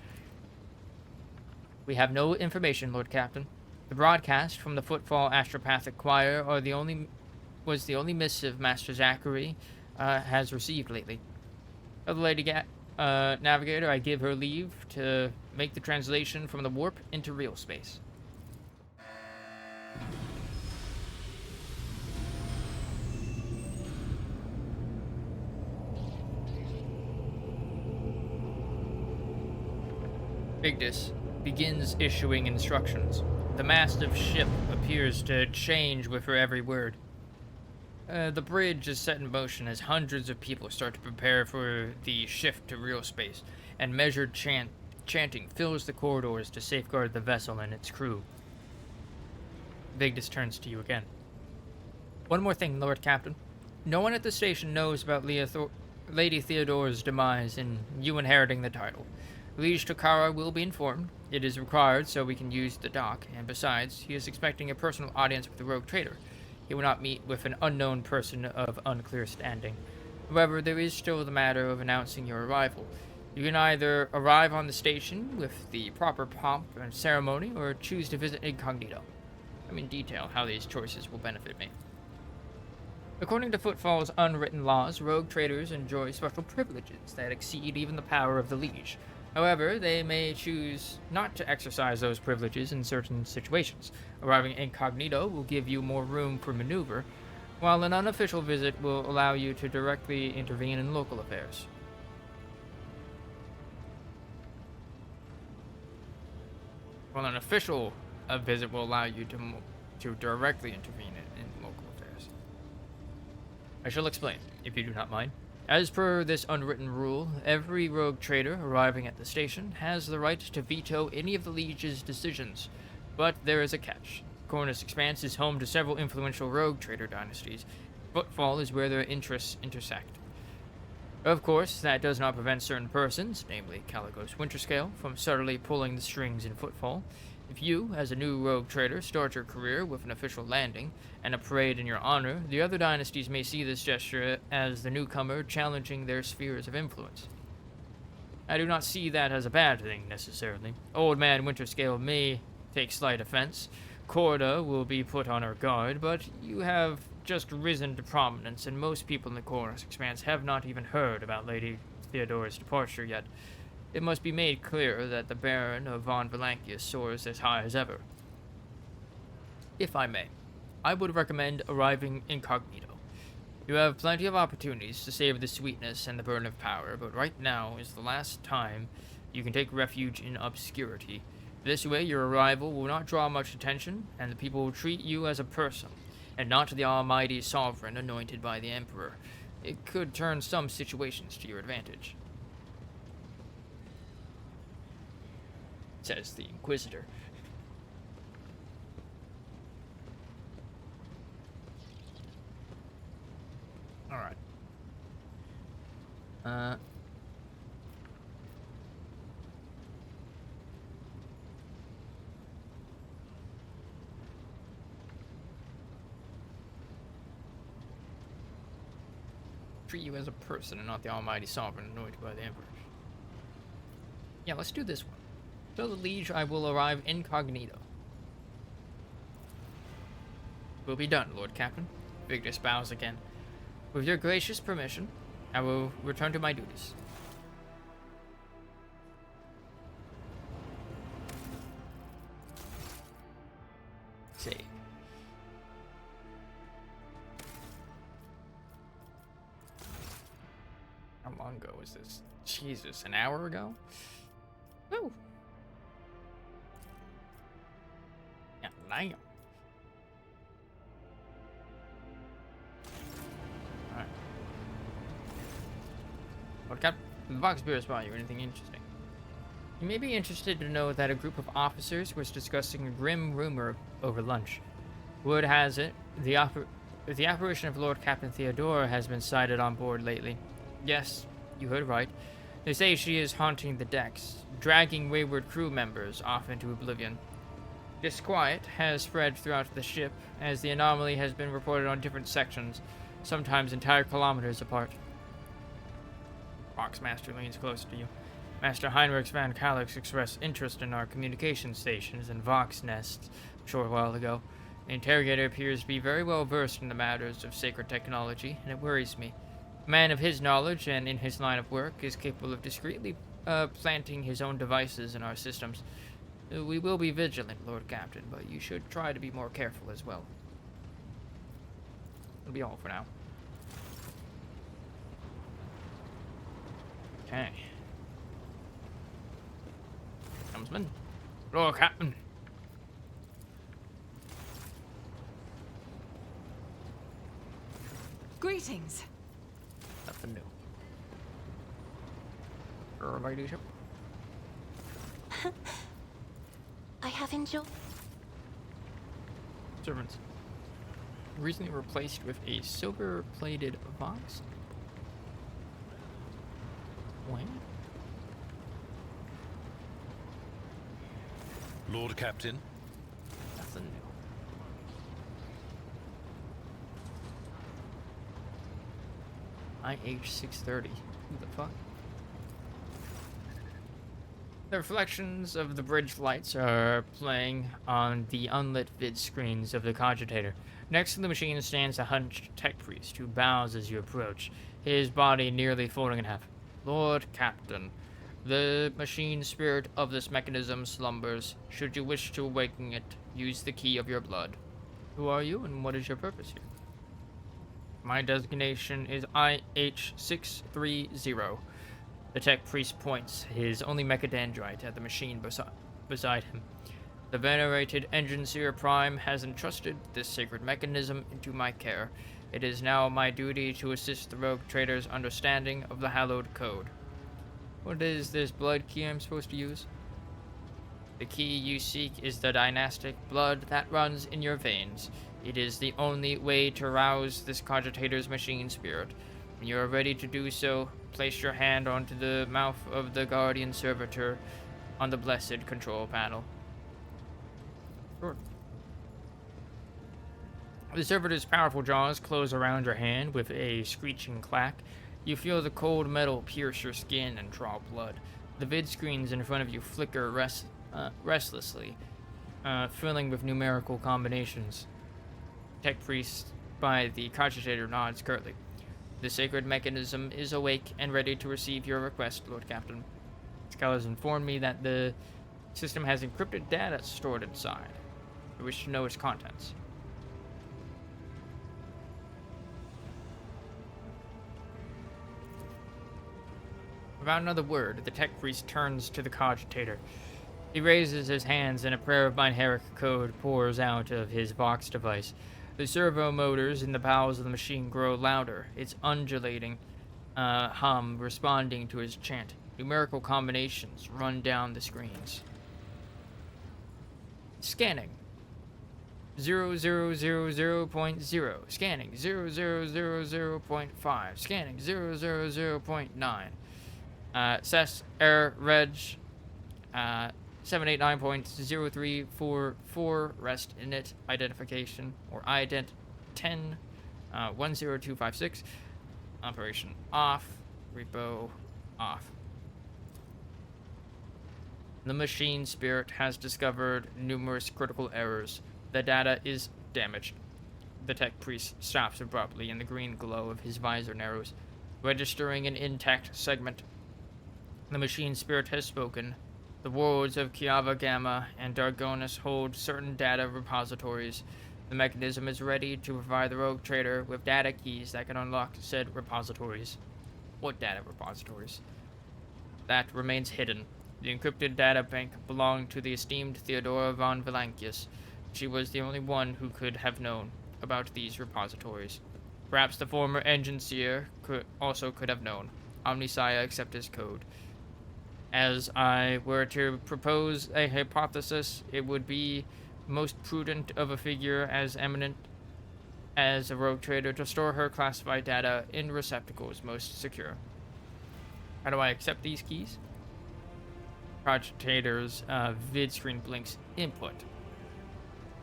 We have no information, Lord Captain. The broadcast from the Footfall Astropathic Choir was the only missive Master Zachary has received lately. Tell the Lady Navigator I give her leave to make the translation from the warp into real space. Vigdis begins issuing instructions. The massive ship appears to change with her every word. The bridge is set in motion as hundreds of people start to prepare for the shift to real space, and measured chanting fills the corridors to safeguard the vessel and its crew. Vigdis turns to you again. One more thing, Lord Captain. No one at the station knows about Lady Theodora's demise and you inheriting the title. Liege Takara will be informed. It is required so we can use the dock, and besides, he is expecting a personal audience with the rogue trader. He will not meet with an unknown person of unclear standing. However, there is still the matter of announcing your arrival. You can either arrive on the station with the proper pomp and ceremony, or choose to visit incognito. Let me detail how these choices will benefit me. According to Footfall's unwritten laws, rogue traders enjoy special privileges that exceed even the power of the Liege. However, they may choose not to exercise those privileges in certain situations. Arriving incognito will give you more room for maneuver, while an unofficial visit will allow you to directly intervene in local affairs. While an official visit will allow you to directly intervene in local affairs. I shall explain, if you do not mind. As per this unwritten rule, every rogue trader arriving at the station has the right to veto any of the Liege's decisions. But there is a catch. Cornus Expanse is home to several influential rogue trader dynasties. Footfall is where their interests intersect. Of course, that does not prevent certain persons, namely Calicos Winterscale, from subtly pulling the strings in Footfall. If you, as a new rogue trader, start your career with an official landing and a parade in your honor, the other dynasties may see this gesture as the newcomer challenging their spheres of influence. I do not see that as a bad thing, necessarily. Old Man Winterscale may take slight offense. Corda will be put on her guard, but you have just risen to prominence, and most people in the Cornus Expanse have not even heard about Lady Theodora's departure yet. It must be made clear that the Baron of Von Valankius soars as high as ever. If I may, I would recommend arriving incognito. You have plenty of opportunities to save the sweetness and the burn of power, but right now is the last time you can take refuge in obscurity. This way, your arrival will not draw much attention, and the people will treat you as a person, and not the almighty sovereign anointed by the Emperor. It could turn some situations to your advantage, says the Inquisitor. Alright. Treat you as a person and not the almighty sovereign anointed by the Emperor. Yeah, let's do this one. Tell the liege I will arrive incognito. Will be done, Lord Captain. Victus bows again. With your gracious permission, I will return to my duties. Save. How long ago was this? Jesus, an hour ago? Woo! Yeah, damn. Alright. What Captain? The box beer spot you anything interesting? You may be interested to know that a group of officers was discussing a grim rumor over lunch. Word has it, the apparition of Lord Captain Theodora has been sighted on board lately. Yes, you heard right. They say she is haunting the decks, dragging wayward crew members off into oblivion. Disquiet has spread throughout the ship, as the anomaly has been reported on different sections, sometimes entire kilometers apart. Boxmaster leans closer to you. Master Heinrich van Calix expressed interest in our communication stations and Vox nests a short while ago. The interrogator appears to be very well versed in the matters of sacred technology, and it worries me. A man of his knowledge and in his line of work is capable of discreetly planting his own devices in our systems. We will be vigilant, Lord Captain, but you should try to be more careful as well. That'll be all for now. Okay. Helmsman. Lord Captain. Greetings. Nothing new. Your ladyship. I have enjoyed. Servants. Recently replaced with a silver-plated box. When? Lord Captain. Nothing new. IH-630. Who the fuck? The reflections of the bridge lights are playing on the unlit vid screens of the cogitator. Next to the machine stands a hunched tech priest who bows as you approach, his body nearly folding in half. Lord Captain, the machine spirit of this mechanism slumbers. Should you wish to awaken it, use the key of your blood. Who are you and what is your purpose here? My designation is IH-630. The tech priest points his only mechadendrite at the machine beside him. The venerated Engine Seer Prime has entrusted this sacred mechanism into my care. It is now my duty to assist the rogue trader's understanding of the hallowed code. What is this blood key I'm supposed to use? The key you seek is the dynastic blood that runs in your veins. It is the only way to rouse this cogitator's machine spirit. When you are ready to do so, place your hand onto the mouth of the guardian servitor on the blessed control panel. Sure. The servitor's powerful jaws close around your hand with a screeching clack. You feel the cold metal pierce your skin and draw blood. The vid screens in front of you flicker restlessly, filling with numerical combinations. Tech priest by the cogitator nods curtly. The sacred mechanism is awake and ready to receive your request, Lord Captain. Scal has informed me that the system has encrypted data stored inside. I wish to know its contents. Without another word, the tech priest turns to the cogitator. He raises his hands and a prayer of binary code pours out of his Vox device. The servo motors in the bowels of the machine grow louder, its undulating hum responding to his chant. Numerical combinations run down the screens. Scanning. 0000.0. Scanning. 0000.5. Scanning. 000.9. SES Air Reg 789.0344 rest init identification or ident 10 10256 operation off repo off. The machine spirit has discovered numerous critical errors. The data is damaged. The tech priest stops abruptly and the green glow of his visor narrows, registering an intact segment. The machine spirit has spoken. The worlds of Kiava Gamma and Dargonus hold certain data repositories. The mechanism is ready to provide the rogue trader with data keys that can unlock said repositories. What data repositories? That remains hidden. The encrypted data bank belonged to the esteemed Theodora von Valankius. She was the only one who could have known about these repositories. Perhaps the former engine seer could have known. Omnissiah accept his code. As I were to propose a hypothesis, it would be most prudent of a figure as eminent as a rogue trader to store her classified data in receptacles most secure. How do I accept these keys? Cogitator's vid screen blinks. Input.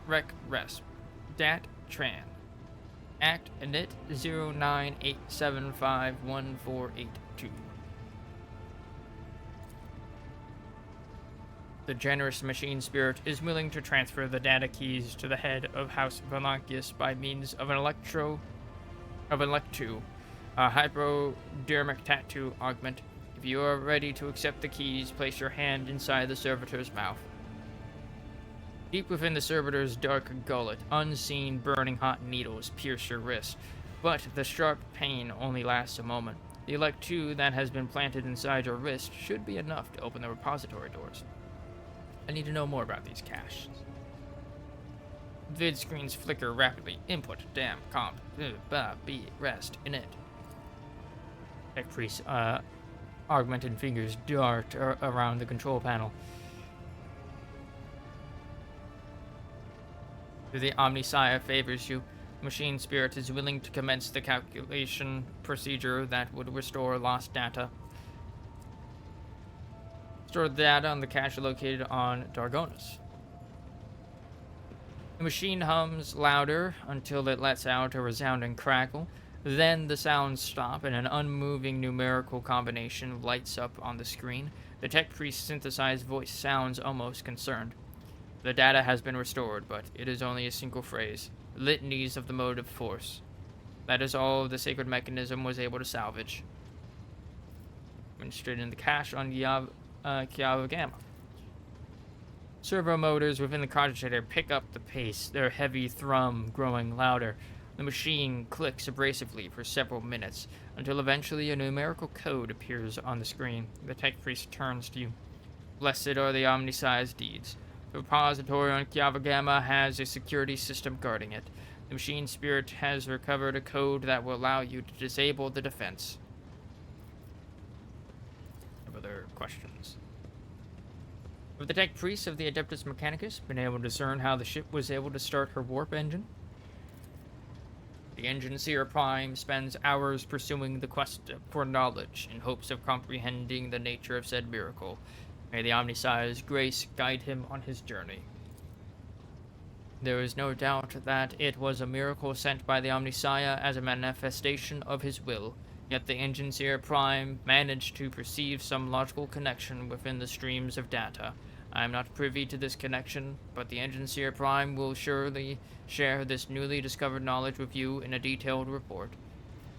Rec resp. Dat tran. Act init 09875148. The generous machine spirit is willing to transfer the data keys to the head of House Valankius by means of an electu, a hypodermic tattoo augment. If you are ready to accept the keys, place your hand inside the servitor's mouth. Deep within the servitor's dark gullet, unseen burning hot needles pierce your wrist, but the sharp pain only lasts a moment. The electu that has been planted inside your wrist should be enough to open the repository doors. I need to know more about these caches. Vid screens flicker rapidly. Input, damn, comp, b, rest, init. Tech priest, augmented fingers dart around the control panel. The Omnissiah favors you. Machine spirit is willing to commence the calculation procedure that would restore lost data. Store the data on the cache located on Dargonus. The machine hums louder until it lets out a resounding crackle. Then the sounds stop and an unmoving numerical combination lights up on the screen. The tech priest's synthesized voice sounds almost concerned. The data has been restored, but it is only a single phrase. Litanies of the motive force. That is all the sacred mechanism was able to salvage. Administered in the cache on Kiava Gamma. Servo motors within the cogitator pick up the pace, their heavy thrum growing louder. The machine clicks abrasively for several minutes, until eventually a numerical code appears on the screen. The tech priest turns to you. Blessed are the Omnissiah's deeds. The repository on Kiava Gamma has a security system guarding it. The machine spirit has recovered a code that will allow you to disable the defense. Other questions? Have the tech priests of the Adeptus Mechanicus been able to discern how the ship was able to start her warp engine? The engine seer Prime spends hours pursuing the quest for knowledge in hopes of comprehending the nature of said miracle. May the Omnissiah's grace guide him on his journey. There is no doubt that it was a miracle sent by the Omnissiah as a manifestation of his will. Yet the Engineer Prime managed to perceive some logical connection within the streams of data. I am not privy to this connection, but the Engineer Prime will surely share this newly discovered knowledge with you in a detailed report.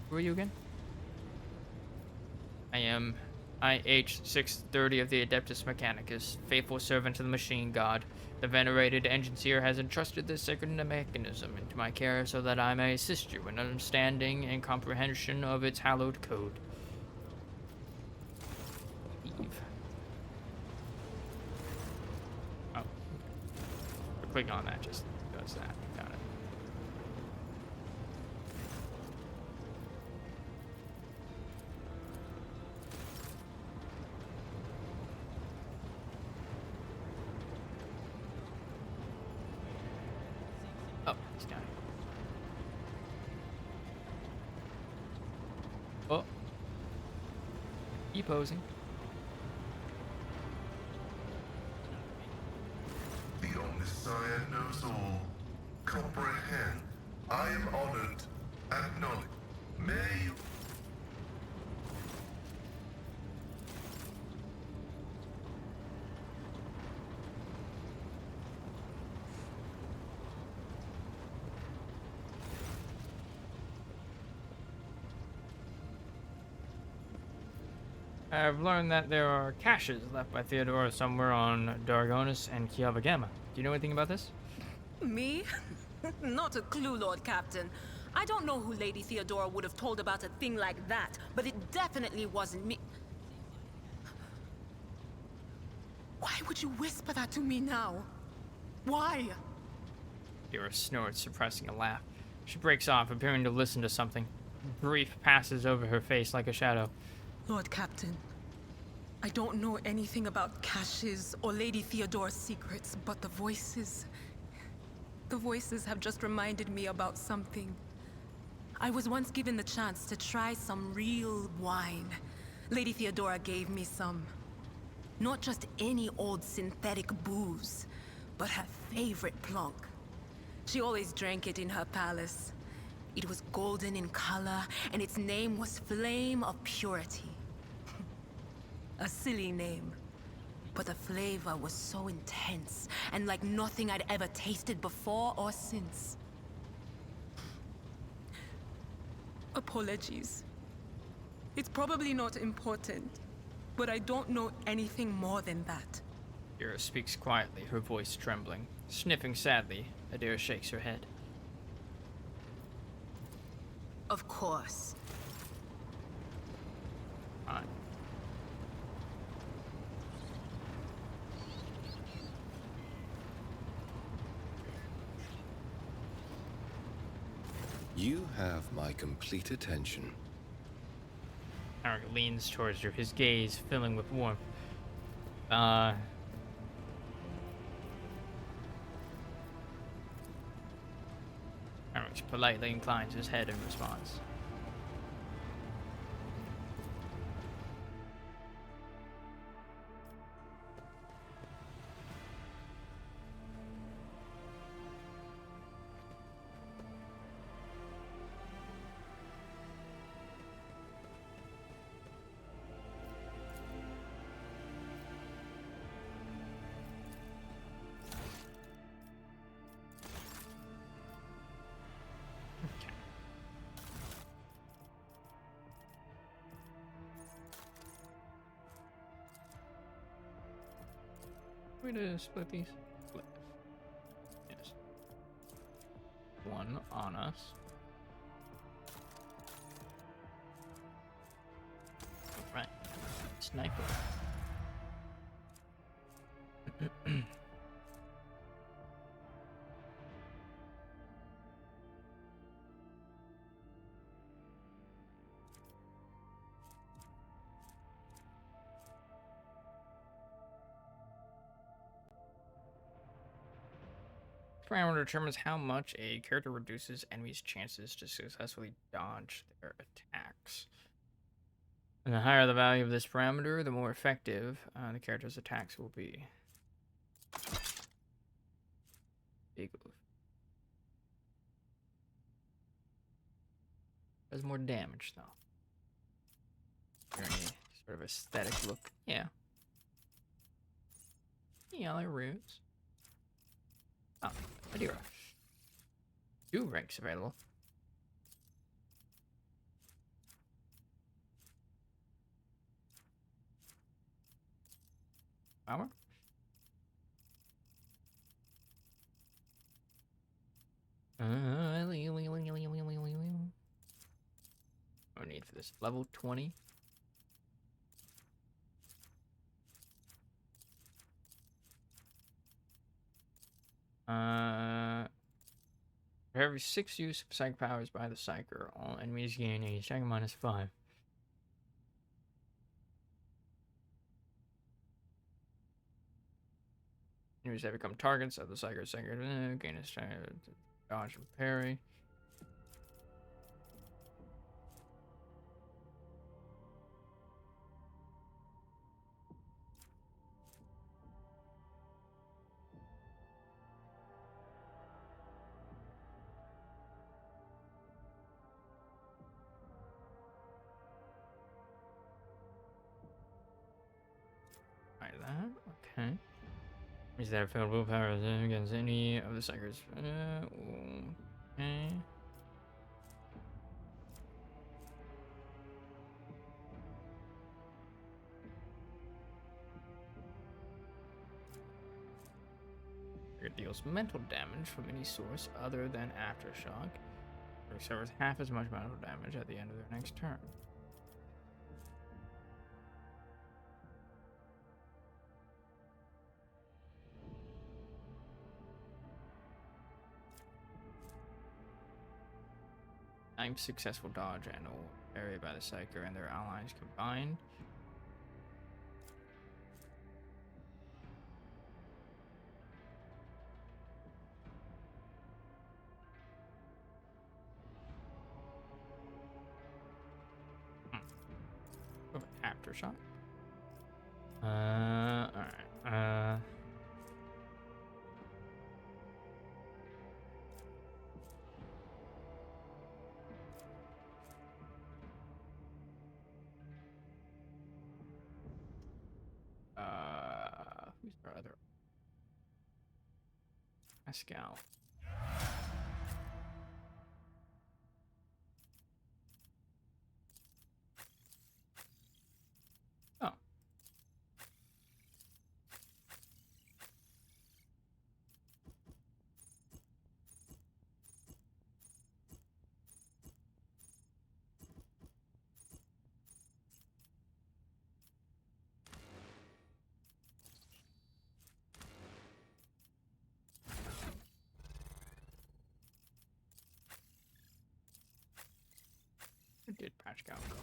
Who are you again? I am IH-630 of the Adeptus Mechanicus, faithful servant of the machine god. The venerated Engineer has entrusted this sacred mechanism into my care so that I may assist you in understanding and comprehension of its hallowed code. Leave. Oh. Clicking on that just does that. Got it. Oh, he's down. Oh. Keep posing. The Omnissiah knows all. Comprehend. I am honored. Acknowledge. May you... I've learned that there are caches left by Theodora somewhere on Dargonis and Kiava Gamma. Do you know anything about this? Me? Not a clue, Lord Captain. I don't know who Lady Theodora would have told about a thing like that, but it definitely wasn't me. Why would you whisper that to me now? Why? Theodora snorts, suppressing a laugh. She breaks off, appearing to listen to something. Grief passes over her face like a shadow. Lord Captain, I don't know anything about caches or Lady Theodora's secrets, but the voices have just reminded me about something. I was once given the chance to try some real wine. Lady Theodora gave me some. Not just any old synthetic booze, but her favorite plonk. She always drank it in her palace. It was golden in color, and its name was Flame of Purity. A silly name, but the flavor was so intense, and like nothing I'd ever tasted before or since. Apologies. It's probably not important, but I don't know anything more than that. Adira speaks quietly, her voice trembling. Sniffing sadly, Adira shakes her head. Of course. Fine. You have my complete attention. Eric leans towards her, his gaze filling with warmth. Eric politely inclines his head in response. Way to split these. Split. Yes. One on us. Alright. Sniper. Parameter determines how much a character reduces enemies' chances to successfully dodge their attacks. And the higher the value of this parameter, the more effective the character's attacks will be. Big oof. Does more damage though. Any sort of aesthetic look. Yeah. Yellow roots. Oh, Madeira. 2 ranks available. Power. No need for this. Level 20. For every 6 use of psych powers by the psyker, all enemies gain a check -5. Enemies that become targets of the psyker gain a check dodge and parry. Like that. Okay. Is that failed willpower against any of the psychers? Okay. It deals mental damage from any source other than aftershock. It suffers half as much mental damage at the end of their next turn. I'm successful dodge and or parry by the psyker and their allies combined. Aftershock. Alright. Who's our other? Pascal. Oh. Who did Pascal go?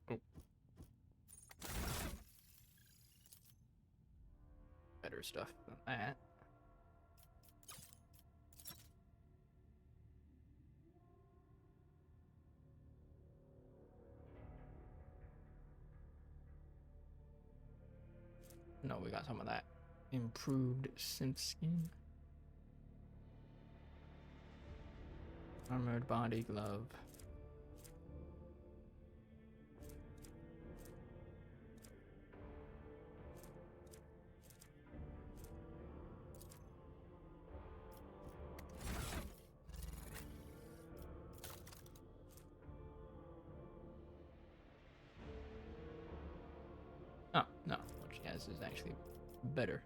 Oh. Better stuff than that. No, we got some of that improved synth skin. Armored body glove. Oh, no. What she has is actually better.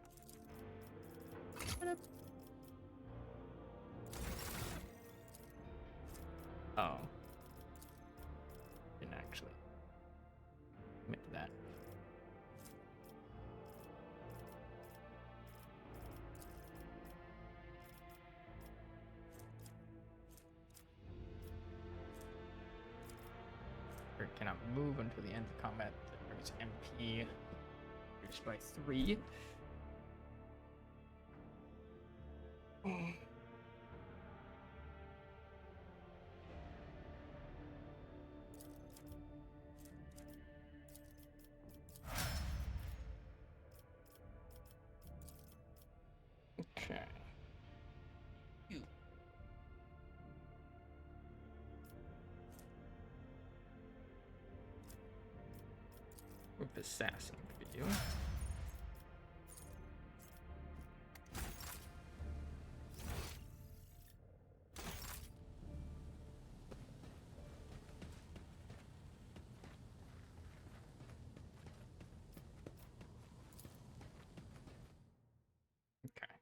Oh. Didn't actually commit to that. Or cannot move until the end of combat. That brings MP reduced by 3. Okay. You. With assassin for you. Okay.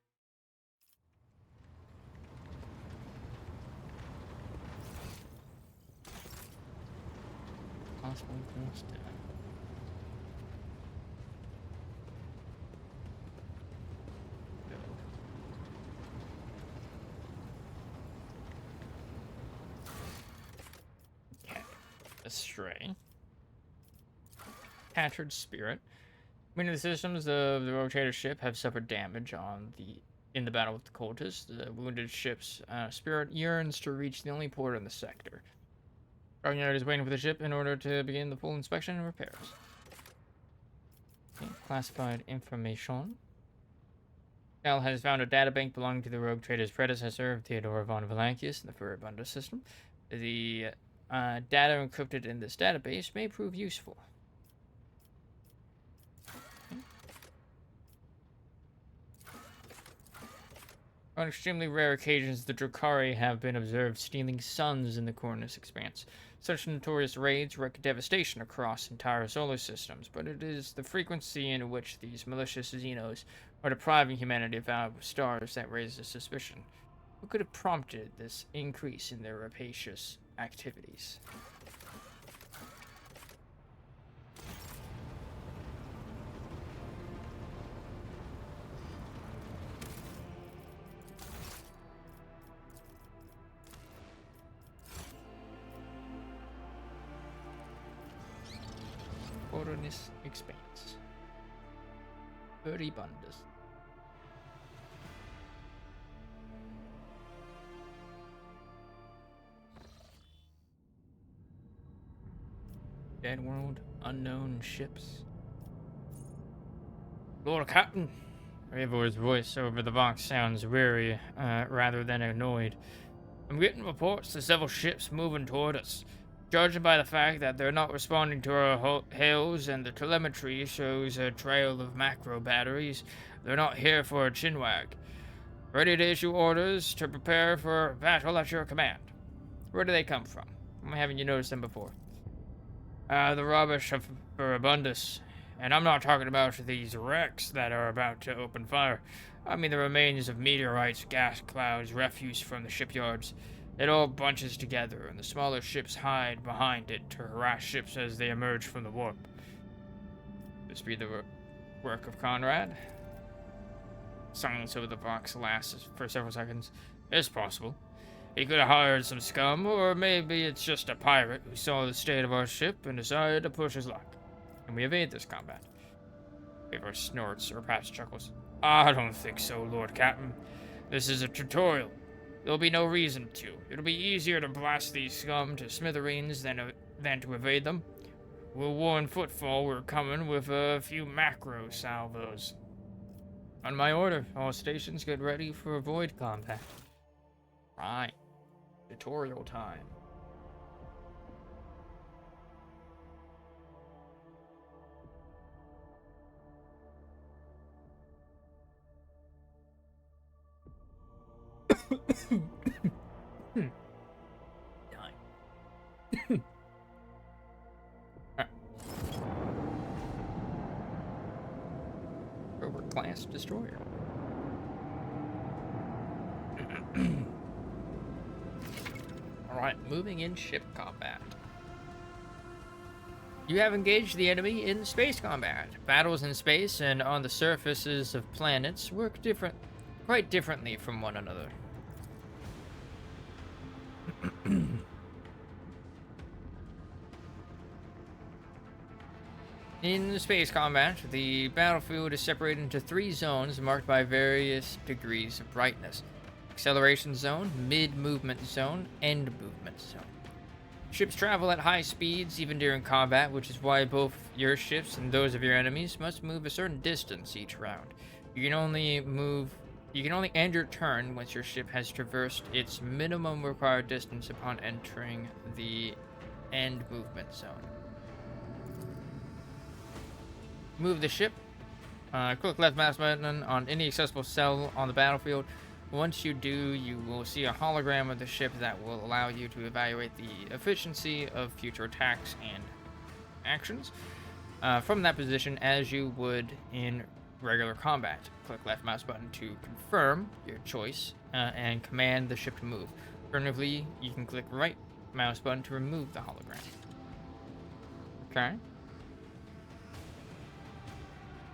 Possible cost down. Okay. Astray. Tattered spirit. Many of the systems of the rotator ship have suffered damage in the battle with the cultists. The wounded ship's spirit yearns to reach the only port in the sector. Guard Unit is waiting for the ship in order to begin the full inspection and repairs. Okay, classified information. Cal has found a databank belonging to the rogue trader's predecessor, Theodore von Valancius, in the Furibunda system. The data encrypted in this database may prove useful. On extremely rare occasions, the Drakari have been observed stealing suns in the Cornus Expanse. Such notorious raids wreak devastation across entire solar systems, but it is the frequency in which these malicious Xenos are depriving humanity of valuable stars that raises suspicion. What could have prompted this increase in their rapacious activities? Cornus Expanse. Furibundas. Dead world, unknown ships. Lord Captain. Ravor's voice over the box sounds weary, rather than annoyed. I'm getting reports of several ships moving toward us. Judging by the fact that they're not responding to our hails and the telemetry shows a trail of macro batteries, they're not here for a chinwag. Ready to issue orders to prepare for battle at your command. Where do they come from? Haven't you noticed them before? The rubbish of Furibundus. And I'm not talking about these wrecks that are about to open fire. I mean the remains of meteorites, gas clouds, refuse from the shipyards. It all bunches together, and the smaller ships hide behind it to harass ships as they emerge from the warp. This be the work of Conrad? Silence over the box lasts for several seconds. It's possible. He could have hired some scum, or maybe it's just a pirate who saw the state of our ship and decided to push his luck. And we evade this combat. Weaver snorts, or perhaps chuckles. I don't think so, Lord Captain. This is a tutorial. There'll be no reason to. It'll be easier to blast these scum to smithereens than to evade them. We'll warn Footfall we're coming with a few macro salvos. On my order, all stations get ready for void combat. Right. Tutorial time. Class destroyer. Alright, moving in ship combat. You have engaged the enemy in space combat. Battles in space and on the surfaces of planets work quite differently from one another. In space combat, the battlefield is separated into 3 zones marked by various degrees of brightness. acceleration zone, mid-movement zone, end movement zone. Ships travel at high speeds even during combat, which is why both your ships and those of your enemies must move a certain distance each round. You can only end your turn once your ship has traversed its minimum required distance upon entering the end movement zone. Move the ship. Click left mouse button on any accessible cell on the battlefield. Once you do, you will see a hologram of the ship that will allow you to evaluate the efficiency of future attacks and actions from that position as you would in regular combat. Click left mouse button to confirm your choice and command the ship to move. Alternatively, you can click right mouse button to remove the hologram. Okay.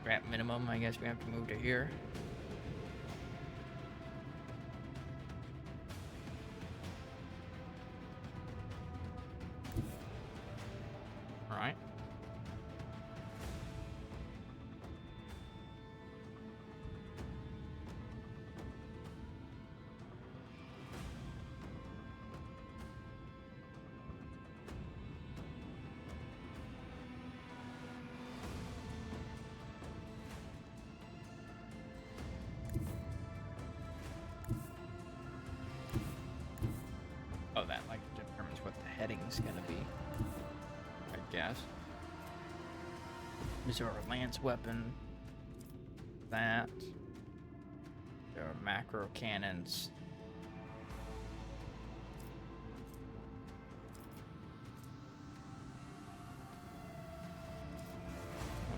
At minimum, I guess we have to move to here. Alright. Oh, that like determines what the heading's gonna be, I guess. Is our lance weapon? That. There are macro cannons.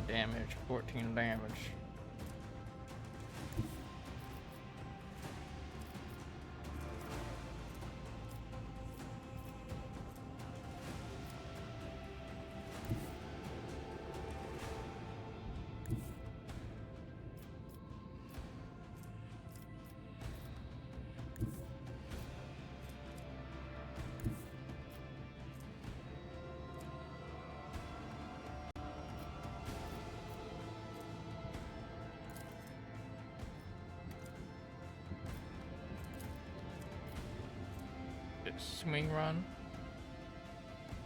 Damage, 14 damage. Swing run.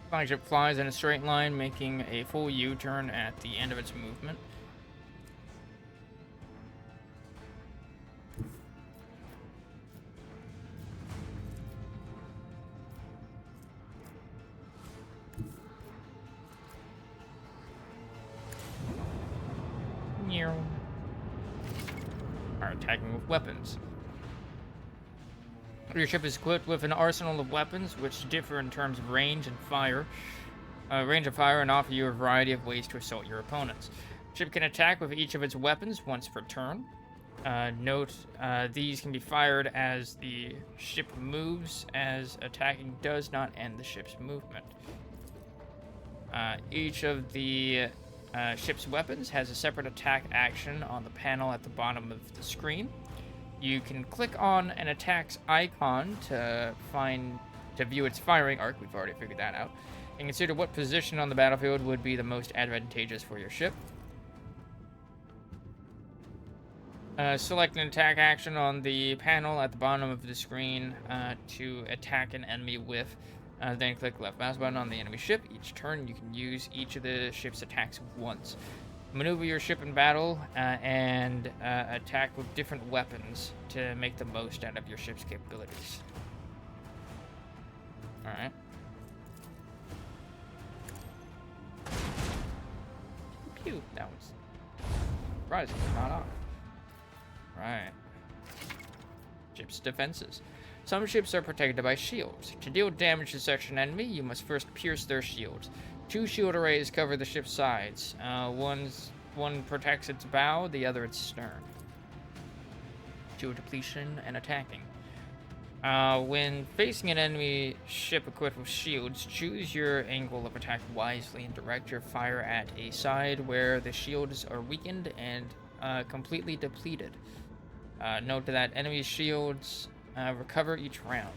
Flagship flies in a straight line, making a full U-turn at the end of its movement. Are attacking with weapons. Your ship is equipped with an arsenal of weapons, which differ in terms of range and fire. And offer you a variety of ways to assault your opponents. Ship can attack with each of its weapons once per turn. Note, these can be fired as the ship moves, as attacking does not end the ship's movement. Each of the ship's weapons has a separate attack action on the panel at the bottom of the screen. You can click on an attack's icon to view its firing arc. We've already figured that out. And consider what position on the battlefield would be the most advantageous for your ship. Select an attack action on the panel at the bottom of the screen to attack an enemy with. Then click left mouse button on the enemy ship. Each turn, you can use each of the ship's attacks once. Maneuver your ship in battle and attack with different weapons to make the most out of your ship's capabilities. Alright. Pew! That was surprisingly not off. Right. Ship's defenses. Some ships are protected by shields. To deal damage to such an enemy, you must first pierce their shields. 2 shield arrays cover the ship's sides. One protects its bow, the other its stern. Shield depletion and attacking. When facing an enemy ship equipped with shields, choose your angle of attack wisely and direct your fire at a side where the shields are weakened and completely depleted. Note that enemy shields recover each round.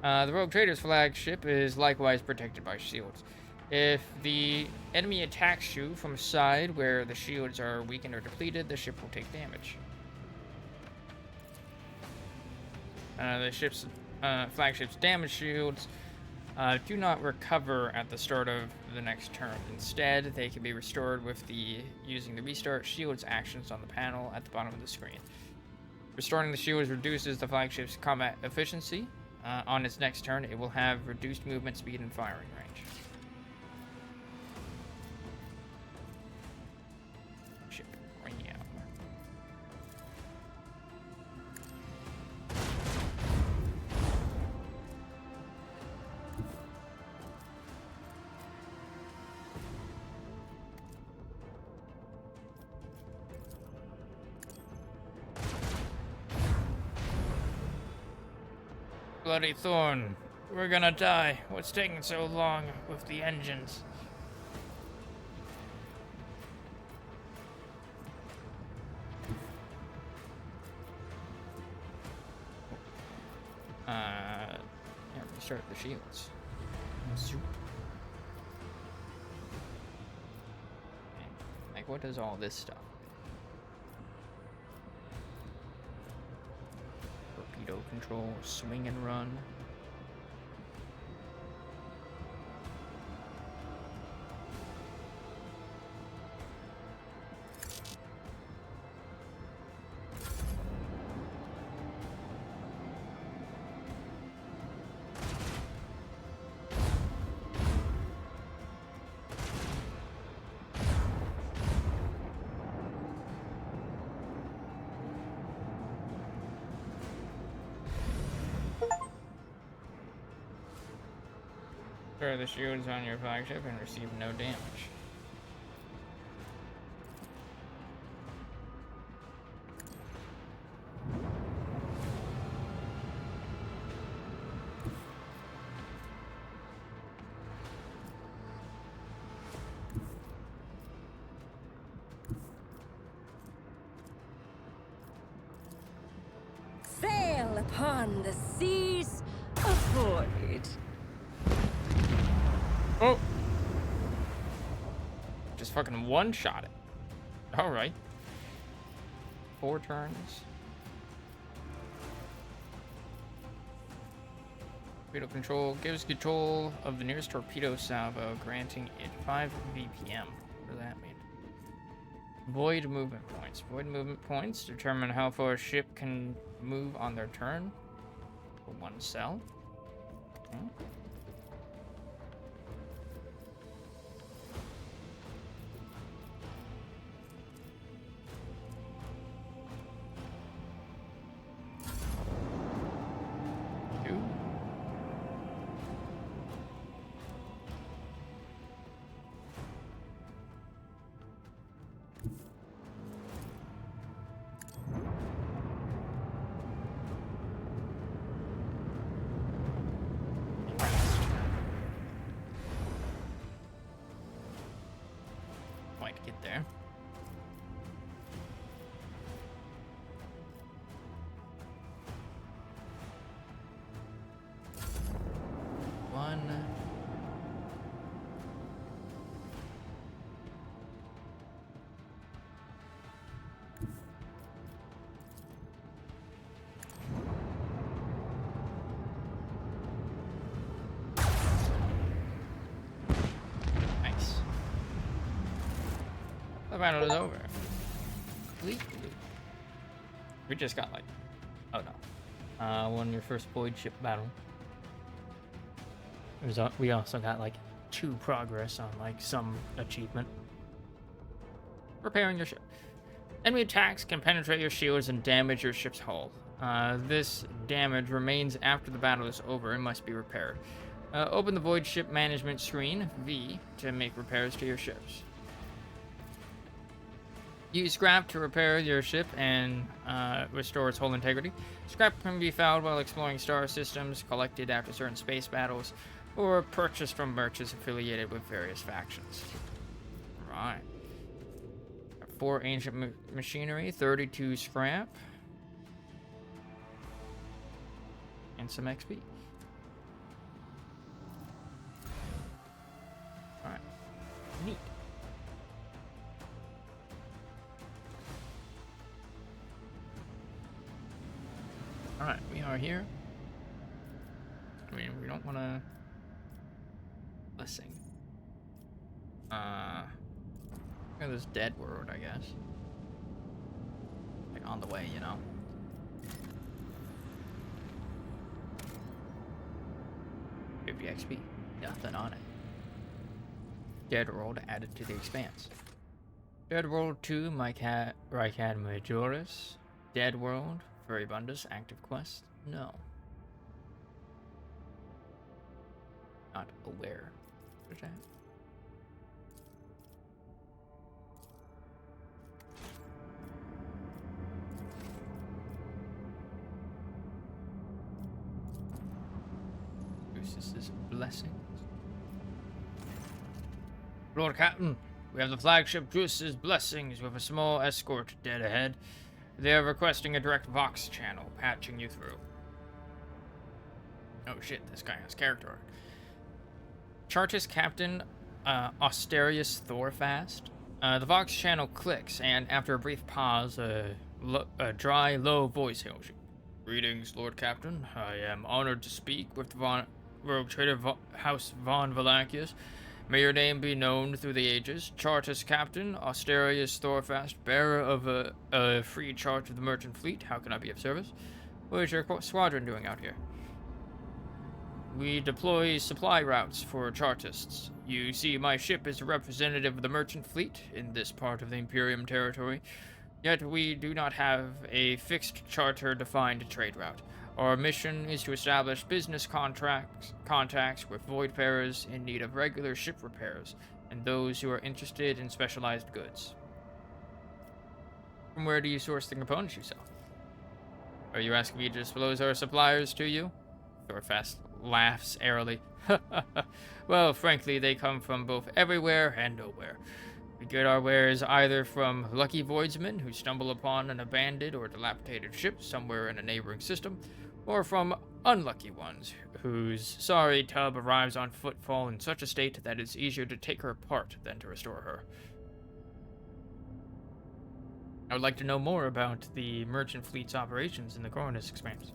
The Rogue Trader's flagship is likewise protected by shields. If the enemy attacks you from a side where the shields are weakened or depleted, the ship will take damage. Note that enemy shields recover each round. The Rogue Trader's flagship is likewise protected by shields. If the enemy attacks you from a side where the shields are weakened or depleted, the ship will take damage. Alright. The ship's flagship's damage shields do not recover at the start of the next turn. Instead, they can be restored with using the restart shields actions on the panel at the bottom of the screen. Restoring the shields reduces the flagship's combat efficiency. On its next turn, it will have reduced movement speed and firing range. Ship Ram. Bloody Thorn. We're gonna die. What's taking so long with the engines? Yeah, restart the shields. Zoop. Like, what does all this stuff? Torpedo control, swing and run. Throw the shields on your flagship and receive no damage. Sail upon the seas of void. Oh! Just fucking one-shot it. Alright. 4 turns. Torpedo control gives control of the nearest torpedo salvo, granting it 5 VPM. What does that mean? Void movement points. Void movement points determine how far a ship can move on their turn. For 1 cell. Hmm. To get there. One. Nice. The battle is over. We just got like, oh no, won your first void ship battle. We also got like 2 progress on like some achievement. Repairing your ship. Enemy attacks can penetrate your shields and damage your ship's hull. This damage remains after the battle is over and must be repaired. Open the void ship management screen, V, to make repairs to your ships. Use scrap to repair your ship and restore its hull integrity. Scrap can be found while exploring star systems, collected after certain space battles, or purchased from merchants affiliated with various factions. Right. 4 ancient machinery, 32 scrap, and some XP. Alright. Neat. Alright, we we are here. I mean, we don't want to... Blessing. Look at this dead world, I guess. Like, on the way, you know? 50 XP. Nothing on it. Dead world added to the expanse. Dead World 2, Rycad Majoris. Dead World, Furibundus, active quest. No. Not aware. What is that? This is blessings. Lord Captain, we have the flagship Juice's Blessings with a small escort dead ahead. They are requesting a direct Vox channel, patching you through. Oh shit, this guy has character art. Chartist Captain Austerius Thorfast. The Vox channel clicks, and after a brief pause, a dry, low voice hails you. Greetings, Lord Captain. I am honored to speak with the Rogue Trader House Von Valancius. May your name be known through the ages. Chartist Captain Austerius Thorfast, bearer of a free charge of the merchant fleet. How can I be of service? What is your squadron doing out here? We deploy supply routes for Chartists. You see, my ship is a representative of the merchant fleet in this part of the Imperium territory. Yet we do not have a fixed charter-defined trade route. Our mission is to establish business contacts with voidfarers in need of regular ship repairs, and those who are interested in specialized goods. From where do you source the components you sell? Are you asking me to disclose our suppliers to you? Thorfast laughs airily. Well, frankly, they come from both everywhere and nowhere. We get our wares either from lucky voidsmen who stumble upon an abandoned or dilapidated ship somewhere in a neighboring system, or from unlucky ones whose sorry tub arrives on footfall in such a state that it's easier to take her apart than to restore her. I would like to know more about the merchant fleet's operations in the Coronus Expanse.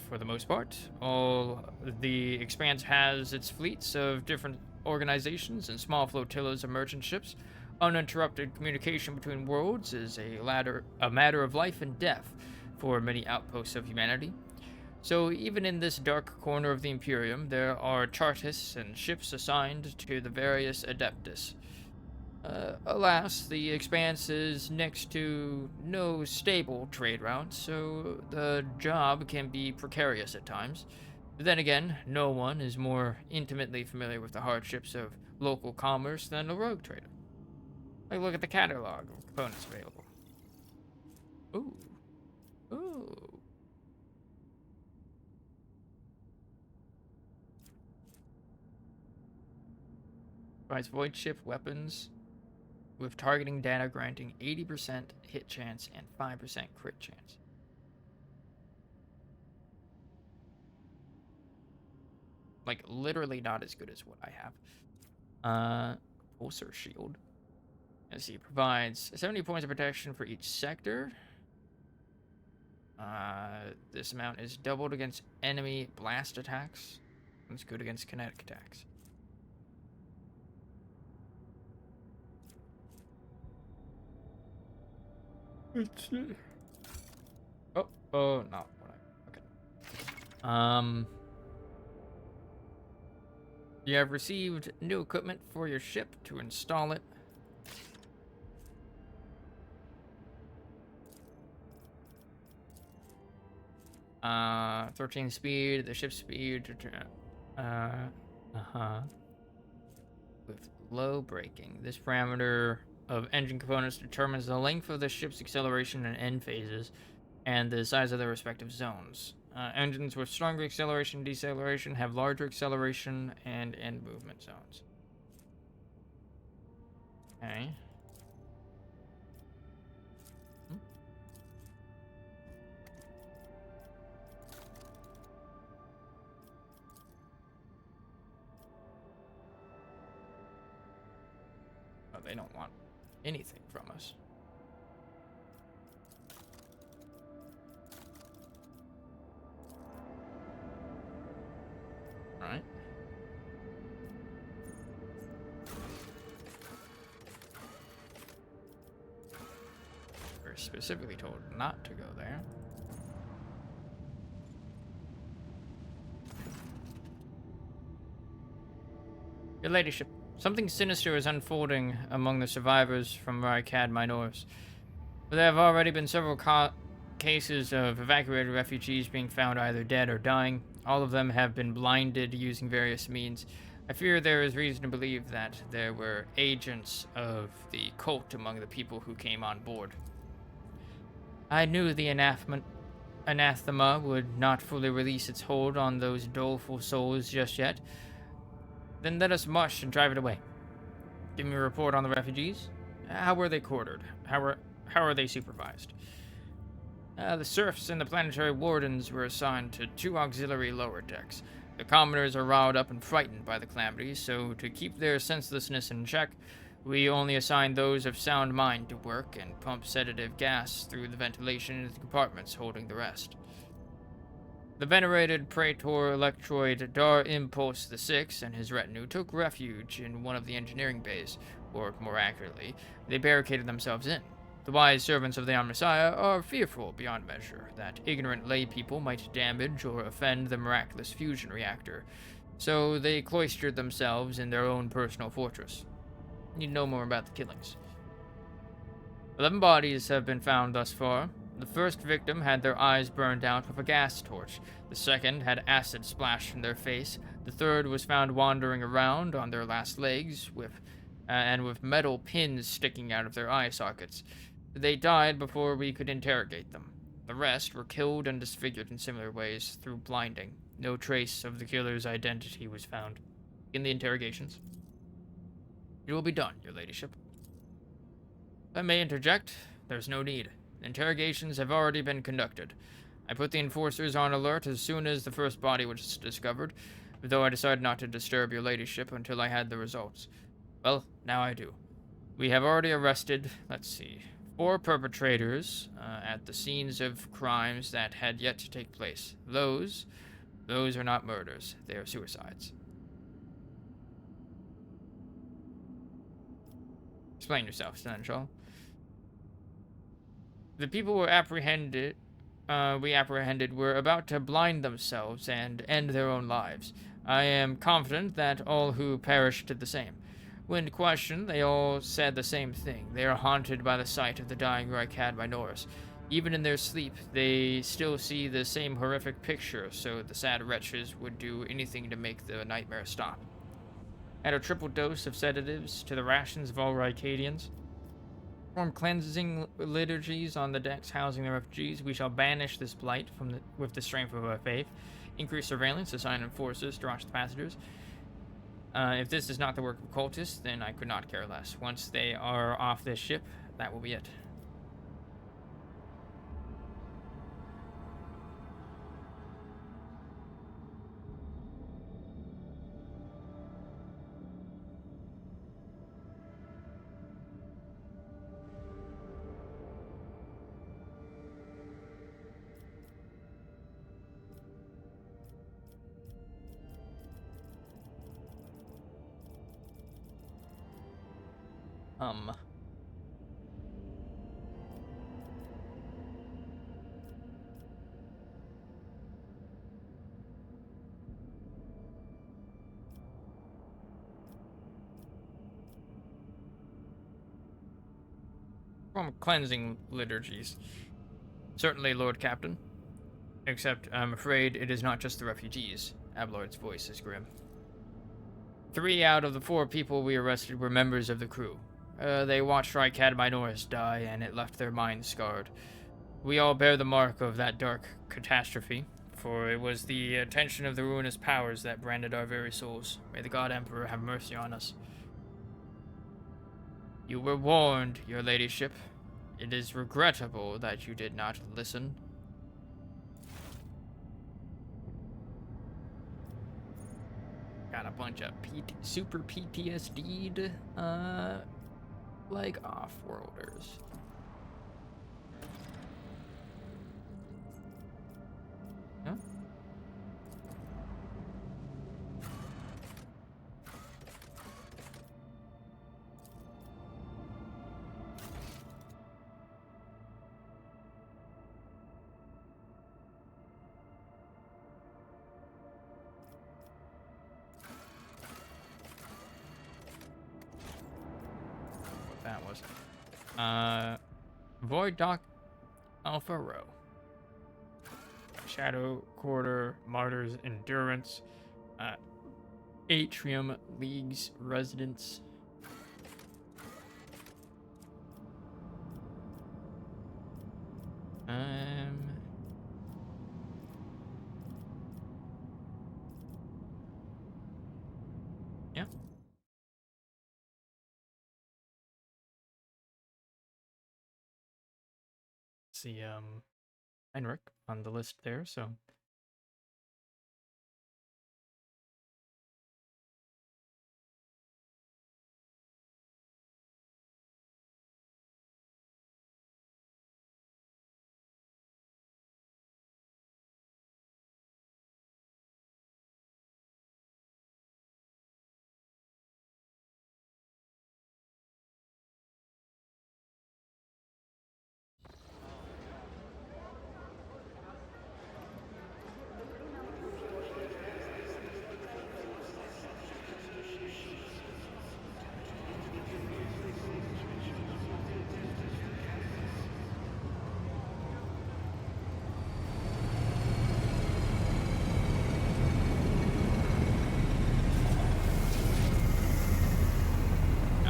For the most part, all the Expanse has its fleets of different organizations and small flotillas of merchant ships. Uninterrupted communication between worlds is a matter of life and death for many outposts of humanity. So even in this dark corner of the Imperium, there are Chartists and ships assigned to the various Adeptus. Alas, the Expanse is next to no stable trade route, so the job can be precarious at times. But then again, no one is more intimately familiar with the hardships of local commerce than a rogue trader. Like, look at the catalog of components available. Ooh. Ooh. Provides void ship weapons with targeting data granting 80% hit chance and 5% crit chance. Like, literally not as good as what I have. Pulsar shield. Let's see, provides 70 points of protection for each sector. This amount is doubled against enemy blast attacks. It's good against kinetic attacks. Oh, no. Okay. You have received new equipment for your ship. To install it, uh, 13 speed, the ship speed, with low braking. This parameter of engine components determines the length of the ship's acceleration and end phases and the size of their respective zones. Engines with stronger acceleration and deceleration have larger acceleration and end movement zones. Okay. Oh, they don't want anything from us. specifically told not to go there. Your ladyship, something sinister is unfolding among the survivors from Rykad Minors. There have already been several cases of evacuated refugees being found either dead or dying. All of them have been blinded using various means. I fear there is reason to believe that there were agents of the cult among the people who came on board. I knew the anathema would not fully release its hold on those doleful souls just yet. Then let us march and drive it away. Give me a report on the refugees. How were they quartered? How are they supervised? The serfs and the planetary wardens were assigned to 2 auxiliary lower decks. The commoners are riled up and frightened by the calamity, so to keep their senselessness in check, we only assign those of sound mind to work and pump sedative gas through the ventilation into the compartments holding the rest. The venerated Praetor Electroid Dar Impulse VI and his retinue took refuge in one of the engineering bays, or more accurately, they barricaded themselves in. The wise servants of the Omnissiah are fearful beyond measure that ignorant lay people might damage or offend the miraculous fusion reactor, so they cloistered themselves in their own personal fortress. Need know more about the killings. 11 bodies have been found thus far. The first victim had their eyes burned out with a gas torch. The second had acid splashed in their face. The third was found wandering around on their last legs with metal pins sticking out of their eye sockets. They died before we could interrogate them. The rest were killed and disfigured in similar ways through blinding. No trace of the killer's identity was found in the interrogations. It will be done, your ladyship. If I may interject, there's no need. Interrogations have already been conducted. I put the enforcers on alert as soon as the first body was discovered, though I decided not to disturb your ladyship until I had the results. Well, now I do. We have already arrested, 4 perpetrators at the scenes of crimes that had yet to take place. Those are not murders. They are suicides. Explain yourself, Seneschal. The people we apprehended were about to blind themselves and end their own lives. I am confident that all who perished did the same. When questioned, they all said the same thing. They are haunted by the sight of the dying Rykad Minors. Even in their sleep, they still see the same horrific picture, so the sad wretches would do anything to make the nightmare stop. Add a triple dose of sedatives to the rations of all Rykadians. Perform cleansing liturgies on the decks housing the refugees. We shall banish this blight with the strength of our faith. Increase surveillance, assign enforcers to watch the passengers. If this is not the work of cultists, then I could not care less. Once they are off this ship, that will be it. From cleansing liturgies. Certainly, Lord Captain. Except, I'm afraid it is not just the refugees. Abloyd's voice is grim. 3 out of the 4 people we arrested were members of the crew. They watched Rykad Minors die, and it left their minds scarred. We all bear the mark of that dark catastrophe, for it was the attention of the ruinous powers that branded our very souls. May the God Emperor have mercy on us. You were warned, your ladyship. It is regrettable that you did not listen. Got a bunch of super PTSD'd, like, off-worlders. Huh? was. Void Dock Alpha Row. Shadow Quarter, Martyr's Endurance, Atrium League's Residence. Yeah. See, Heinrich on the list there, so.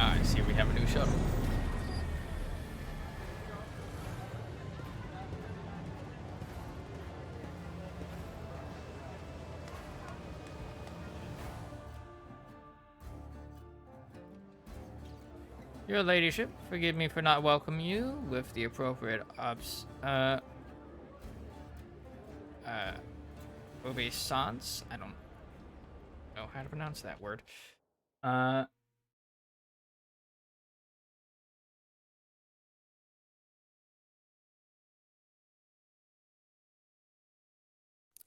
I see we have a new shuttle. Your ladyship, forgive me for not welcoming you with the appropriate obeisance. I don't know how to pronounce that word.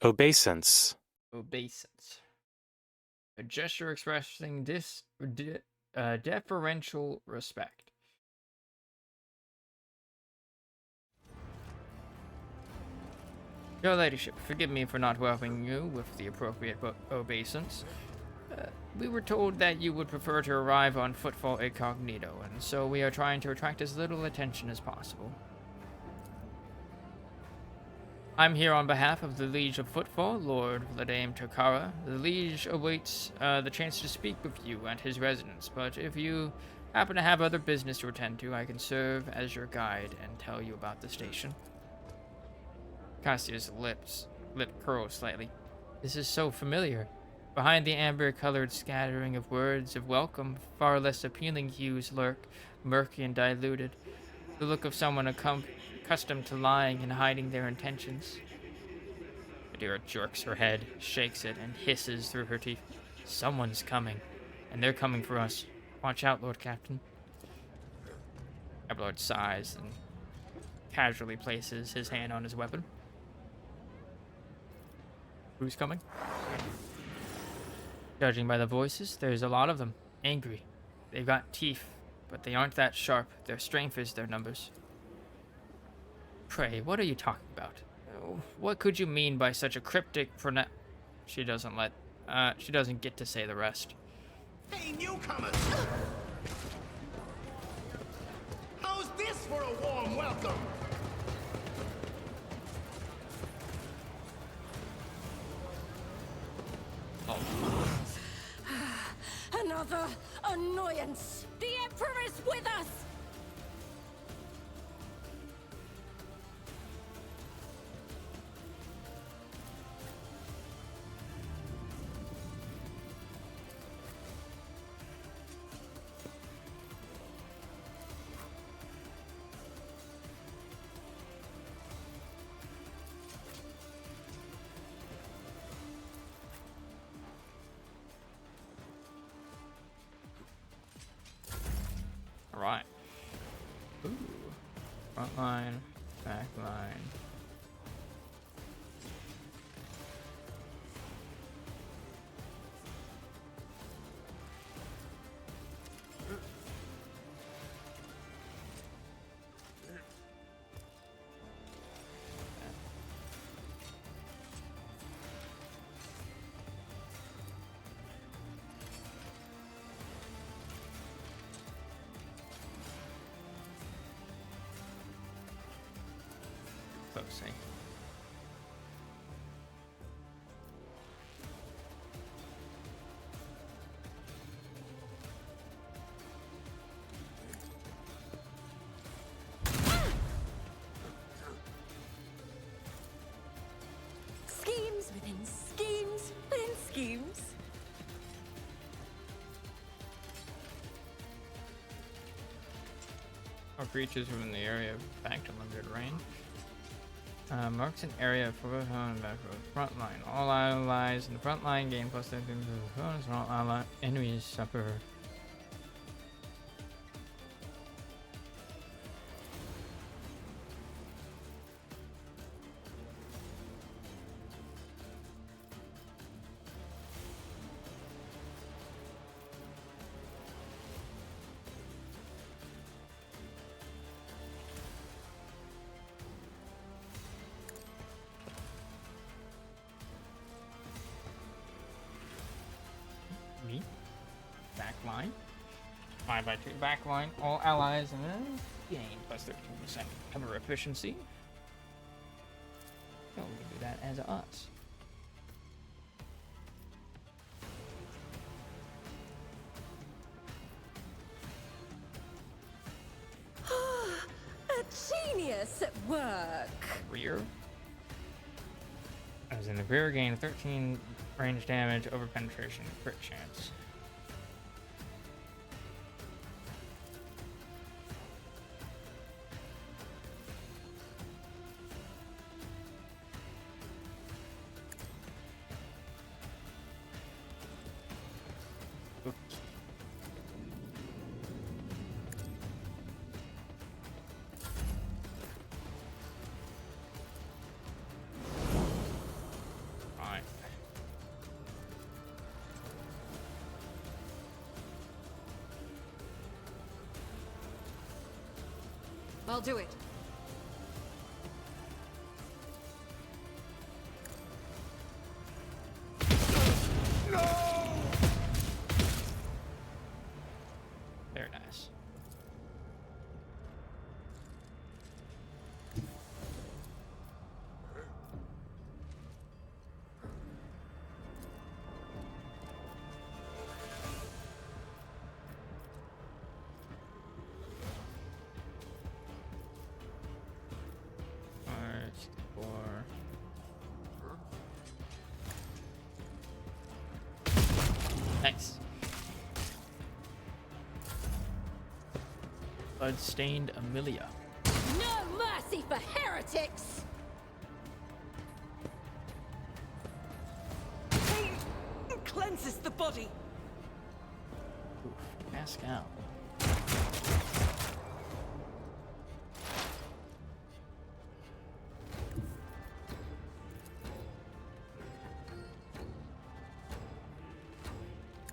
Obeisance. Obeisance. A gesture expressing deferential respect. Your ladyship, forgive me for not welcoming you with the appropriate obeisance. We were told that you would prefer to arrive on footfall incognito, and so we are trying to attract as little attention as possible. I'm here on behalf of the Liege of Footfall, Lord Vladame Takara. The Liege awaits the chance to speak with you at his residence, but if you happen to have other business to attend to, I can serve as your guide and tell you about the station. Cassia's lip curls slightly. This is so familiar. Behind the amber-colored scattering of words of welcome, far less appealing hues lurk, murky and diluted. The look of someone accustomed to lying and hiding their intentions. Adira jerks her head, shakes it, and hisses through her teeth. Someone's coming, and they're coming for us. Watch out, Lord Captain. Ablard sighs and casually places his hand on his weapon. Who's coming? Judging by the voices, there's a lot of them. Angry. They've got teeth, but they aren't that sharp. Their strength is their numbers. Pray, what are you talking about? What could you mean by such a cryptic She doesn't get to say the rest. Hey, newcomers! How's this for a warm welcome? Another annoyance. The Emperor is with us. Right. Ooh. Front line, back line. closely. Schemes within schemes within schemes. Or creatures within the area of back to limited range. Marks an area for both home and back row. Front line. All allies in the front line gain plus 10 to the opponents, and all ally enemies suffer. Back line. 5x2 back line. All allies and then gain plus 13% cover efficiency. Oh, we can do that as us. A genius at work. Rear. As in the rear, gain 13 range damage over penetration crit chance. I'll do it. Very nice. Nice. Bloodstained Amelia. No mercy for heretics! Pain cleanses the body. Oof, Pascal.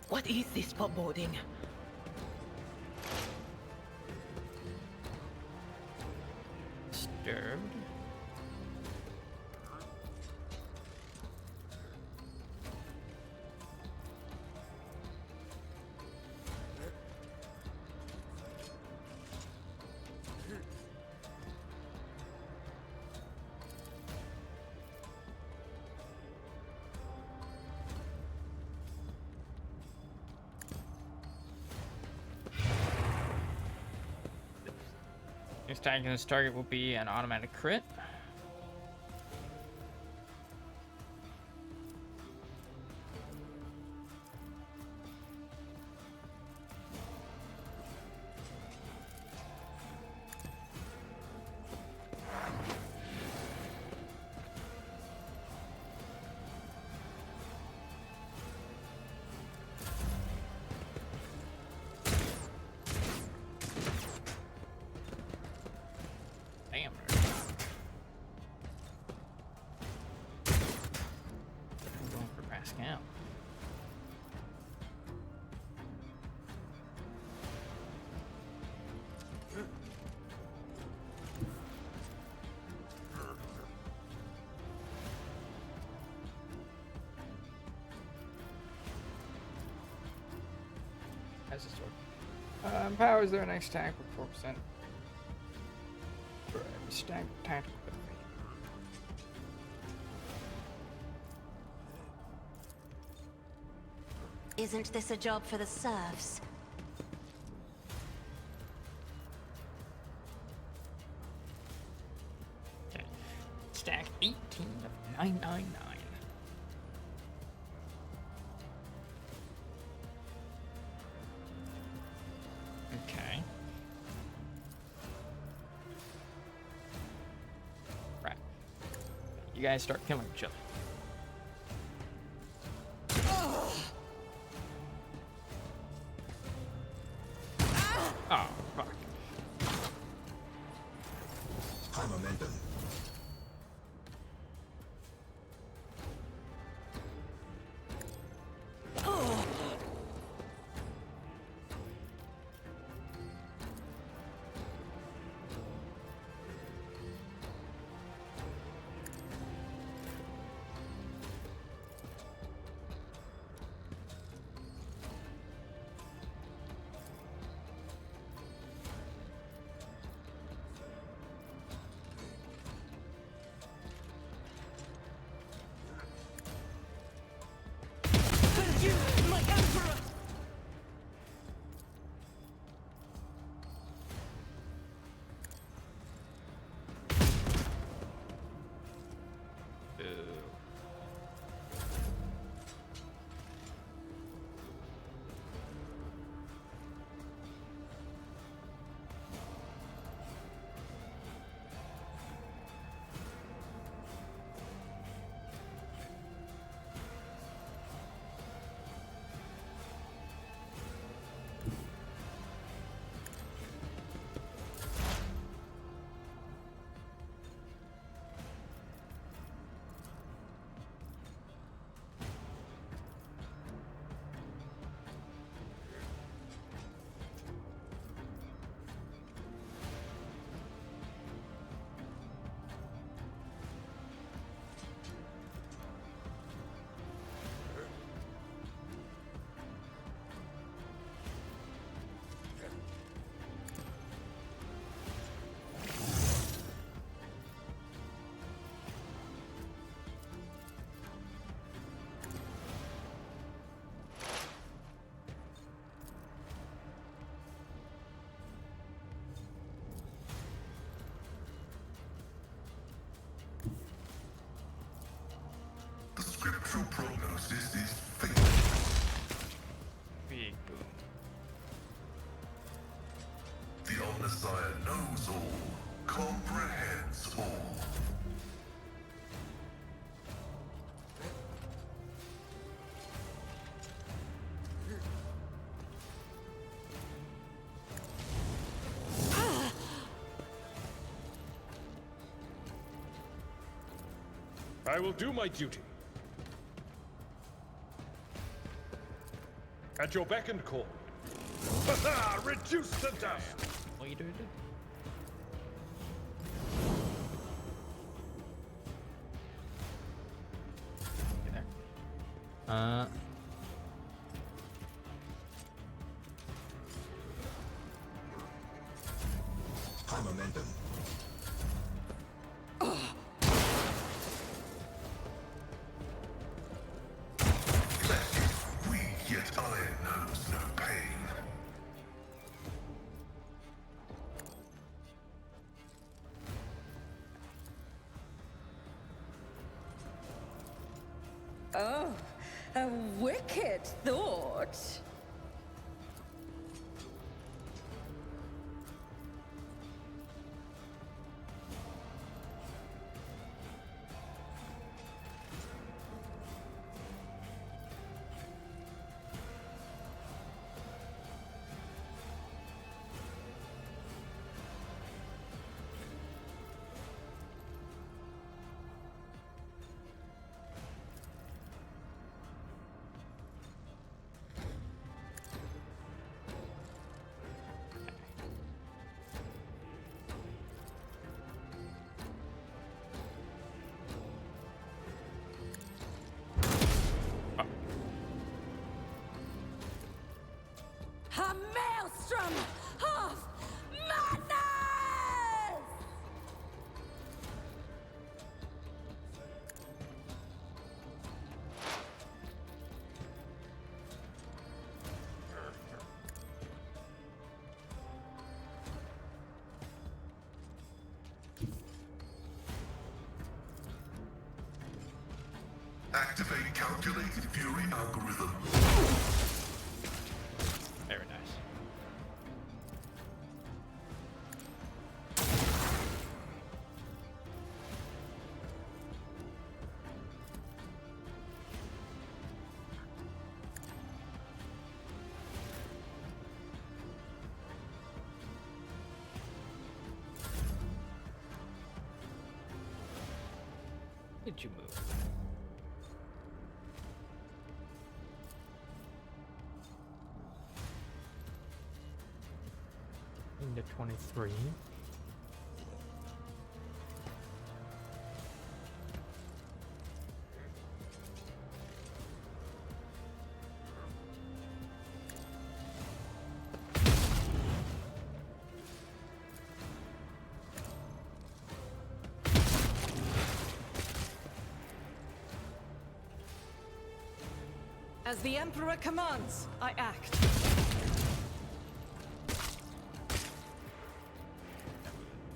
What is this foreboding? Disturbed. Next attack against target will be an automatic crit. Damn. I'm going for Pascal. How's this work? Powers their next attack with 4%. Stack tactical ability. Isn't this a job for the serfs? Okay. Stack 18 of 999. Okay. Right. You guys start killing each other. Oh, fuck. High momentum. You, my emperor! The scriptural prognosis is fatal. Big boom. The Omnissiah knows all, comprehends all. I will do my duty. At your beck and call. Ha-ha! Reduce to dust! What you doing? Get there. High momentum. Weak, yet iron knows no pain. Oh, a wicked thought. A maelstrom of madness! calculated fury algorithm. Very nice. Did you move? Into 23. As the Emperor commands, I act.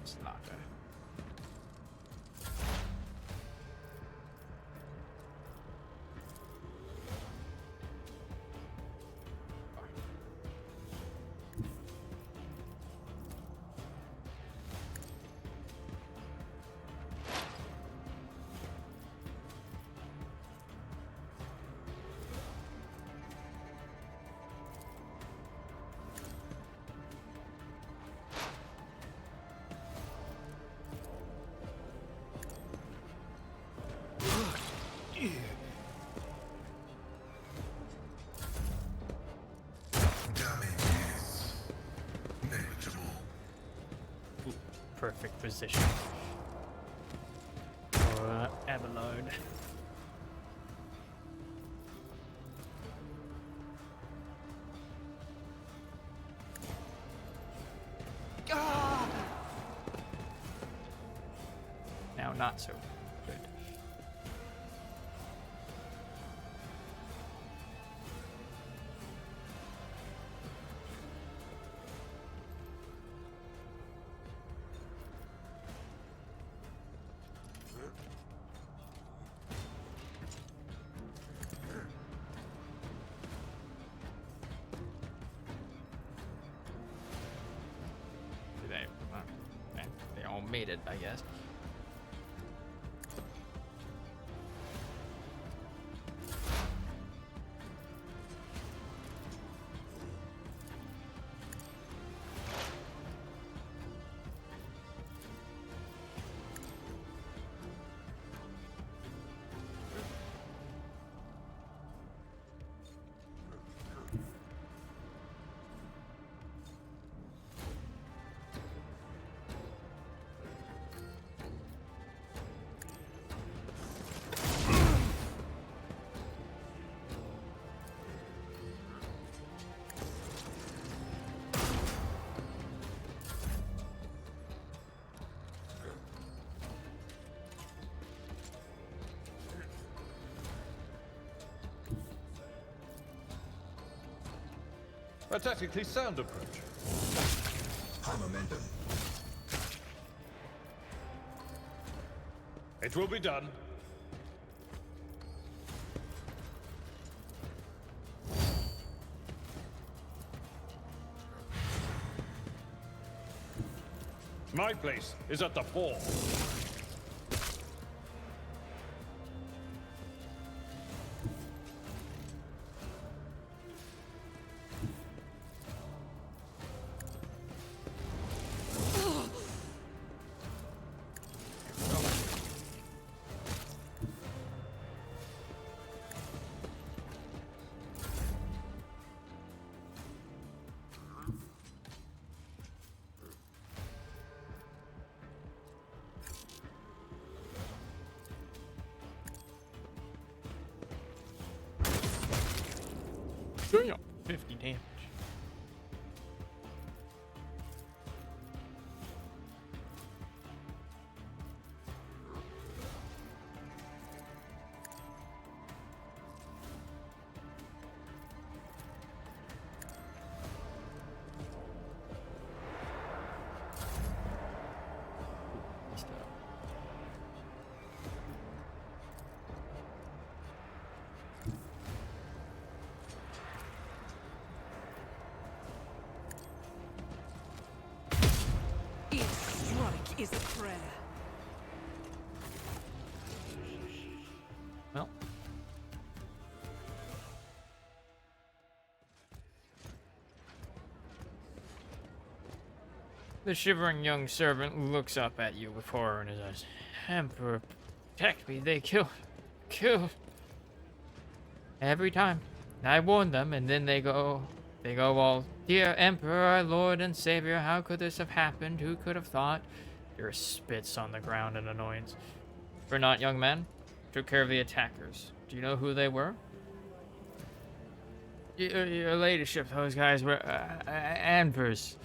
Slaughter. Perfect position for Abelard. Now not so good. They all made it, I guess. A tactically sound approach. High momentum. It will be done. My place is at the fore. Damn, 50 damage. is a prayer. Well. The shivering young servant looks up at you with horror in his eyes. Emperor, protect me. They kill. Every time. I warn them, and then they go all, dear Emperor, our Lord and Savior, how could this have happened? Who could have thought? Your spits on the ground in annoyance. We're not, young man. Took care of the attackers. Do you know who they were? Your ladyship, those guys were Anvers.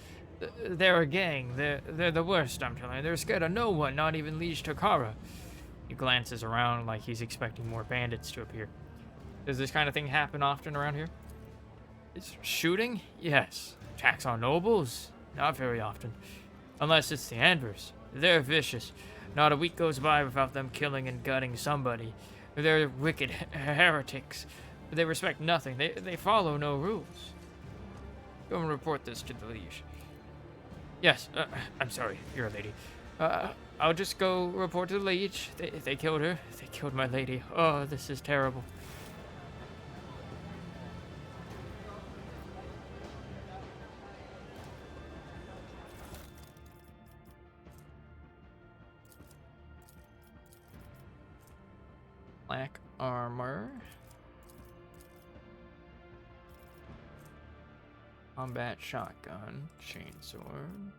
They're a gang. They're the worst, I'm telling you. They're scared of no one, not even Liege Takara. He glances around like he's expecting more bandits to appear. Does this kind of thing happen often around here? Is shooting? Yes. Attacks on nobles? Not very often. Unless it's the Anvers. They're vicious. Not a week goes by without them killing and gutting somebody. They're wicked heretics. They respect nothing. They follow no rules. Go and report this to the liege. Yes, I'm sorry, you're a lady. I'll just go report to the liege. They killed her. They killed my lady. Oh, this is terrible. Black armor. Combat shotgun. Chainsword.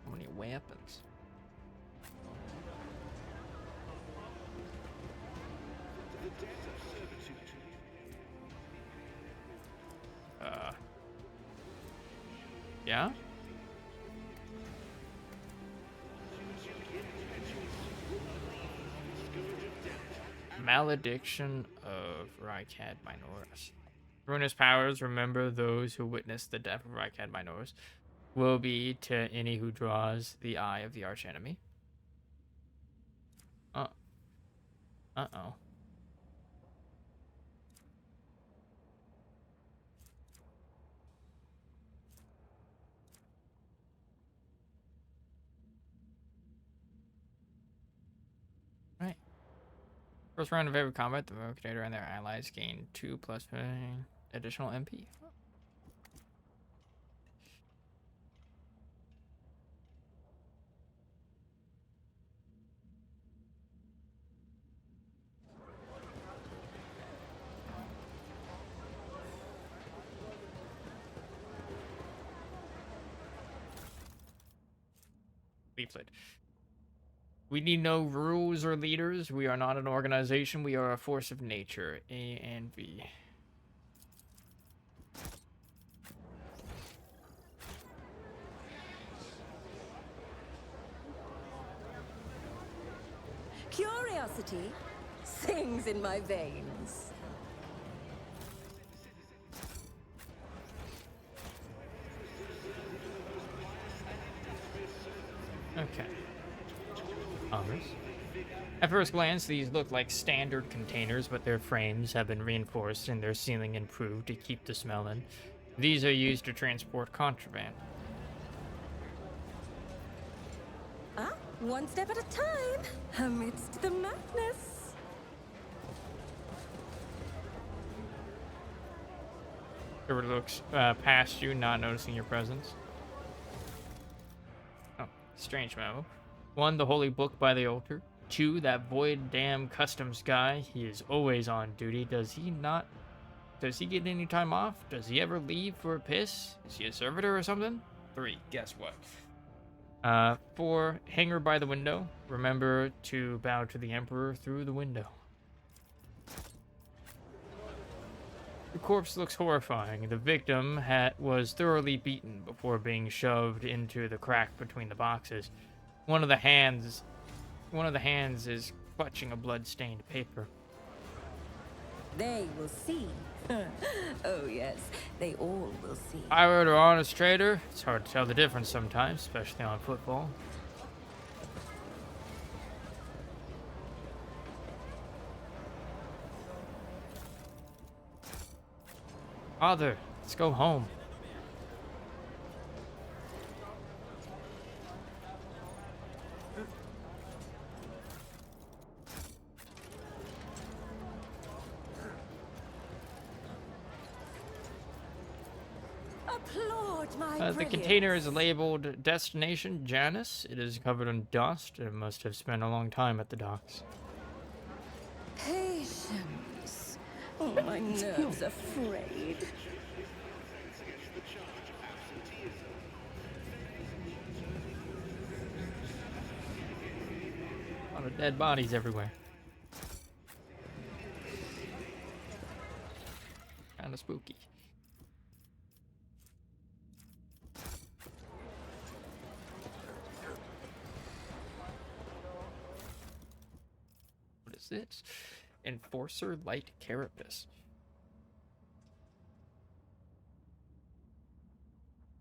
How many weapons? Yeah? Malediction of Rykad Minoris. Ruinous powers, remember those who witnessed the death of Rykad Minoris, will be to any who draws the eye of the archenemy. Uh-oh. Right. First round of every combat, the Vocator and their allies gain 2 plus additional MP. Leaflet. We need no rules or leaders. We are not an organization. We are a force of nature. A and V. Curiosity sings in my veins. Okay. Others. At first glance, these look like standard containers, but their frames have been reinforced and their ceiling improved to keep the smell in. These are used to transport contraband. One step at a time, amidst the madness. Everyone looks past you, not noticing your presence. Oh, strange memo. 1, the holy book by the altar. 2, that void damn customs guy. He is always on duty. Does he get any time off? Does he ever leave for a piss? Is he a servitor or something? 3, guess what? 4, hanger by the window. Remember to bow to the Emperor through the window. The corpse looks horrifying. The victim was thoroughly beaten before being shoved into the crack between the boxes. One of the hands is clutching a blood-stained paper. They will see. Oh yes, they all will see. Pirate or honest trader? It's hard to tell the difference sometimes, especially on football. Father, let's go home. Applaud my The container is labeled Destination Janus. It is covered in dust and must have spent a long time at the docks. Patience. Oh, my nerves are frayed. A lot of dead bodies everywhere. Kind of spooky. What is this? Enforcer Light Carapace.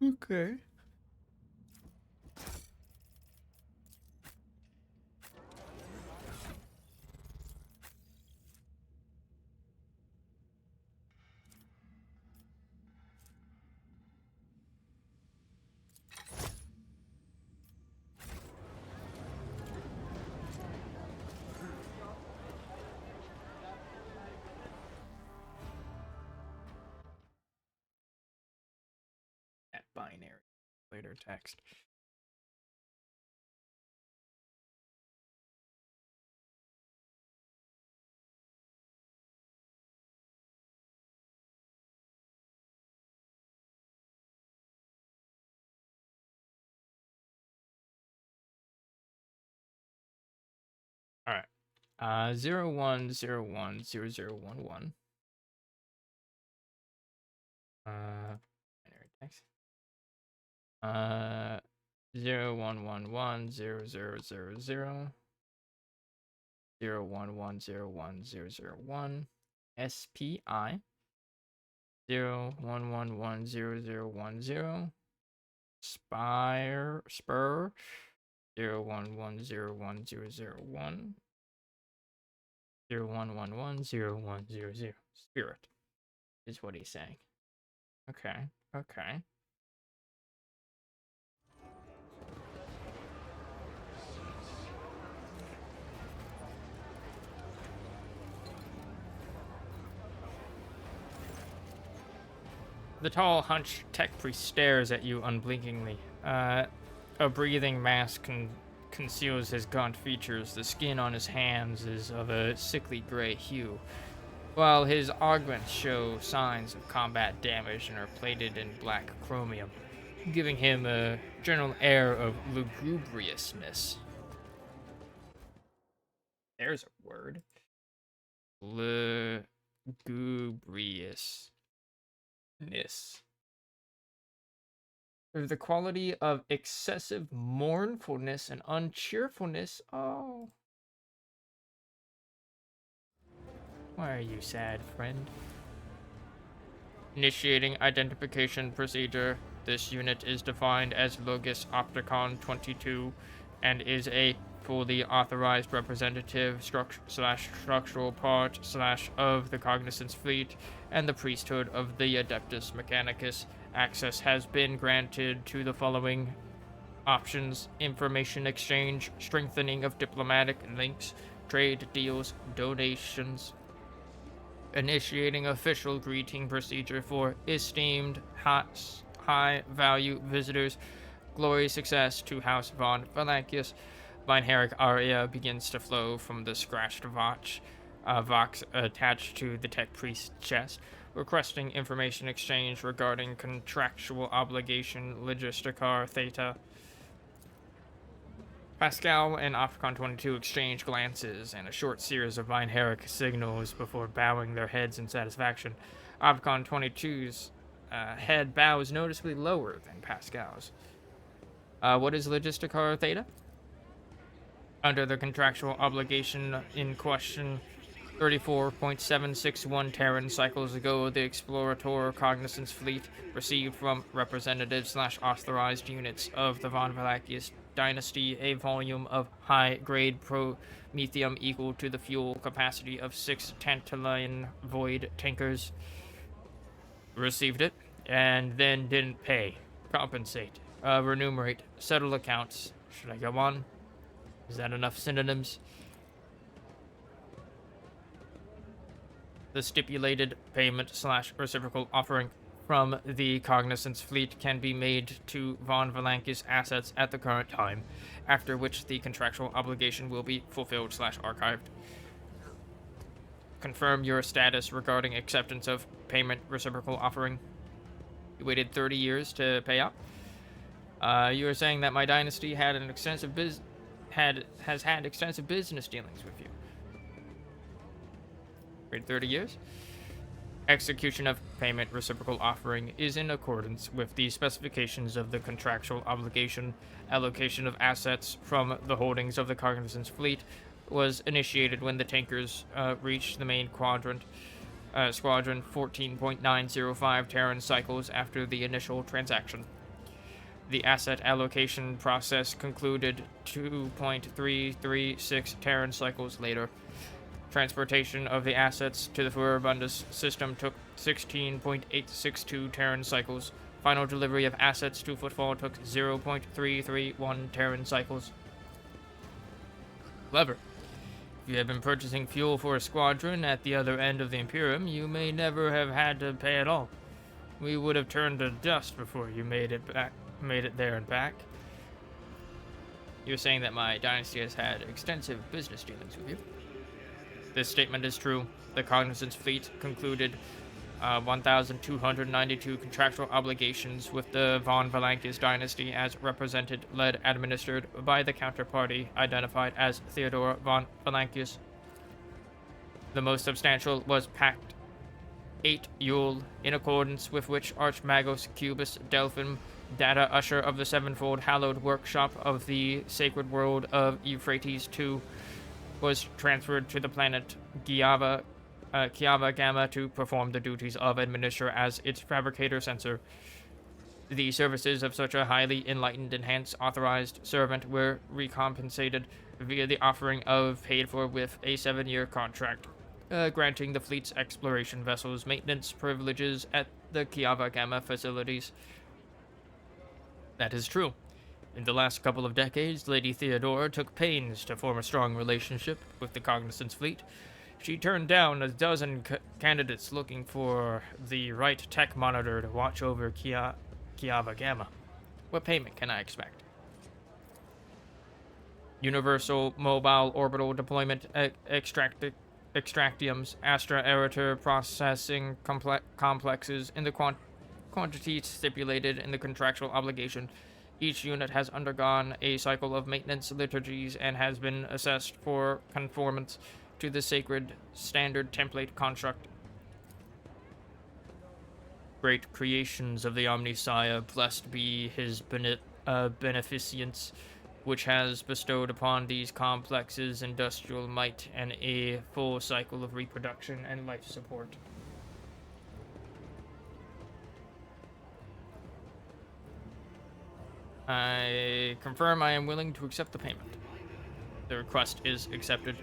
Okay. At binary. Later text. All right. 01010011. Binary text. 01110000. 01101001. SPI 01110010. Spur 01101001. 01110100. Spirit is what he's saying. Okay. Okay. The tall, hunched tech priest stares at you unblinkingly. A breathing mask conceals his gaunt features. The skin on his hands is of a sickly gray hue, while his augments show signs of combat damage and are plated in black chromium, giving him a general air of lugubriousness. There's a word. Lugubrious. The quality of excessive mournfulness and uncheerfulness. Oh. Why are you sad, friend? Initiating identification procedure. This unit is defined as Logis Opticon 22 and is a fully authorized representative structural part of the Cognizance Fleet and the priesthood of the Adeptus Mechanicus. Access has been granted to the following options: information exchange, strengthening of diplomatic links, trade deals, donations. Initiating official greeting procedure for esteemed high-value visitors. Glory success to House von Valancius. Vineheric aria begins to flow from the scratched Vox attached to the tech priest's chest, requesting information exchange regarding contractual obligation Logisticar Theta. Pascal and Opticon 22 exchange glances and a short series of Vineheric signals before bowing their heads in satisfaction. Opticon 22's head bows noticeably lower than Pascal's. What is Logisticar Theta? Under the contractual obligation in question, 34.761 Terran cycles ago, the Explorator Cognizance Fleet received from representative/authorized units of the Von Valancius Dynasty a volume of high-grade promethium equal to the fuel capacity of 6 Tantaline void tankers. Received it, and then didn't pay, compensate, remunerate, settle accounts. Should I go on? Is that enough synonyms? The stipulated payment / reciprocal offering from the Cognizance fleet can be made to von Valankis assets at the current time, after which the contractual obligation will be fulfilled / archived. Confirm your status regarding acceptance of payment reciprocal offering. You waited 30 years to pay up. You were saying that my dynasty had an extensive has had extensive business dealings with you. Waited 30 years. Execution of payment reciprocal offering is in accordance with the specifications of the contractual obligation. Allocation of assets from the holdings of the Cognizance fleet was initiated when the tankers reached the main quadrant, squadron 14.905 Terran cycles after the initial transaction. The asset allocation process concluded 2.336 Terran cycles later. Transportation of the assets to the Furibundus system took 16.862 Terran cycles. Final delivery of assets to Footfall took 0.331 Terran cycles. Clever. If you had been purchasing fuel for a squadron at the other end of the Imperium, you may never have had to pay at all. We would have turned to dust before you made it there and back. You're saying that my dynasty has had extensive business dealings with you. This statement is true. The Cognizance fleet concluded 1,292 contractual obligations with the von Valankis dynasty as represented, led, administered by the counterparty identified as Theodore von Valankis. The most substantial was Pact 8 Yule, in accordance with which Archmagos Cubus Delphim, data usher of the sevenfold hallowed workshop of the sacred world of Euphrates II, was transferred to the planet Kiava Gamma to perform the duties of administer as its fabricator sensor. The services of such a highly enlightened and hence authorized servant were recompensated via the offering of paid for with a 7-year contract, granting the fleet's exploration vessels maintenance privileges at the Kiava Gamma facilities. That is true. In the last couple of decades, Lady Theodora took pains to form a strong relationship with the Cognizance fleet. She turned down a dozen candidates looking for the right tech monitor to watch over Kiava Gamma. What payment can I expect? Universal Mobile Orbital Deployment Extractiums, Astra Erator Processing Complexes in the quantities stipulated in the contractual obligation. Each unit has undergone a cycle of maintenance liturgies and has been assessed for conformance to the sacred standard template construct. Great creations of the Omnissiah, blessed be his beneficence, which has bestowed upon these complexes industrial might and a full cycle of reproduction and life support. I confirm I am willing to accept the payment. The request is accepted.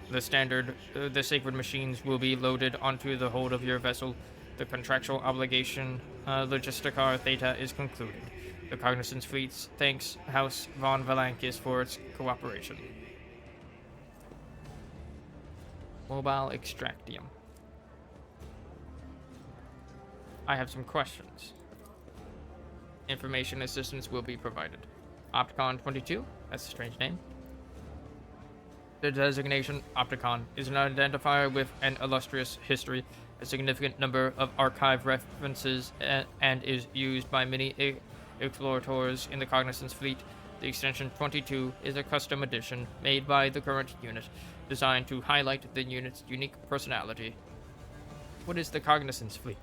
The sacred machines will be loaded onto the hold of your vessel. The contractual obligation, Logisticar Theta, is concluded. The Cognizance fleet thanks House von Valankis for its cooperation. Mobile Extractium. I have some questions. Information assistance will be provided. Opticon 22, that's a strange name. The designation Opticon is an identifier with an illustrious history, a significant number of archive references, and is used by many explorators in the Cognizance fleet. The extension 22 is a custom edition made by the current unit, designed to highlight the unit's unique personality. What is the Cognizance fleet?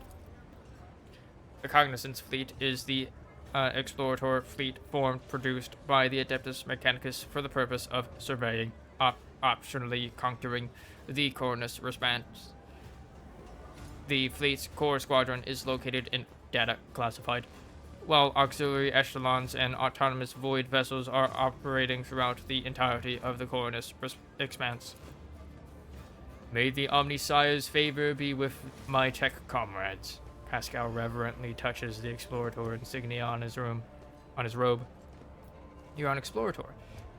The Cognizance fleet is the explorator fleet produced by the Adeptus Mechanicus for the purpose of surveying, optionally conquering the Cornus Response. The fleet's core squadron is located in Data Classified, while auxiliary echelons and autonomous void vessels are operating throughout the entirety of the Cornus Expanse. May the Omnissiah's favor be with my tech comrades. Pascal reverently touches the Explorator insignia on his robe. You're on Explorator.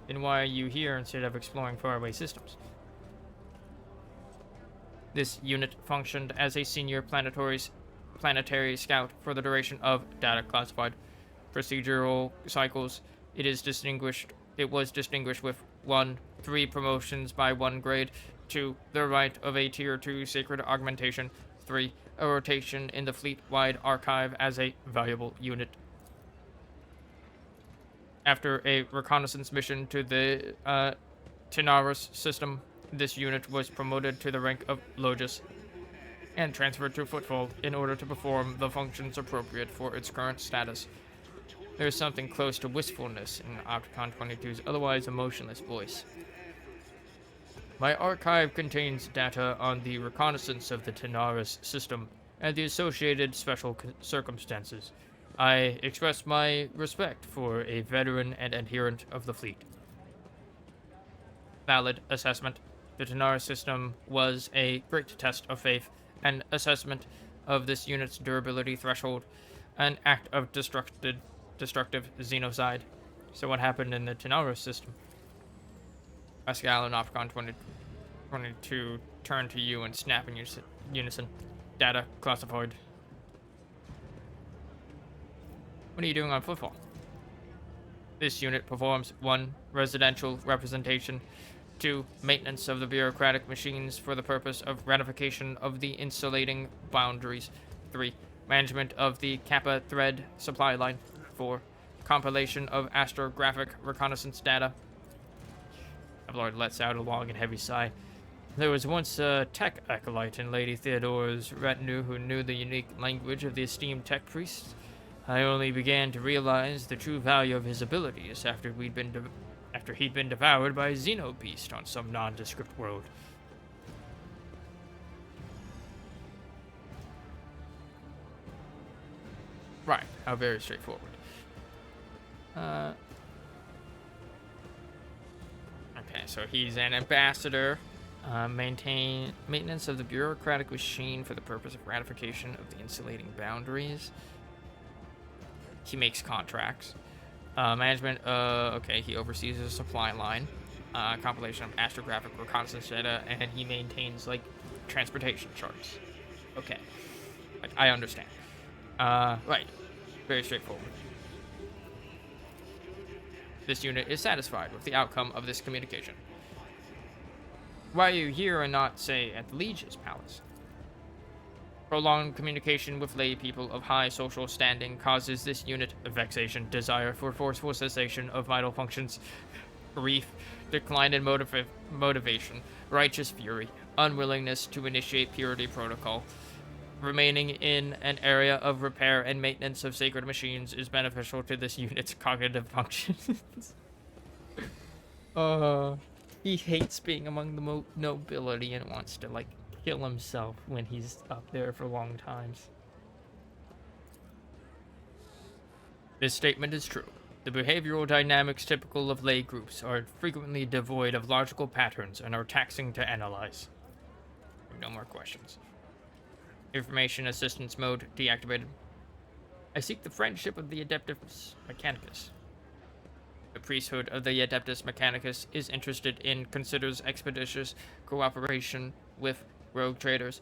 Then why are you here instead of exploring faraway systems? This unit functioned as a senior planetary scout for the duration of data classified procedural cycles. It was distinguished with 1, 3 promotions by 1 grade, 2, the right of a Tier 2 sacred augmentation, 3, a rotation in the fleet-wide archive as a valuable unit. After a reconnaissance mission to the Tinaris system, this unit was promoted to the rank of Logis and transferred to Footfall in order to perform the functions appropriate for its current status. There is something close to wistfulness in Opticon 22's otherwise emotionless voice. My archive contains data on the reconnaissance of the Tinaris system and the associated special circumstances. I express my respect for a veteran and adherent of the fleet. Valid assessment. The Tinaris system was a great test of faith. An assessment of this unit's durability threshold. An act of destructive xenocide. So what happened in the Tinaris system? Pascal and Opticon 22 turn to you and snap in unison. Data classified. What are you doing on Footfall? This unit performs 1. Residential representation. 2. Maintenance of the bureaucratic machines for the purpose of ratification of the insulating boundaries. 3. Management of the Kappa thread supply line. 4. Compilation of astrographic reconnaissance data. Lord lets out a long and heavy sigh. There was once a tech acolyte in Lady Theodore's retinue who knew the unique language of the esteemed tech priests. I only began to realize the true value of his abilities after he'd been devoured by a xenobeast on some nondescript world. Right, how very straightforward. Okay, so he's an ambassador. Maintenance of the bureaucratic machine for the purpose of ratification of the insulating boundaries. He makes contracts. Management, okay, he oversees a supply line. Compilation of astrographic reconnaissance data, and he maintains, like, transportation charts. Okay. Like, I understand. Right. Very straightforward. This unit is satisfied with the outcome of this communication. Why are you here and not, say, at the Liege's palace? Prolonged communication with lay people of high social standing causes this unit vexation, desire for forceful cessation of vital functions, grief, decline in motivation, righteous fury, unwillingness to initiate purity protocol. Remaining in an area of repair and maintenance of sacred machines is beneficial to this unit's cognitive functions. He hates being among the nobility and wants to, like, kill himself when he's up there for long times. This statement is true. The behavioral dynamics typical of lay groups are frequently devoid of logical patterns and are taxing to analyze. No more questions. Information assistance mode deactivated. I seek the friendship of the Adeptus Mechanicus. The priesthood of the Adeptus Mechanicus is interested in, considers expeditious cooperation with rogue traders.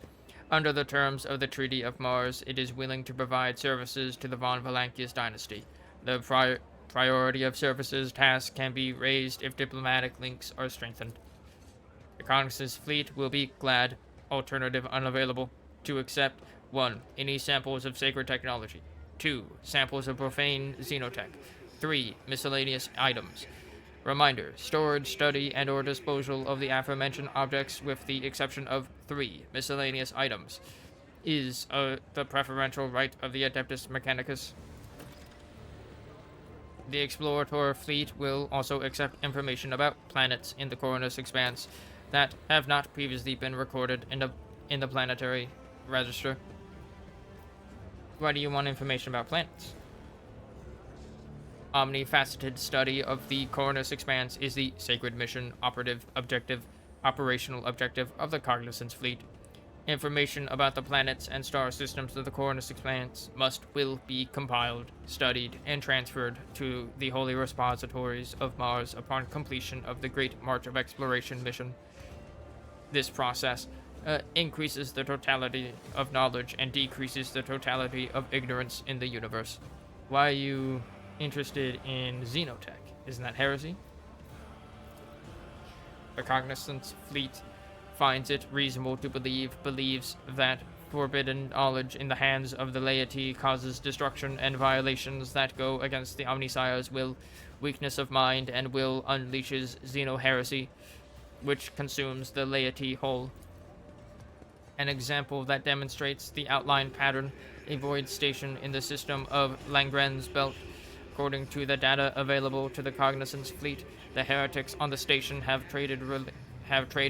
Under the terms of the Treaty of Mars, it is willing to provide services to the von Valancius dynasty. The priority of services tasks can be raised if diplomatic links are strengthened. The Congress's fleet will be glad, alternative unavailable, to accept 1. Any samples of sacred technology. 2. Samples of profane xenotech. 3. Miscellaneous items. Reminder, storage, study, and or disposal of the aforementioned objects with the exception of 3. Miscellaneous items is the preferential right of the Adeptus Mechanicus. The Explorator fleet will also accept information about planets in the Coronus Expanse that have not previously been recorded in the planetary register. Why do you want information about planets? Omnifaceted study of the Coronus Expanse is the sacred mission operational objective of the Cognizance fleet. Information about the planets and star systems of the Coronus Expanse will be compiled, studied, and transferred to the holy repositories of Mars upon completion of the Great March of Exploration mission. This process increases the totality of knowledge and decreases the totality of ignorance in the universe. Why are you interested in xenotech? Isn't that heresy? The Cognizance Fleet finds it reasonable to believes that forbidden knowledge in the hands of the laity causes destruction and violations that go against the Omnissiah's will. Weakness of mind and will unleashes xenoheresy, which consumes the laity whole. An example that demonstrates the outline pattern: a void station in the system of Langren's belt. According to the data available to the Cognizance Fleet, the heretics on the station have trade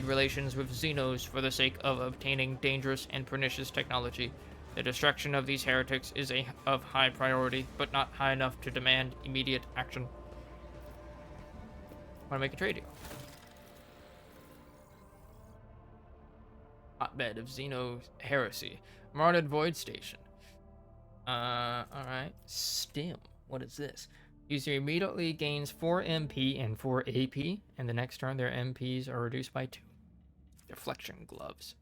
relations with Xenos for the sake of obtaining dangerous and pernicious technology. The destruction of these heretics is of high priority, but not high enough to demand immediate action. Want to make a trade deal? Hotbed of Xeno heresy. Martyred Void Station. Alright. Stim. What is this? User immediately gains 4 MP and 4 AP, and the next turn their MPs are reduced by 2. Deflection gloves.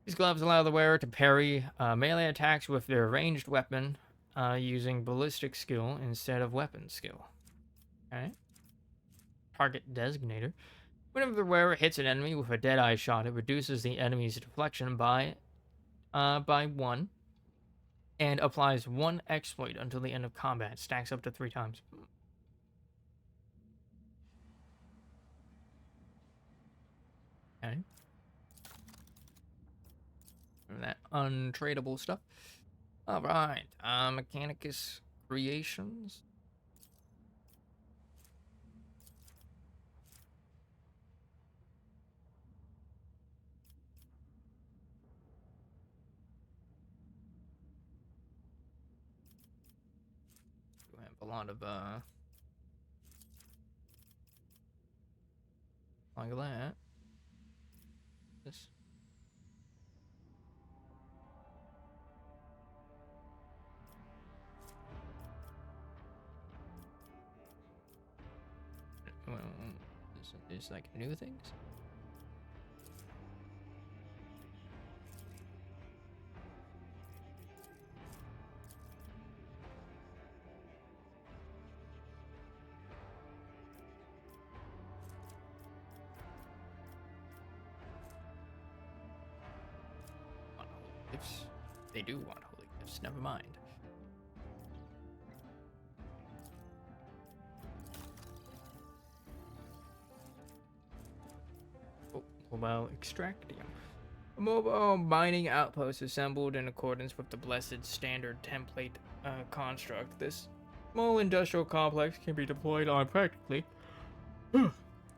These gloves allow the wearer to parry melee attacks with their ranged weapon using ballistic skill instead of weapon skill. Okay. Target designator. Whenever the wearer hits an enemy with a Deadeye shot, it reduces the enemy's deflection by 1 and applies 1 exploit until the end of combat. Stacks up to 3 times. Okay. And that untradeable stuff. Alright. Mechanicus Creations. We have a lot of like that. This. Well, there's like new things. Gifts. They do want holy gifts. Never mind. Mobile Extractium. A mobile mining outpost assembled in accordance with the Blessed Standard template construct. This small industrial complex can be deployed on practically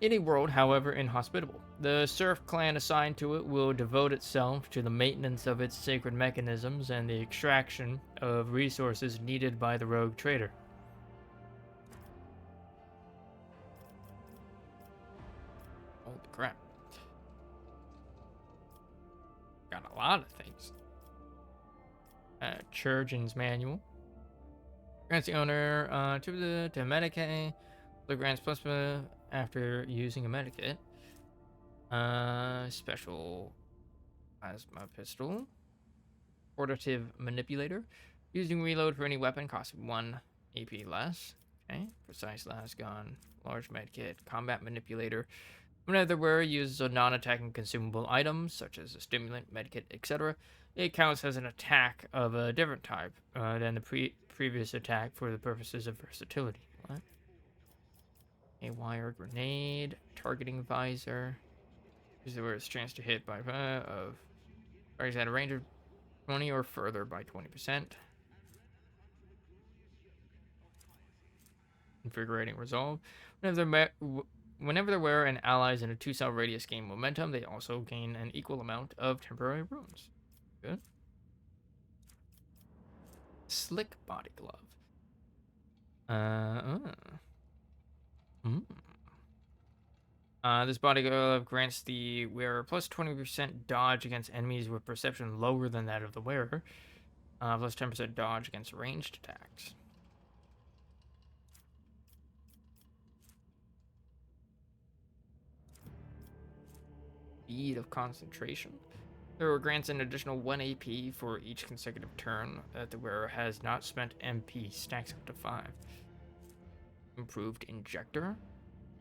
any world, however inhospitable. The Serf clan assigned to it will devote itself to the maintenance of its sacred mechanisms and the extraction of resources needed by the rogue trader. Holy crap. Got a lot of things. Churgeon's Manual. Grants the owner to Medicate. The grants plasma after using a medikit. Special plasma pistol. Portative manipulator. Using reload for any weapon costs 1 AP less. Okay. Precise last gun. Large medkit. Combat manipulator. Whenever the wearer uses a non-attacking consumable item, such as a stimulant, medkit, etc., it counts as an attack of a different type than the previous attack for the purposes of versatility. What? A wire grenade, targeting visor. Is the wearer's chance to hit by targets at a range of 20 or further by 20%. Invigorating resolve. Whenever the wearer and allies in a 2-cell radius gain momentum, they also gain an equal amount of temporary runes. Good. Slick body glove. This body glove grants the wearer plus 20% dodge against enemies with perception lower than that of the wearer, plus 10% dodge against ranged attacks. Speed of concentration. The wearer grants an additional 1 AP for each consecutive turn that the wearer has not spent MP, stacks up to 5. Improved injector.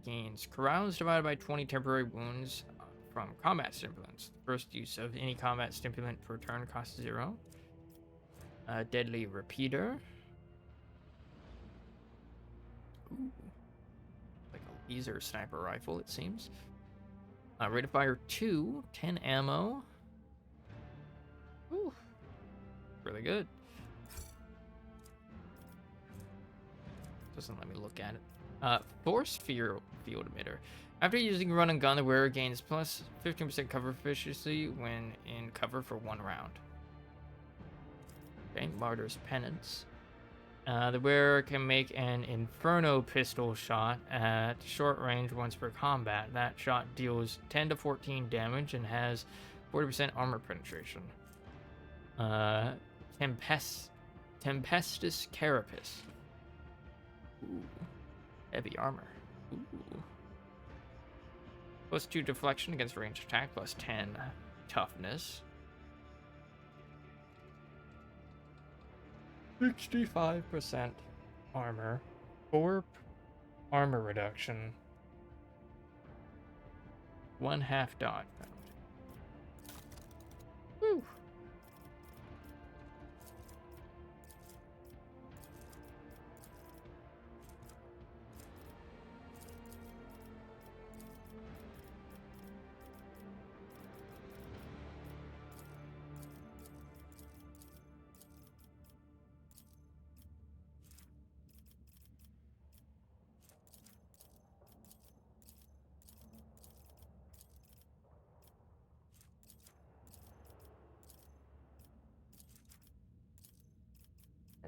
Gains carouse divided by 20 temporary wounds from combat stimulants. The first use of any combat stimulant per turn costs 0. Deadly repeater. Ooh. Like a laser sniper rifle, it seems. Rate of fire 2, 10 ammo. Ooh. Really good. Doesn't let me look at it. Force field emitter. After using run and gun, the wearer gains plus 15% cover efficiency when in cover for 1 round. Okay, Martyr's Penance. The wearer can make an Inferno pistol shot at short range once per combat. That shot deals 10 to 14 damage and has 40% armor penetration. Tempestus Carapace. Ooh. Heavy armor. Ooh. Plus 2 deflection against ranged attack, plus 10 toughness. 65% armor. 4 armor reduction. 1 half dodge penalty. Woo.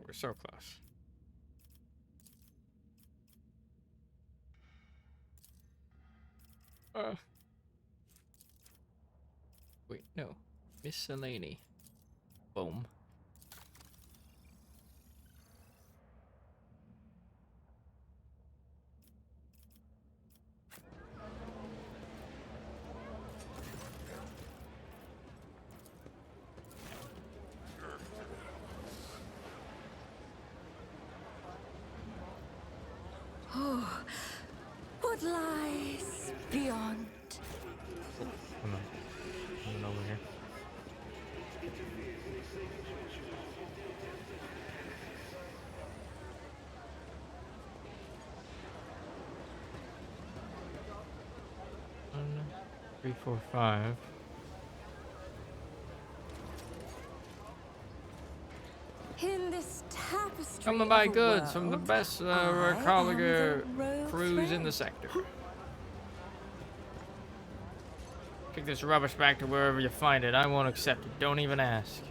We're so close. Wait, no. Miscellany. Boom. Oh, what lies beyond? Come on. Coming over here. One, 3, 4, 5. In this tapestry Come and buy of a goods from the world, best I am colleague the rogue crews in the thread. sector. Take this rubbish back to wherever you find it. I won't accept it. Don't even ask.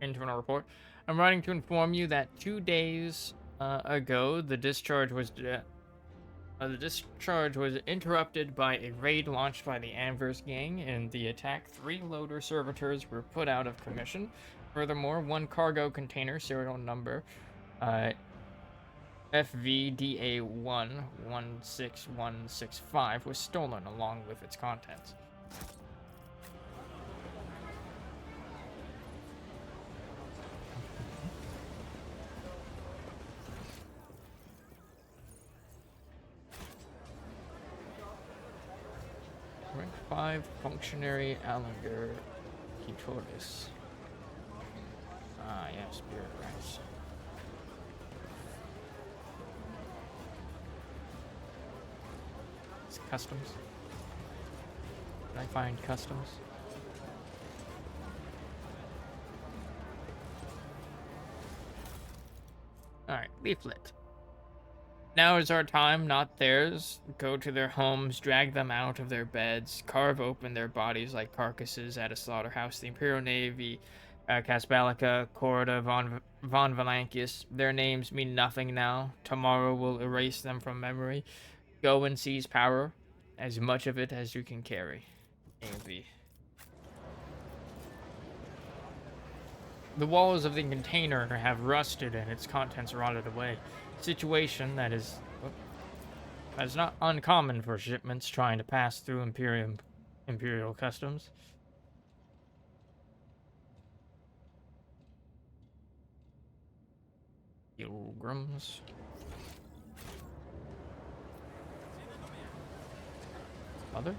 Internal report. I'm writing to inform you that 2 days ago, the discharge was interrupted by a raid launched by the Anvers gang. In the attack, 3 loader servitors were put out of commission. Furthermore, 1 cargo container, serial number FVDA1-16165, was stolen along with its contents. Rank 5 functionary Alinger Kitoris. Ah, yeah, spirit rights. It's customs. Did I find customs? Alright, leaflet. Now is our time, not theirs. Go to their homes, drag them out of their beds, carve open their bodies like carcasses at a slaughterhouse. The Imperial Navy, Casbalica, Corda, von Valancius, their names mean nothing now. Tomorrow will erase them from memory. Go and seize power, as much of it as you can carry. A.V. The walls of the container have rusted and its contents rotted away. Situation that is not uncommon for shipments trying to pass through Imperial customs. Pilgrims. Mother?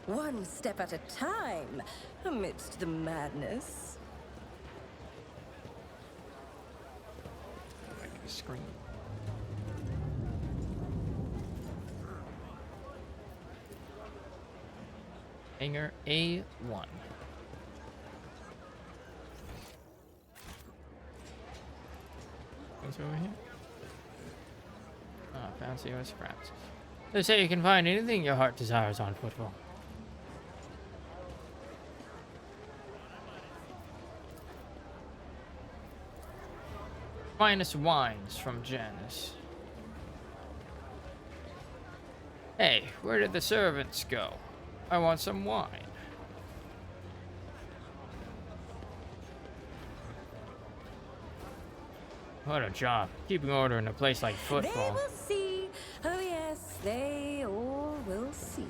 One step at a time, amidst the madness. Back to the screen. Hangar A1. What's over here? Ah, fancy US scraps. They say you can find anything your heart desires on Footfall. Finest wines from Janus. Hey, where did the servants go? I want some wine. What a job, keeping order in a place like Footfall. They will see. Oh yes, they all will see.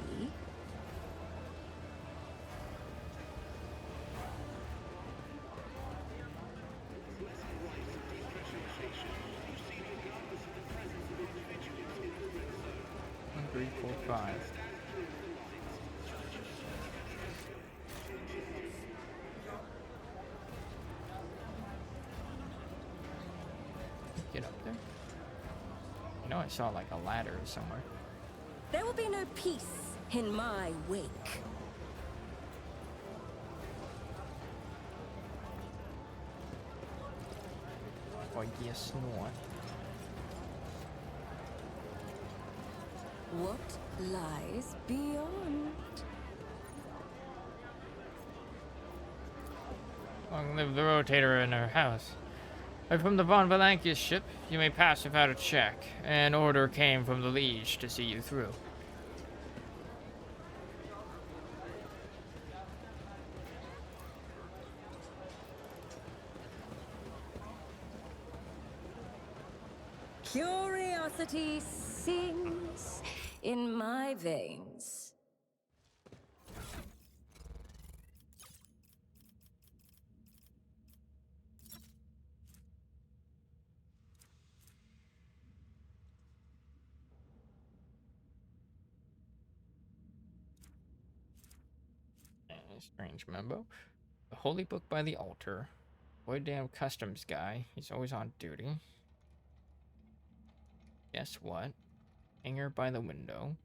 One, 3, 4, 5. Get up there. You know, I saw like a ladder somewhere. There will be no peace in my wake. Oh, yes, no. What lies beyond? Long live the rotator in her house. I'm from the von Valancius ship. You may pass without a check. An order came from the Liege to see you through. Curiosity sings in my veins. Strange memo. The holy book by the altar. Boy damn customs guy. He's always on duty. Guess what? Hanger by the window.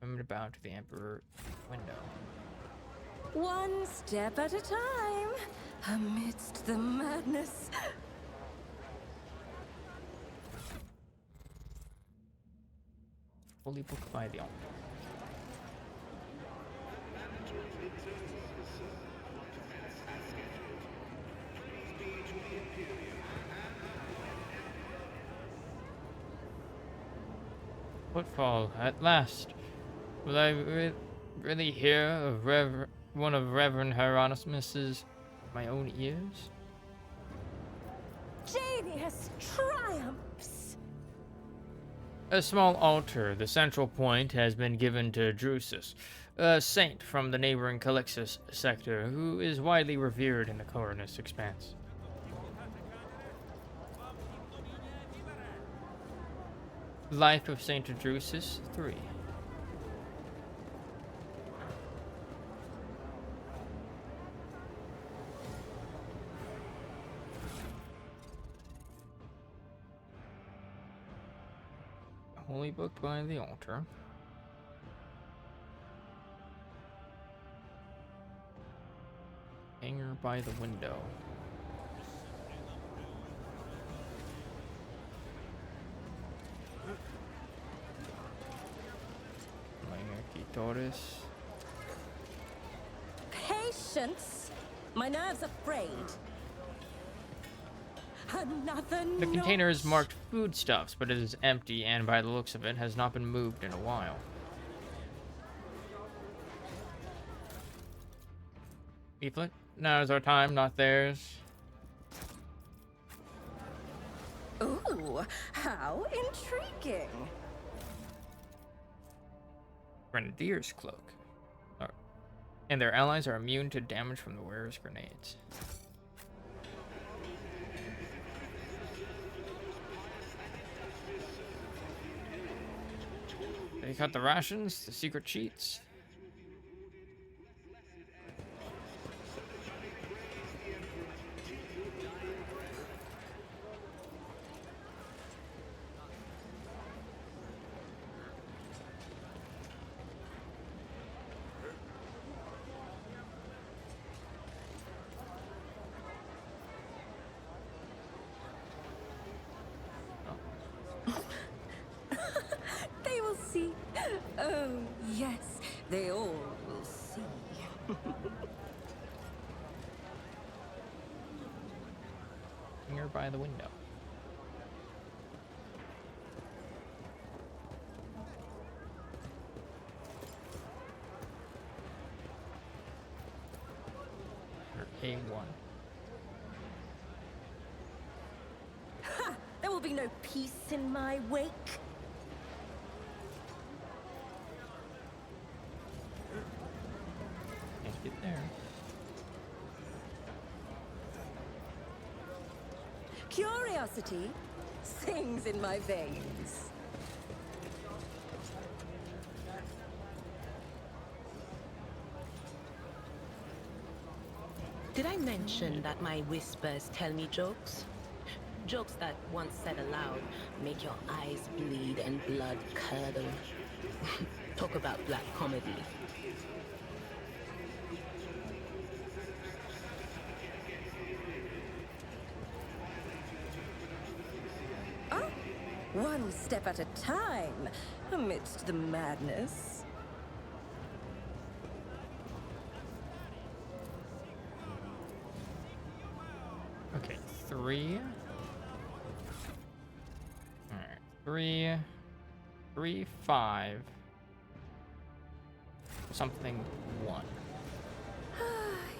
Remember to bow to the Emperor window. One step at a time, amidst the madness. Holy book by the altar. Footfall, at last. Will I really hear of one of Reverend Hieronymus's my own ears? Genius triumphs! A small altar, the central point, has been given to Drusus, a saint from the neighboring Calixus sector, who is widely revered in the Coronus Expanse. Life of Saint Drusus 3. Holy book by the altar. Hanger by the window. Torres. Patience? My nerves are frayed. Another The container is notch. marked foodstuffs, but it is empty and by the looks of it has not been moved in a while. Leaflet? Now's our time, not theirs. Ooh, how intriguing. Grenadier's cloak. And their allies are immune to damage from the wearer's grenades. They cut the rations, the secret cheats. They will see. Oh, yes, they all will see. Here by the window. A1. Ha! There will be no peace in my wake. Can't get there. Curiosity sings in my veins. Did I mention that my whispers tell me jokes? Jokes that, once said aloud, make your eyes bleed and blood curdle. Talk about black comedy. Oh, one step at a time, amidst the madness. Okay, 3. Alright, 3, 3, 5, something 1.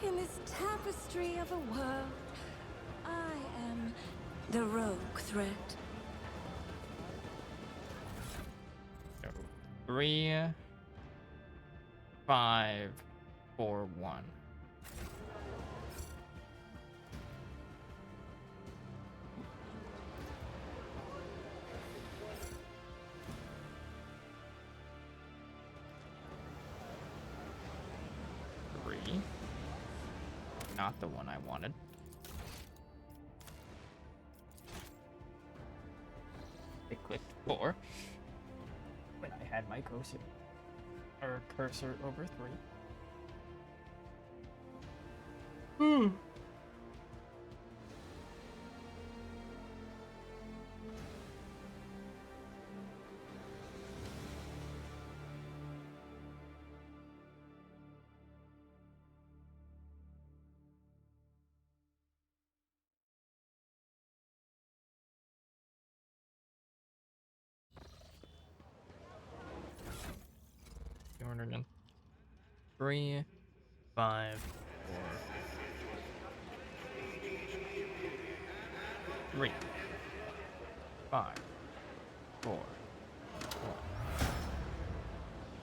In this tapestry of a world, I am the rogue thread. 3, 5, 4, 1. Not the one I wanted. I clicked 4 when I had my cursor over 3. Ordered in 3, 5, 4, 3, 5, 4, 1.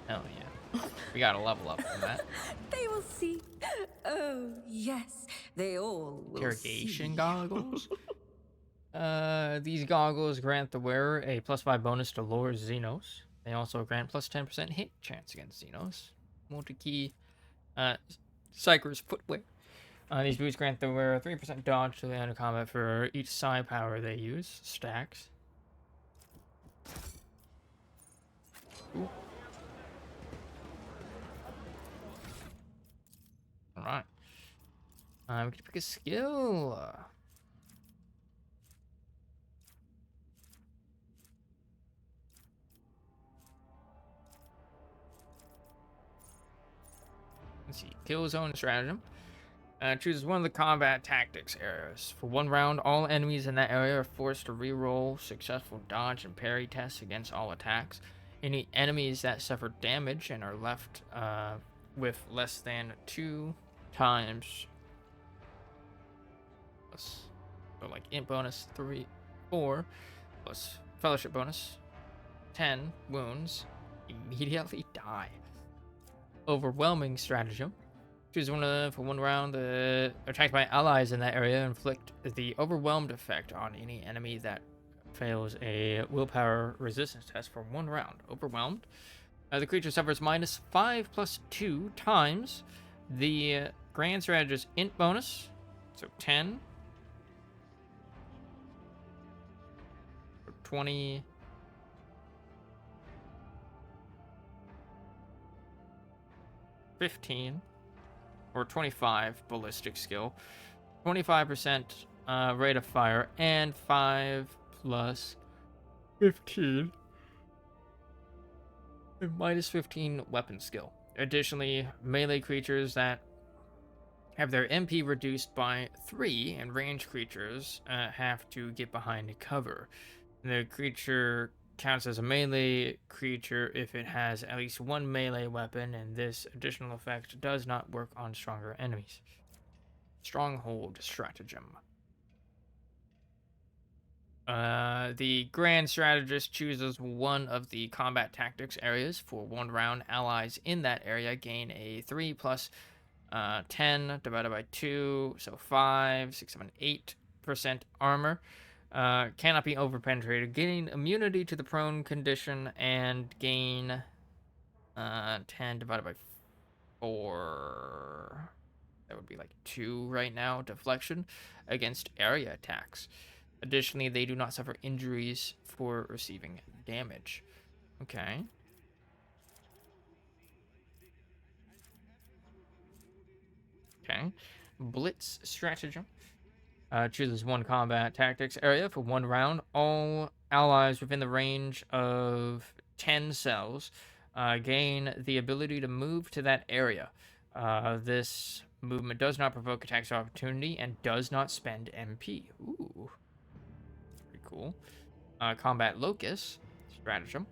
Hell yeah. We gotta level up from that. They will see. Oh, yes, they all will Interrogation see. goggles. These goggles grant the wearer a +5 bonus to lure Xenos. They also grant plus 10% hit chance against Xenos. Multi-key, Psyker's footwear. These boots grant the wearer 3% dodge to the end of combat for each psi power they use. Stacks. Ooh. Alright. We can pick a skill. Let's see. Kill zone stratagem. Chooses one of the combat tactics areas. For 1 round, all enemies in that area are forced to reroll successful dodge and parry tests against all attacks. Any enemies that suffer damage and are left with less than 2 times, so like int bonus 4 plus fellowship bonus 10 wounds, immediately die. Overwhelming stratagem. Choose one of them for 1 round. Attacked by allies in that area, inflict the overwhelmed effect on any enemy that fails a willpower resistance test for 1 round. Overwhelmed. The creature suffers -5 plus 2 times the grand strategist int bonus, so 10. 20. 15. Or 25 ballistic skill, 25% rate of fire, and 5 plus 15 and -15 weapon skill. Additionally, melee creatures that have their MP reduced by 3 and range creatures have to get behind cover. The creature counts as a melee creature if it has at least 1 melee weapon, and this additional effect does not work on stronger enemies. Stronghold stratagem. The Grand Strategist chooses one of the combat tactics areas. For 1 round, allies in that area gain a 3 plus 10 divided by 2, so 5, 6, 7, 8% armor. Cannot be overpenetrated. Gain immunity to the prone condition and gain 10 divided by 4. That would be like 2 right now. Deflection against area attacks. Additionally, they do not suffer injuries for receiving damage. Okay. Okay. Blitz stratagem. Chooses 1 combat tactics area. For 1 round, all allies within the range of 10 cells gain the ability to move to that area. This movement does not provoke attacks of opportunity and does not spend MP. Ooh. Pretty cool. Combat Locus stratagem.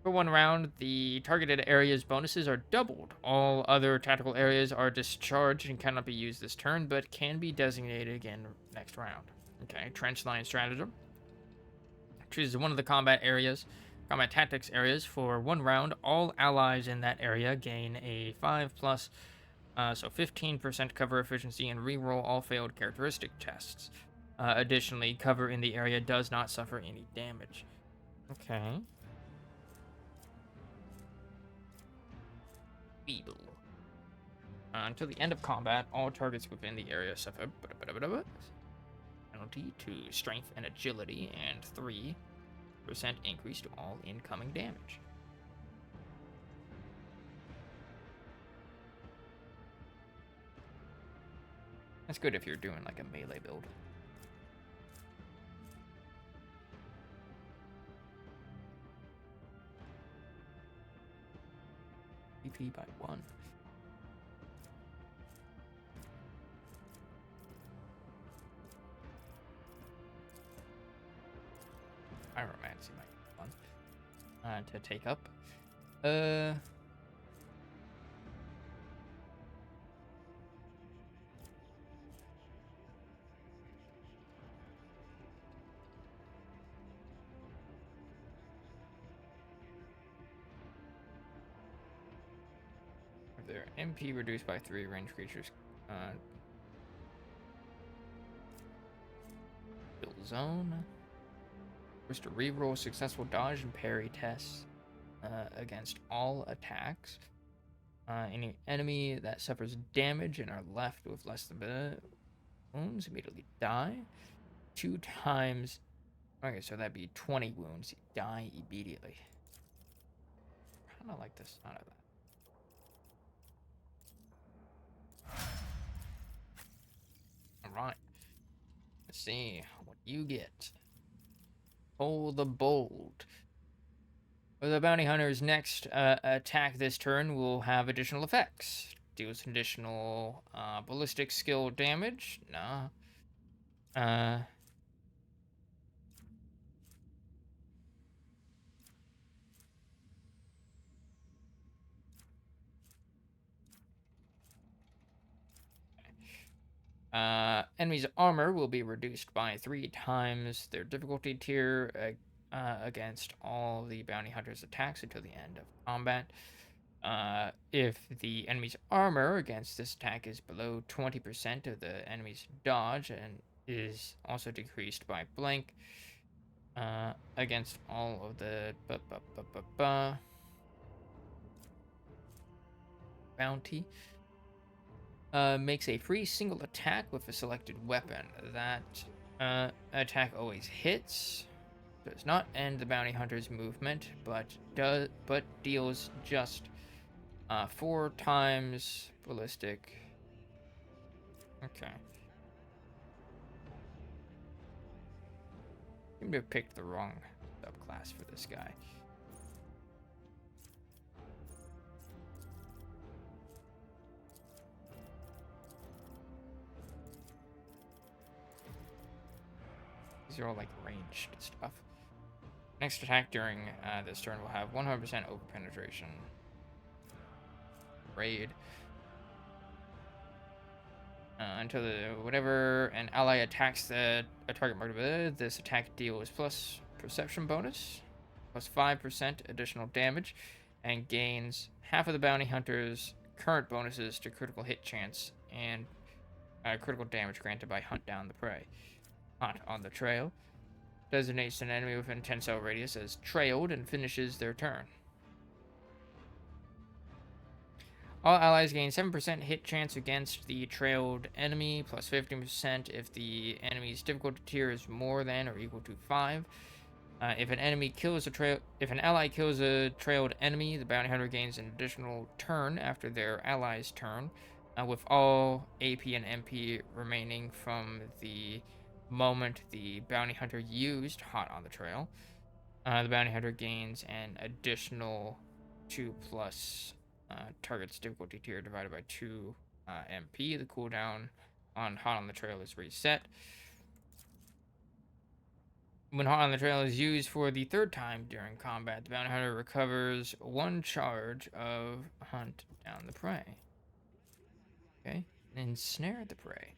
For 1 round, the targeted area's bonuses are doubled. All other tactical areas are discharged and cannot be used this turn, but can be designated again next round. Okay, Trench Line stratagem. Chooses one of the combat tactics areas. For 1 round, all allies in that area gain a 5 plus, so 15% cover efficiency and reroll all failed characteristic tests. Additionally, cover in the area does not suffer any damage. Okay. Feeble. Until the end of combat, all targets within the area suffer penalty to strength and agility and 3% increase to all incoming damage. That's good if you're doing like a melee build. BP by 1. Pyromancy might be fun to take up. Their MP reduced by 3 range creatures. Kill zone. First to reroll successful dodge and parry tests against all attacks. Any enemy that suffers damage and are left with less than wounds immediately die. 2 times. Okay, so that'd be 20 wounds. You die immediately. Kind of like the sound of that. Let's see what you get. Toll the Bold. The bounty hunter's next attack this turn will have additional effects. Deals additional ballistic skill damage. Nah. Enemy's armor will be reduced by 3 times their difficulty tier against all the bounty hunter's attacks until the end of combat. If the enemy's armor against this attack is below 20% of the enemy's dodge and is also decreased by blank against all of the bounty. Makes a free single attack with a selected weapon. That attack always hits. Does not end the bounty hunter's movement, but deals just 4 times ballistic. Okay. Seem to have picked the wrong subclass for this guy. These are all like ranged stuff. Next attack during this turn will have 100% over penetration. Raid. Until whenever an ally attacks a target marked with this attack deals plus perception bonus, plus 5% additional damage, and gains half of the bounty hunter's current bonuses to critical hit chance and critical damage granted by Hunt Down the Prey. Hot on the Trail. Designates an enemy within 10 cell radius as trailed and finishes their turn. All allies gain 7% hit chance against the trailed enemy, plus 15% if the enemy's difficulty tier is more than or equal to 5. If an ally kills a trailed enemy, the bounty hunter gains an additional turn after their ally's turn, with all AP and MP remaining from the moment the bounty hunter used Hot on the Trail. The bounty hunter gains an additional 2 plus target's difficulty tier divided by 2 MP. The cooldown on Hot on the Trail is reset. When Hot on the Trail is used for the 3rd time during combat, the bounty hunter recovers 1 charge of Hunt Down the Prey. Okay, ensnare the prey.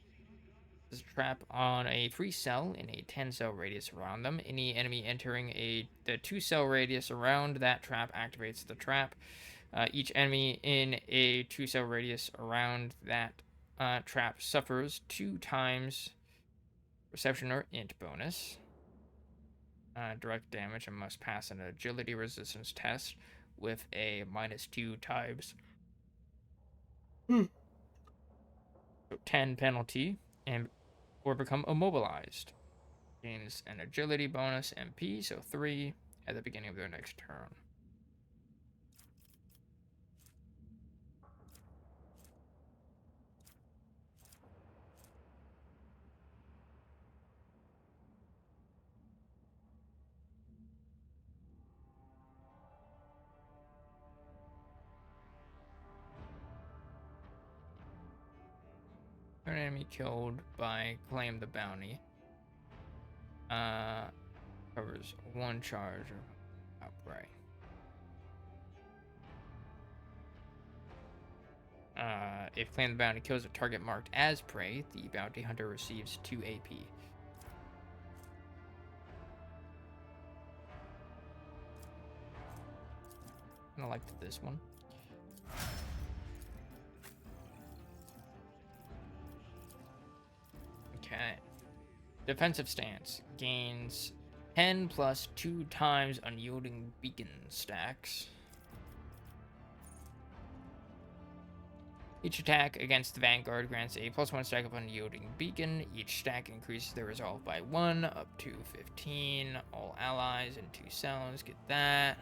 This is a trap on a free cell in a 10 cell radius around them. Any enemy entering the 2 cell radius around that trap activates the trap. Each enemy in a 2 cell radius around that trap suffers 2 times perception or int bonus. Direct damage and must pass an agility resistance test with a -2 times. So 10 penalty or become immobilized. Gains an agility bonus MP, so 3 at the beginning of their next turn. An enemy killed by Claim the Bounty. Covers 1 charge of outright. If Claim the Bounty kills a target marked as prey, the bounty hunter receives 2 AP. I liked this one. Okay. Defensive stance gains 10 plus 2 times unyielding beacon stacks. Each attack against the Vanguard grants a +1 stack of unyielding beacon. Each stack increases their resolve by 1 up to 15. All allies in 2 cells get that.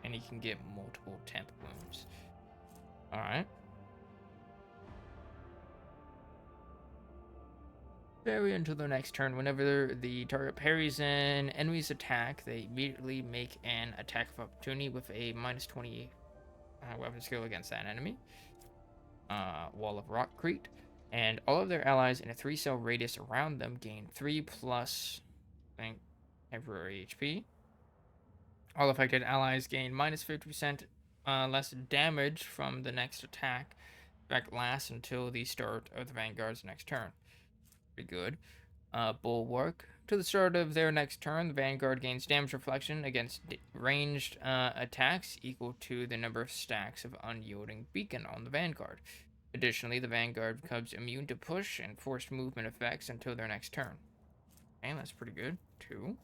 And he can get multiple temp wounds. Alright. Parry until their next turn. Whenever the target parries an enemy's attack, they immediately make an attack of opportunity with a -20 weapon skill against that enemy. Wall of Rockcrete. And all of their allies in a 3-cell radius around them gain 3 plus, I think, temporary HP. All affected allies gain -50% less damage from the next attack. Effect lasts until the start of the Vanguard's next turn. Pretty good. Bulwark. To the start of their next turn, the Vanguard gains damage reflection against ranged attacks equal to the number of stacks of unyielding beacon on the Vanguard. Additionally, the Vanguard becomes immune to push and forced movement effects until their next turn. Okay, that's pretty good, too.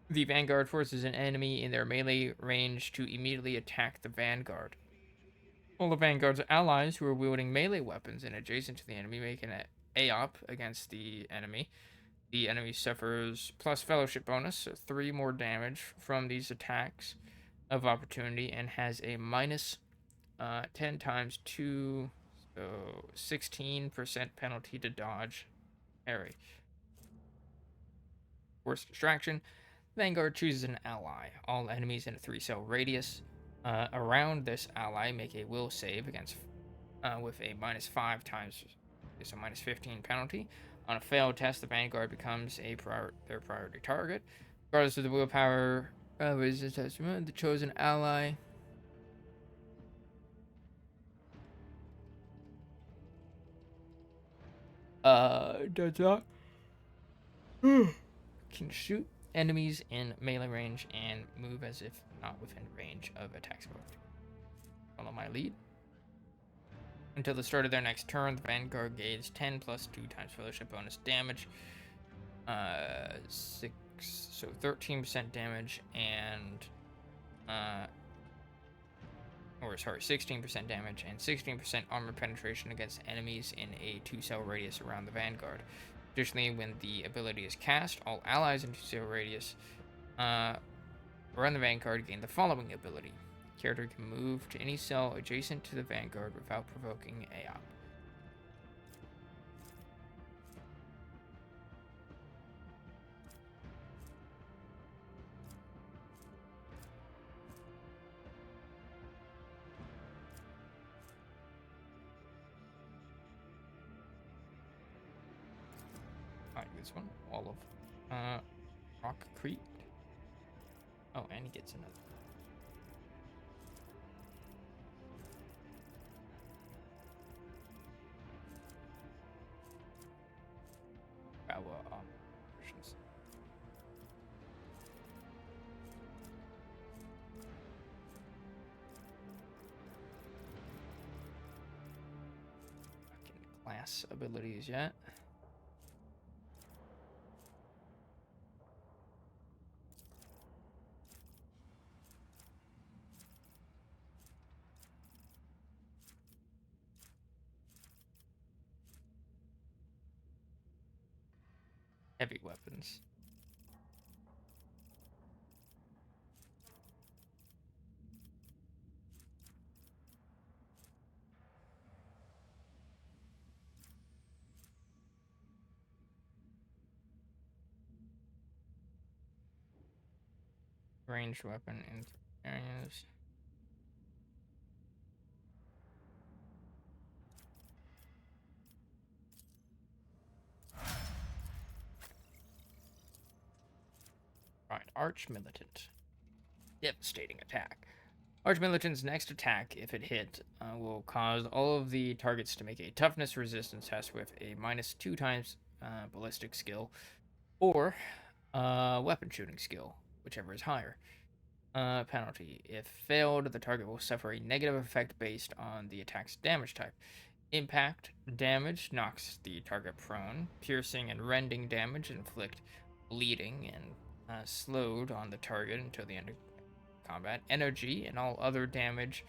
The Vanguard forces an enemy in their melee range to immediately attack the Vanguard. All the Vanguard's allies who are wielding melee weapons and adjacent to the enemy make an AOP against the enemy. The enemy suffers plus fellowship bonus, so 3 more damage from these attacks of opportunity, and has a minus 10 times 2, so 16% penalty to dodge parry. Force distraction. Vanguard chooses an ally. All enemies in a 3-cell radius around this ally make a will save against with a -5 times, it's a -15 penalty. On a failed test, the Vanguard becomes their priority target. Regardless of the willpower resistance testament, the chosen ally does not can shoot enemies in melee range and move as if not within range of attacks. Follow my lead. Until the start of their next turn, the Vanguard gains 10 plus 2 times fellowship bonus damage. 13% damage and 16% damage and 16% armor penetration against enemies in a 2-cell radius around the Vanguard. Additionally, when the ability is cast, all allies in 2-cell radius around the Vanguard gain the following ability. The character can move to any cell adjacent to the Vanguard without provoking AOP. This one, all of Rockcrete. Oh, and he gets another. Options. Class abilities yet. Heavy weapons. Ranged weapon in areas. Right, Arch Militant. Devastating attack. Arch Militant's next attack, if it hit, will cause all of the targets to make a toughness resistance test with a -2 times ballistic skill or weapon shooting skill, whichever is higher. Penalty. If failed, the target will suffer a negative effect based on the attack's damage type. Impact damage knocks the target prone. Piercing and rending damage inflict bleeding and slowed on the target until the end of combat. Energy and all other damage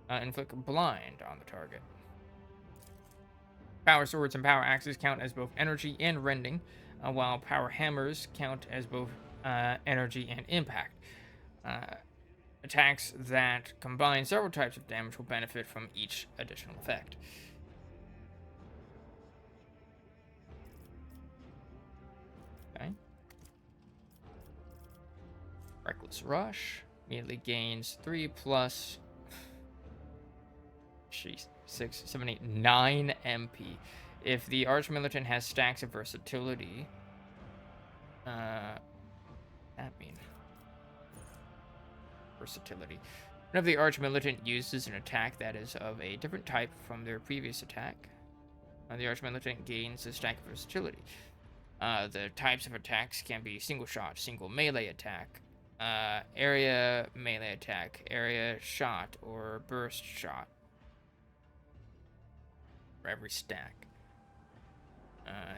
inflict blind on the target. Power swords and power axes count as both energy and rending, while power hammers count as both energy and impact. Attacks that combine several types of damage will benefit from each additional effect. Reckless Rush immediately gains 3 plus. Jeez, 6, 7, 8, 9 MP. If the Archmilitant has stacks of versatility, that mean versatility. Whenever the Archmilitant uses an attack that is of a different type from their previous attack, the Archmilitant gains a stack of versatility. The types of attacks can be single shot, single melee attack, area melee attack, area shot, or burst shot for every stack.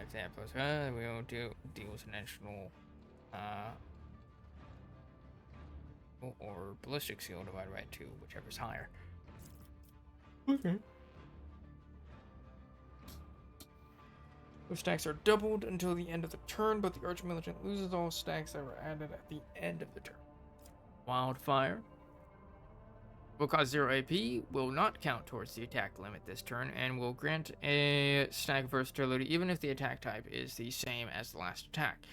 Examples, we will deals an additional or ballistic skill divided by 2, whichever's higher. Okay. Those stacks are doubled until the end of the turn, but the Archmilitant loses all stacks that were added at the end of the turn. Wildfire will cause 0 AP, will not count towards the attack limit this turn, and will grant a stack of versatility even if the attack type is the same as the last attack.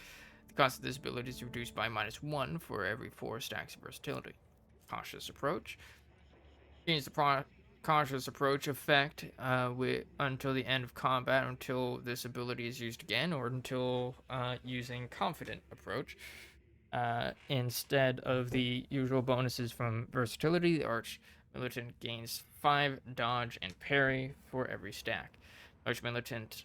The cost of this ability is reduced by -1 for every 4 stacks of versatility. Cautious Approach. Gains the Cautious Approach effect until the end of combat, until this ability is used again, or until using Confident Approach. Instead of the usual bonuses from versatility, the Archmilitant gains 5 dodge and parry for every stack. Archmilitant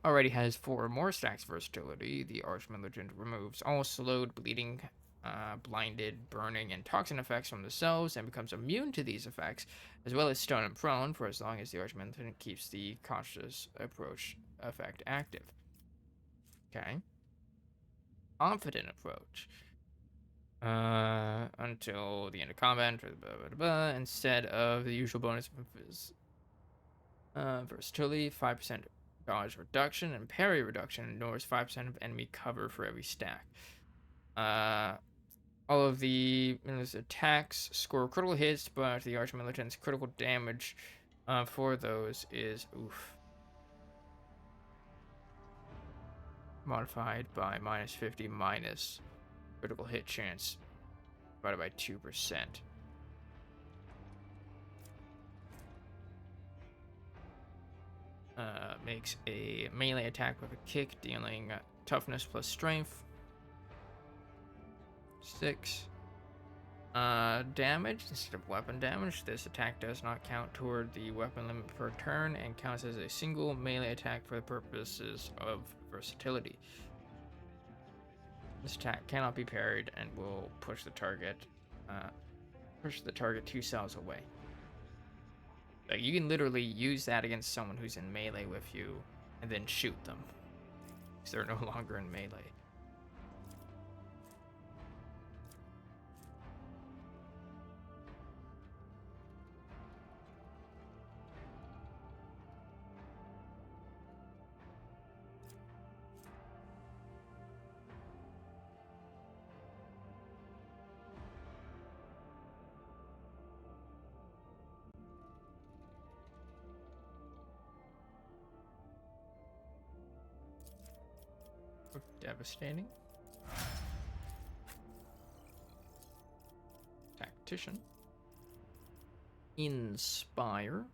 already has 4 more stacks versatility. The Archmilitant removes all slowed, bleeding, blinded, burning, and toxin effects from the cells and becomes immune to these effects, as well as stun and prone for as long as the Archmilitant keeps the Cautious Approach effect active. Okay. Confident Approach. Until the end of combat, instead of the usual bonus from his versatility, 5% dodge reduction and parry reduction, ignores 5% of enemy cover for every stack. All of the attacks score critical hits, but the Archmilitant's critical damage for those is modified by -50 minus critical hit chance divided by 2%. Makes a melee attack with a kick, dealing toughness plus strength. 6. Damage instead of weapon damage. This attack does not count toward the weapon limit per turn and counts as a single melee attack for the purposes of versatility. This attack cannot be parried and will push the target 2 cells away. Like, you can literally use that against someone who's in melee with you and then shoot them, because they're no longer in melee. Devastating. Tactician. Inspire.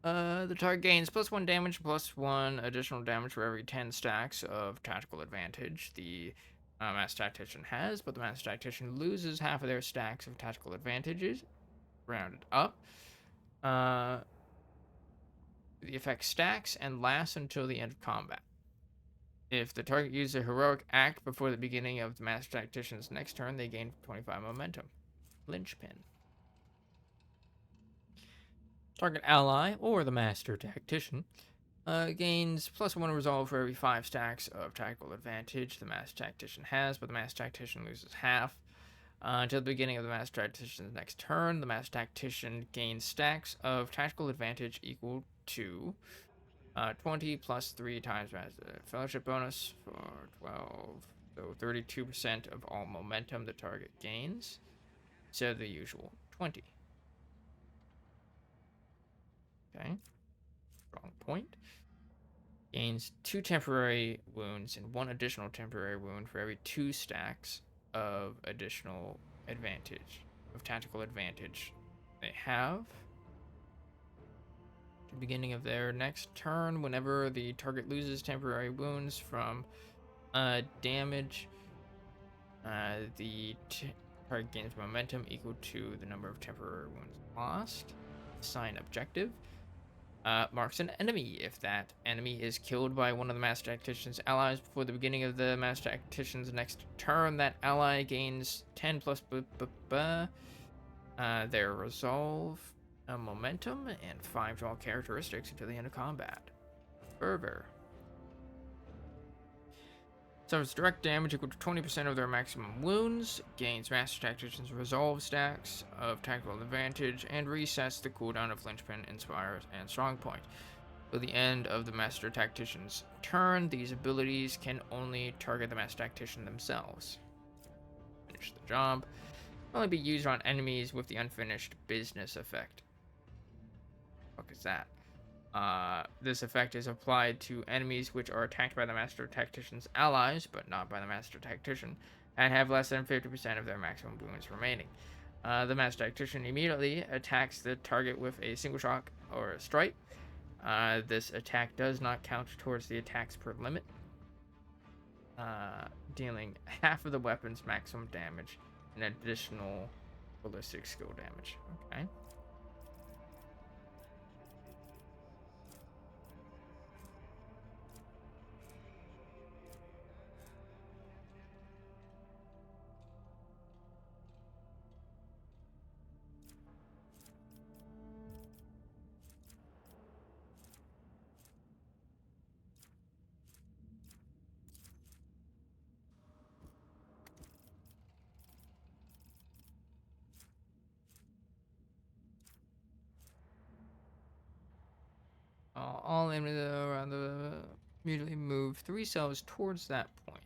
The target gains +1 damage, +1 additional damage for every 10 stacks of tactical advantage the Master Tactician has, but the Master Tactician loses half of their stacks of tactical advantages, rounded up. The effect stacks and lasts until the end of combat. If the target uses a heroic act before the beginning of the Master Tactician's next turn, they gain 25 momentum. Linchpin. Target ally, or the Master Tactician, gains +1 resolve for every 5 stacks of tactical advantage the Master Tactician has, but the Master Tactician loses half. Until the beginning of the Master Tactician's next turn, the Master Tactician gains stacks of tactical advantage equal to 20 plus 3 times fellowship bonus for 12, so 32% of all momentum the target gains, instead of the usual 20. Okay, strong point. Gains 2 temporary wounds and 1 additional temporary wound for every 2 stacks of additional advantage, of tactical advantage they have. At the beginning of their next turn, whenever the target loses temporary wounds from damage, the target gains momentum equal to the number of temporary wounds lost. Assign objective. Marks an enemy. If that enemy is killed by one of the Master Tactician's allies before the beginning of the Master Tactician's next turn, that ally gains 10 plus their resolve, momentum, and 5 to all characteristics until the end of combat. Fervor. Suffers direct damage equal to 20% of their maximum wounds, gains Master Tactician's resolve stacks of tactical advantage, and resets the cooldown of Linchpin, Inspire, and Strongpoint. Till the end of the Master Tactician's turn, these abilities can only target the Master Tactician themselves. Finish the job. Only be used on enemies with the unfinished business effect. What is that? This effect is applied to enemies which are attacked by the Master Tactician's allies, but not by the Master Tactician, and have less than 50% of their maximum wounds remaining. The Master Tactician immediately attacks the target with a single shock or a strike. This attack does not count towards the attacks per limit, dealing half of the weapon's maximum damage and additional ballistic skill damage. Okay. All enemies around the immediately move 3 cells towards that point.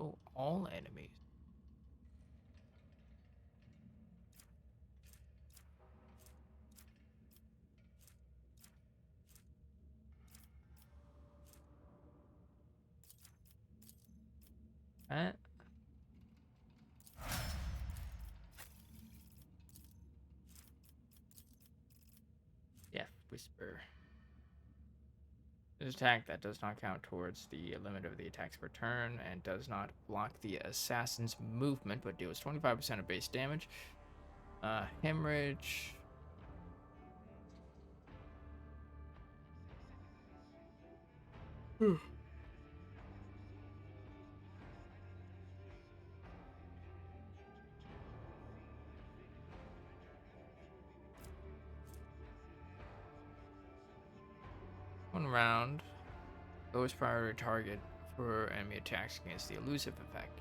Oh, all enemies. That. Death Whisper. This attack that does not count towards the limit of the attacks per turn and does not block the assassin's movement, but deals 25% of base damage. Hemorrhage. One round. Lowest priority target for enemy attacks against the elusive effect.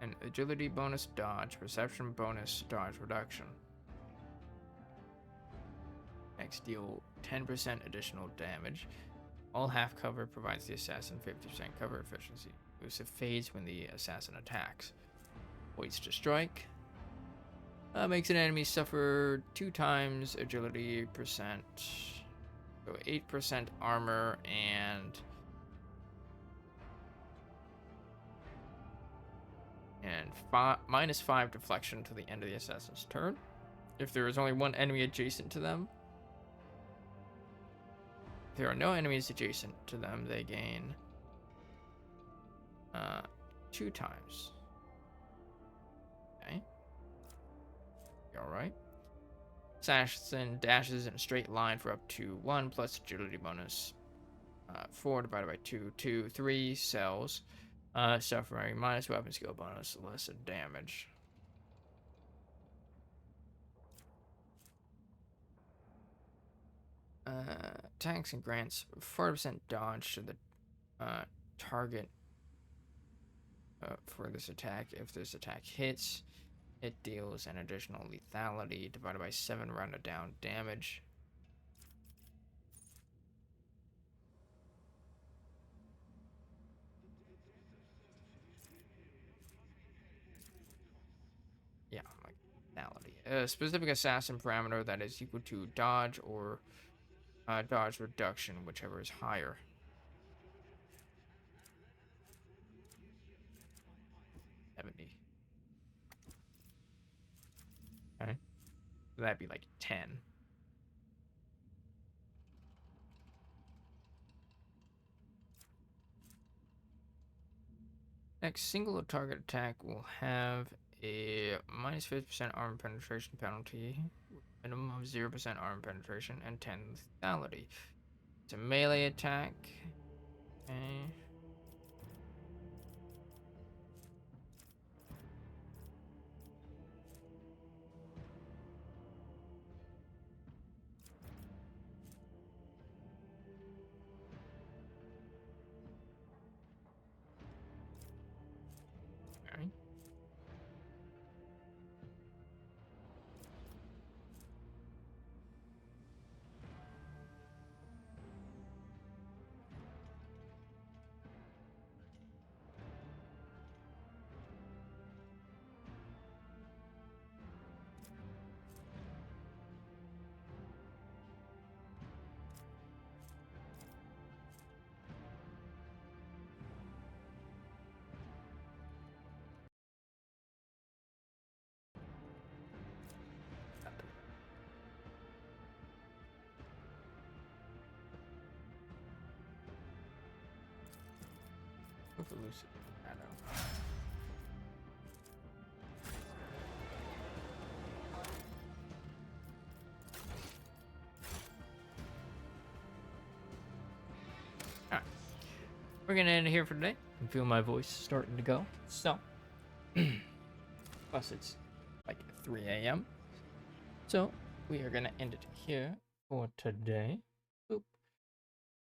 An agility bonus dodge, perception bonus dodge reduction. Next, deal 10% additional damage. All half cover provides the assassin 50% cover efficiency. Elusive fades when the assassin attacks. Waits to strike. Makes an enemy suffer 2 times agility percent. So 8% armor and -5 deflection to the end of the assassin's turn. If there is only one enemy adjacent to them. If there are no enemies adjacent to them, they gain 2 times. Okay. Alright. Assassin dashes in a straight line for up to 1 plus agility bonus. 4 divided by 2, 2, 3 cells. Suffering minus weapon skill bonus, less damage. Tanks and grants 40% dodge to the target for this attack. If this attack hits, it deals an additional lethality divided by 7 rounded down damage. a specific assassin parameter that is equal to dodge or dodge reduction, whichever is higher. Okay. So that'd be like 10. Next, single target attack will have a minus 50% armor penetration penalty, minimum of 0% armor penetration, and 10 lethality. It's a melee attack. Okay. Alright. Lucid. I know. Alright. We're gonna end it here for today. I can feel my voice starting to go. So plus it's like 3 a.m. So we are gonna end it here for today. Boop.